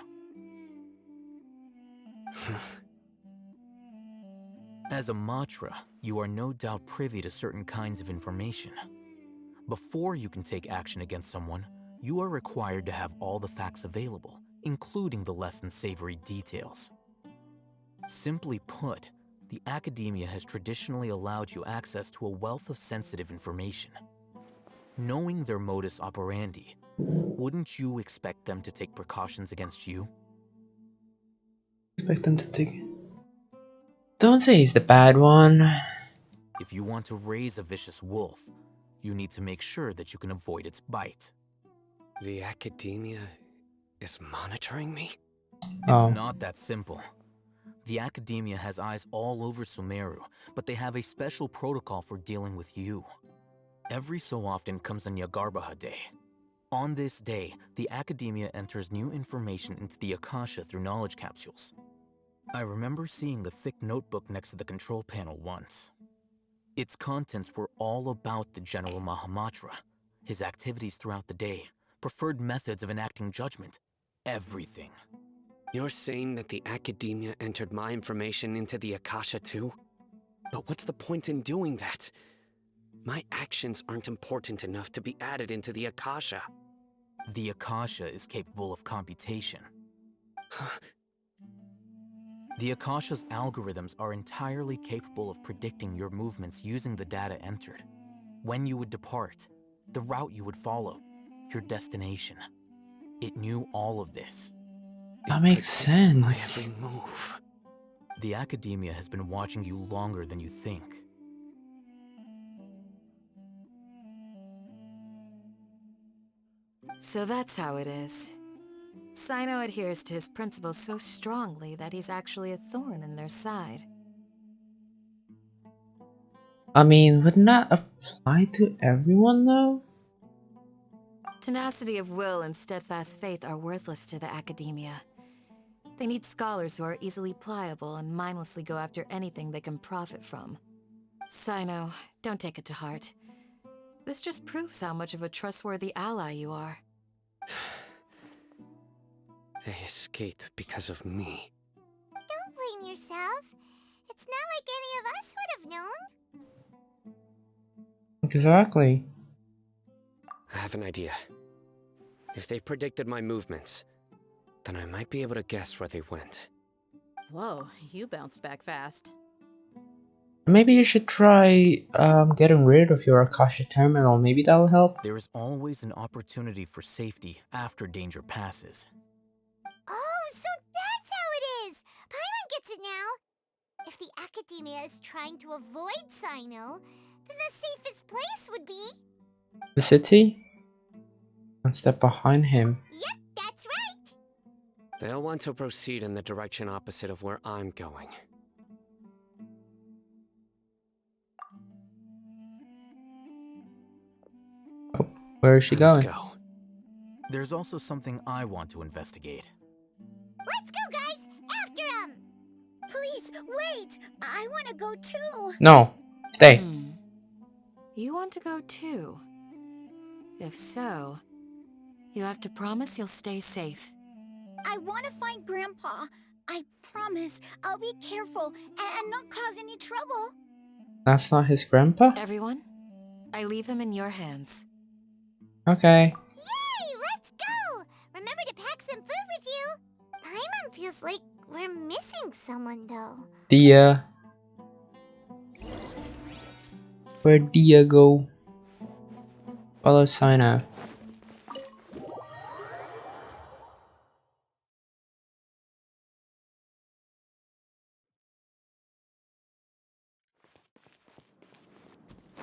As a Matra, you are no doubt privy to certain kinds of information. Before you can take action against someone, you are required to have all the facts available, including the less than savory details. Simply put, the Academia has traditionally allowed you access to a wealth of sensitive information. Knowing their modus operandi, wouldn't you expect them to take precautions against you? Expect them to take... Don't say he's the bad one. If you want to raise a vicious wolf, you need to make sure that you can avoid its bite. The academia is monitoring me? It's not that simple. The academia has eyes all over Sumeru, but they have a special protocol for dealing with you. Every so often comes a Nyagarbaha Day. On this day, the academia enters new information into the Akasha through knowledge capsules. I remember seeing a thick notebook next to the control panel once. Its contents were all about the General Mahamatra, his activities throughout the day, preferred methods of enacting judgment, everything. You're saying that the academia entered my information into the Akasha too? But what's the point in doing that? My actions aren't important enough to be added into the Akasha. The Akasha is capable of computation. The Akasha's algorithms are entirely capable of predicting your movements using the data entered. When you would depart, the route you would follow, your destination. It knew all of this. That makes sense. My every move. The academia has been watching you longer than you think. So that's how it is. CYNO adheres to his principles so strongly that he's actually a thorn in their side. I mean, wouldn't that apply to everyone though? Tenacity of will and steadfast faith are worthless to the academia. They need scholars who are easily pliable and mindlessly go after anything they can profit from. CYNO, don't take it to heart. This just proves how much of a trustworthy ally you are. They escaped because of me. Don't blame yourself. It's not like any of us would have known. Exactly. I have an idea. If they predicted my movements, then I might be able to guess where they went. Whoa, you bounced back fast. Maybe you should try getting rid of your Akasha terminal. Maybe that'll help. There is always an opportunity for safety after danger passes. Oh, so that's how it is! Paimon gets it now! If the academia is trying to avoid CYNO, then the safest place would be... The city? One step behind him. Yep, that's right! They'll want to proceed in the direction opposite of where I'm going. Where is she going? Let's go. There's also something I want to investigate. Let's go, guys! After him! Please, wait! I want to go too! No, stay. You want to go too? If so, you have to promise you'll stay safe. I want to find Grandpa. I promise I'll be careful and not cause any trouble. That's not his grandpa? Everyone, I leave him in your hands. Okay. Yay! Let's go! Remember to pack some food with you. Paimon feels like we're missing someone, though. Dia. Where'd Dia go? Follow CYNO.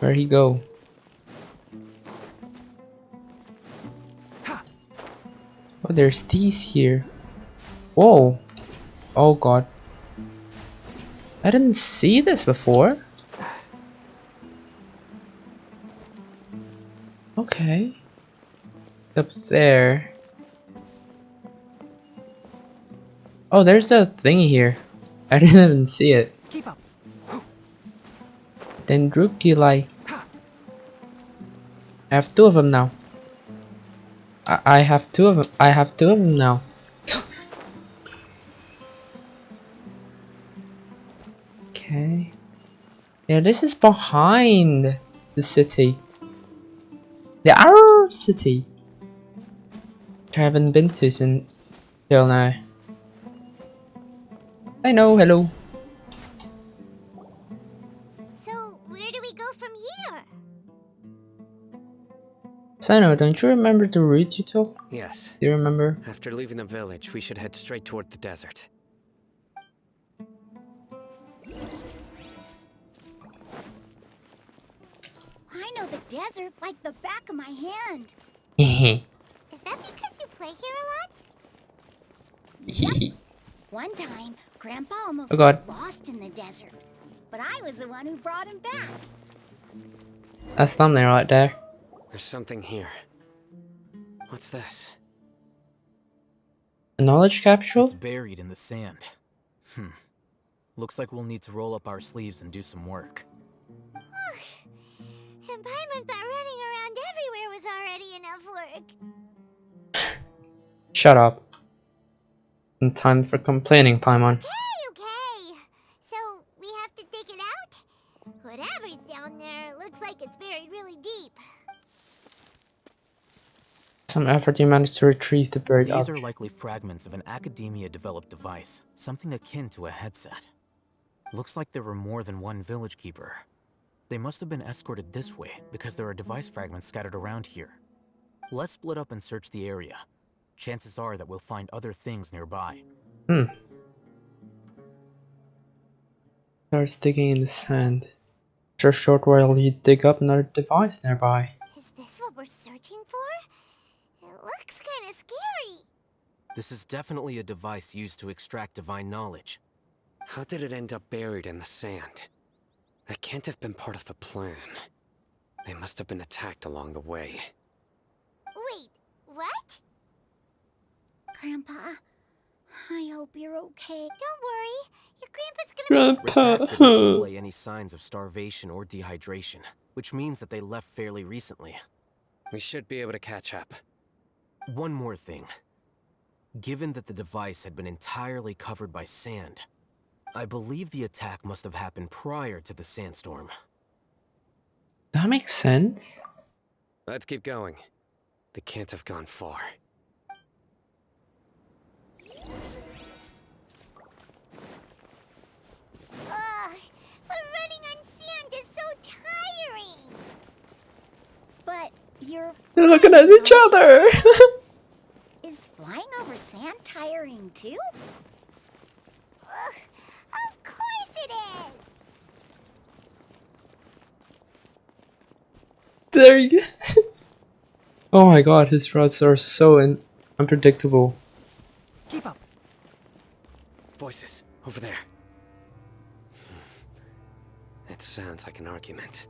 Where'd he go? Oh, there's these here. Whoa. Oh god. I didn't see this before. Okay. Up there. Oh, there's the thingy here. I didn't even see it. Keep up. Dendrukuli. I have two of them now. I have two of them. I have two of them now. Okay. Yeah, this is behind the city. The our city. Which I haven't been to since till now. I know, hello. So, where do we go from here? CYNO, don't you remember the route you took? Yes. Do you remember? After leaving the village, we should head straight toward the desert. I know the desert like the back of my hand. Hehe. Is that play here a lot? Hehe. One time, Grandpa almost Oh god. got lost in the desert, but I was the one who brought him back. That's thumbnail right there. There's something here. What's this? A knowledge capsule? It's buried in the sand. Looks like we'll need to roll up our sleeves and do some work. And Paimon thought running around everywhere was already enough work. Shut up. And time for complaining, Paimon. Okay. So, we have to dig it out? Whatever's down there looks like it's buried really deep. Some effort you managed to retrieve the buried These are object. likely fragments of an academia-developed device, something akin to a headset. Looks like there were more than one village keeper. They must have been escorted this way because there are device fragments scattered around here. Let's split up and search the area. Chances are that we'll find other things nearby. Starts digging in the sand. After a short while, you dig up another device nearby. Is this what we're searching for? It looks kind of scary. This is definitely a device used to extract divine knowledge. How did it end up buried in the sand? That can't have been part of the plan. They must have been attacked along the way. Wait, what? Grandpa, I hope you're okay. Don't worry, your grandpa's gonna Refract didn't display any signs of starvation or dehydration, which means that they left fairly recently. We should be able to catch up. One more thing. Given that the device had been entirely covered by sand, I believe the attack must have happened prior to the sandstorm. That makes sense. Let's keep going. They can't have gone far. But running on sand is so tiring. But you're They're looking at each other. Is flying over sand tiring too? Of course it is. There you go. Oh my god, his routes are so unpredictable. Keep up. Voices, over there. It sounds like an argument.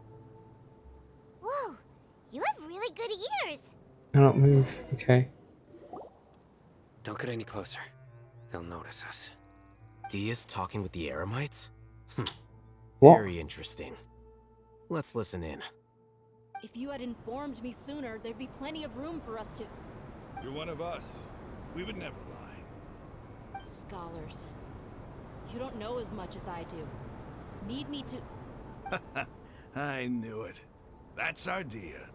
Whoa, you have really good ears. I don't move. Okay. Don't get any closer. They'll notice us. Dia's talking with the Eremites? What? Very interesting. Let's listen in. If you had informed me sooner, there'd be plenty of room for us to... You're one of us. We would never lie. Scholars. You don't know as much as I do. Need me to... I knew it. That's our Dia.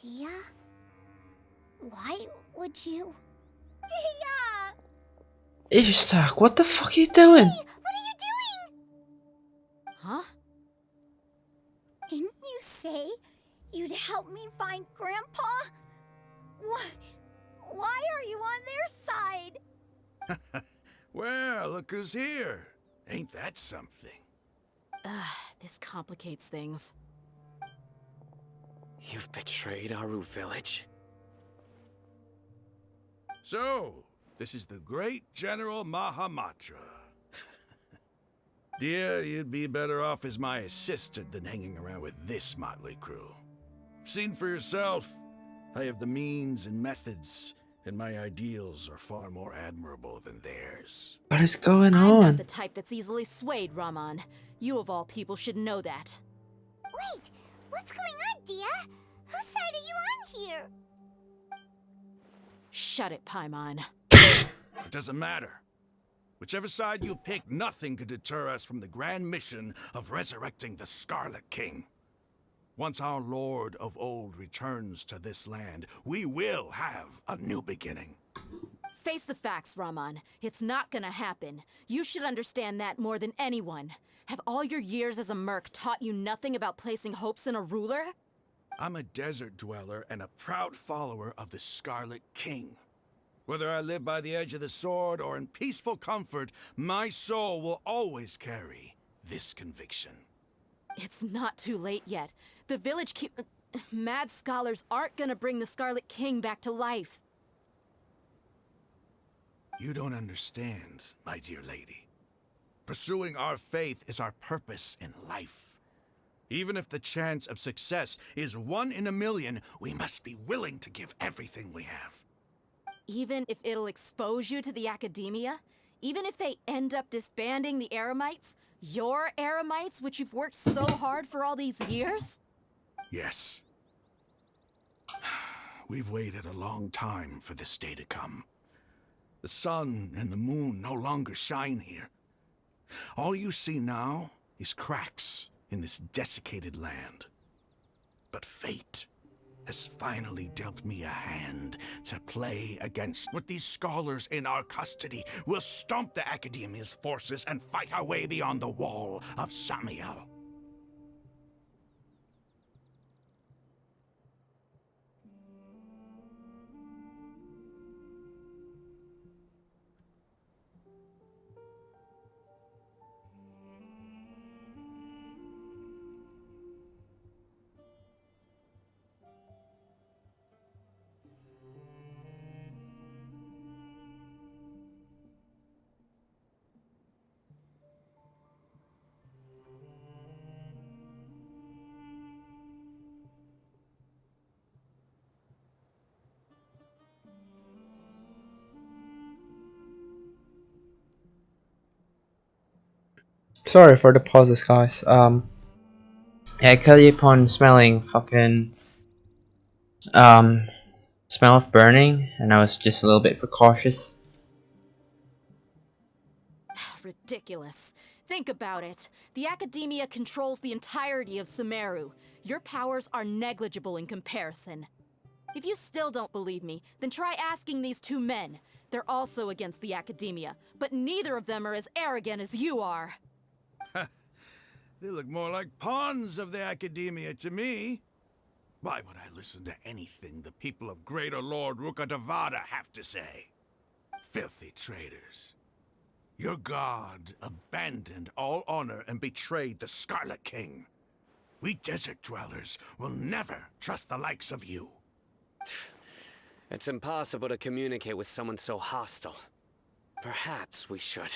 Dia? Why would you? Dia! Ishak, what the fuck are you doing? What are you doing? Huh? Didn't you say you'd help me find Grandpa? Why are you on their side? Well, look who's here. Ain't that something? This complicates things. You've betrayed Aru village? So, this is the great General Mahamatra. Dear, you'd be better off as my assistant than hanging around with this motley crew. Seen for yourself. I have the means and methods, and my ideals are far more admirable than theirs. What is going I'm not on? the type that's easily swayed, Raman. You of all people should know that. Wait, what's going on, Dia? Whose side are you on here? Shut it, Paimon. It doesn't matter. Whichever side you pick, nothing could deter us from the grand mission of resurrecting the Scarlet King. Once our Lord of Old returns to this land, we will have a new beginning. Face the facts, Raman. It's not gonna happen. You should understand that more than anyone. Have all your years as a merc taught you nothing about placing hopes in a ruler? I'm a desert dweller and a proud follower of the Scarlet King. Whether I live by the edge of the sword or in peaceful comfort, my soul will always carry this conviction. It's not too late yet. The village keep... mad scholars aren't gonna bring the Scarlet King back to life. You don't understand, my dear lady. Pursuing our faith is our purpose in life. Even if the chance of success is 1 in a million, we must be willing to give everything we have. Even if it'll expose you to the academia? Even if they end up disbanding the Eremites? Your Eremites, which you've worked so hard for all these years? Yes. We've waited a long time for this day to come. The sun and the moon no longer shine here. All you see now is cracks in this desiccated land. But fate has finally dealt me a hand to play against. With these scholars in our custody, we'll stomp the Academia's forces and fight our way beyond the wall of Samiel. Sorry for the pauses, guys. Yeah, I keep on smelling fucking smell of burning, and I was just a little bit precautious. Ridiculous. Think about it. The Academia controls the entirety of Sumeru. Your powers are negligible in comparison. If you still don't believe me, then try asking these 2 men. They're also against the Academia, but neither of them are as arrogant as you are. They look more like pawns of the Academia to me. Why would I listen to anything the people of Greater Lord Rukkhadevada have to say? Filthy traitors. Your god abandoned all honor and betrayed the Scarlet King. We desert dwellers will never trust the likes of you. It's impossible to communicate with someone so hostile. Perhaps we should.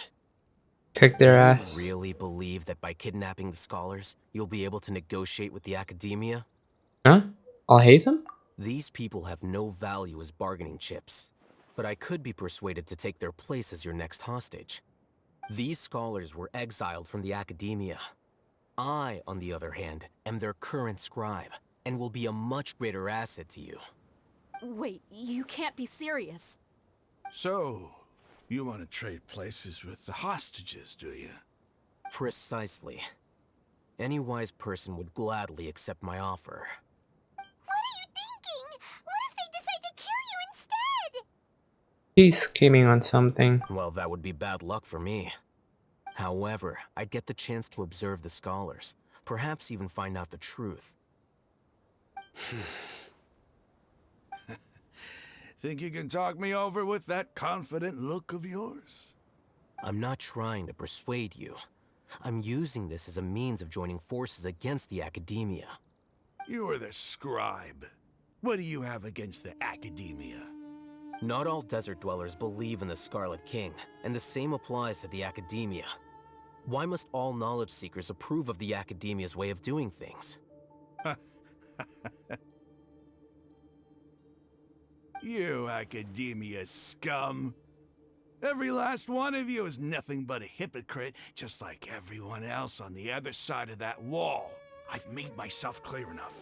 Kick their Do you ass. really believe that by kidnapping the scholars, you'll be able to negotiate with the Academia? Huh? I'll hate them? These people have no value as bargaining chips, but I could be persuaded to take their place as your next hostage. These scholars were exiled from the Academia. I, on the other hand, am their current scribe, and will be a much greater asset to you. Wait, you can't be serious. So, you want to trade places with the hostages, do you? Precisely. Any wise person would gladly accept my offer. What are you thinking? What if they decide to kill you instead? He's scheming on something. Well, that would be bad luck for me. However, I'd get the chance to observe the scholars, perhaps even find out the truth. Think you can talk me over with that confident look of yours? I'm not trying to persuade you. I'm using this as a means of joining forces against the Academia. You are the scribe. What do you have against the Academia? Not all desert dwellers believe in the Scarlet King, and the same applies to the Academia. Why must all knowledge seekers approve of the Academia's way of doing things? You Academia scum. Every last one of you is nothing but a hypocrite, just like everyone else on the other side of that wall. I've made myself clear enough.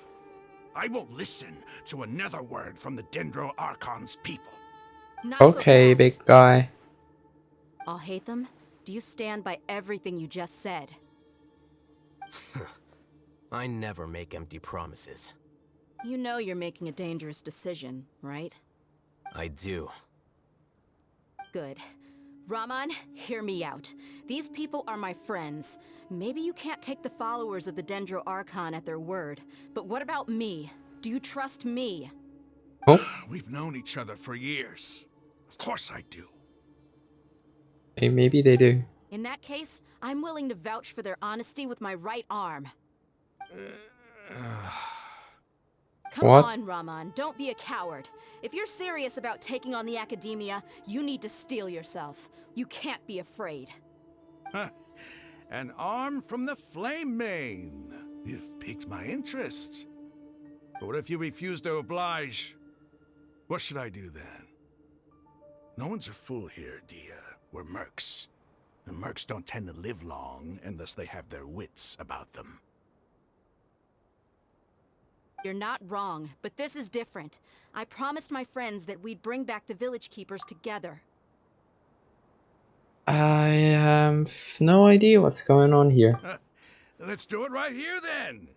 I won't listen to another word from the Dendro Archon's people. Not Okay, so fast. big guy. I'll hate them. Do you stand by everything you just said? I never make empty promises. You know you're making a dangerous decision, right? I do. Good. Raman, hear me out. These people are my friends. Maybe you can't take the followers of the Dendro Archon at their word, but what about me? Do you trust me? Oh. We've known each other for years. Of course I do. Hey, maybe they do. In that case, I'm willing to vouch for their honesty with my right arm. Come What? on, Raman, don't be a coward. If you're serious about taking on the Academia, you need to steel yourself. You can't be afraid. Huh. An arm from the Flame Mane. You've piqued my interest. But what if you refuse to oblige? What should I do then? No one's a fool here, Dia. We're mercs. And mercs don't tend to live long unless they have their wits about them. You're not wrong, but this is different. I promised my friends that we'd bring back the village keepers together. I have no idea what's going on here. Let's do it right here then.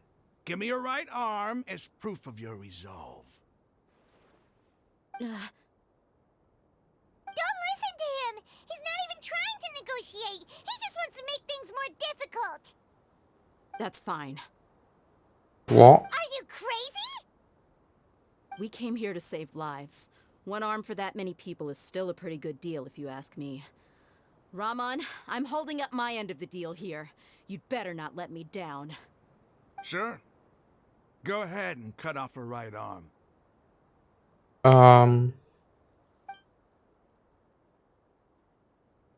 Give me your right arm as proof of your resolve. Don't listen to him! He's not even trying to negotiate! He just wants to make things more difficult! That's fine. What? Are you crazy? We came here to save lives. One arm for that many people is still a pretty good deal, if you ask me. Raman, I'm holding up my end of the deal here. You'd better not let me down. Sure. Go ahead and cut off her right arm. Um...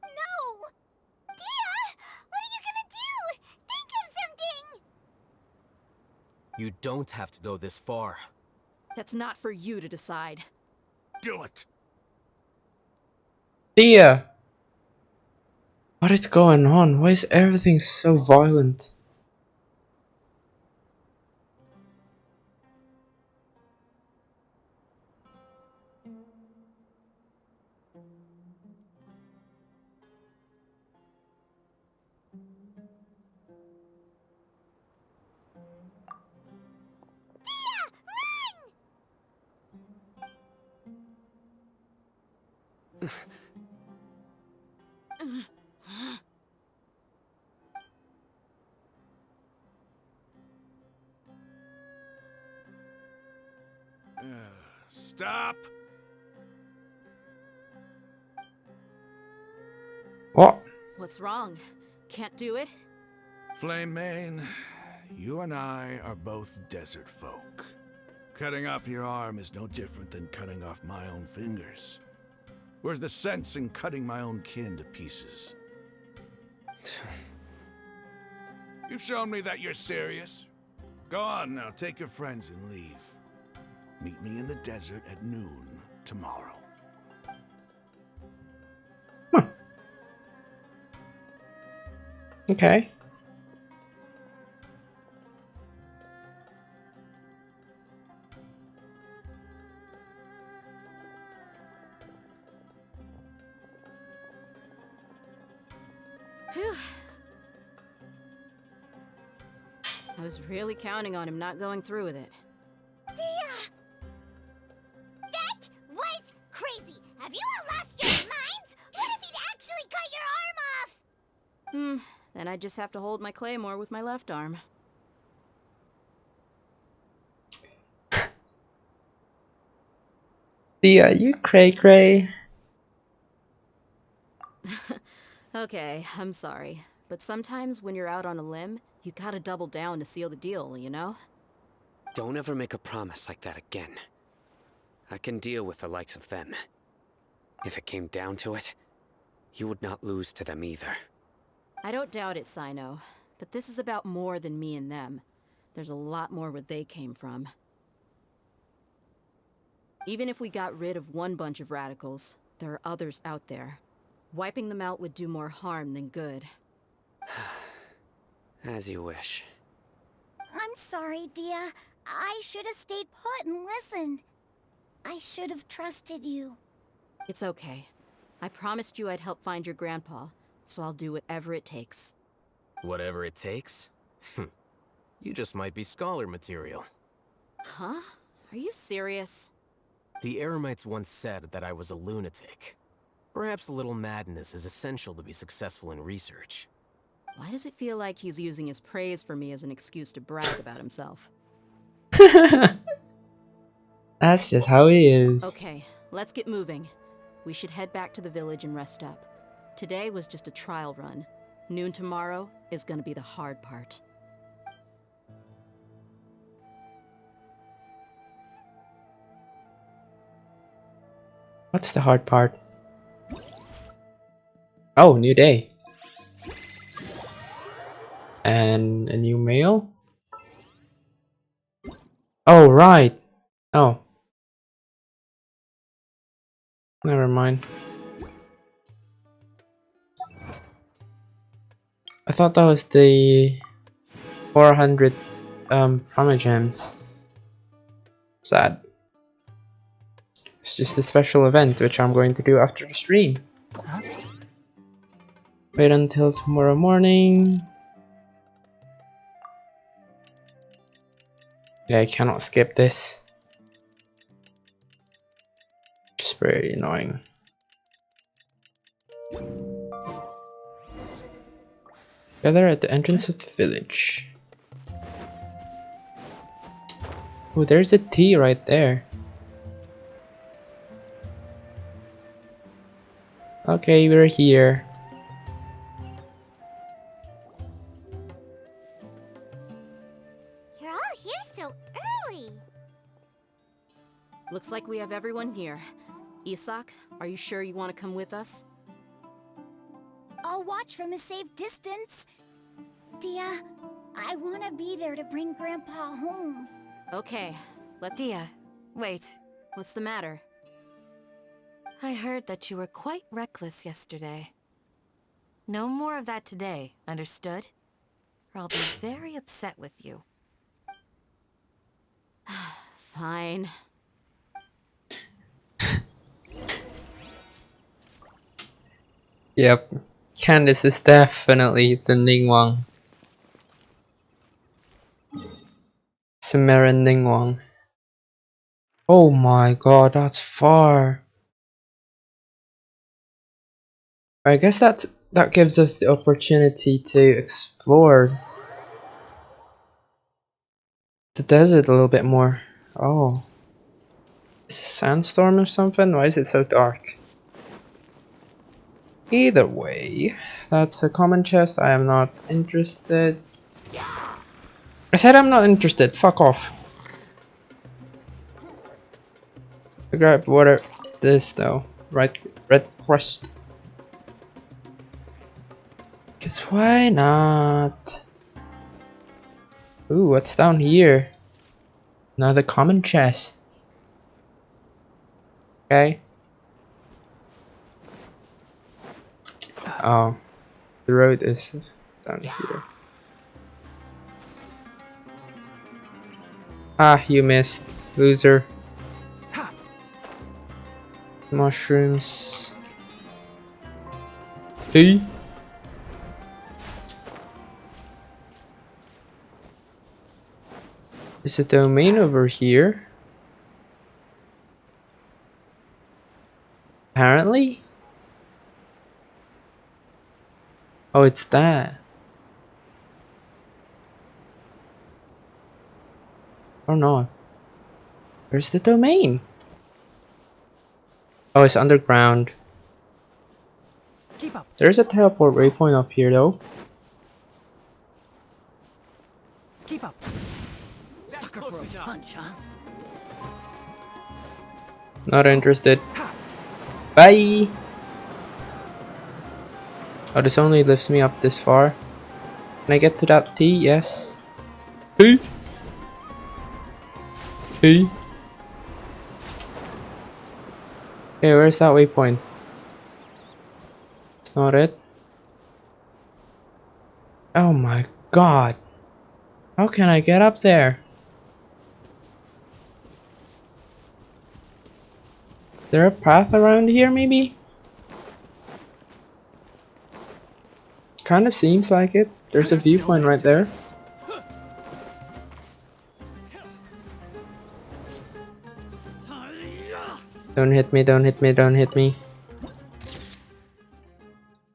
No! Dia! What are you gonna do? Think of something! You don't have to go this far. That's not for you to decide. Do it! Dia! What is going on? Why is everything so violent? Stop! What? What's wrong? Can't do it? Flame Mane, you and I are both desert folk. Cutting off your arm is no different than cutting off my own fingers. Where's the sense in cutting my own kin to pieces? You've shown me that you're serious. Go on now, take your friends and leave. Meet me in the desert at noon tomorrow. Okay. Phew. I was really counting on him not going through with it. Dia! That was crazy! Have you all lost your minds? What if he'd actually cut your arm off? Then I just have to hold my claymore with my left arm. Dia, you cray-cray. Okay, I'm sorry. But sometimes when you're out on a limb, you gotta double down to seal the deal, you know? Don't ever make a promise like that again. I can deal with the likes of them. If it came down to it, you would not lose to them either. I don't doubt it, CYNO. But this is about more than me and them. There's a lot more where they came from. Even if we got rid of one bunch of radicals, there are others out there. Wiping them out would do more harm than good. As you wish. I'm sorry, Dia. I should have stayed put and listened. I should have trusted you. It's okay. I promised you I'd help find your grandpa, so I'll do whatever it takes. Whatever it takes? You just might be scholar material. Huh? Are you serious? The Eremites once said that I was a lunatic. Perhaps a little madness is essential to be successful in research. Why does it feel like he's using his praise for me as an excuse to brag about himself? That's just how he is. Okay, let's get moving. We should head back to the village and rest up. Today was just a trial run. Noon tomorrow is gonna be the hard part. What's the hard part? Oh, new day. And a new mail? Oh, right. Oh. Never mind. I thought that was the 400 Promogems. Sad. It's just a special event which I'm going to do after the stream. Wait until tomorrow morning. Yeah, I cannot skip this. Just very annoying. Gather at the entrance of the village. Oh, there's a T right there. Okay, we're here. You're all here so early. Looks like we have everyone here. Isak, are you sure you want to come with us? I'll watch from a safe distance. Dia, I want to be there to bring Grandpa home. Okay, Dia, wait. What's the matter? I heard that you were quite reckless yesterday. No more of that today, understood? Or I'll be very upset with you. Fine. Yep. Candace is definitely the Ningguang. Sumerian Ningguang. Oh my god, that's far. I guess that gives us the opportunity to explore the desert a little bit more. Oh. Is it a sandstorm or something? Why is it so dark? Either way, that's a common chest. I am not interested. I said I'm not interested. Fuck off. I grabbed water. This though. Right, red crust. Cause why not? Ooh, what's down here? Another common chest. Okay. Oh, the road is down here. Ah, you missed, loser. Mushrooms. Hey. Is a domain over here? Apparently? Oh, it's that. Or not. Where's the domain? Oh, it's underground. Keep up. There's a teleport waypoint up here though. Keep up. Sucker for a punch, huh? Not interested. Bye! Oh, this only lifts me up this far. Can I get to that T? Yes. Hey! Hey! Okay, where's that waypoint? It's not it. Oh my god. How can I get up there? Is there a path around here maybe? Kinda seems like it. There's a viewpoint right there. Don't hit me, don't hit me, don't hit me.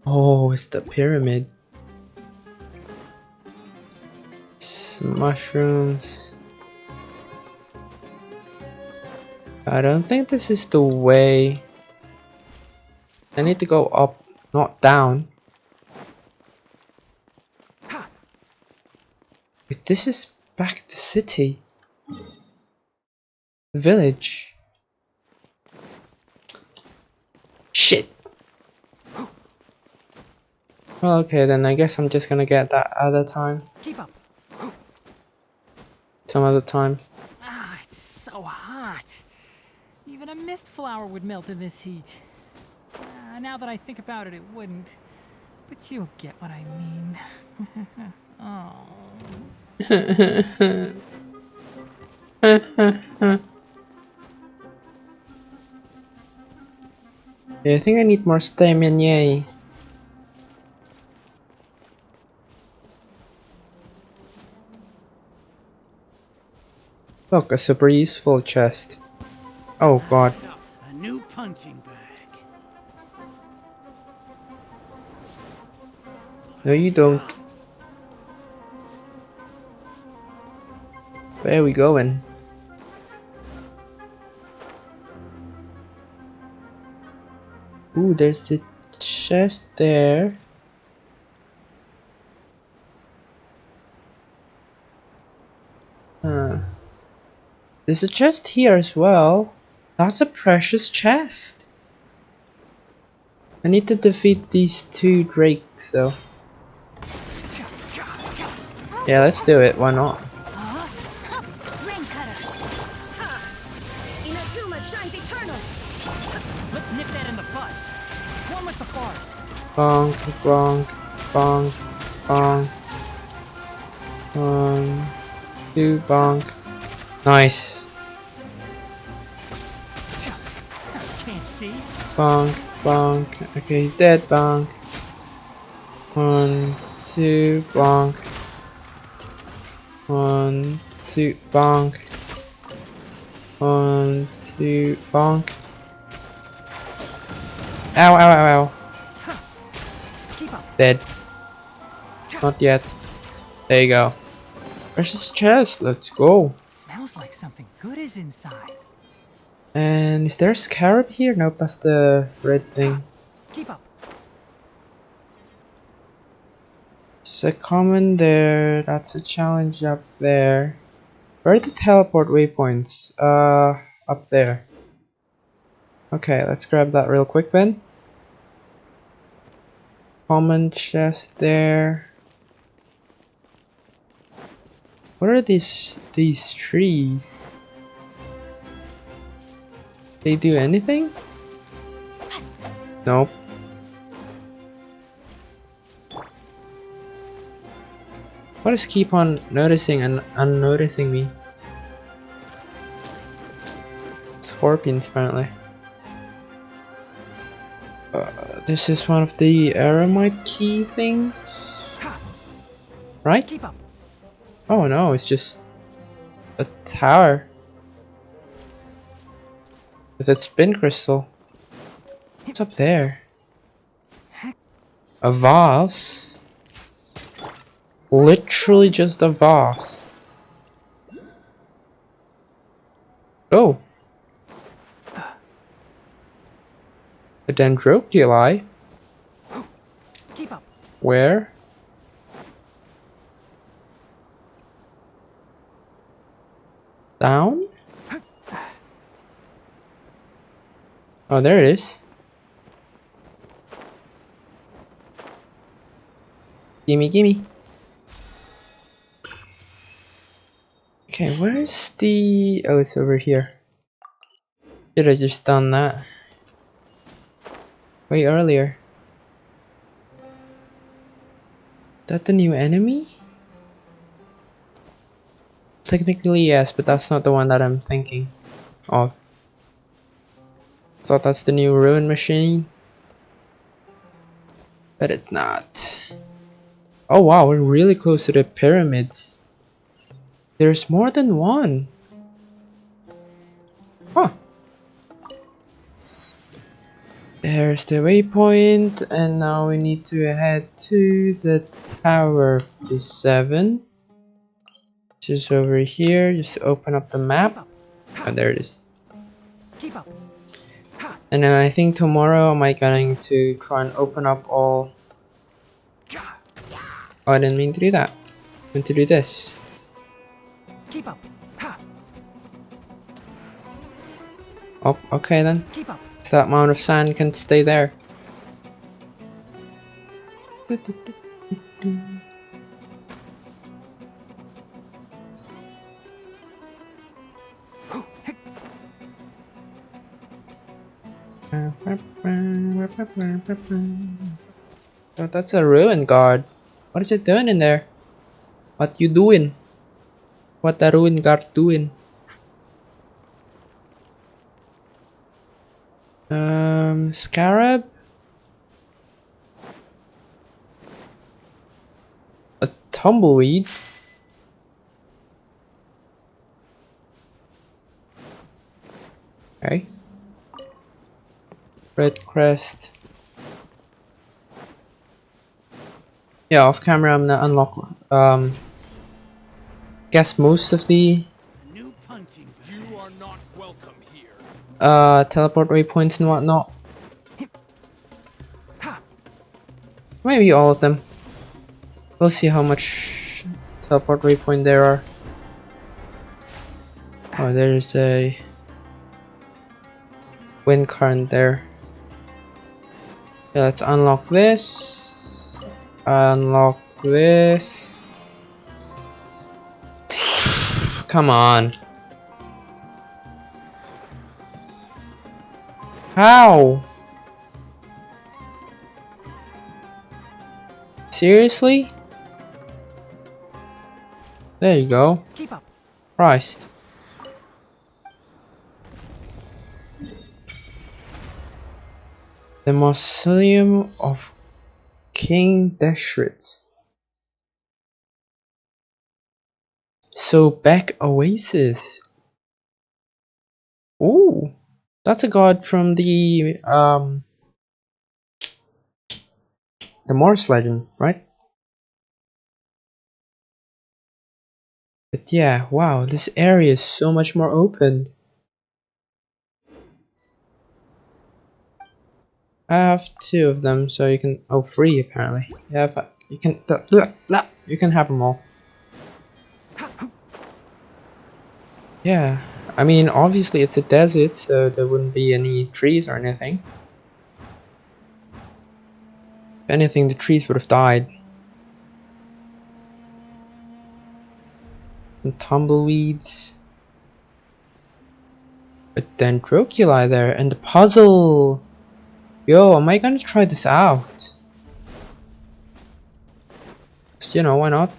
Oh, it's the pyramid. Mushrooms. I don't think this is the way. I need to go up, not down. Wait, this is back to city. Village. Shit! Well, okay, then I guess I'm just gonna get that other time. Keep up. Some other time. Ah, it's so hot. Even a mist flower would melt in this heat. Now that I think about it, it wouldn't. But you'll get what I mean. Oh. Yeah, I think I need more stamina. Yay. Look, a super useful chest. Oh god. A new punching bag. No, you don't. Where are we going? Ooh, there's a chest there. There's a chest here as well. That's a precious chest. I need to defeat these 2 drakes though. Yeah, let's do it. Why not? Let's nip that in the bud. One with the bars. Bonk, bonk, bonk, bonk. 1, 2, bonk. Nice. Can't see. Bonk, bonk. Okay, he's dead. Bonk. 1, 2, bonk. 1, 2, bonk. 1, 2, bonk. Ow, ow, ow, ow. Dead. Not yet. There you go. Where's this chest? Let's go. Smells like something good is inside. And is there a scarab here? Nope, that's the red thing. Keep up. It's a common there. That's a challenge up there. Where are the teleport waypoints? Up there. Okay, let's grab that real quick then. Common chest there. What are these trees? They do anything? Nope. What does keep on noticing and unnoticing me? Scorpions apparently. This is one of the aramite key things, right? Keep up. Oh no, it's just a tower with a spin crystal. What's up there? A vase? Literally just a vase. Oh. A dendroculi? Keep up. Where? Down? Oh, there it is. Gimme, gimme. Okay, where's the... Oh, it's over here. Should have just done that way earlier. Is that the new enemy? Technically yes, but that's not the one that I'm thinking of. Thought that's the new ruin machine, but it's not. Oh wow, we're really close to the pyramids. There's more than one. Huh. There's the waypoint, and now we need to head to the Tower of the Seven. Which is over here. Just open up the map. Oh, there it is. Keep up. And then I think tomorrow am I going to try and open up all... Oh, I didn't mean to do that. I meant to do this. Keep up. Oh, okay then. Keep up. That amount of sand can stay there. Oh, that's a ruin guard. What is it doing in there? What you doing? What the ruin guard doing? Scarab? A tumbleweed? Okay. Red crest. Yeah, off camera I'm gonna unlock guess most of the teleport waypoints and whatnot. Maybe all of them. We'll see how much teleport waypoint there are. Oh, there's a wind current there. Yeah, let's unlock this. Unlock this. Come on. How? Seriously? There you go. Keep up. Christ. The Mausoleum of King Deshret. So back Oasis. Ooh. That's a god from the Morse legend, right? But yeah, wow, this area is so much more open. I have 2 of them, so you can. Oh, 3 apparently. Yeah, but you can. You can have them all. Yeah, I mean, obviously it's a desert, so there wouldn't be any trees or anything. If anything, the trees would have died. And tumbleweeds. A dendroculi there, and the puzzle! Yo, am I gonna try this out? Just, you know, why not?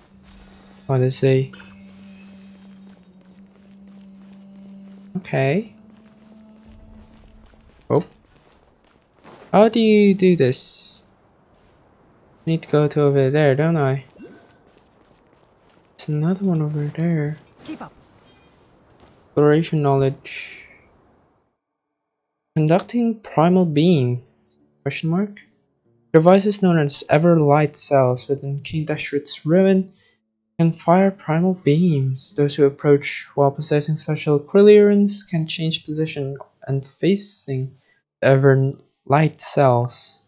What they say. Okay. Oh. How do you do this? Need to go to over there, don't I? There's another one over there. Keep up. Exploration knowledge. Conducting primal being? Question mark? Devices known as Everlight cells within King Deshret's ruin can fire primal beams. Those who approach while possessing special clearance can change position and facing Everlight cells.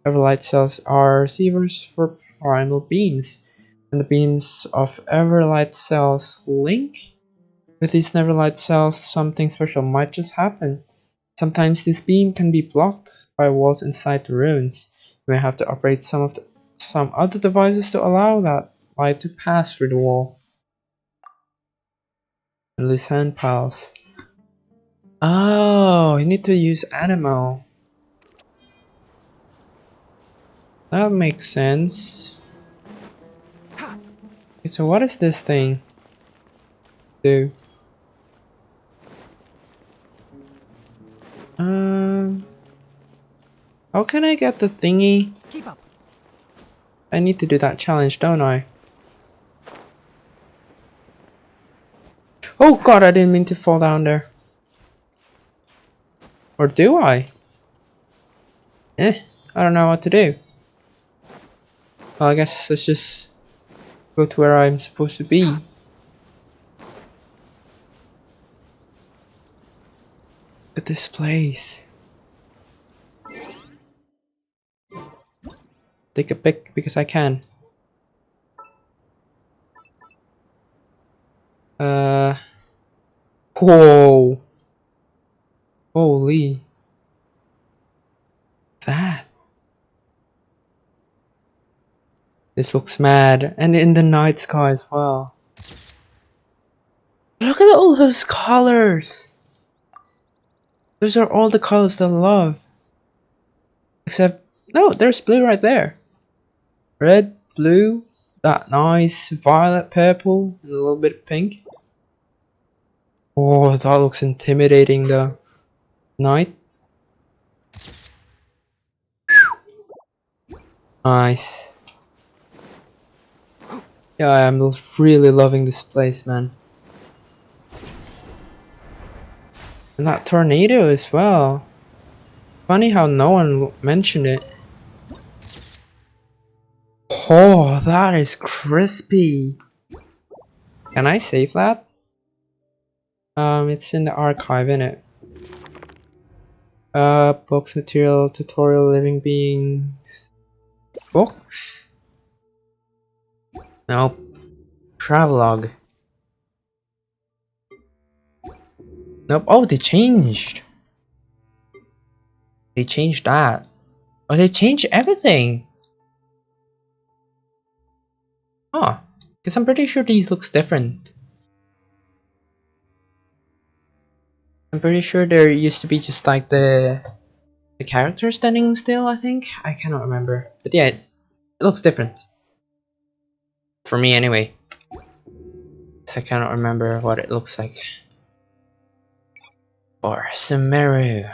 Everlight cells are receivers for primal beams, and the beams of Everlight cells link. With these Everlight cells, something special might just happen. Sometimes this beam can be blocked by walls inside the ruins. You may have to operate some other devices to allow that light to pass through the wall. Loose sand piles. Oh, you need to use animal. That makes sense. Okay, so what is this thing? Do? How can I get the thingy? Keep up. I need to do that challenge, don't I? Oh god, I didn't mean to fall down there. Or do I? I don't know what to do. Well, I guess let's just go to where I'm supposed to be. Look at this place. Take a pic because I can. Whoa. Holy. This looks mad. And in the night sky as well. Look at all those colors! Those are all the colors that I love. Except, no, there's blue right there. Red, blue, that nice violet, purple, and a little bit of pink. Oh, that looks intimidating though. Night. Nice. Yeah, I'm really loving this place, man. And that tornado as well. Funny how no one mentioned it. Oh, that is crispy. Can I save that? It's in the archive, innit? Books, material, tutorial, living beings. Books? Nope. Travelogue. Nope. Oh, they changed. They changed that. Oh, they changed everything. Huh. Because I'm pretty sure these looks different. I'm pretty sure there used to be just like the character standing still, I think. I cannot remember. But yeah, it looks different. For me anyway. So I cannot remember what it looks like. Or Sumeru.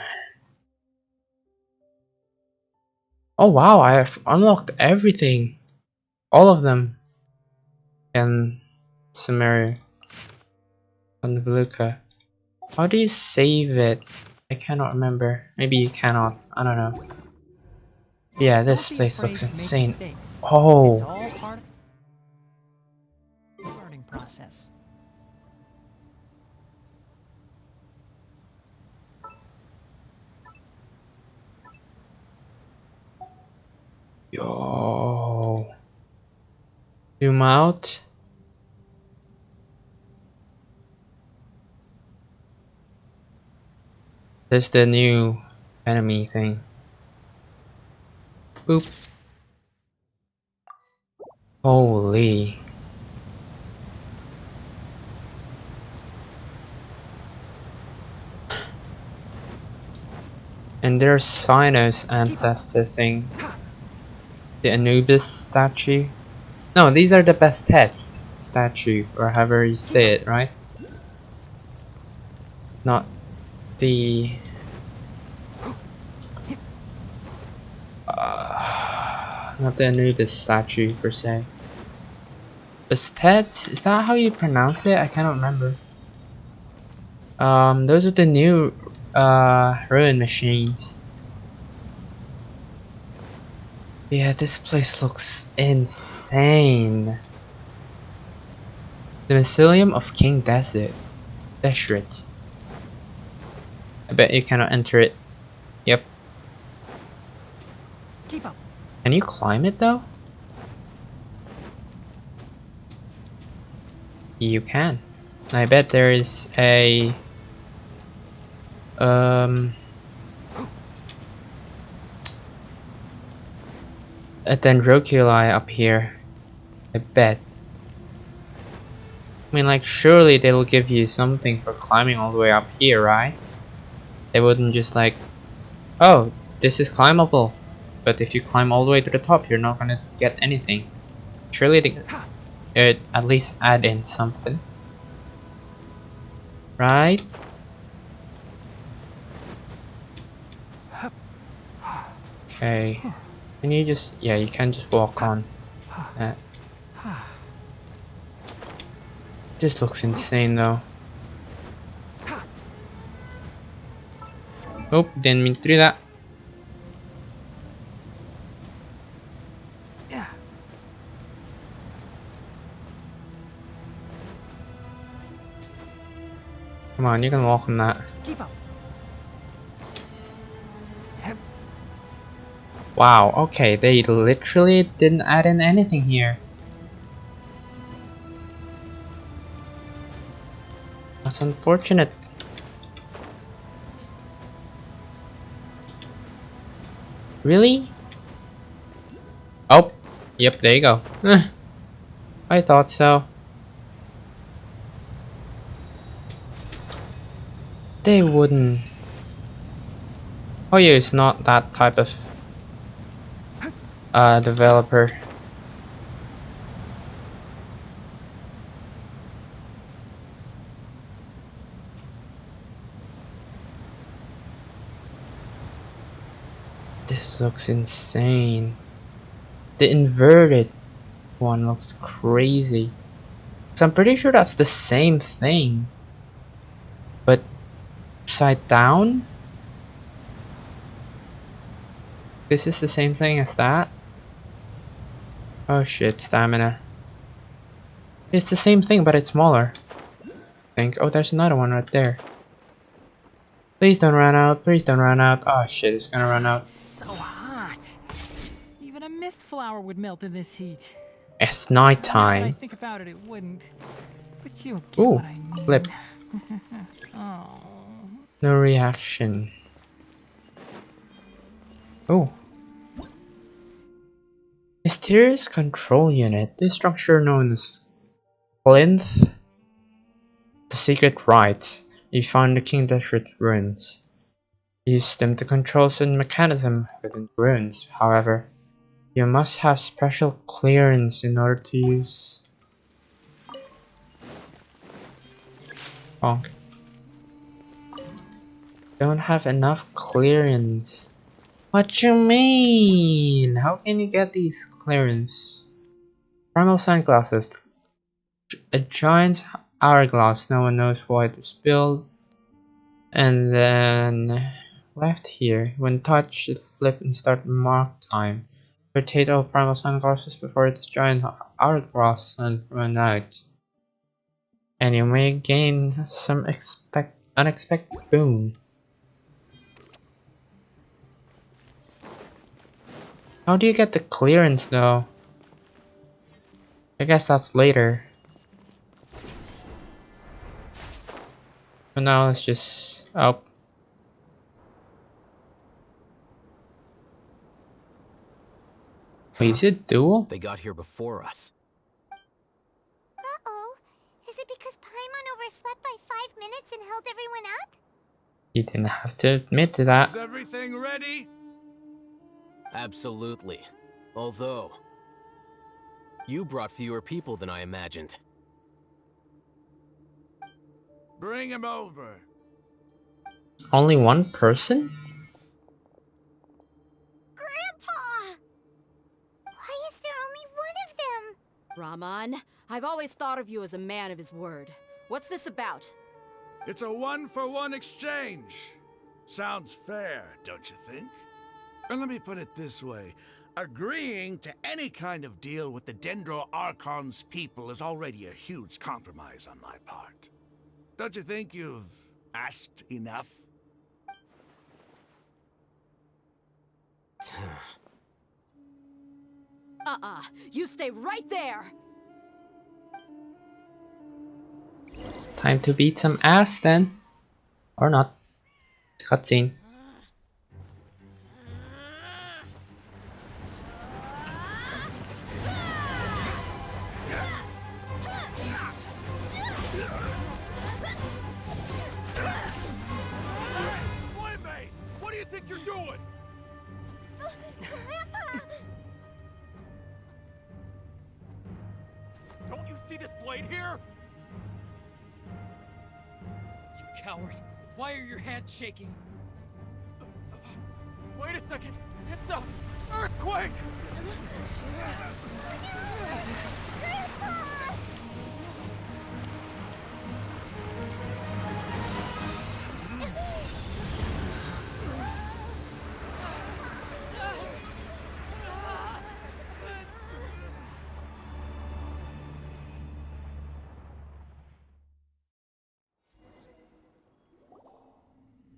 Oh wow, I have unlocked everything. All of them. And Sumeru. On Veluca. How do you save it? I cannot remember. Maybe you cannot. I don't know. Yeah, this place looks insane. Oh. It's all part of the learning process. Yo. Zoom out. There's the new enemy thing. Boop. Holy. And there's CYNO's ancestor thing. The Anubis statue. No, these are the Bastet statue, or however you say it, right? Not the... not the Anubis statue, per se. Bastet? Is that how you pronounce it? I cannot remember. Those are the new, ruin machines. Yeah, this place looks insane. The Mycelium of King Desert. Desert. I bet you cannot enter it. Yep. Keep up. Can you climb it though? You can. I bet there is a dendroculi up here. I bet. I mean, like, surely they'll give you something for climbing all the way up here, right? They wouldn't just like, oh, this is climbable, but if you climb all the way to the top, you're not gonna get anything. Surely they'd at least add in something, right? Okay. Can you just, yeah, you can just walk on that. This looks insane though. Oh, didn't mean to do that. Come on, you can walk on that. Keep up. Wow, okay, they literally didn't add in anything here. That's unfortunate. Really? Oh, Yep, there you go. I thought so. They wouldn't. Hoyo is not that type of developer. This looks insane. The inverted one looks crazy. So I'm pretty sure that's the same thing, but upside down? This is the same thing as that? Oh shit, stamina. It's the same thing, but it's smaller. I think. Oh, there's another one right there. Please don't run out. Please don't run out. Oh shit, it's gonna run out. So hot. Even a mist flower would melt in this heat. It's Now that I nighttime. think about it, it wouldn't. But you get Ooh, what I mean. flip. Oh. No reaction. Oh. Mysterious control unit. This structure known as Plinth. The secret rites. You found the King Desert ruins. Use them to control certain mechanism within the ruins. However, you must have special clearance in order to use. Bonk. Don't have enough clearance. What you mean? How can you get these clearance? Primal sunglasses. A giant hourglass. No one knows why it was built. And then left here. When touched, it flip and start mark time. Rotate all primal sunglasses before this giant hourglass sun run out. And you may gain some unexpected boon. How do you get the clearance though? I guess that's later. But now let's just oh. Wait, is it dual? They got here before us. Uh-oh. Is it because Paimon overslept by 5 minutes and held everyone up? You didn't have to admit to that. Is everything ready? Absolutely. Although, you brought fewer people than I imagined. Bring him over. Only one person? Grandpa! Why is there only one of them? Rahman, I've always thought of you as a man of his word. What's this about? It's a 1-for-1 exchange. Sounds fair, don't you think? And let me put it this way. Agreeing to any kind of deal with the Dendro Archon's people is already a huge compromise on my part. Don't you think you've asked enough? You stay right there! Time to beat some ass then. Or not. Cutscene. What do you think you're doing? Grandpa! Don't you see this blade here? You coward! Why are your hands shaking? Wait a second! It's a earthquake!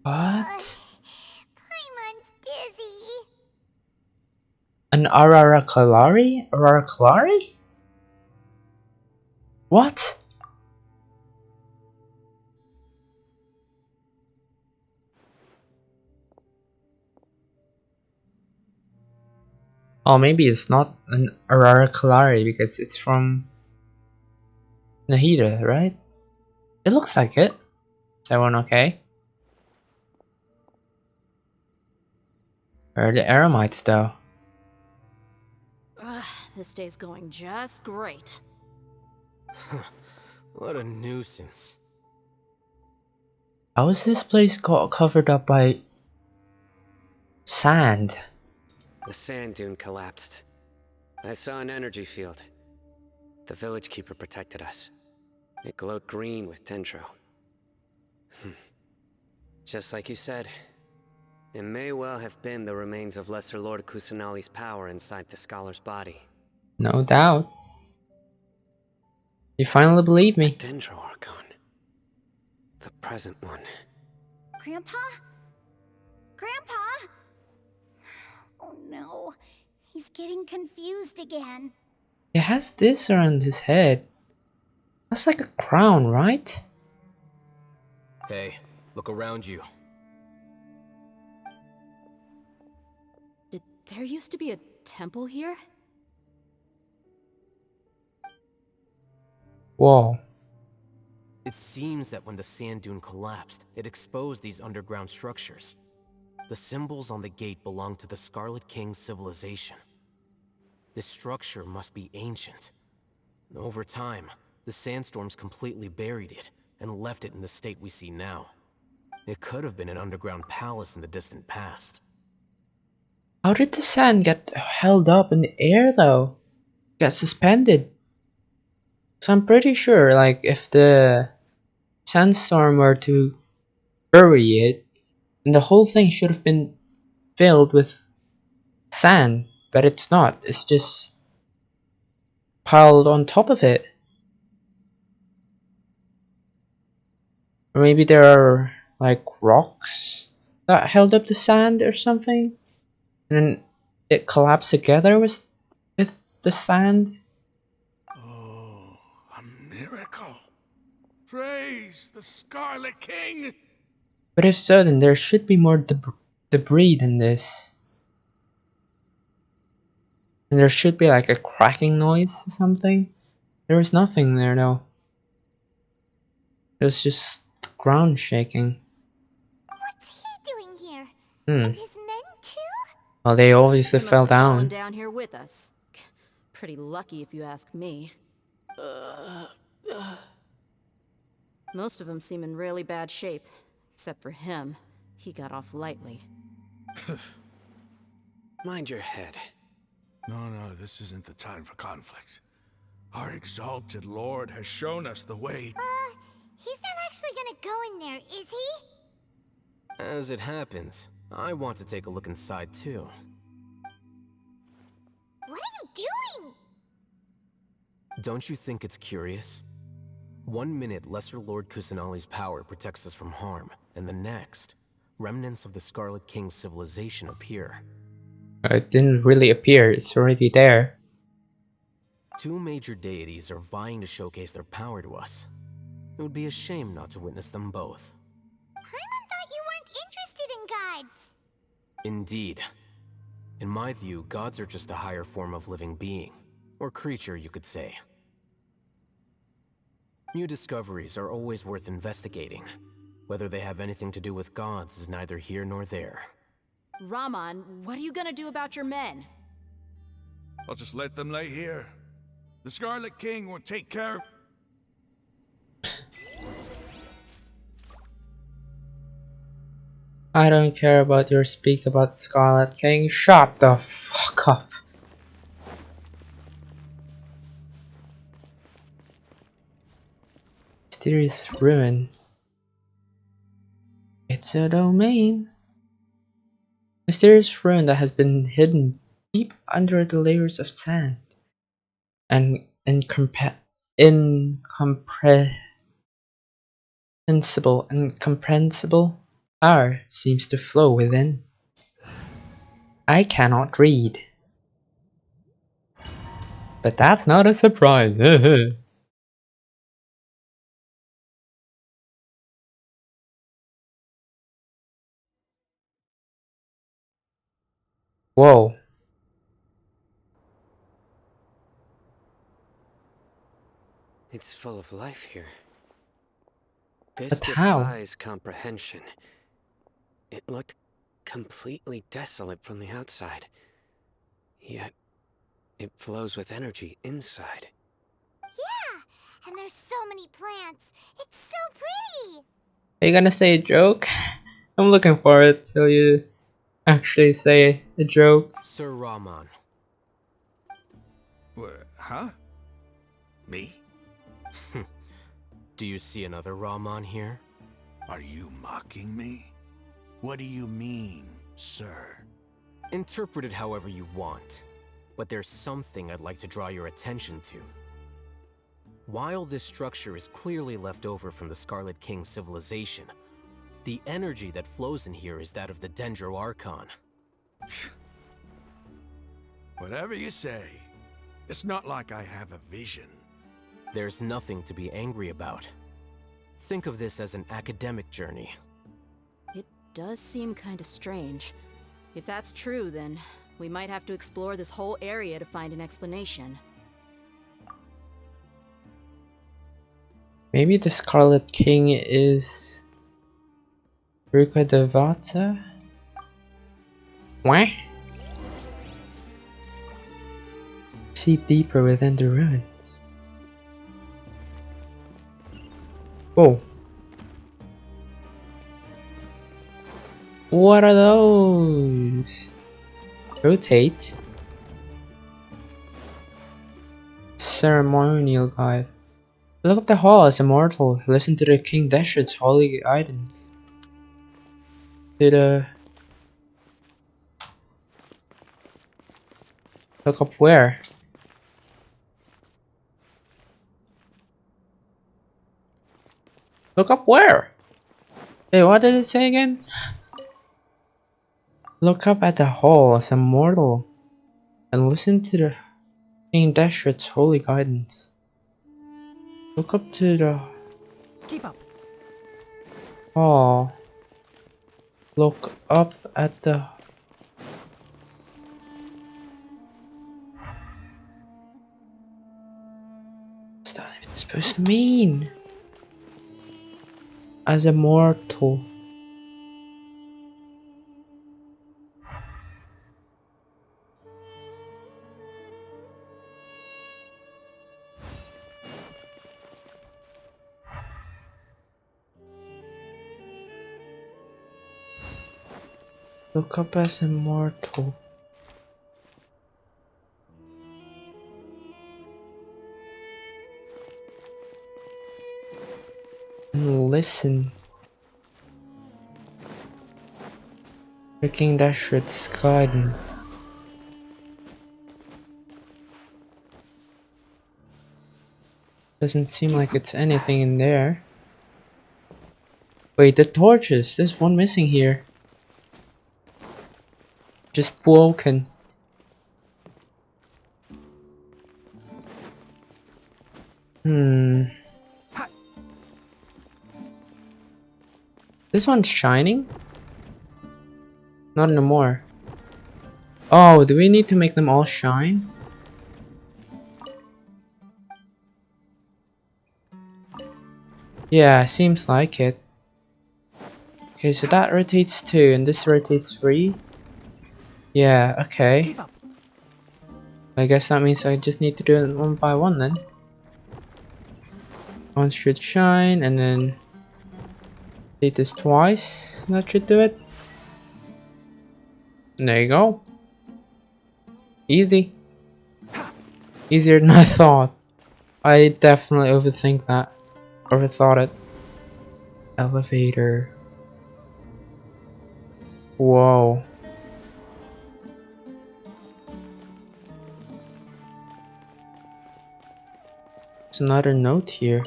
What? Paimon's dizzy. An Aurora Kalari? Aurora Kalari? What? Oh, maybe it's not an Aurora Kalari because it's from Nahida, right? It looks like it. Is everyone okay? Where are the Aramites though? Ugh, this day's going just great. What a nuisance. How is this place covered up by sand? The sand dune collapsed. I saw an energy field. The village keeper protected us. It glowed green with dendro. Just like you said, it may well have been the remains of Lesser Lord Kusanali's power inside the scholar's body. No doubt. You finally believe me. Dendro Archon. The present one. Grandpa? Grandpa? Oh no, he's getting confused again. He has this around his head. That's like a crown, right? Hey, look around you. Did there used to be a temple here? Whoa. It seems that when the sand dune collapsed, it exposed these underground structures. The symbols on the gate belong to the Scarlet King's civilization. This structure must be ancient. Over time, the sandstorms completely buried it and left it in the state we see now. It could have been an underground palace in the distant past. How did the sand get held up in the air though? Get suspended? So I'm pretty sure, like, if the sandstorm were to bury it, then the whole thing should have been filled with sand, but it's not. It's just piled on top of it. Or maybe there are, like, rocks that held up the sand or something, and then it collapsed together with the sand. Oh, a miracle. Praise the Scarlet King! But if so, then there should be more debris than this. And there should be like a cracking noise or something. There was nothing there though. It was just the ground shaking. What's he doing here? Hmm. And his men too? Well, they obviously He must fell have fallen down. down here with us. Pretty lucky if you ask me. Most of them seem in really bad shape, except for him. He got off lightly. Mind your head. No, this isn't the time for conflict. Our exalted lord has shown us the way. He's not actually gonna go in there, is he? As it happens, I want to take a look inside too. What are you doing? Don't you think it's curious? 1 minute, Lesser Lord Kusanali's power protects us from harm, and the next, remnants of the Scarlet King's civilization appear. It didn't really appear, it's already there. Two major deities are vying to showcase their power to us. It would be a shame not to witness them both. Paimon thought you weren't interested in gods. Indeed. In my view, gods are just a higher form of living being, or creature, you could say. New discoveries are always worth investigating. Whether they have anything to do with gods is neither here nor there. Raman, what are you gonna do about your men? I'll just let them lay here. The Scarlet King will take care. I don't care about your speak about the Scarlet King. Shut the fuck up. Mysterious ruin. It's a domain. Mysterious ruin that has been hidden deep under the layers of sand. And incomprehensible power seems to flow within. I cannot read. But that's not a surprise. Whoa. It's full of life here. This But how? defies comprehension. It looked completely desolate from the outside. Yet, it flows with energy inside. Yeah, and there's so many plants. It's so pretty. Are you gonna say a joke? I'm looking for it till you actually say a joke. Sir Rahman. Huh? Me? Do you see another Rahman here? Are you mocking me? What do you mean, sir? Interpret it however you want, but there's something I'd like to draw your attention to. While this structure is clearly left over from the Scarlet King civilization, the energy that flows in here is that of the Dendro Archon. Whatever you say. It's not like I have a vision. There's nothing to be angry about. Think of this as an academic journey. It does seem kinda strange. If that's true, then we might have to explore this whole area to find an explanation. Maybe the Scarlet King is Ruka Devata? What? See deeper within the ruins. Oh. What are those? Rotate. Ceremonial guide. Look up the hall as immortal. Listen to the King Deshret's holy guidance. Look up where? Look up where? Hey, what did it say again? Look up at the hall as immortal and listen to the King Deshret's holy guidance. Look up to the hall. Look up at the what's that even supposed to mean? As immortal. Look up as immortal. And listen. The King Deshret's guidance. Doesn't seem like it's anything in there. Wait, the torches. There's one missing here. Just broken. This one's shining? Not anymore. Oh, do we need to make them all shine? Yeah, seems like it. Okay, so that rotates 2 and this rotates 3. Yeah, okay. I guess that means I just need to do it one by one then. One should shine and then rotate this twice. That should do it. There you go. Easy. Easier than I thought. I definitely overthink that. Overthought it. Elevator. Whoa. There's another note here.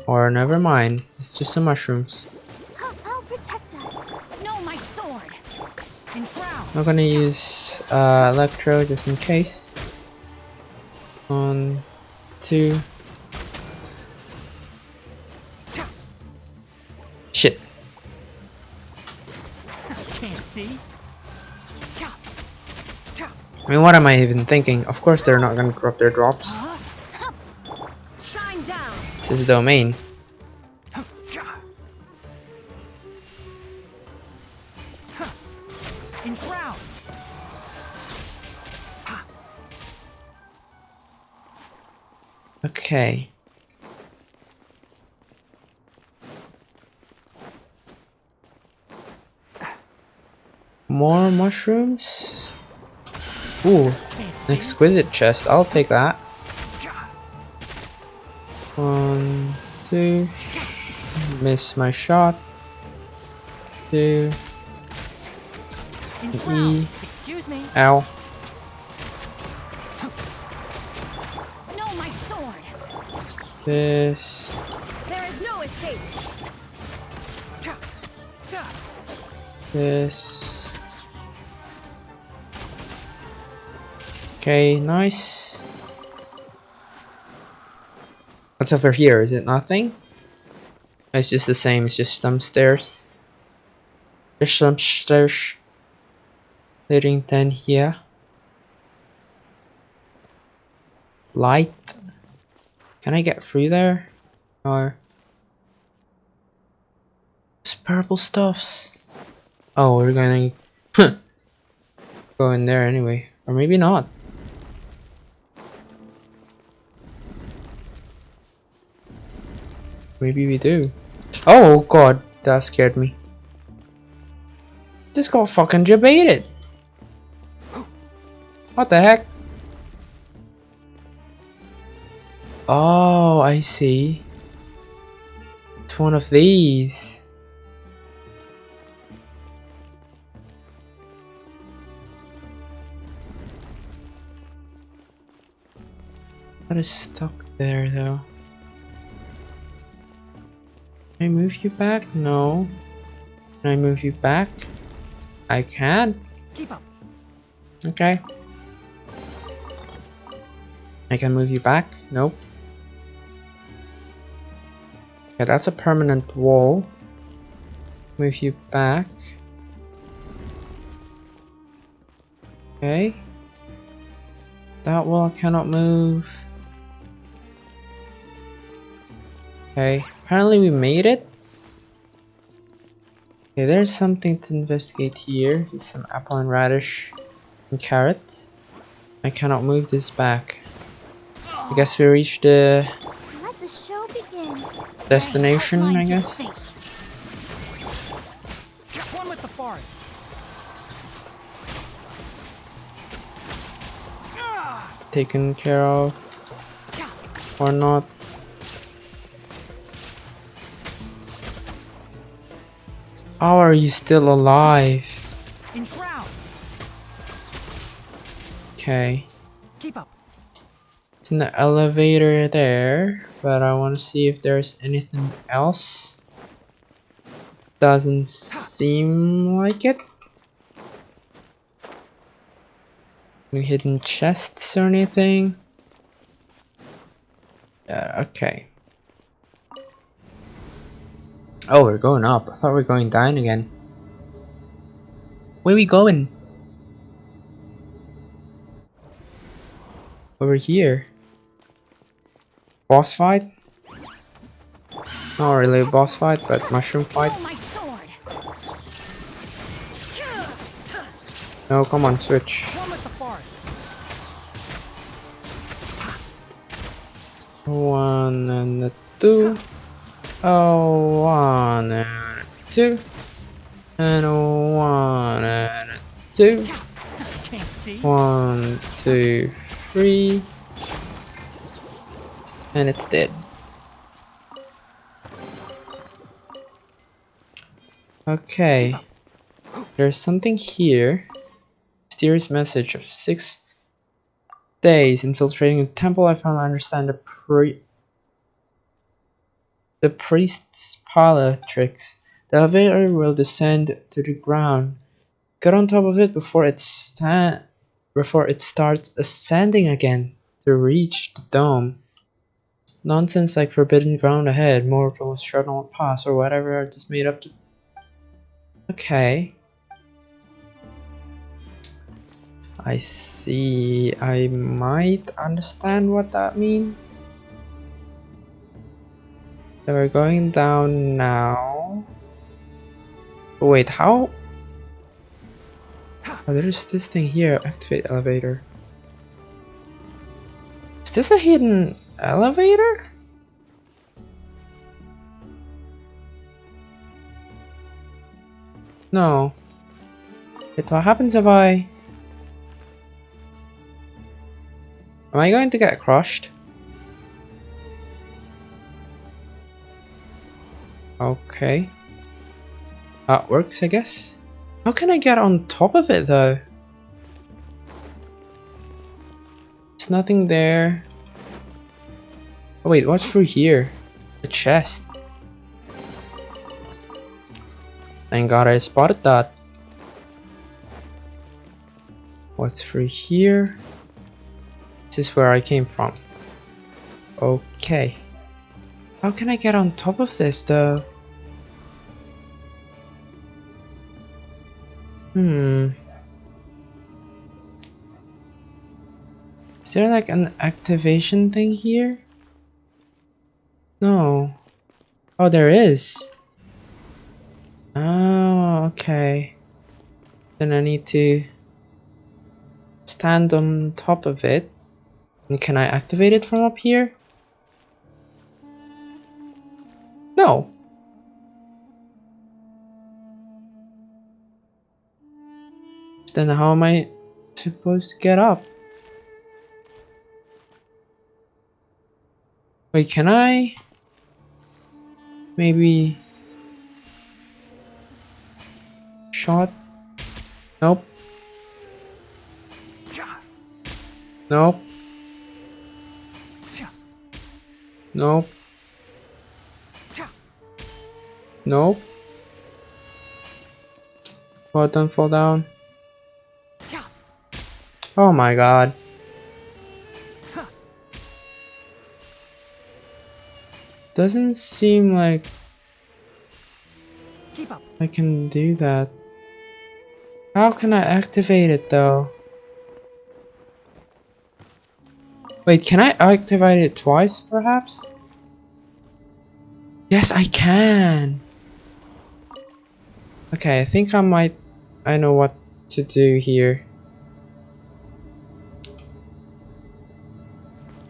Or never mind. It's just some mushrooms. I'll protect us. No, my sword. I'm gonna use Electro just in case. 1, 2. Shit. Can't see. I mean, what am I even thinking? Of course they're not gonna drop their drops. This is the domain. Enshroud. Okay. More mushrooms? Ooh, an exquisite chest. I'll take that. 1, 2. Miss my shot. 2. E. Excuse me. Ow. No, my sword. This. There is no escape. This. Okay, nice. What's over here? Is it nothing? It's just the same, it's just some stairs. There's some stairs leading down here. Light. Can I get through there? Or it's purple stuffs. Oh, we're gonna go in there anyway. Or maybe not. Maybe we do. Oh god, that scared me. This got fucking debated. What the heck? Oh, I see. It's one of these. That is stuck there though. Can I move you back? No. Can I move you back? I can. Keep up. Okay. I can move you back. Nope. Yeah, that's a permanent wall. Move you back. Okay. That wall cannot move. Okay. Apparently we made it. Okay, there's something to investigate here. There's some apple and radish and carrots. I cannot move this back. I guess we reached the Let the show begin. destination, I guess. One with the forest. Taken care of. Or not. How are you still alive? Enshroud. Okay. Keep up. It's in the elevator there, but I want to see if there's anything else. Doesn't seem like it. Any hidden chests or anything? Okay. Oh, we're going up. I thought we were going down again. Where are we going? Over here. Boss fight? Not really a boss fight, but mushroom fight. No, come on, switch. One with the forest. 1 and a 2. Oh, 1 and a 2. And a 1 and a 2. 1, 2, 3. And it's dead. Okay. There's something here. Mysterious message of 6 days infiltrating a temple. I finally understand the priest's parlor tricks. The elevator will descend to the ground. Get on top of it before it starts ascending again to reach the dome. Nonsense like forbidden ground ahead, mortals shall not pass, or whatever are just made up to. Okay. I see. I might understand what that means. So we're going down now. Oh, wait, how? Oh, there's this thing here. Activate elevator. Is this a hidden elevator? No. Wait, what happens if I... Am I going to get crushed? Okay. That works, I guess. How can I get on top of it, though? There's nothing there. Oh, wait, what's through here? A chest. Thank God I spotted that. What's through here? This is where I came from. Okay. How can I get on top of this, though? Is there like an activation thing here? No. Oh, there is. Oh, okay. Then I need to stand on top of it. And can I activate it from up here? No. Then how am I supposed to get up? Wait, can I? Maybe... Shot? Nope. Nope. Nope. Nope. Oh, don't fall down. Oh my god. Doesn't seem like I can do that. How can I activate it though? Wait, can I activate it twice perhaps? Yes, I can! Okay, I think I know what to do here.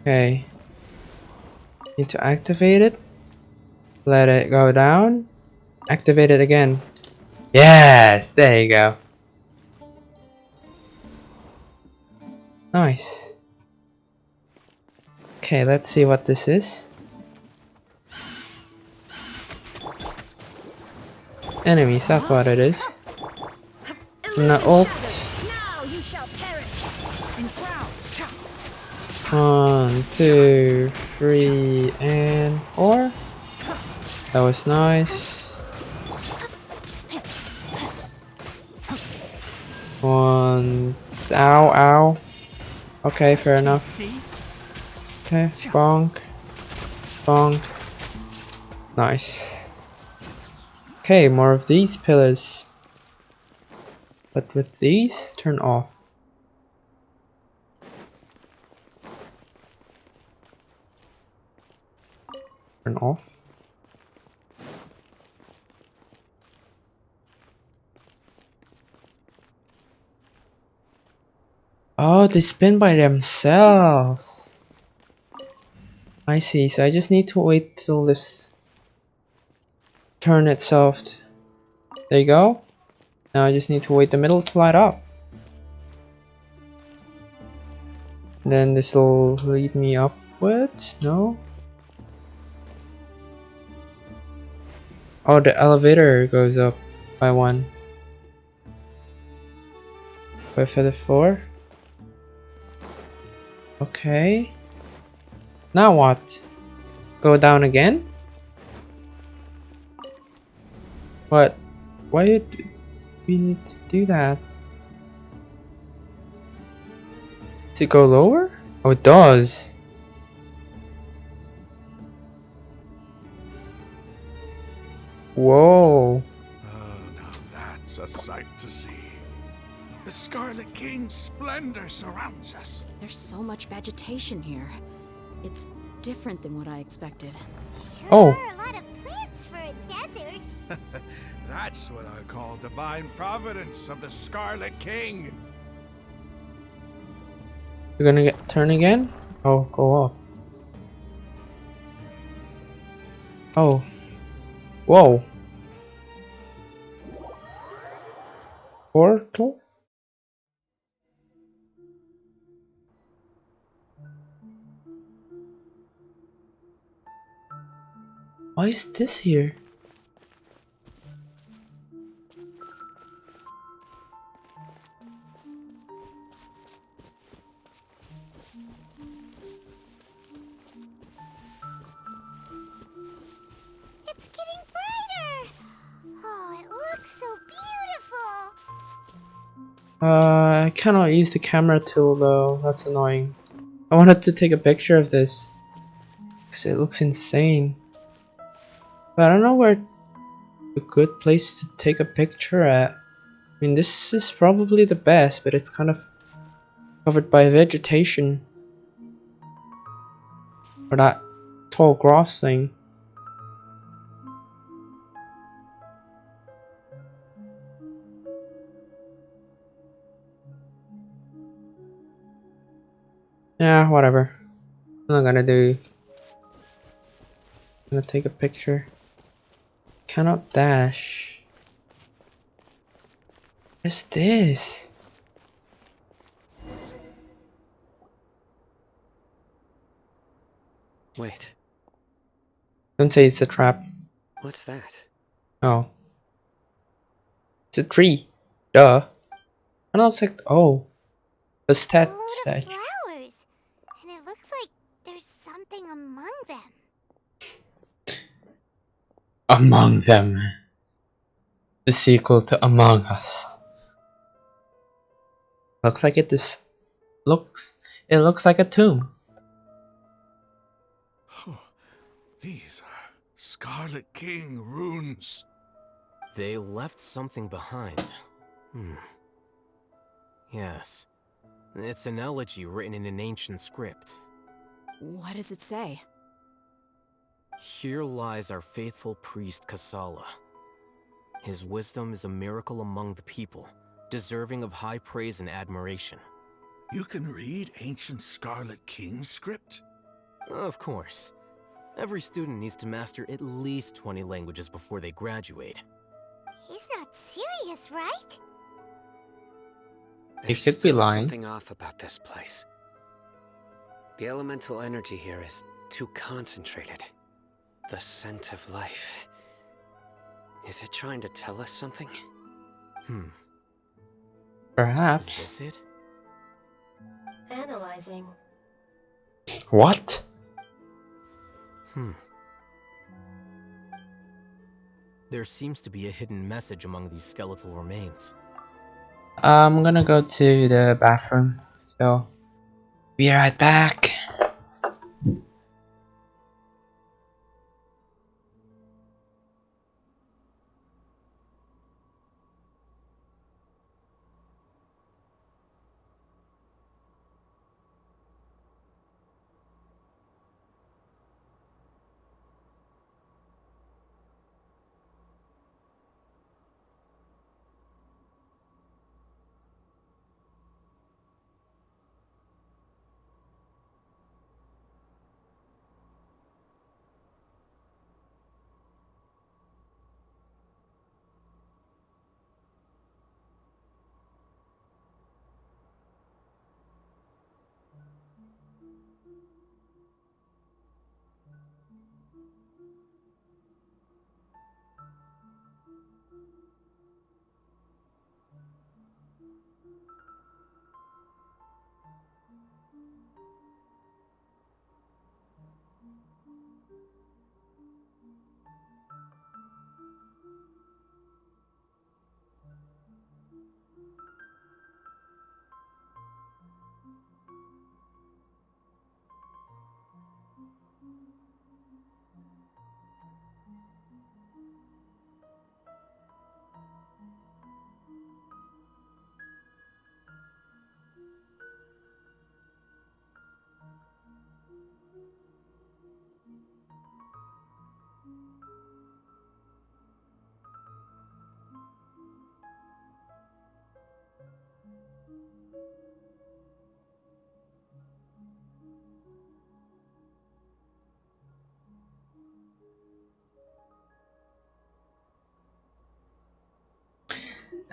Okay. Need to activate it. Let it go down. Activate it again. Yes! There you go. Nice. Okay, let's see what this is. Enemies, that's what it is. And the ult. 1, 2, 3, and 4. That was nice. 1. Ow, ow. Okay, fair enough. Okay, bonk. Bonk. Nice. Okay, more of these pillars. But with these, turn off. Turn off. Oh, they spin by themselves. I see, so I just need to wait till this turn itself. There you go. Now I just need to wait the middle to light up. And then this will lead me upwards? No? Oh, the elevator goes up by 1. Wait for the 4. Okay. Now what? Go down again? What? Why did we need to do that? Does it go lower? Oh, it does. Whoa. Oh, now that's a sight to see. The Scarlet King's splendor surrounds us. There's so much vegetation here. It's different than what I expected. Oh. A lot of plants for a desert. That's what I call divine providence of the Scarlet King. You're gonna turn again? Oh, go up. Oh. Whoa. Portal? Why is this here? It's getting brighter. Oh, it looks so beautiful. I cannot use the camera tool though. That's annoying. I wanted to take a picture of this because it looks insane. But I don't know where a good place to take a picture at. I mean, this is probably the best, but it's kind of covered by vegetation. Or that tall grass thing. Yeah, whatever. I'm not gonna do. I'm gonna take a picture. Cannot dash. What's this? Wait, Don't say it's a trap. what's that? Oh. It's a tree. Duh. And I was like, oh. A statue. Flowers. And it looks like there's something among them. Among them. The sequel to Among Us. Looks like it just it looks like a tomb. These are Scarlet King runes. They left something behind. Yes. It's an elegy written in an ancient script. What does it say? Here lies our faithful priest Kasala. His wisdom is a miracle among the people, deserving of high praise and admiration. You can read ancient Scarlet King script? Of course. Every student needs to master at least 20 languages before they graduate. He's not serious, right? You There's could be still lying. something off about this place. The elemental energy here is too concentrated. The scent of life. Is it trying to tell us something? Perhaps. Is this it? Analyzing. What? There seems to be a hidden message among these skeletal remains. I'm gonna go to the bathroom. So, be right back.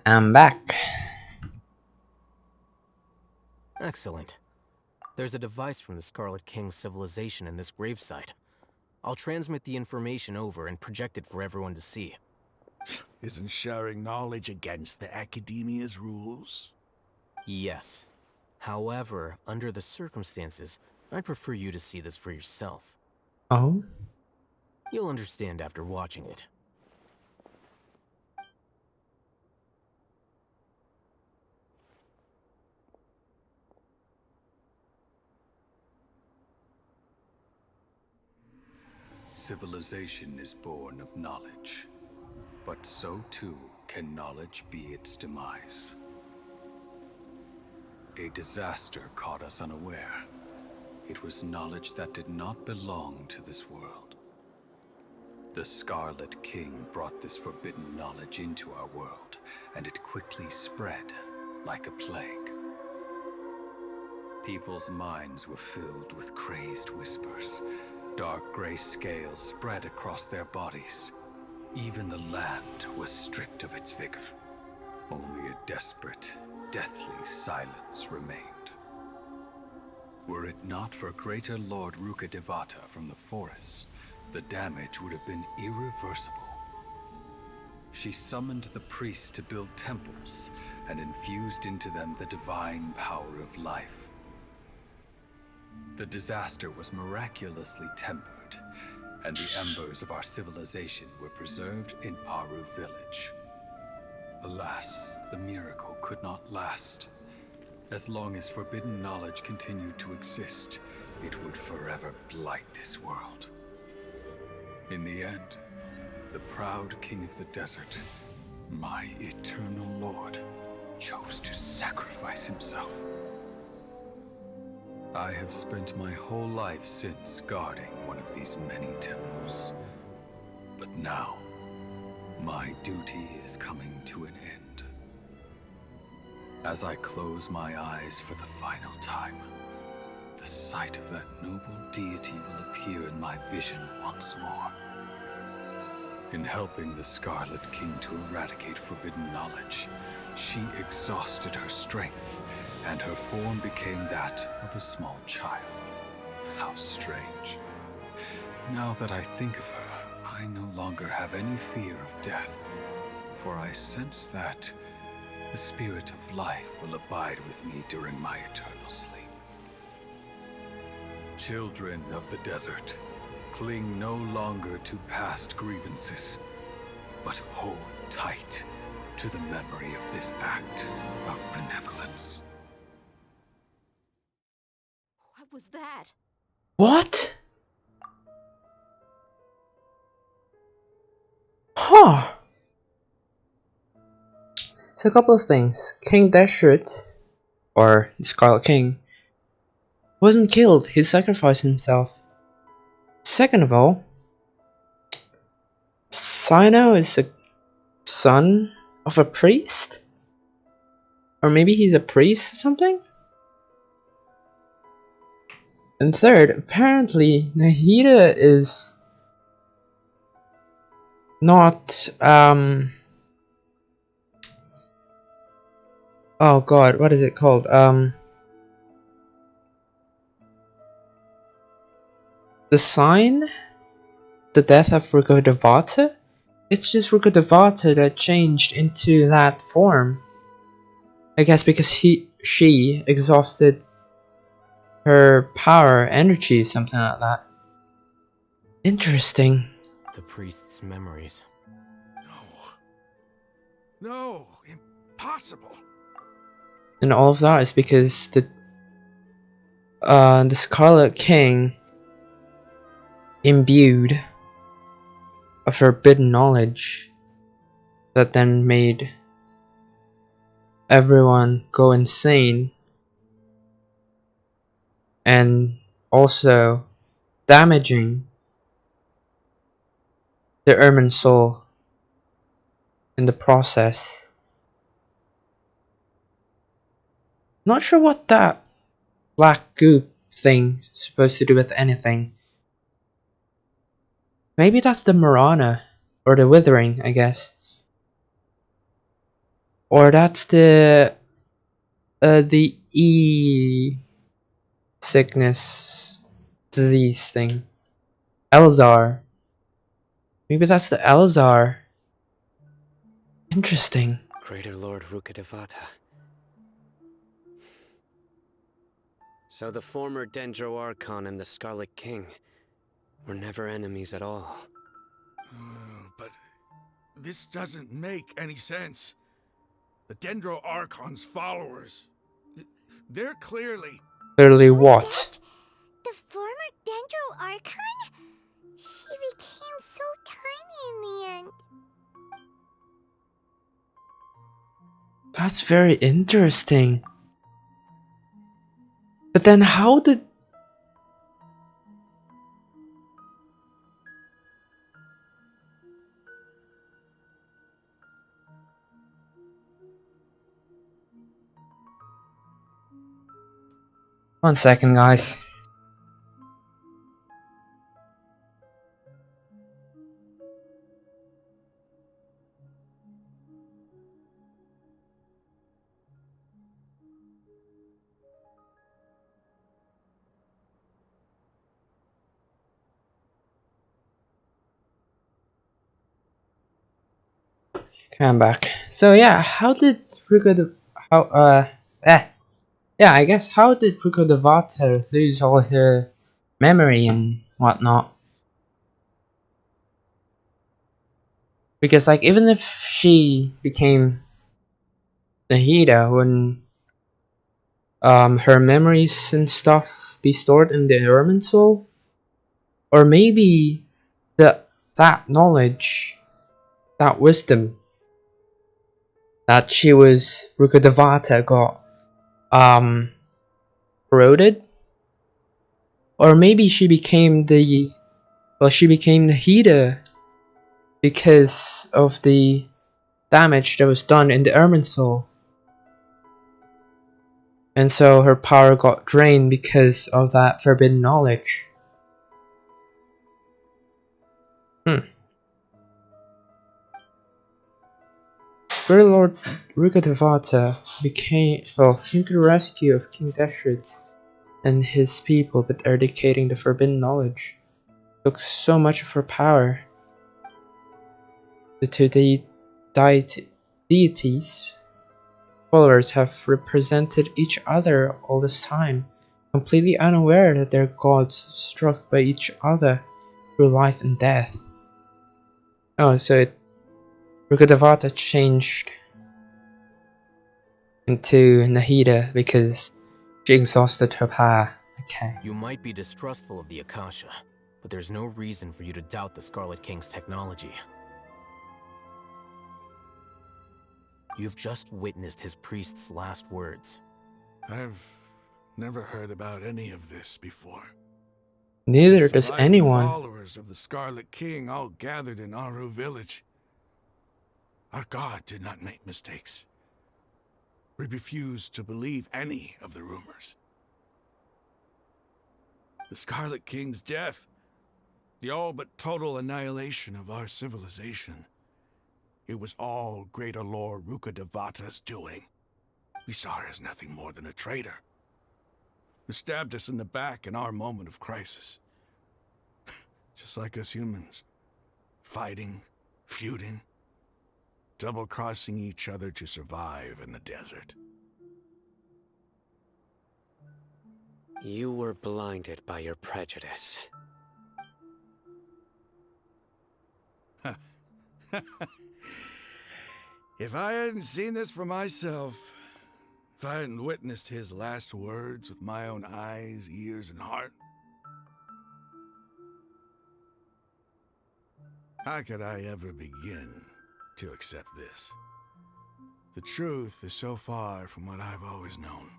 I'm back. Excellent. There's a device from the Scarlet King's civilization in this gravesite. I'll transmit the information over and project it for everyone to see. Isn't sharing knowledge against the Academia's rules? Yes. However, under the circumstances, I'd prefer you to see this for yourself. Oh? You'll understand after watching it. Civilization is born of knowledge, but so too can knowledge be its demise. A disaster caught us unaware. It was knowledge that did not belong to this world. The Scarlet King brought this forbidden knowledge into our world, and it quickly spread like a plague. People's minds were filled with crazed whispers. Dark gray scales spread across their bodies. Even the land was stripped of its vigor. Only a desperate, deathly silence remained. Were it not for greater Lord Rukkhadevata from the forests, the damage would have been irreversible. She summoned the priests to build temples and infused into them the divine power of life. The disaster was miraculously tempered, and the embers of our civilization were preserved in Aru village. Alas, the miracle could not last. As long as forbidden knowledge continued to exist, it would forever blight this world. In the end, the proud king of the desert, my eternal lord, chose to sacrifice himself. I have spent my whole life since guarding one of these many temples. But now, my duty is coming to an end. As I close my eyes for the final time, the sight of that noble deity will appear in my vision once more. In helping the Scarlet King to eradicate forbidden knowledge, she exhausted her strength, and her form became that of a small child. How strange. Now that I think of her, I no longer have any fear of death, for I sense that the spirit of life will abide with me during my eternal sleep. Children of the desert, cling no longer to past grievances, but hold tight to the memory of this act of benevolence. What was that? What? Huh. So a couple of things. King Deshret, or the Scarlet King, wasn't killed. He sacrificed himself. Second of all, CYNO is a son of a priest? Or maybe he's a priest or something? And third, apparently Nahida is not, oh god, what is it called? The sign? The death of Rukkhadevata? It's just Rukkhadevata that changed into that form. I guess because she exhausted her power, energy, something like that. Interesting. The priest's memories. No, impossible. And all of that is because the Scarlet King imbued a forbidden knowledge that then made everyone go insane and also damaging the Ermin soul in the process. Not sure what that black goop thing is supposed to do with anything. Maybe that's the Marana, or the Withering, I guess. Or that's the sickness disease thing. Elzar. Maybe that's the Elzar. Interesting. Greater Lord Rukkhadevata. So the former Dendro Archon and the Scarlet King were never enemies at all. But this doesn't make any sense. The Dendro Archon's followers, they're clearly... Clearly what? The former Dendro Archon? She became so tiny in the end. That's very interesting. But then how did... One second, guys. Okay, I'm back. So yeah, how did yeah, I guess how did Rukkhadevata lose all her memory and whatnot? Because like even if she became Nahida, wouldn't her memories and stuff be stored in the Ermin soul? Or maybe that knowledge, that wisdom that she was Rukkhadevata got corroded? Or maybe she became Nahida because of the damage that was done in the Ermin soul. And so her power got drained because of that forbidden knowledge. Great Lord Rukkhadevata came to the rescue of King Deshret and his people by eradicating the forbidden knowledge. Took so much of her power. The two deities followers have represented each other all this time, completely unaware that their gods struck by each other through life and death. Oh, so Rukkhadevata changed into Nahida because she exhausted her power. Okay. You might be distrustful of the Akasha, but there's no reason for you to doubt the Scarlet King's technology. You've just witnessed his priest's last words. I've never heard about any of this before. Neither does anyone. Followers of the Scarlet King all gathered in Aru village. Our god did not make mistakes. We refused to believe any of the rumors. The Scarlet King's death, the all but total annihilation of our civilization, it was all Greater Lord Rukkhadevata's doing. We saw her as nothing more than a traitor, who stabbed us in the back in our moment of crisis. Just like us humans, fighting, feuding, double-crossing each other to survive in the desert. You were blinded by your prejudice. If I hadn't seen this for myself, if I hadn't witnessed his last words with my own eyes, ears, and heart, how could I ever begin to accept this? The truth is so far from what I've always known.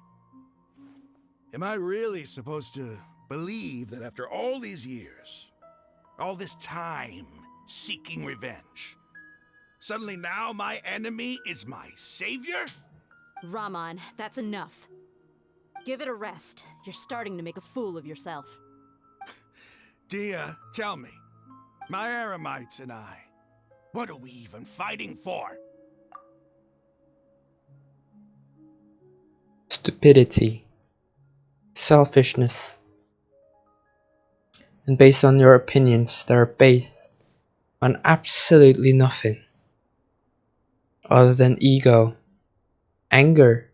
Am I really supposed to believe that after all these years, all this time seeking revenge. Suddenly now my enemy is my savior? Rahman, that's enough. Give it a rest. You're starting to make a fool of yourself. Dia, tell me, my Eremites and I, what are we even fighting for? Stupidity. Selfishness. And based on your opinions that are based on absolutely nothing other than ego, anger,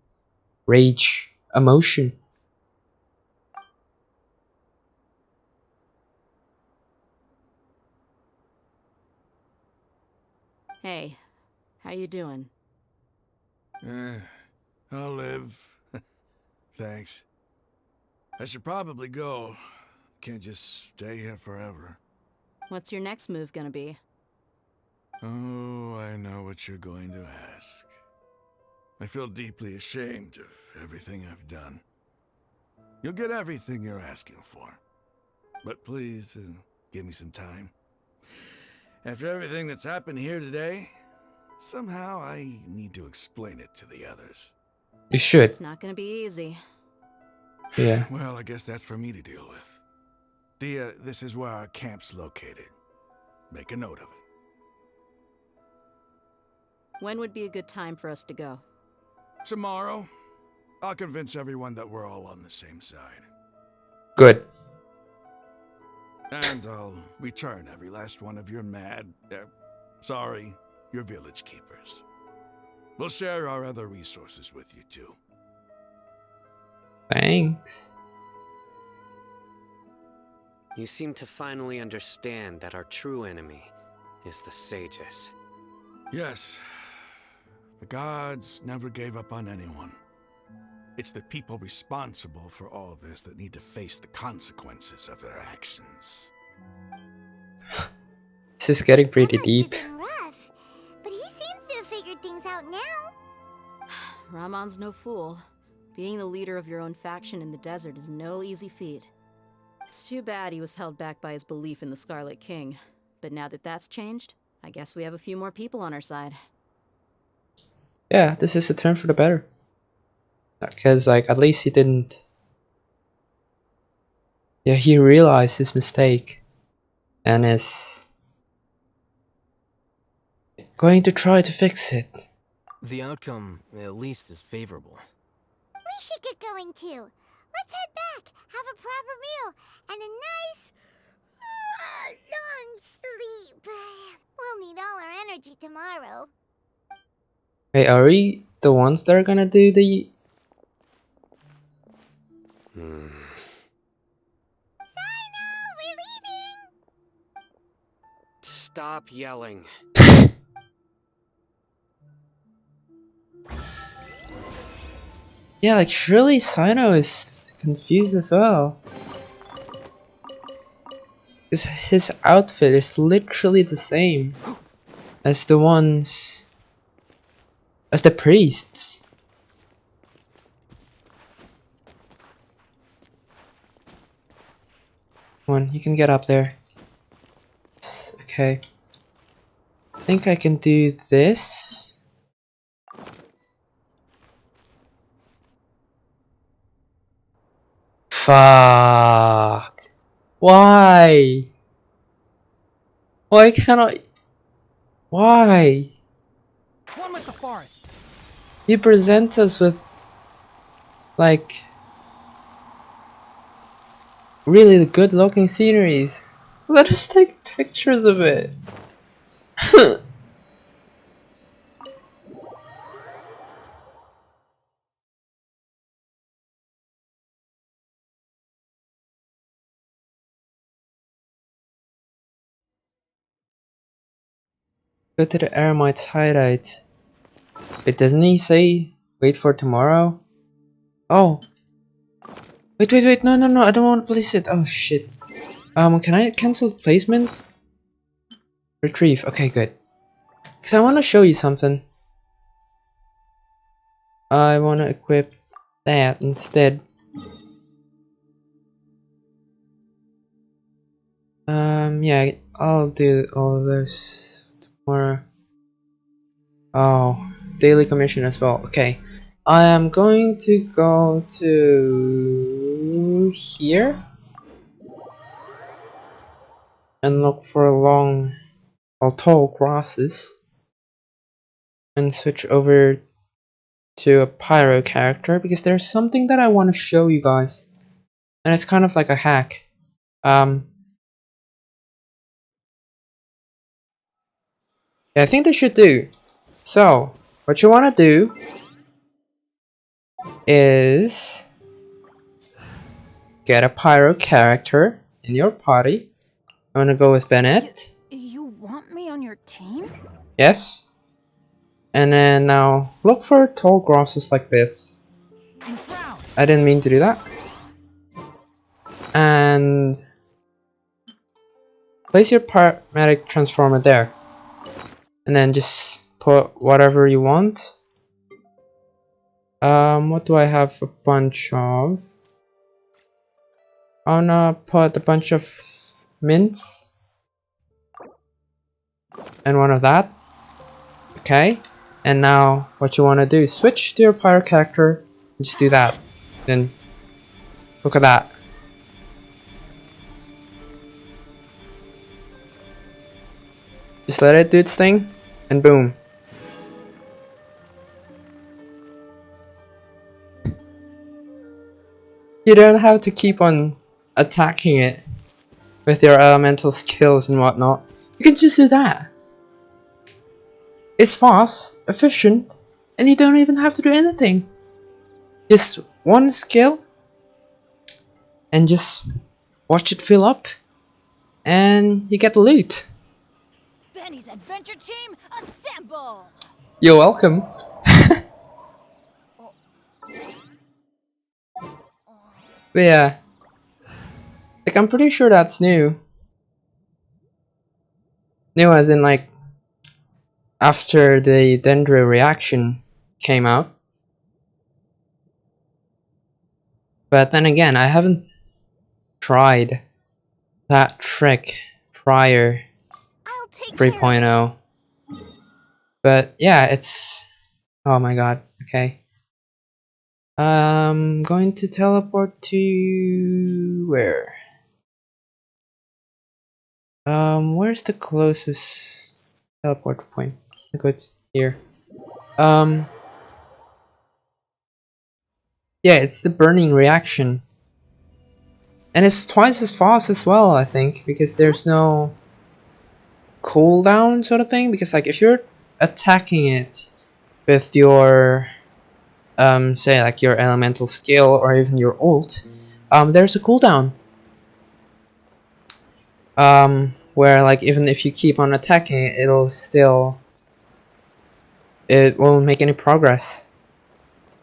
rage, emotion. Hey, how you doing? I'll live. Thanks. I should probably go. Can't just stay here forever. What's your next move gonna be? Oh, I know what you're going to ask. I feel deeply ashamed of everything I've done. You'll get everything you're asking for. But please, give me some time. After everything that's happened here today, somehow I need to explain it to the others. You should. It's not gonna be easy. Yeah. Well, I guess that's for me to deal with. Dia, this is where our camp's located. Make a note of it. When would be a good time for us to go? Tomorrow, I'll convince everyone that we're all on the same side. Good. And I'll return every last one of your your village keepers. We'll share our other resources with you too. Thanks. You seem to finally understand that our true enemy is the sages. Yes. The gods never gave up on anyone. It's the people responsible for all this that need to face the consequences of their actions. This is getting pretty deep. Rough, but he seems to have figured things out now. Rahman's no fool. Being the leader of your own faction in the desert is no easy feat. It's too bad he was held back by his belief in the Scarlet King. But now that that's changed, I guess we have a few more people on our side. Yeah, this is a turn for the better. Because, like, at least he didn't... Yeah, he realized his mistake. And is... going to try to fix it. The outcome, at least, is favorable. We should get going too. Let's head back, have a proper meal, and a nice, long sleep. We'll need all our energy tomorrow. Wait, are we the ones that are gonna do the... Hmm. CYNO, we're leaving! Stop yelling. Yeah, like, surely CYNO is confused as well. His outfit is literally the same as the ones... as the priests. Come on, you can get up there. Okay. I think I can do this. Fuck. Why? Why can't I? Why? One with the forest. You present us with, like, really good looking sceneries. Let us take pictures of it. Go to the Eremites hideout. Wait, doesn't he say wait for tomorrow? Oh. Wait, no, I don't want to place it. Oh shit. Can I cancel placement? Retrieve, okay, good. Because I want to show you something. I want to equip that instead. Yeah, I'll do all of this tomorrow. Oh, daily commission as well. Okay. I am going to go to here and look for long or tall grasses and switch over to a pyro character because there's something that I want to show you guys, and it's kind of like a hack. Yeah, I think they should do. So what you want to do is get a pyro character in your party. I'm gonna go with Bennett. You want me on your team? Yes. And then now look for tall grasses like this. I didn't mean to do that. And place your paramedic transformer there. And then just put whatever you want. What do I have a bunch of? I'm gonna put a bunch of mints. And one of that. Okay. And now what you want to do is switch to your pyro character. And just do that. Then look at that. Just let it do its thing. And boom. You don't have to keep on attacking it with your elemental skills and whatnot. You can just do that. It's fast, efficient, and you don't even have to do anything. Just one skill and just watch it fill up and you get the loot. Benny's adventure team, assemble! You're welcome. But yeah, like I'm pretty sure that's new. New as in like after the Dendro reaction came out. But then again, I haven't tried that trick prior 3.0. But yeah, it's... oh my god, okay. I'm going to teleport to... where? Where's the closest teleport point? I think it's here. Yeah, it's the burning reaction. And it's twice as fast as well, I think, because there's no cooldown sort of thing. Because like if you're attacking it with your say like your elemental skill or even your ult, there's a cooldown. Where like even if you keep on attacking it, it won't make any progress.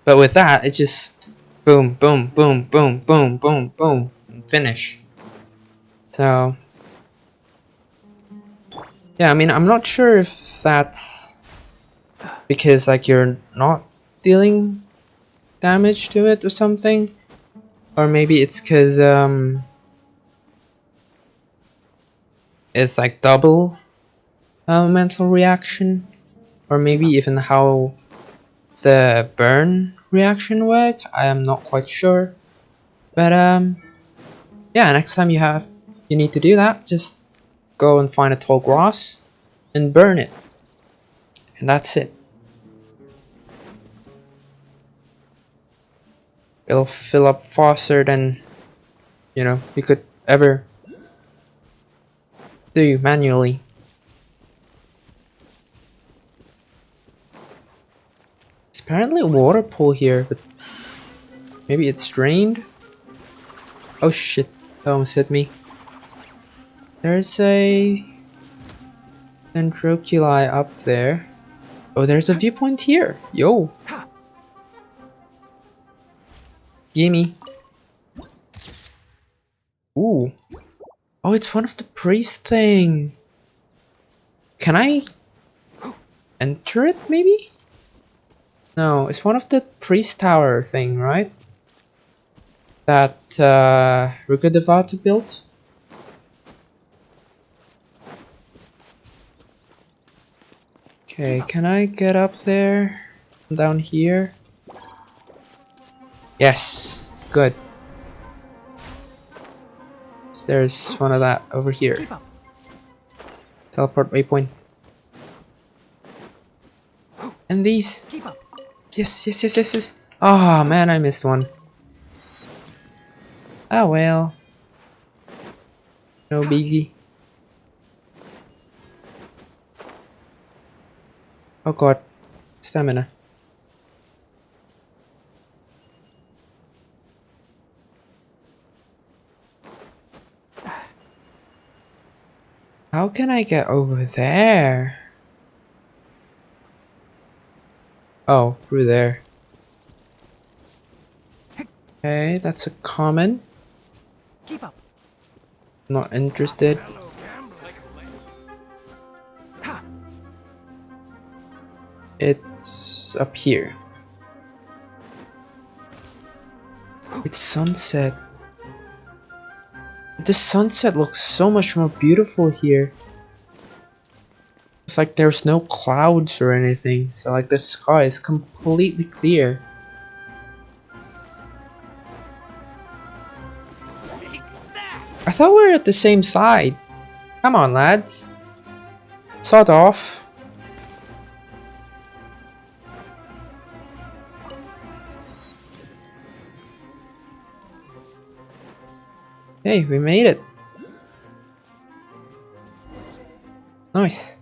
But with that, it just boom, boom, boom, boom, boom, boom, boom, and finish. So yeah, I mean, I'm not sure if that's because like you're not dealing damage to it or something, or maybe it's because it's like double elemental reaction, or maybe even how the burn reaction work. I am not quite sure, but yeah, next time you need to do that, just go and find a tall grass and burn it, and that's it. It'll fill up faster than you could ever do manually. It's apparently a water pool here, but maybe it's drained. Oh shit, that almost hit me. There's a Dendroculi up there. Oh, there's a viewpoint here. Yo. Gimme. Ooh. Oh, it's one of the priest thing. Can I enter it, maybe? No, it's one of the priest tower thing, right? That Ruka Devata built. Okay, can I get up there? Down here? Yes, good. There's one of that over here. Teleport waypoint. And these. Yes, yes, yes, yes, yes. Oh man, I missed one. Oh well. No biggie. Oh god. Stamina. How can I get over there? Oh, through there. Okay, that's a common. Keep up. Not interested. It's up here. It's sunset. The sunset looks so much more beautiful here. It's like there's no clouds or anything, so like the sky is completely clear. I thought we were at the same side. Come on, lads. Sod off. Hey, we made it. Nice.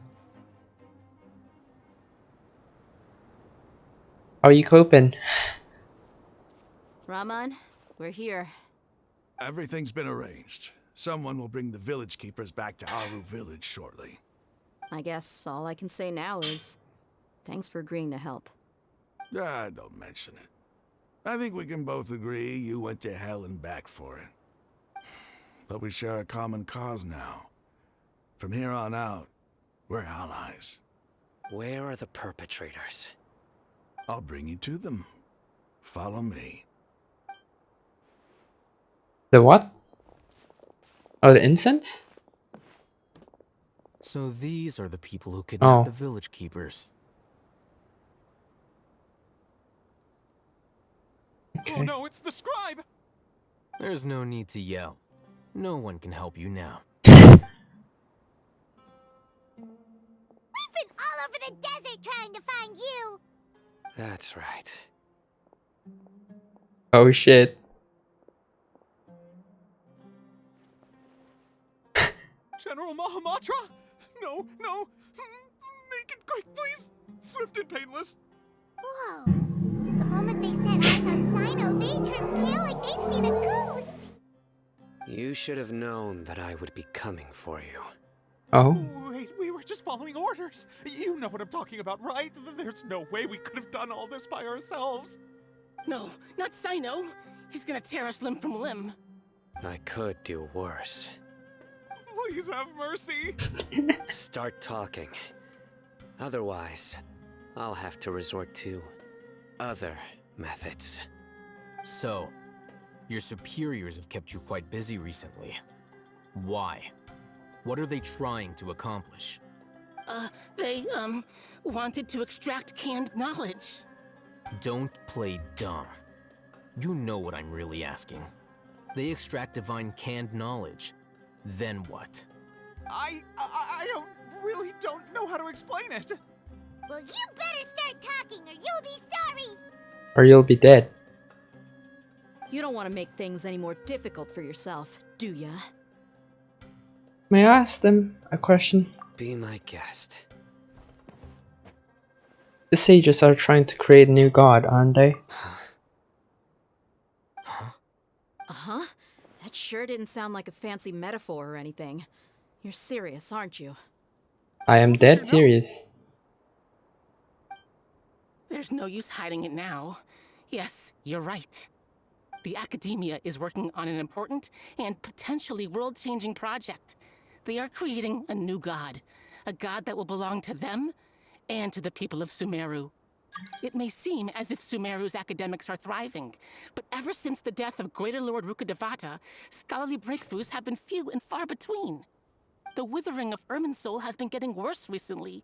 How are you coping? Raman, we're here. Everything's been arranged. Someone will bring the village keepers back to Aru village shortly. I guess all I can say now is thanks for agreeing to help. Don't mention it. I think we can both agree you went to hell and back for it. But we share a common cause now. From here on out, we're allies. Where are the perpetrators? I'll bring you to them. Follow me. The what? Oh, the incense? So these are the people who kidnapped the village keepers. Okay. Oh no, it's the scribe! There's no need to yell. No one can help you now. We've been all over the desert trying to find you! That's right. Oh shit. General Mahamatra? No, no! Make it quick, please! Swift and painless. Whoa. The moment they set eyes on CYNO, they turn pale like they've seen a ghost! You should have known that I would be coming for you. Oh. Wait, we were just following orders. You know what I'm talking about, right? There's no way we could have done all this by ourselves. No, not CYNO. He's gonna tear us limb from limb. I could do worse. Please have mercy. Start talking. Otherwise, I'll have to resort to other methods. So, your superiors have kept you quite busy recently. Why? What are they trying to accomplish? They, wanted to extract canned knowledge. Don't play dumb. You know what I'm really asking. They extract divine canned knowledge. Then what? I really don't know how to explain it. Well, you better start talking or you'll be sorry! Or you'll be dead. You don't want to make things any more difficult for yourself, do ya? May I ask them a question? Be my guest. The sages are trying to create a new god, aren't they? Uh-huh. That sure didn't sound like a fancy metaphor or anything. You're serious, aren't you? I am dead serious. There's no use hiding it now. Yes, you're right. The Academia is working on an important and potentially world-changing project. They are creating a new god. A god that will belong to them and to the people of Sumeru. It may seem as if Sumeru's academics are thriving, but ever since the death of Greater Lord Rukkhadevata, scholarly breakthroughs have been few and far between. The withering of Irminsul has been getting worse recently.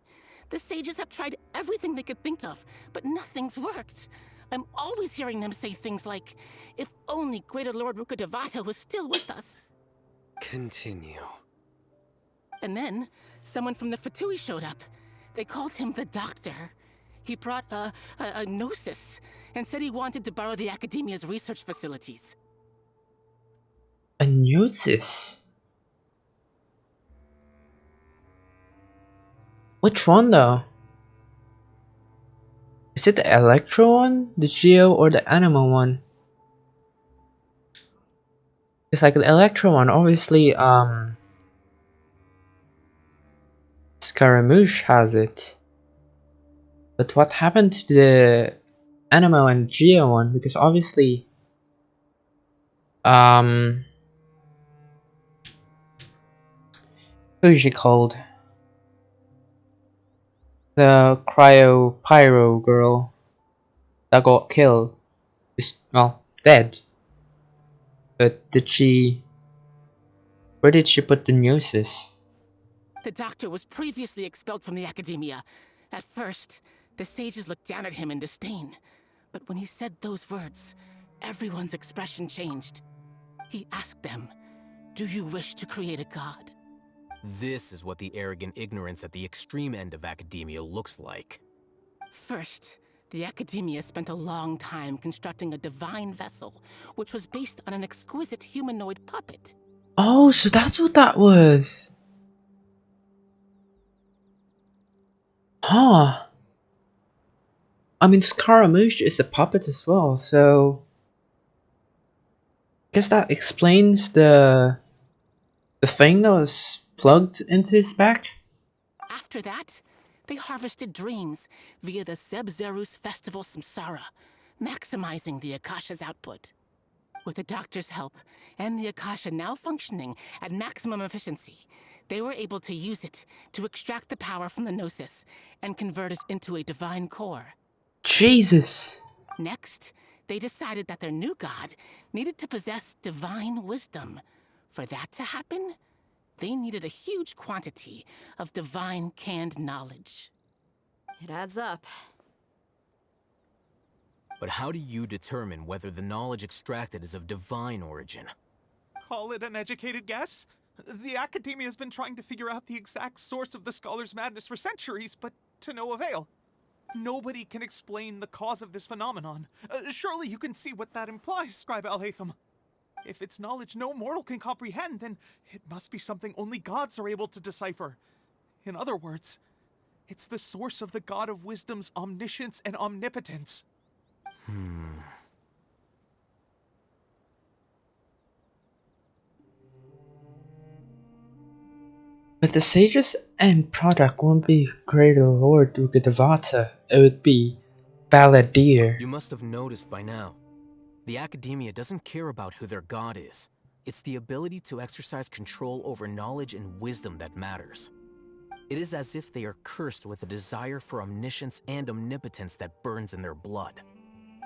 The sages have tried everything they could think of, but nothing's worked. I'm always hearing them say things like, if only Greater Lord Rukkhadevata was still with us. Continue. And then, someone from the Fatui showed up. They called him the Doctor. He brought a gnosis and said he wanted to borrow the Academia's research facilities. A gnosis? Which one though? Is it the Electro one, the Geo, or the Anima one? It's like the Electro one, obviously, Scaramouche has it. But what happened to the Anima and Geo one? Because obviously, who is she called? The Cryo Pyro girl that got killed is, well, dead. But where did she put the gnosis? The Doctor was previously expelled from the Academia. At first, the sages looked down at him in disdain. But when he said those words, everyone's expression changed. He asked them, "Do you wish to create a god?" This is what the arrogant ignorance at the extreme end of academia looks like. First, the Academia spent a long time constructing a divine vessel, which was based on an exquisite humanoid puppet. Oh, so that's what that was. Huh. I mean, Scaramouche is a puppet as well, so I guess that explains the thing that was plugged into his back. After that, they harvested dreams via the Zeb-Zerus Festival Samsara, maximizing the Akasha's output. With the Doctor's help, and the Akasha now functioning at maximum efficiency, they were able to use it to extract the power from the Gnosis and convert it into a divine core. Jesus! Next, they decided that their new god needed to possess divine wisdom. For that to happen, they needed a huge quantity of divine canned knowledge. It adds up. But how do you determine whether the knowledge extracted is of divine origin? Call it an educated guess? The Academia has been trying to figure out the exact source of the Scholar's Madness for centuries, but to no avail. Nobody can explain the cause of this phenomenon. Surely you can see what that implies, Scribe Al-Haytham. If it's knowledge no mortal can comprehend, then it must be something only gods are able to decipher. In other words, it's the source of the God of Wisdom's omniscience and omnipotence. But the sage's end product won't be Greater Lord Rukkhadevata, it would be Balladeer. You must have noticed by now. The Academia doesn't care about who their god is. It's the ability to exercise control over knowledge and wisdom that matters. It is as if they are cursed with a desire for omniscience and omnipotence that burns in their blood.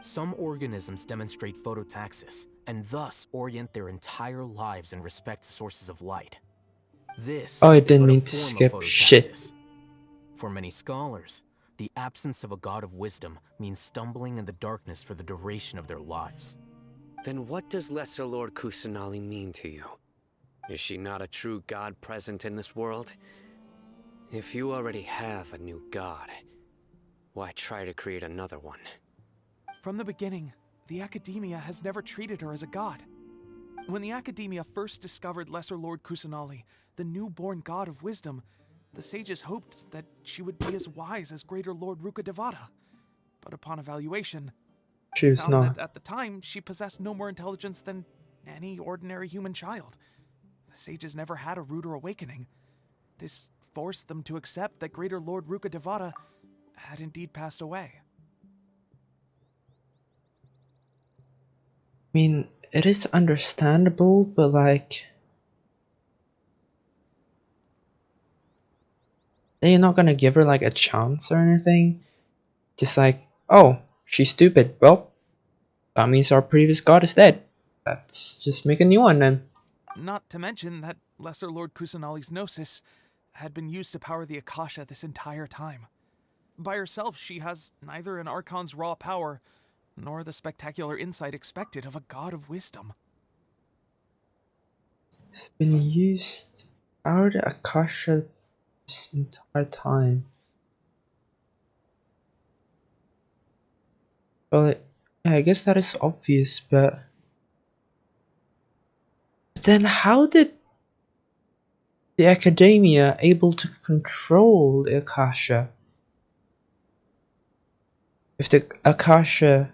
Some organisms demonstrate phototaxis, and thus orient their entire lives in respect to sources of light. This Oh, I is didn't but a mean to form of skip phototaxis. shit. For many scholars, the absence of a god of wisdom means stumbling in the darkness for the duration of their lives. Then what does Lesser Lord Kusanali mean to you? Is she not a true god present in this world? If you already have a new god, why try to create another one? From the beginning, the Academia has never treated her as a god. When the Academia first discovered Lesser Lord Kusanali, the newborn god of wisdom, the sages hoped that she would be as wise as Greater Lord Rukkhadevata. But upon evaluation, She was found not. that at the time she possessed no more intelligence than any ordinary human child. The sages never had a ruder awakening. This forced them to accept that Greater Lord Rukkhadevata had indeed passed away. I mean, it is understandable, but like, they're not gonna give her like a chance or anything. Just like, oh, she's stupid. Well, that means our previous god is dead. Let's just make a new one then. Not to mention that Lesser Lord Kusanali's Gnosis had been used to power the Akasha this entire time. By herself, she has neither an Archon's raw power, nor the spectacular insight expected of a god of wisdom. It's been used to power the Akasha this entire time. Well, yeah, I guess that is obvious, but then how did the Academia able to control the Akasha? If the Akasha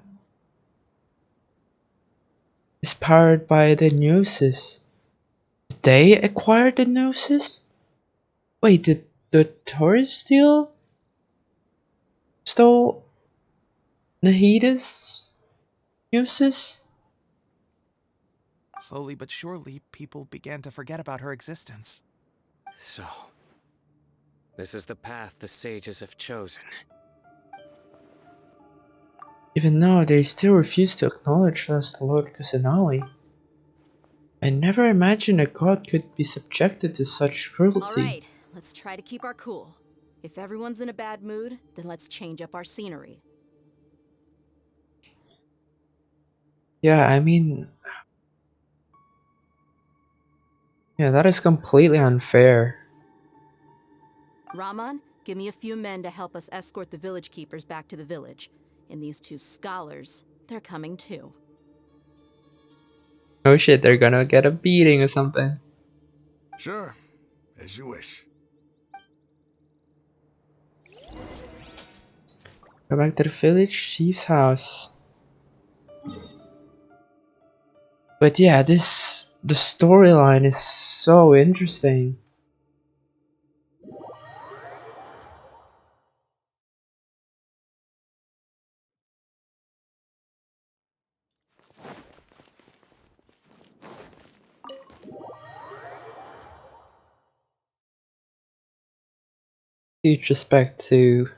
is powered by the Gnosis, did they acquire the Gnosis? Wait, did the Taurus stole Nahida's Gnosis? Slowly but surely, people began to forget about her existence. So, this is the path the sages have chosen. Even now, they still refuse to acknowledge us, the Lord Kusanali. I never imagined a god could be subjected to such cruelty. Alright, let's try to keep our cool. If everyone's in a bad mood, then let's change up our scenery. Yeah, I mean... yeah, that is completely unfair. Raman, give me a few men to help us escort the village keepers back to the village. And these two scholars, they're coming too. Oh shit, they're gonna get a beating or something. Sure, as you wish. Go back to the village chief's house. But yeah, the storyline is so interesting. Huge respect to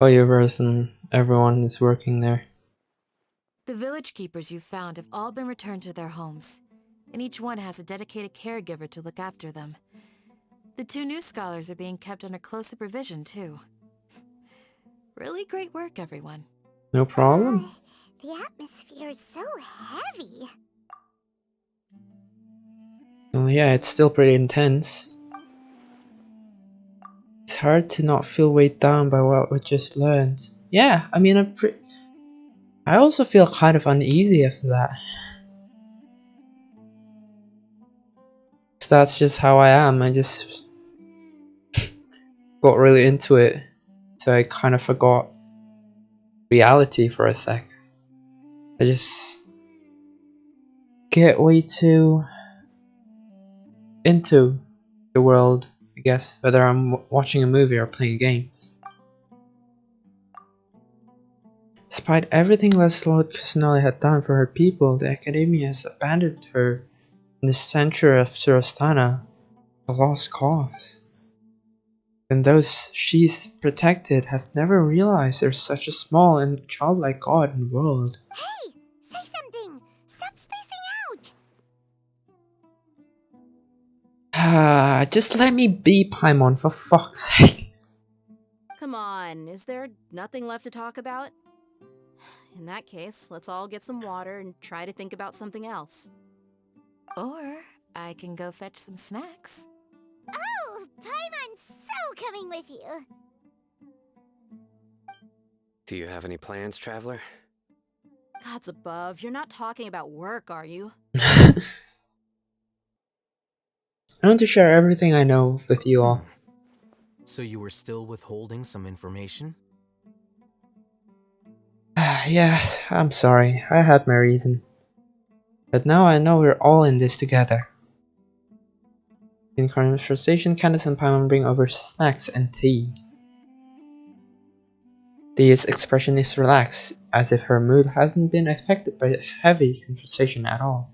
Oyavers and everyone that's working there. The village keepers you found have all been returned to their homes, and each one has a dedicated caregiver to look after them. The two new scholars are being kept under close supervision, too. Really great work, everyone. No problem. The atmosphere is so heavy. Well, yeah, it's still pretty intense. It's hard to not feel weighed down by what we just learned. Yeah, I mean, I also feel kind of uneasy after that. 'Cause that's just how I am. I just got really into it, so I kind of forgot reality for a sec. I just get way too into the world, I guess, whether I'm watching a movie or playing a game. Despite everything Lord Kusanali had done for her people, the Academia has abandoned her in the center of Surastana, a lost cause. And those she's protected have never realized there's such a small and childlike god in the world. Hey! Say something! Stop spacing out! Just let me be, Paimon, for fuck's sake. Come on, is there nothing left to talk about? In that case, let's all get some water and try to think about something else. Or I can go fetch some snacks. Oh, Paimon's so coming with you! Do you have any plans, Traveler? Gods above, you're not talking about work, are you? I want to share everything I know with you all. So you were still withholding some information? Yes, I'm sorry. I had my reason. But now I know we're all in this together. In conversation, Candace and Paimon bring over snacks and tea. Thea's expression is relaxed, as if her mood hasn't been affected by heavy conversation at all.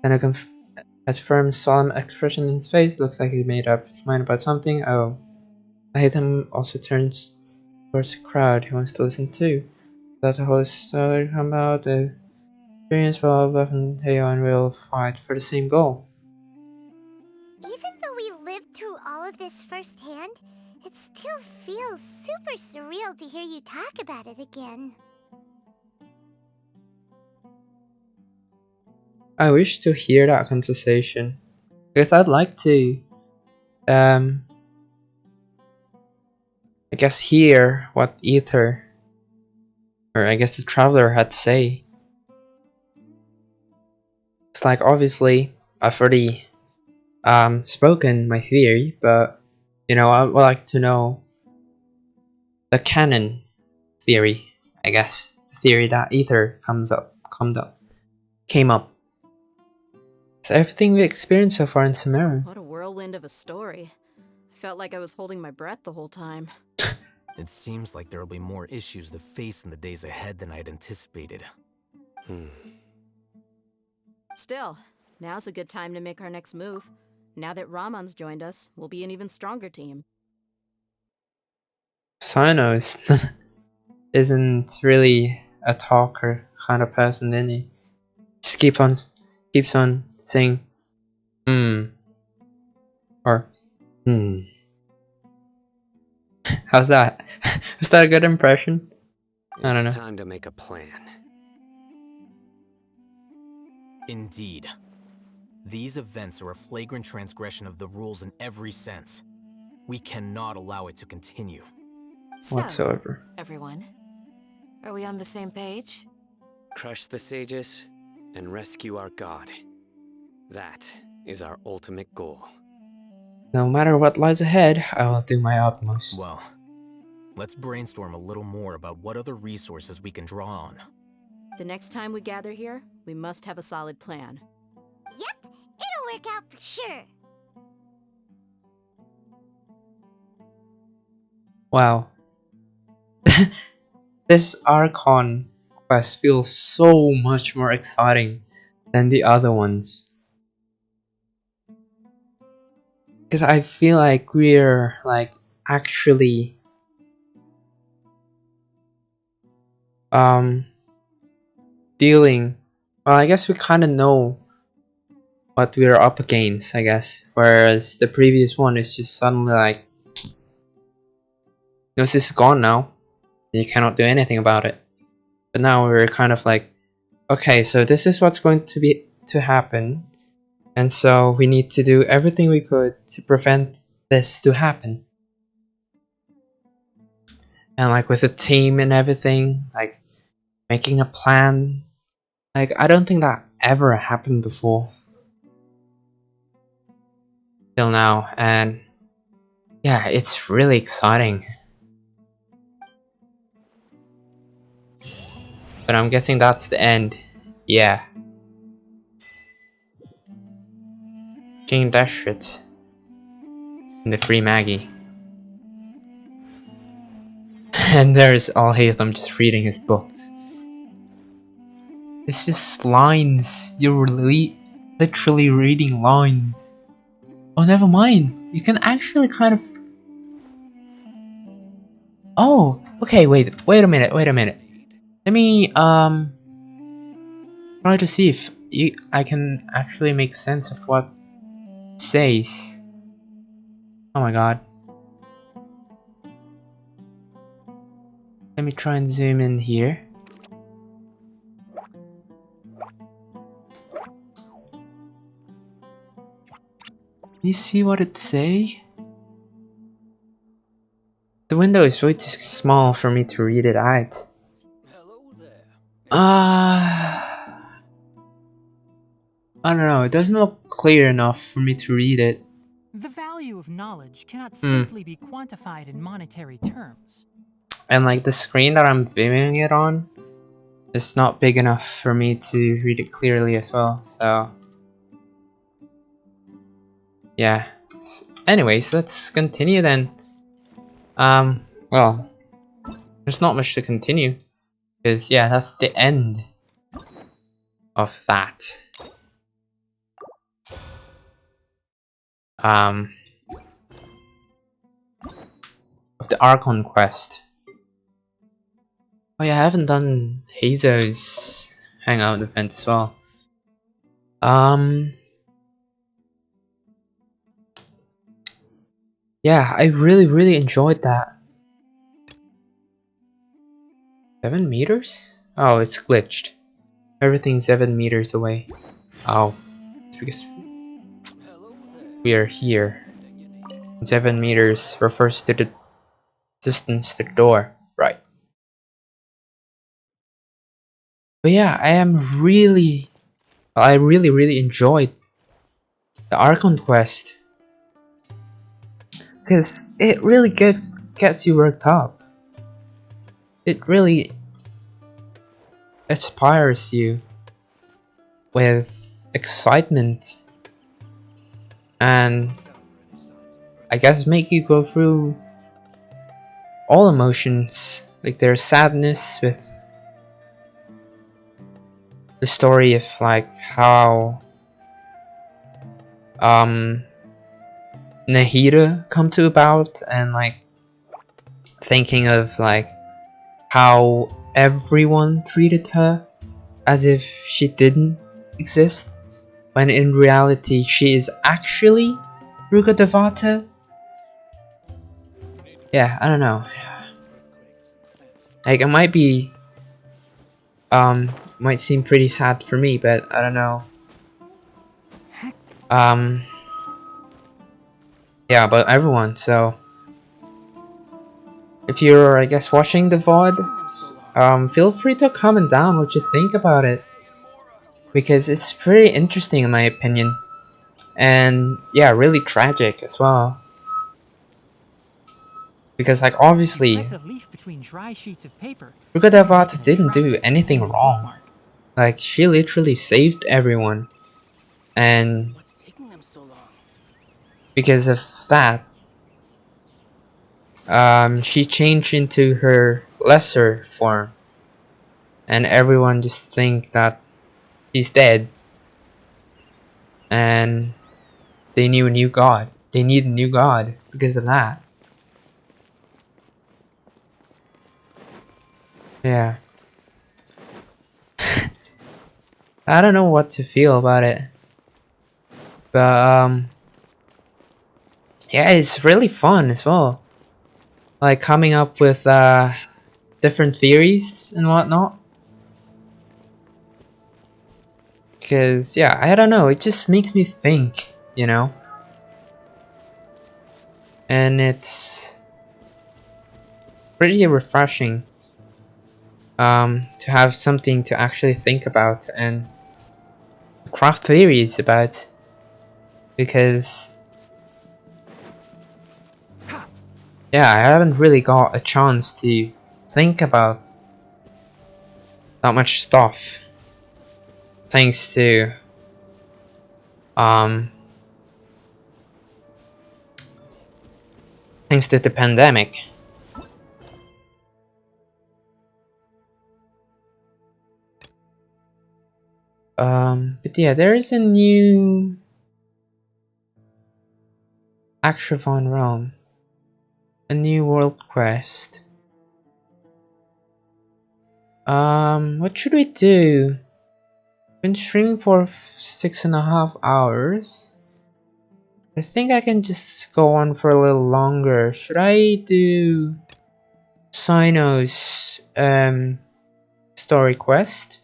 Anakin has firm, solemn expression in his face, looks like he made up his mind about something. Oh. Nathan also turns towards the crowd he wants to listen to. That the whole story come out, the Experience well, Buff and Heian will fight for the same goal. Even though we lived through all of this firsthand, it still feels super surreal to hear you talk about it again. I wish to hear that conversation, because I'd like to, I guess, hear what Ether, or I guess the Traveler, had to say. It's like, obviously, I've already spoken my theory, but you know, I would like to know the canon theory, I guess, the theory that Ether came up. So everything we experienced so far in Sumeru. What a whirlwind of a story. I felt like I was holding my breath the whole time. It seems like there will be more issues to face in the days ahead than I had anticipated. Still, now's a good time to make our next move. Now that Ramon's joined us, we'll be an even stronger team. CYNO isn't really a talker kind of person, isn't he? Just keeps on saying, or, How's that? Was that a good impression? I don't know. It's time to make a plan. Indeed. These events are a flagrant transgression of the rules in every sense. We cannot allow it to continue. Whatsoever. Everyone, are we on the same page? Crush the sages and rescue our god. That is our ultimate goal. No matter what lies ahead, I will do my utmost. Well, let's brainstorm a little more about what other resources we can draw on. The next time we gather here, we must have a solid plan. Yep, it'll work out for sure. Wow. This Archon quest feels so much more exciting than the other ones. Because I feel like we're like actually dealing, well, I guess we kind of know what we're up against, I guess, whereas the previous one is just suddenly like, this is gone now, you cannot do anything about it. But now we're kind of like, okay, so this is what's going to happen, and so we need to do everything we could to prevent this to happen. And like with a team and everything, like making a plan, like I don't think that ever happened before till now, and yeah, it's really exciting. But I'm guessing that's the end. Yeah. King Dashrit and the free Maggie. And there's all eight of them just reading his books. It's just lines. You're literally reading lines. Oh, never mind. You can actually kind of... Oh, okay, wait a minute. Let me, try to see if I can actually make sense of what it says. Oh my god. Let me try and zoom in here. You see what it say? The window is way too small for me to read it out. I don't know, it doesn't look clear enough for me to read it. The value of knowledge cannot simply be quantified in monetary terms. And like the screen that I'm viewing it on is not big enough for me to read it clearly as well, so... Yeah. Anyways, let's continue then. Well, there's not much to continue. Because, yeah, that's the end of that. Of the Archon quest. Oh yeah, I haven't done Hazo's hangout event as well. Yeah, I really enjoyed that. 7 meters? Oh, it's glitched. Everything's 7 meters away. Oh, it's because we are here. 7 meters refers to the distance to the door, right? But yeah, I really enjoyed the Archon quest because it really gets you worked up. It really inspires you with excitement and I guess make you go through all emotions. Like there's sadness with the story of like how Nahida come to about and like thinking of like how everyone treated her as if she didn't exist when in reality she is actually Ruga Devata. Yeah, I don't know. Like it might seem pretty sad for me, but I don't know. Yeah, but everyone, so if you're, I guess, watching the VOD, feel free to comment down what you think about it. Because it's pretty interesting in my opinion. And yeah, really tragic as well. Because like obviously, Ruga Devata didn't do anything wrong. Like she literally saved everyone. And because of that, she changed into her lesser form. And everyone just think that she's dead. And they knew a new god. They need a new god because of that. Yeah. I don't know what to feel about it. But yeah, it's really fun as well. Like coming up with different theories and whatnot. Cause yeah, I don't know, it just makes me think, you know? And it's pretty refreshing to have something to actually think about and craft theories about. Because yeah, I haven't really got a chance to think about that much stuff. Thanks to the pandemic. But yeah, there is a new Actravon realm. A new world quest. What should we do? Been streaming for 6.5 hours. I think I can just go on for a little longer. Should I do CYNO's story quest?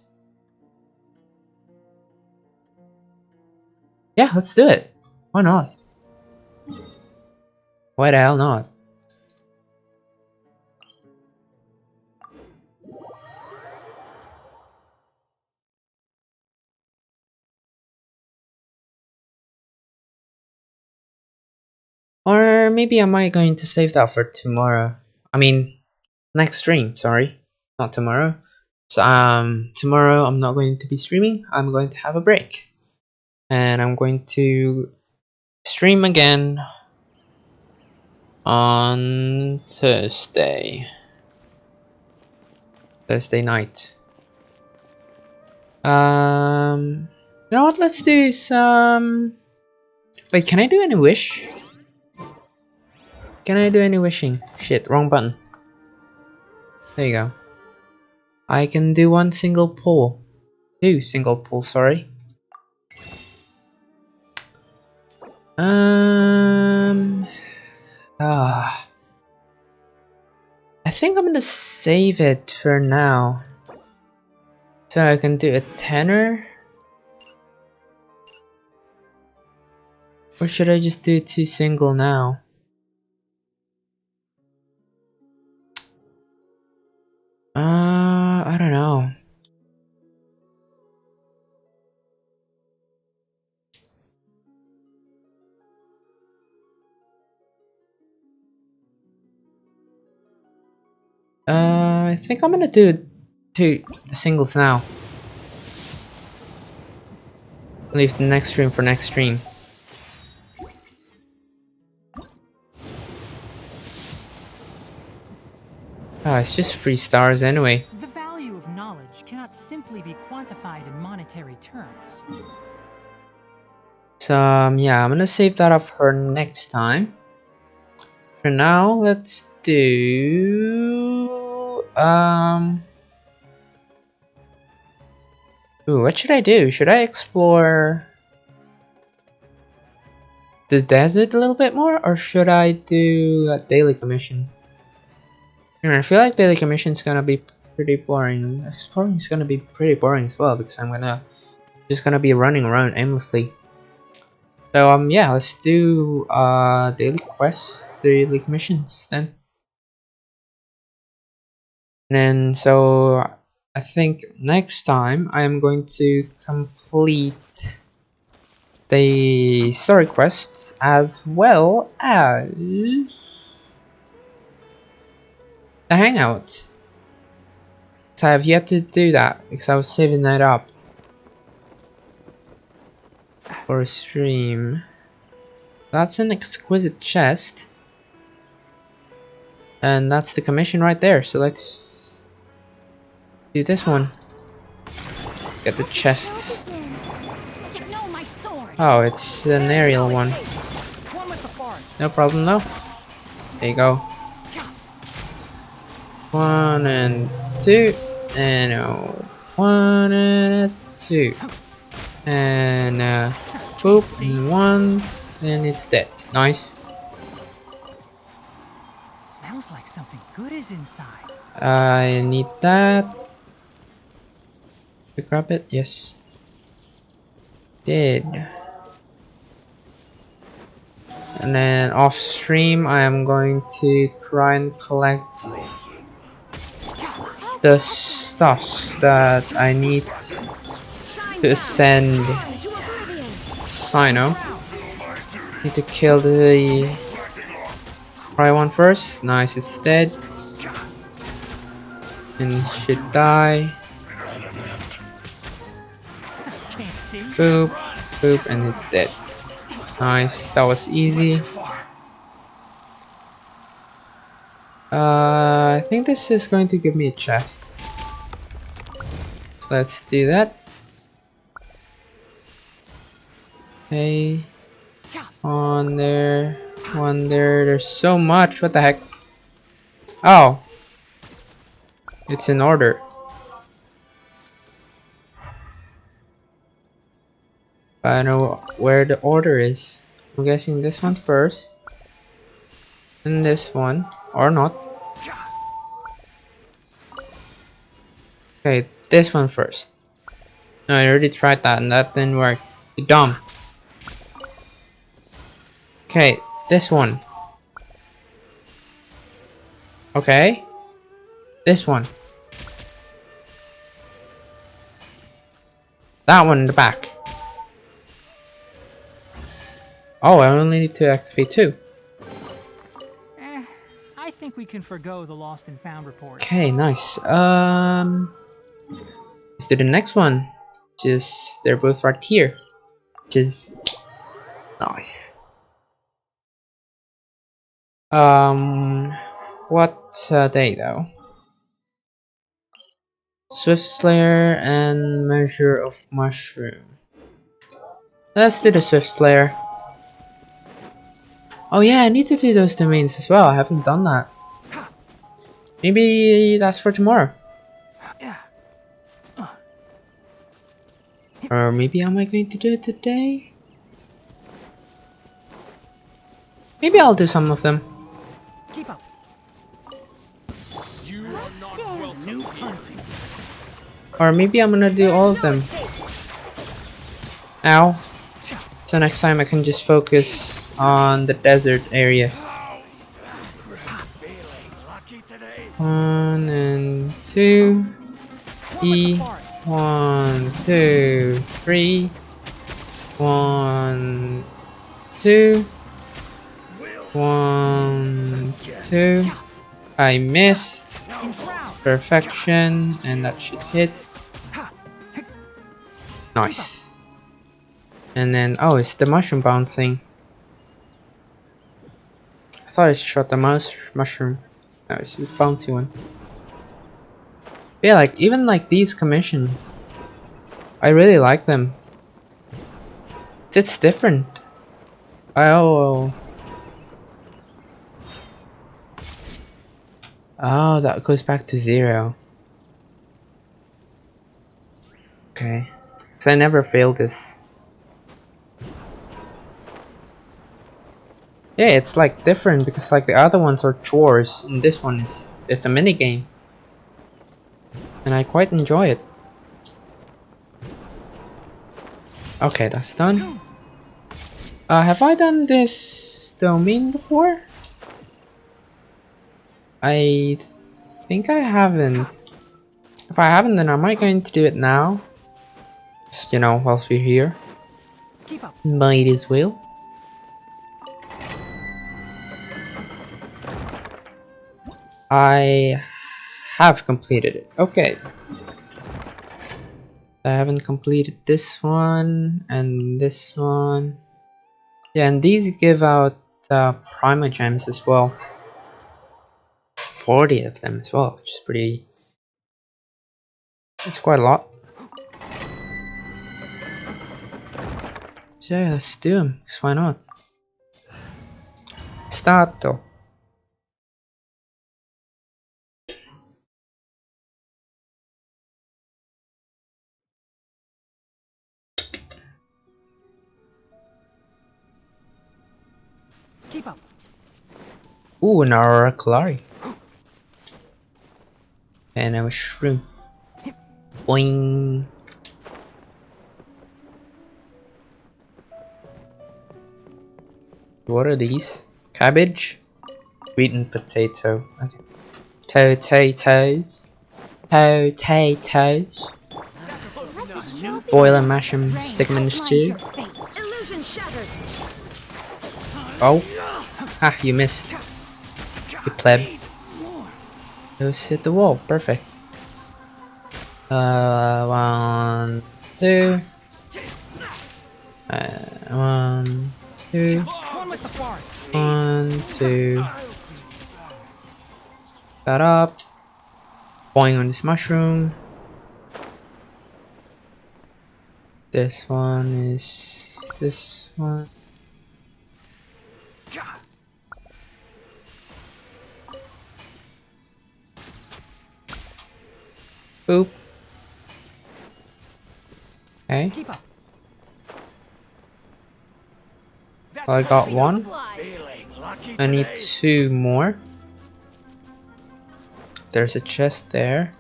Yeah, let's do it. Why not? Why the hell not? Or maybe I might going to save that for tomorrow. I mean, next stream, sorry. Not tomorrow. So, tomorrow I'm not going to be streaming. I'm going to have a break. And I'm going to stream again on Thursday night. You know what? Let's do some. Wait, can I do any wish? Can I do any wishing? Shit, wrong button. There you go. I can do one single pull. 2 single pool, sorry. I think I'm gonna save it for now. So I can do a tenner? Or should I just do 2 single now? I don't know. I think I'm gonna do the singles now. Leave the next stream for next stream. Oh, it's just 3 stars anyway. The value of knowledge cannot simply be quantified in monetary terms. So, yeah, I'm gonna save that up for next time. For now, let's do... Ooh, what should I do? Should I explore the desert a little bit more? Or should I do a daily commission? I feel like daily commission is gonna be pretty boring. Exploring is gonna be pretty boring as well, because I'm just gonna be running around aimlessly. So yeah, let's do daily quests, daily commissions then. And then so I think next time I am going to complete the story quests as well as the hangout. So I have yet to do that because I was saving that up for a stream. That's an exquisite chest. And that's the commission right there. So let's do this one. Get the chests. Oh, it's an aerial one. No problem though. There you go. 1 and 2. And 1 and 2. And boop, and 1, and it's dead. Nice. Smells like something good is inside. I need that. To grab it, yes. Did. And then off stream, I am going to try and collect the stuffs that I need to ascend CYNO. Need to kill the Cry one first. Nice, it's dead. And it should die. Boop, boop, and it's dead. Nice, that was easy. I think this is going to give me a chest. So let's do that. Okay. One there. One there. There's so much. What the heck? Oh. It's in order. I know where the order is. I'm guessing this one first. And this one. Or not. Okay, this one first. No, I already tried that and that didn't work. You're dumb. Okay, this one. Okay. This one. That one in the back. Oh, I only need to activate 2. I think we can forgo the lost and found report. Okay, nice. Let's do the next one. Just they're both right here. Which is nice. What day though? Swift Slayer and Measure of Mushroom. Let's do the Swift Slayer. Oh yeah, I need to do those domains as well. I haven't done that. Maybe that's for tomorrow. Or maybe am I going to do it today? Maybe I'll do some of them. Keep up. You are not welcome here. Or maybe I'm gonna do all of them. Ow. So next time I can just focus on the desert area. 1 and 2. E. 1, 2, 3. 1, 2. 1, 2. I missed. Perfection, and that should hit. Nice. And then, oh, it's the mushroom bouncing. I thought I shot the mushroom. No, it's the bouncy one. But yeah, like, even like these commissions, I really like them. It's different. Oh, that goes back to 0. Okay, because I never failed this. Yeah, it's like different because like the other ones are chores and this one it's a mini game. And I quite enjoy it. Okay, that's done. Have I done this domain before? I think I haven't. If I haven't, then am I going to do it now? Just, you know, whilst we're here. Might as well. I have completed it. Okay. I haven't completed this one and this one. Yeah, and these give out Prima Gems as well. 40 of them as well, which is pretty... It's quite a lot. So yeah, let's do them, because why not? Start though. Keep up. Ooh, an Aurora Kalari. And a mushroom. Boing. What are these? Cabbage? Wheat and potato. Okay. Potatoes. Potatoes. Boil and mash them, stick them in the stew. Oh. Ha, you missed. You pleb. Those hit the wall. Perfect. 1, 2. 1, 2. 1, 2. That up. Boing on this mushroom. This one is this one. Boop. Okay. I got one. I need 2 more. There's a chest there.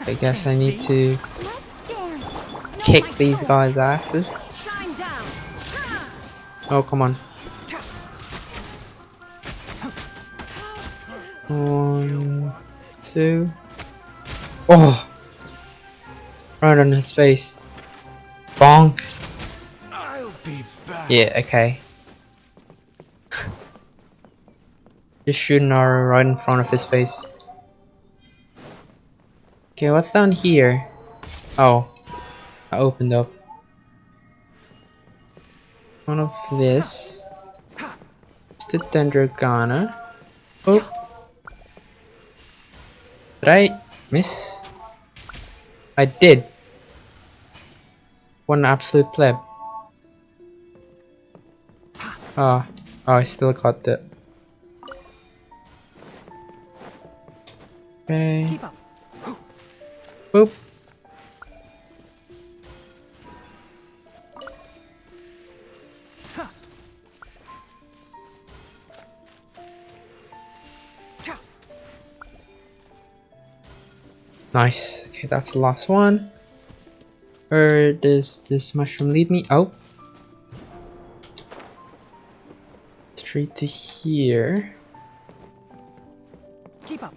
I guess I need to kick these guys' asses. Oh, come on. 1, 2. Oh! Right on his face. Bonk. Yeah, okay. Just shooting arrow right in front of his face. Okay, what's down here? Oh, I opened up one of this. It's the Dendrogana. Oh, did I miss? I did. One absolute pleb. Oh, I still got the. Okay. Boop. Nice. Okay, that's the last one. Where does this mushroom lead me? Oh. Straight to here. Keep up.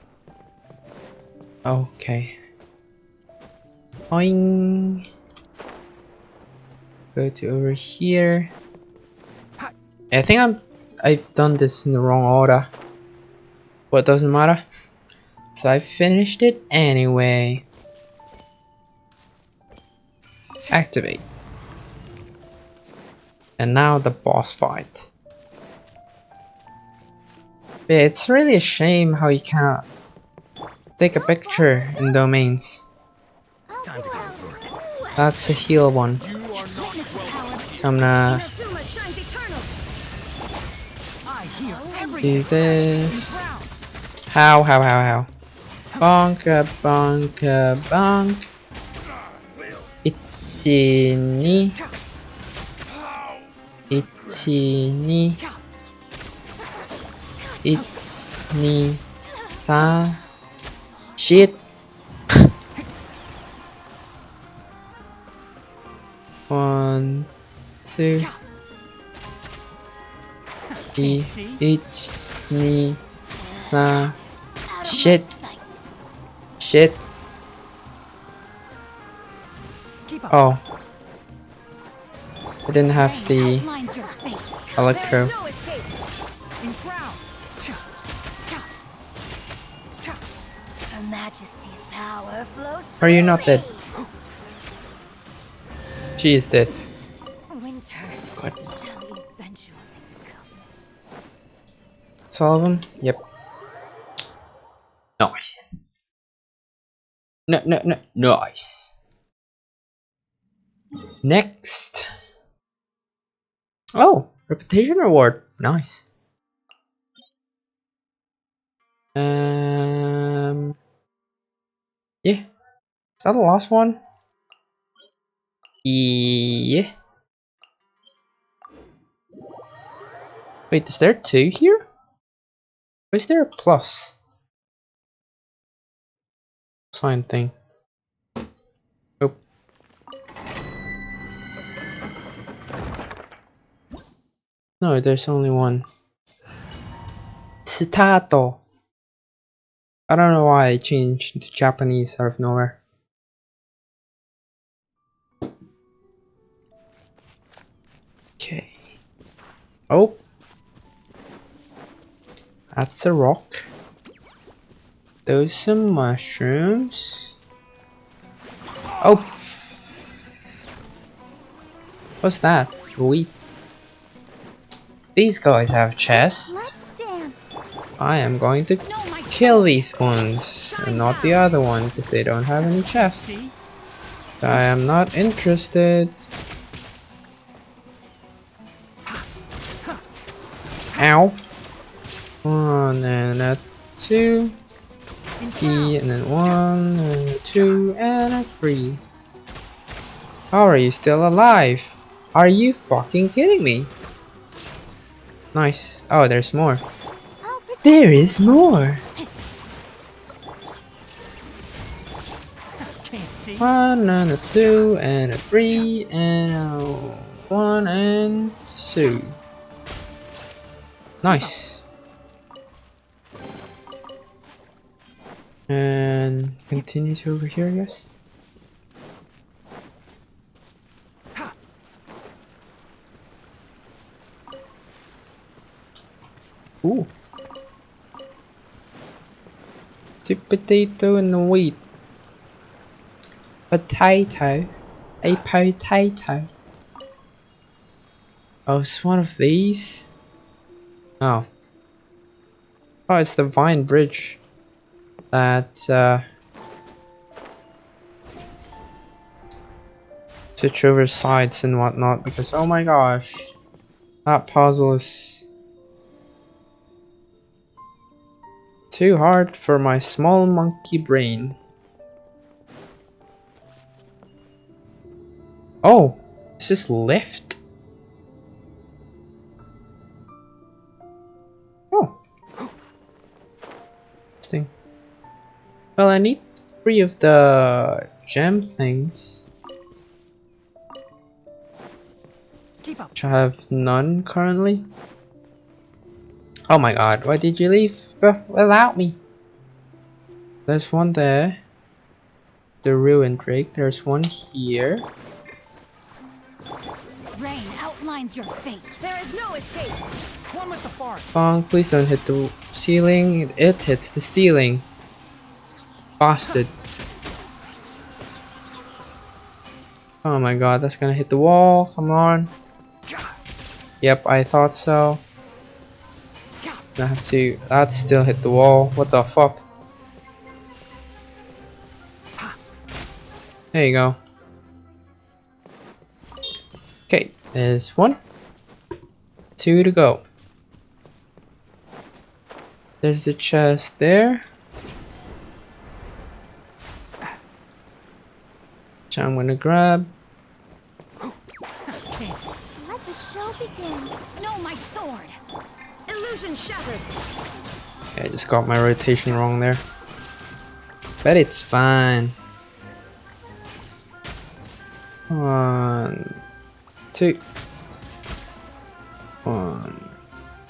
Okay. Boing. Go to over here. I think I've done this in the wrong order. But it doesn't matter. So I finished it anyway. Activate. And now the boss fight. Yeah, it's really a shame how you cannot take a picture in domains. That's a heal one. So I'm gonna do this. How? Bonka, bonka, bonk. Itini. Itini. It's ni sa shit. One, two. It's ni sa shit. Shit. Oh. I didn't have the electro. Majesty's power flows. Are you not dead? She is dead. Winter Good. shall eventually come. That's all of them? Yep. Nice. No, nice. Next. Oh, reputation reward. Nice. Yeah. Is that the last one? Yeah. Wait, is there 2 here? Or is there a plus sign thing? Oh. No, there's only one. Citato. I don't know why I changed to Japanese out of nowhere. Okay. Oh. That's a rock. Those some mushrooms. Oh. What's that? Wheat. These guys have chests. I am going to kill these ones and not the other one because they don't have any chests. I am not interested. Ow. 1 and a 2. E and then 1 and a 2 and a 3. How are you still alive? Are you fucking kidding me? Nice. Oh, there's more. There is more. 1 and a 2 and a 3 and a 1 and 2. Nice. And continue to over here, I guess. Ooh. Sweet potato and the wheat. Potato. A potato. Oh, it's one of these? Oh. Oh, it's the vine bridge. That, switch over sides and whatnot, because oh my gosh. That puzzle is too hard for my small monkey brain. Oh, is this lift? Oh. Well, I need 3 of the gem things. Keep up. Which I have none currently. Oh my god, why did you leave without me? There's one there. The ruined drake. There's one here. Rain outlines your fate. There is no escape. One with the forest. Fong, please don't hit the ceiling. It hits the ceiling. Bastard. Oh my god, that's gonna hit the wall. Come on. Yep, I thought so. I have to. That still hit the wall. What the fuck? There you go. Okay, there's 1. 2 to go. There's a chest there. Which I'm gonna grab. Let the show begin. No, my sword. Illusion shattered. Yeah, I just got my rotation wrong there. But it's fine. 1, 2. 1,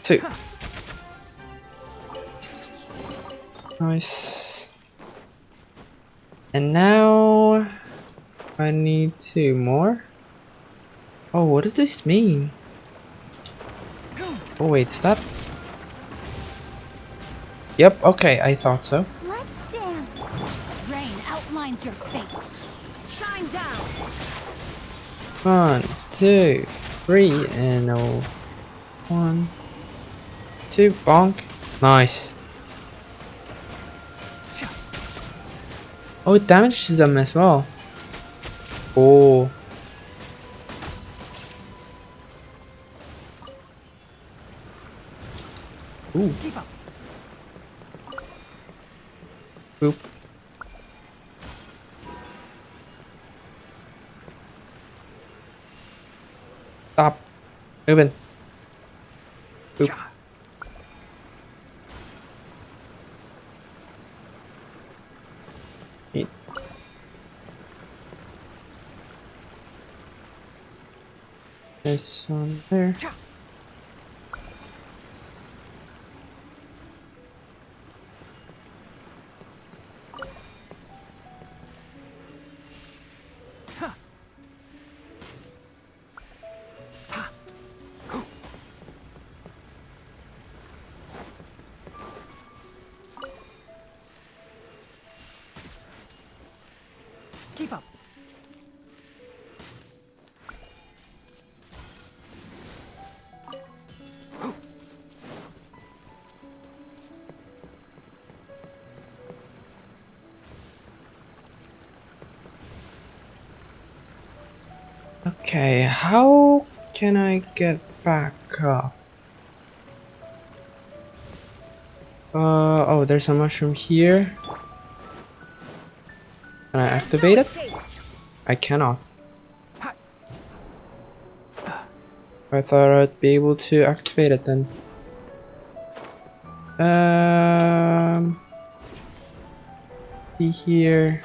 2. Nice. And now I need 2 more. Oh, what does this mean? Oh wait, is that? Yep, okay, I thought so. Let's dance. Rain outlines your fate. Shine down. 1, 2, 3, and 1, 2, bonk. Nice. Oh, it damages them as well. Oh. Ooh. Boop. Stop. Moving. Boop. Eat. There's one there. Keep up. Okay, how can I get back up? Oh, there's a mushroom here. Can I activate it? I cannot. I thought I'd be able to activate it then. Be here.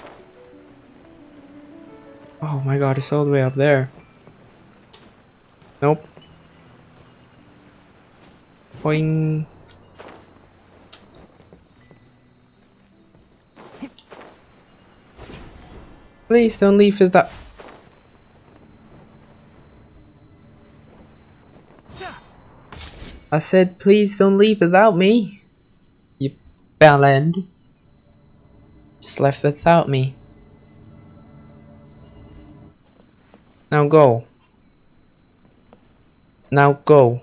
Oh my god, it's all the way up there. Nope. Boing. Please don't leave with that. I said please don't leave without me. You bellend. Just left without me. Now go. Now go.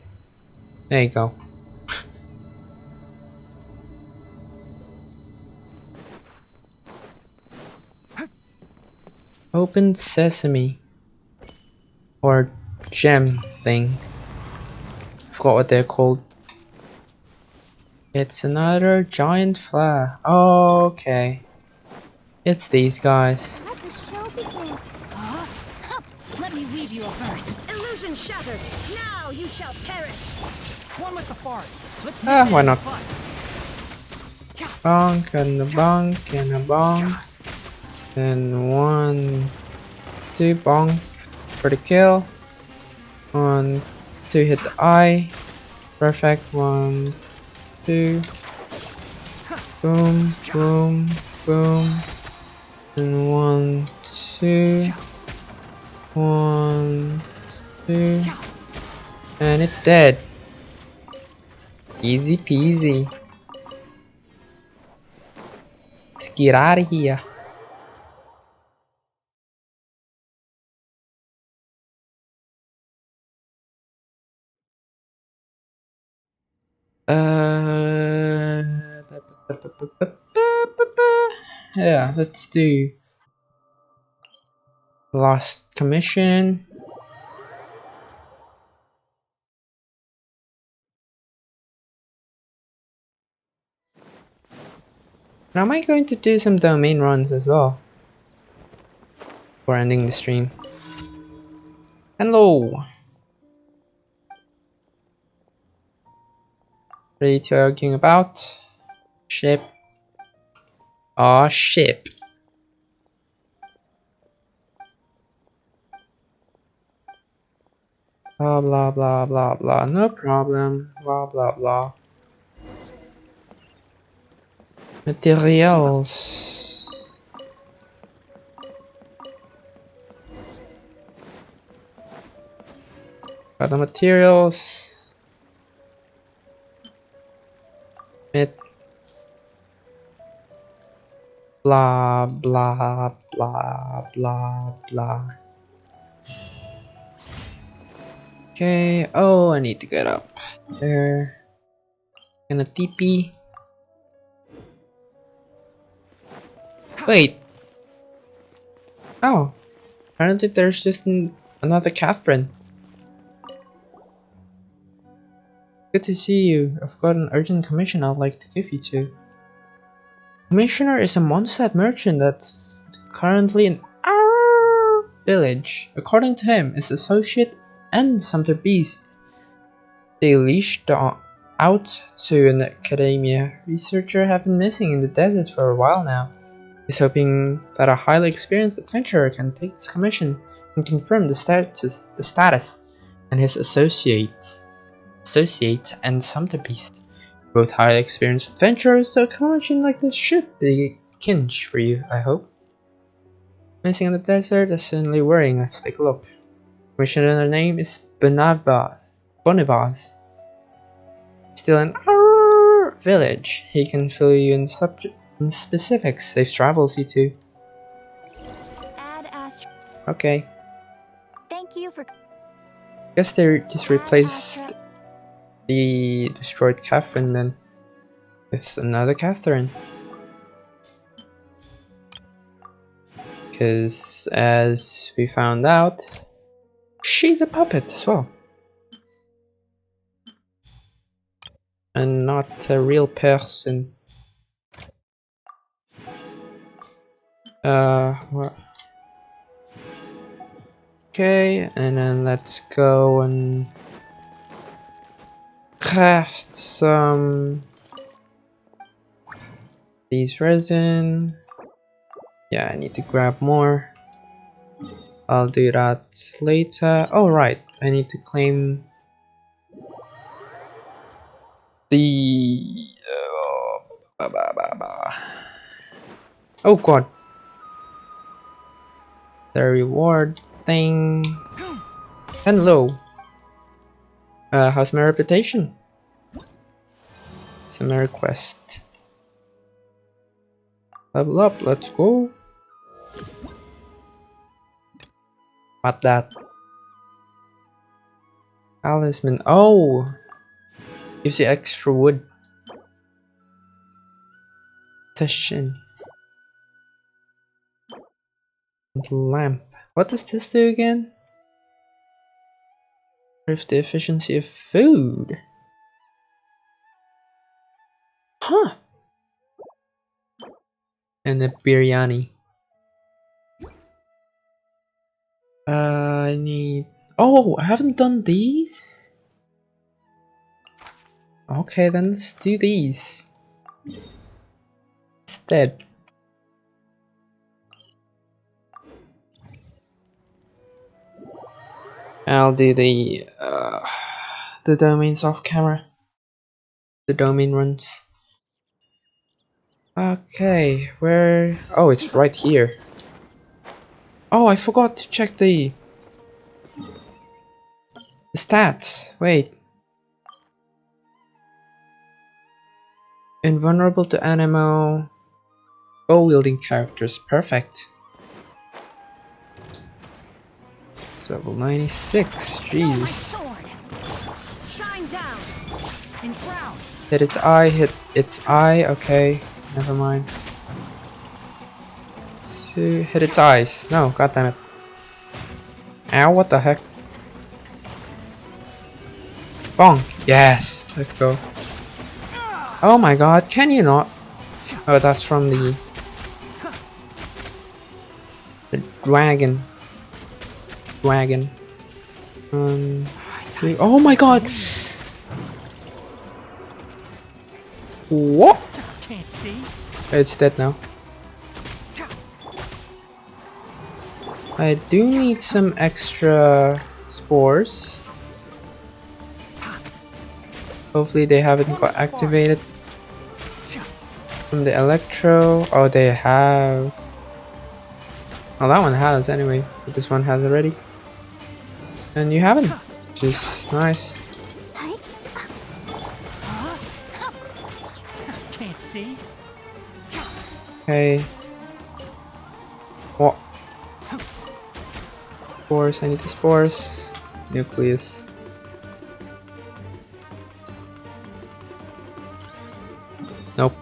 There you go. Open sesame. Or gem thing. I forgot what they're called. It's another giant flare. Oh, okay. It's these guys. Let the show begin. Let me weave you a verse. Illusion shattered. Now you shall perish. One with the forest. Let's Why not? bonk and a bonk and a bonk. And 1, 2 bonk for the kill. 1, 2 hit the eye. Perfect. 1, 2. Boom, boom, boom. And 1, 2. 1, 2. And it's dead. Easy peasy. Let's get out of here. Yeah, let's do Lost Commission. And I might going to do some domain runs as well before ending the stream. Hello! Ready to arguing about? Ship. Aw, ship. Blah blah blah blah blah. No problem. Blah blah blah. Materials. Got the materials. Blah blah blah blah blah. Okay. Oh, I need to get up there. Gonna TP. Wait. Oh. Apparently there's just another Catherine. Good to see you. I've got an urgent commission I'd like to give you to. Commissioner is a Mondstadt merchant that's currently in our village. According to him, his associate and some of their beasts. They leashed out to an academia researcher have been missing in the desert for a while now. He's hoping that a highly experienced adventurer can take this commission and confirm the status, and his associate and Sumter Beast. Both highly experienced adventurers, so a commission like this should be kinch for you, I hope. Missing in the desert is certainly worrying. Let's take a look. Commissioner's name is Bonivaz. Still in our village. He can fill you in specifics safe travels you to. Okay. Thank you for. Guess they just replaced the destroyed Catherine then with another Catherine. Because as we found out, she's a puppet as well. And not a real person. What? Okay, and then let's go and craft some these resin. Yeah, I need to grab more. I'll do that later. Oh right, I need to claim the oh god, the reward thing. Hello. How's my reputation? It's a my request. Level up, let's go. What that? Talisman. Oh! Gives you extra wood. Session. Lamp. What does this do again? Improve the efficiency of food. Huh! And a biryani. I need... Oh, I haven't done these? Okay, then let's do these. dead. I'll do the domains off camera. The domain runs. Okay, where? Oh, it's right here. Oh, I forgot to check the stats. Wait. Invulnerable to animal. Bow wielding characters. Perfect. It's level 96. Jeez. Hit its eye. Hit its eye. Okay. Never mind. To hit its eyes. No, goddammit. Ow, what the heck? Bonk. Yes. Let's go. Oh my god, can you not? Oh, that's from the dragon. Dragon. 1, 2. Oh my god! What? Can't see. It's dead now. I do need some extra spores. Hopefully they haven't got activated from the electro. Oh, they have. Oh, that one has anyway, but this one has already. And you haven't, which is nice. Can't see. Okay. What? Spores, I need the spores. Nucleus. Nope.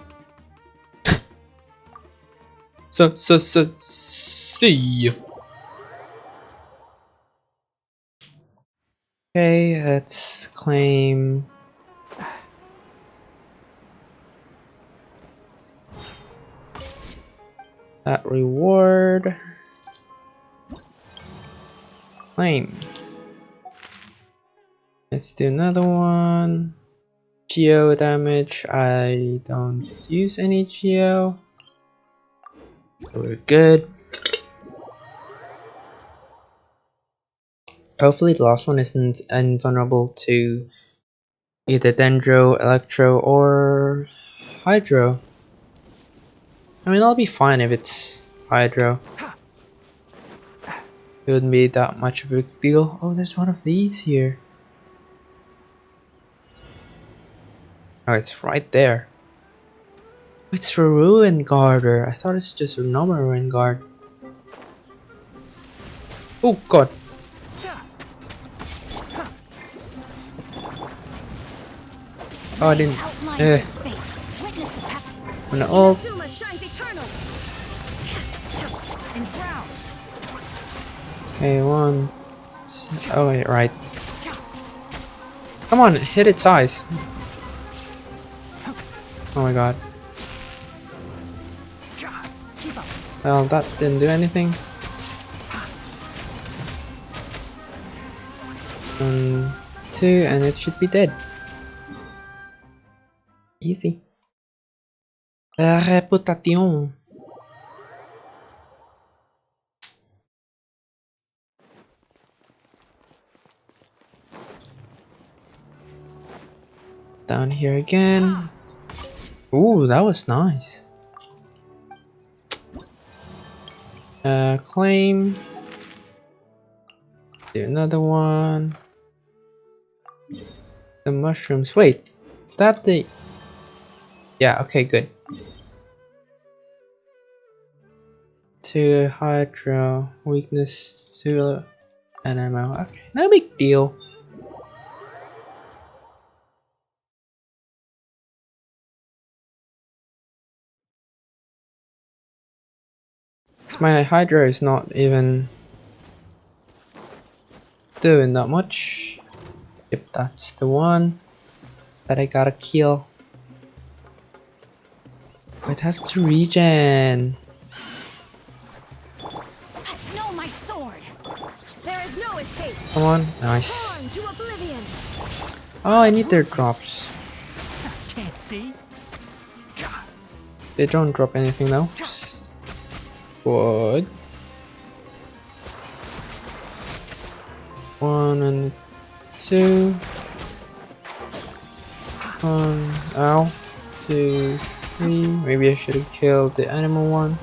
See. Okay, let's claim. That reward. Claim. Let's do another one. Geo damage. I don't use any geo. We're good. Hopefully the last one isn't invulnerable to either Dendro, Electro, or Hydro. I mean, I'll be fine if it's Hydro. It wouldn't be that much of a big deal. Oh, there's one of these here. Oh, it's right there. It's a Ruin Guarder. I thought it's just a normal Ruin Guard. Oh god. Oh, I didn't. On the ult. Okay, 1. 2. Oh, wait, right. Come on, hit its eyes. Oh my god. Well, that didn't do anything. 1, 2, and it should be dead. Easy. Reputation. Down here again. Ooh, that was nice. Claim. Do another one. The mushrooms. Wait, is that the... Yeah, okay, good. 2 Hydro. Weakness to NMO. Okay, no big deal. My Hydro is not even doing that much. Yep, that's the one that I gotta kill. It has to regen. No, my sword. There is no escape. Come on, nice. Oh, I need their drops. Can't see. They don't drop anything though. Just good. 1 and 2. 1, ow. 2, 3. Maybe I should have killed the animal one.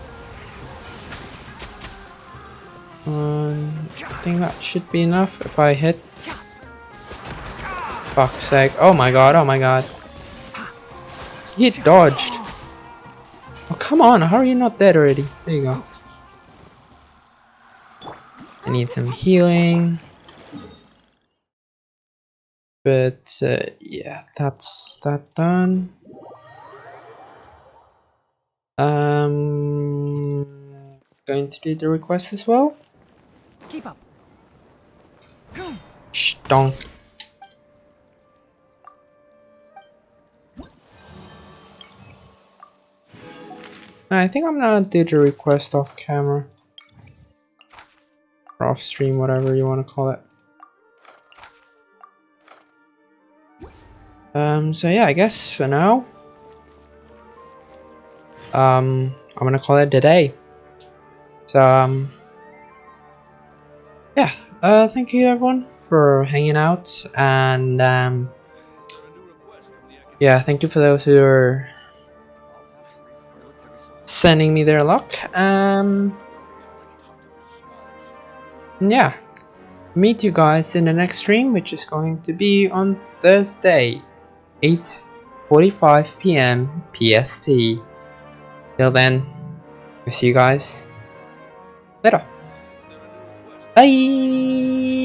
I think that should be enough if I hit. Fuck's sake. Oh my god, oh my god. He dodged. Oh, come on, how are you not dead already? There you go. I need some healing. But, yeah, that's that done. Going to do the request as well. Keep up. Stonk. I think I'm gonna do the request off camera. Or off stream, whatever you want to call it. So yeah, I guess for now, I'm gonna call it a day. So, yeah, thank you everyone for hanging out, and, yeah, thank you for those who are sending me their luck, yeah, meet you guys in the next stream, which is going to be on Thursday, 8:45 PM PST. Till then, I'll see you guys later. Bye!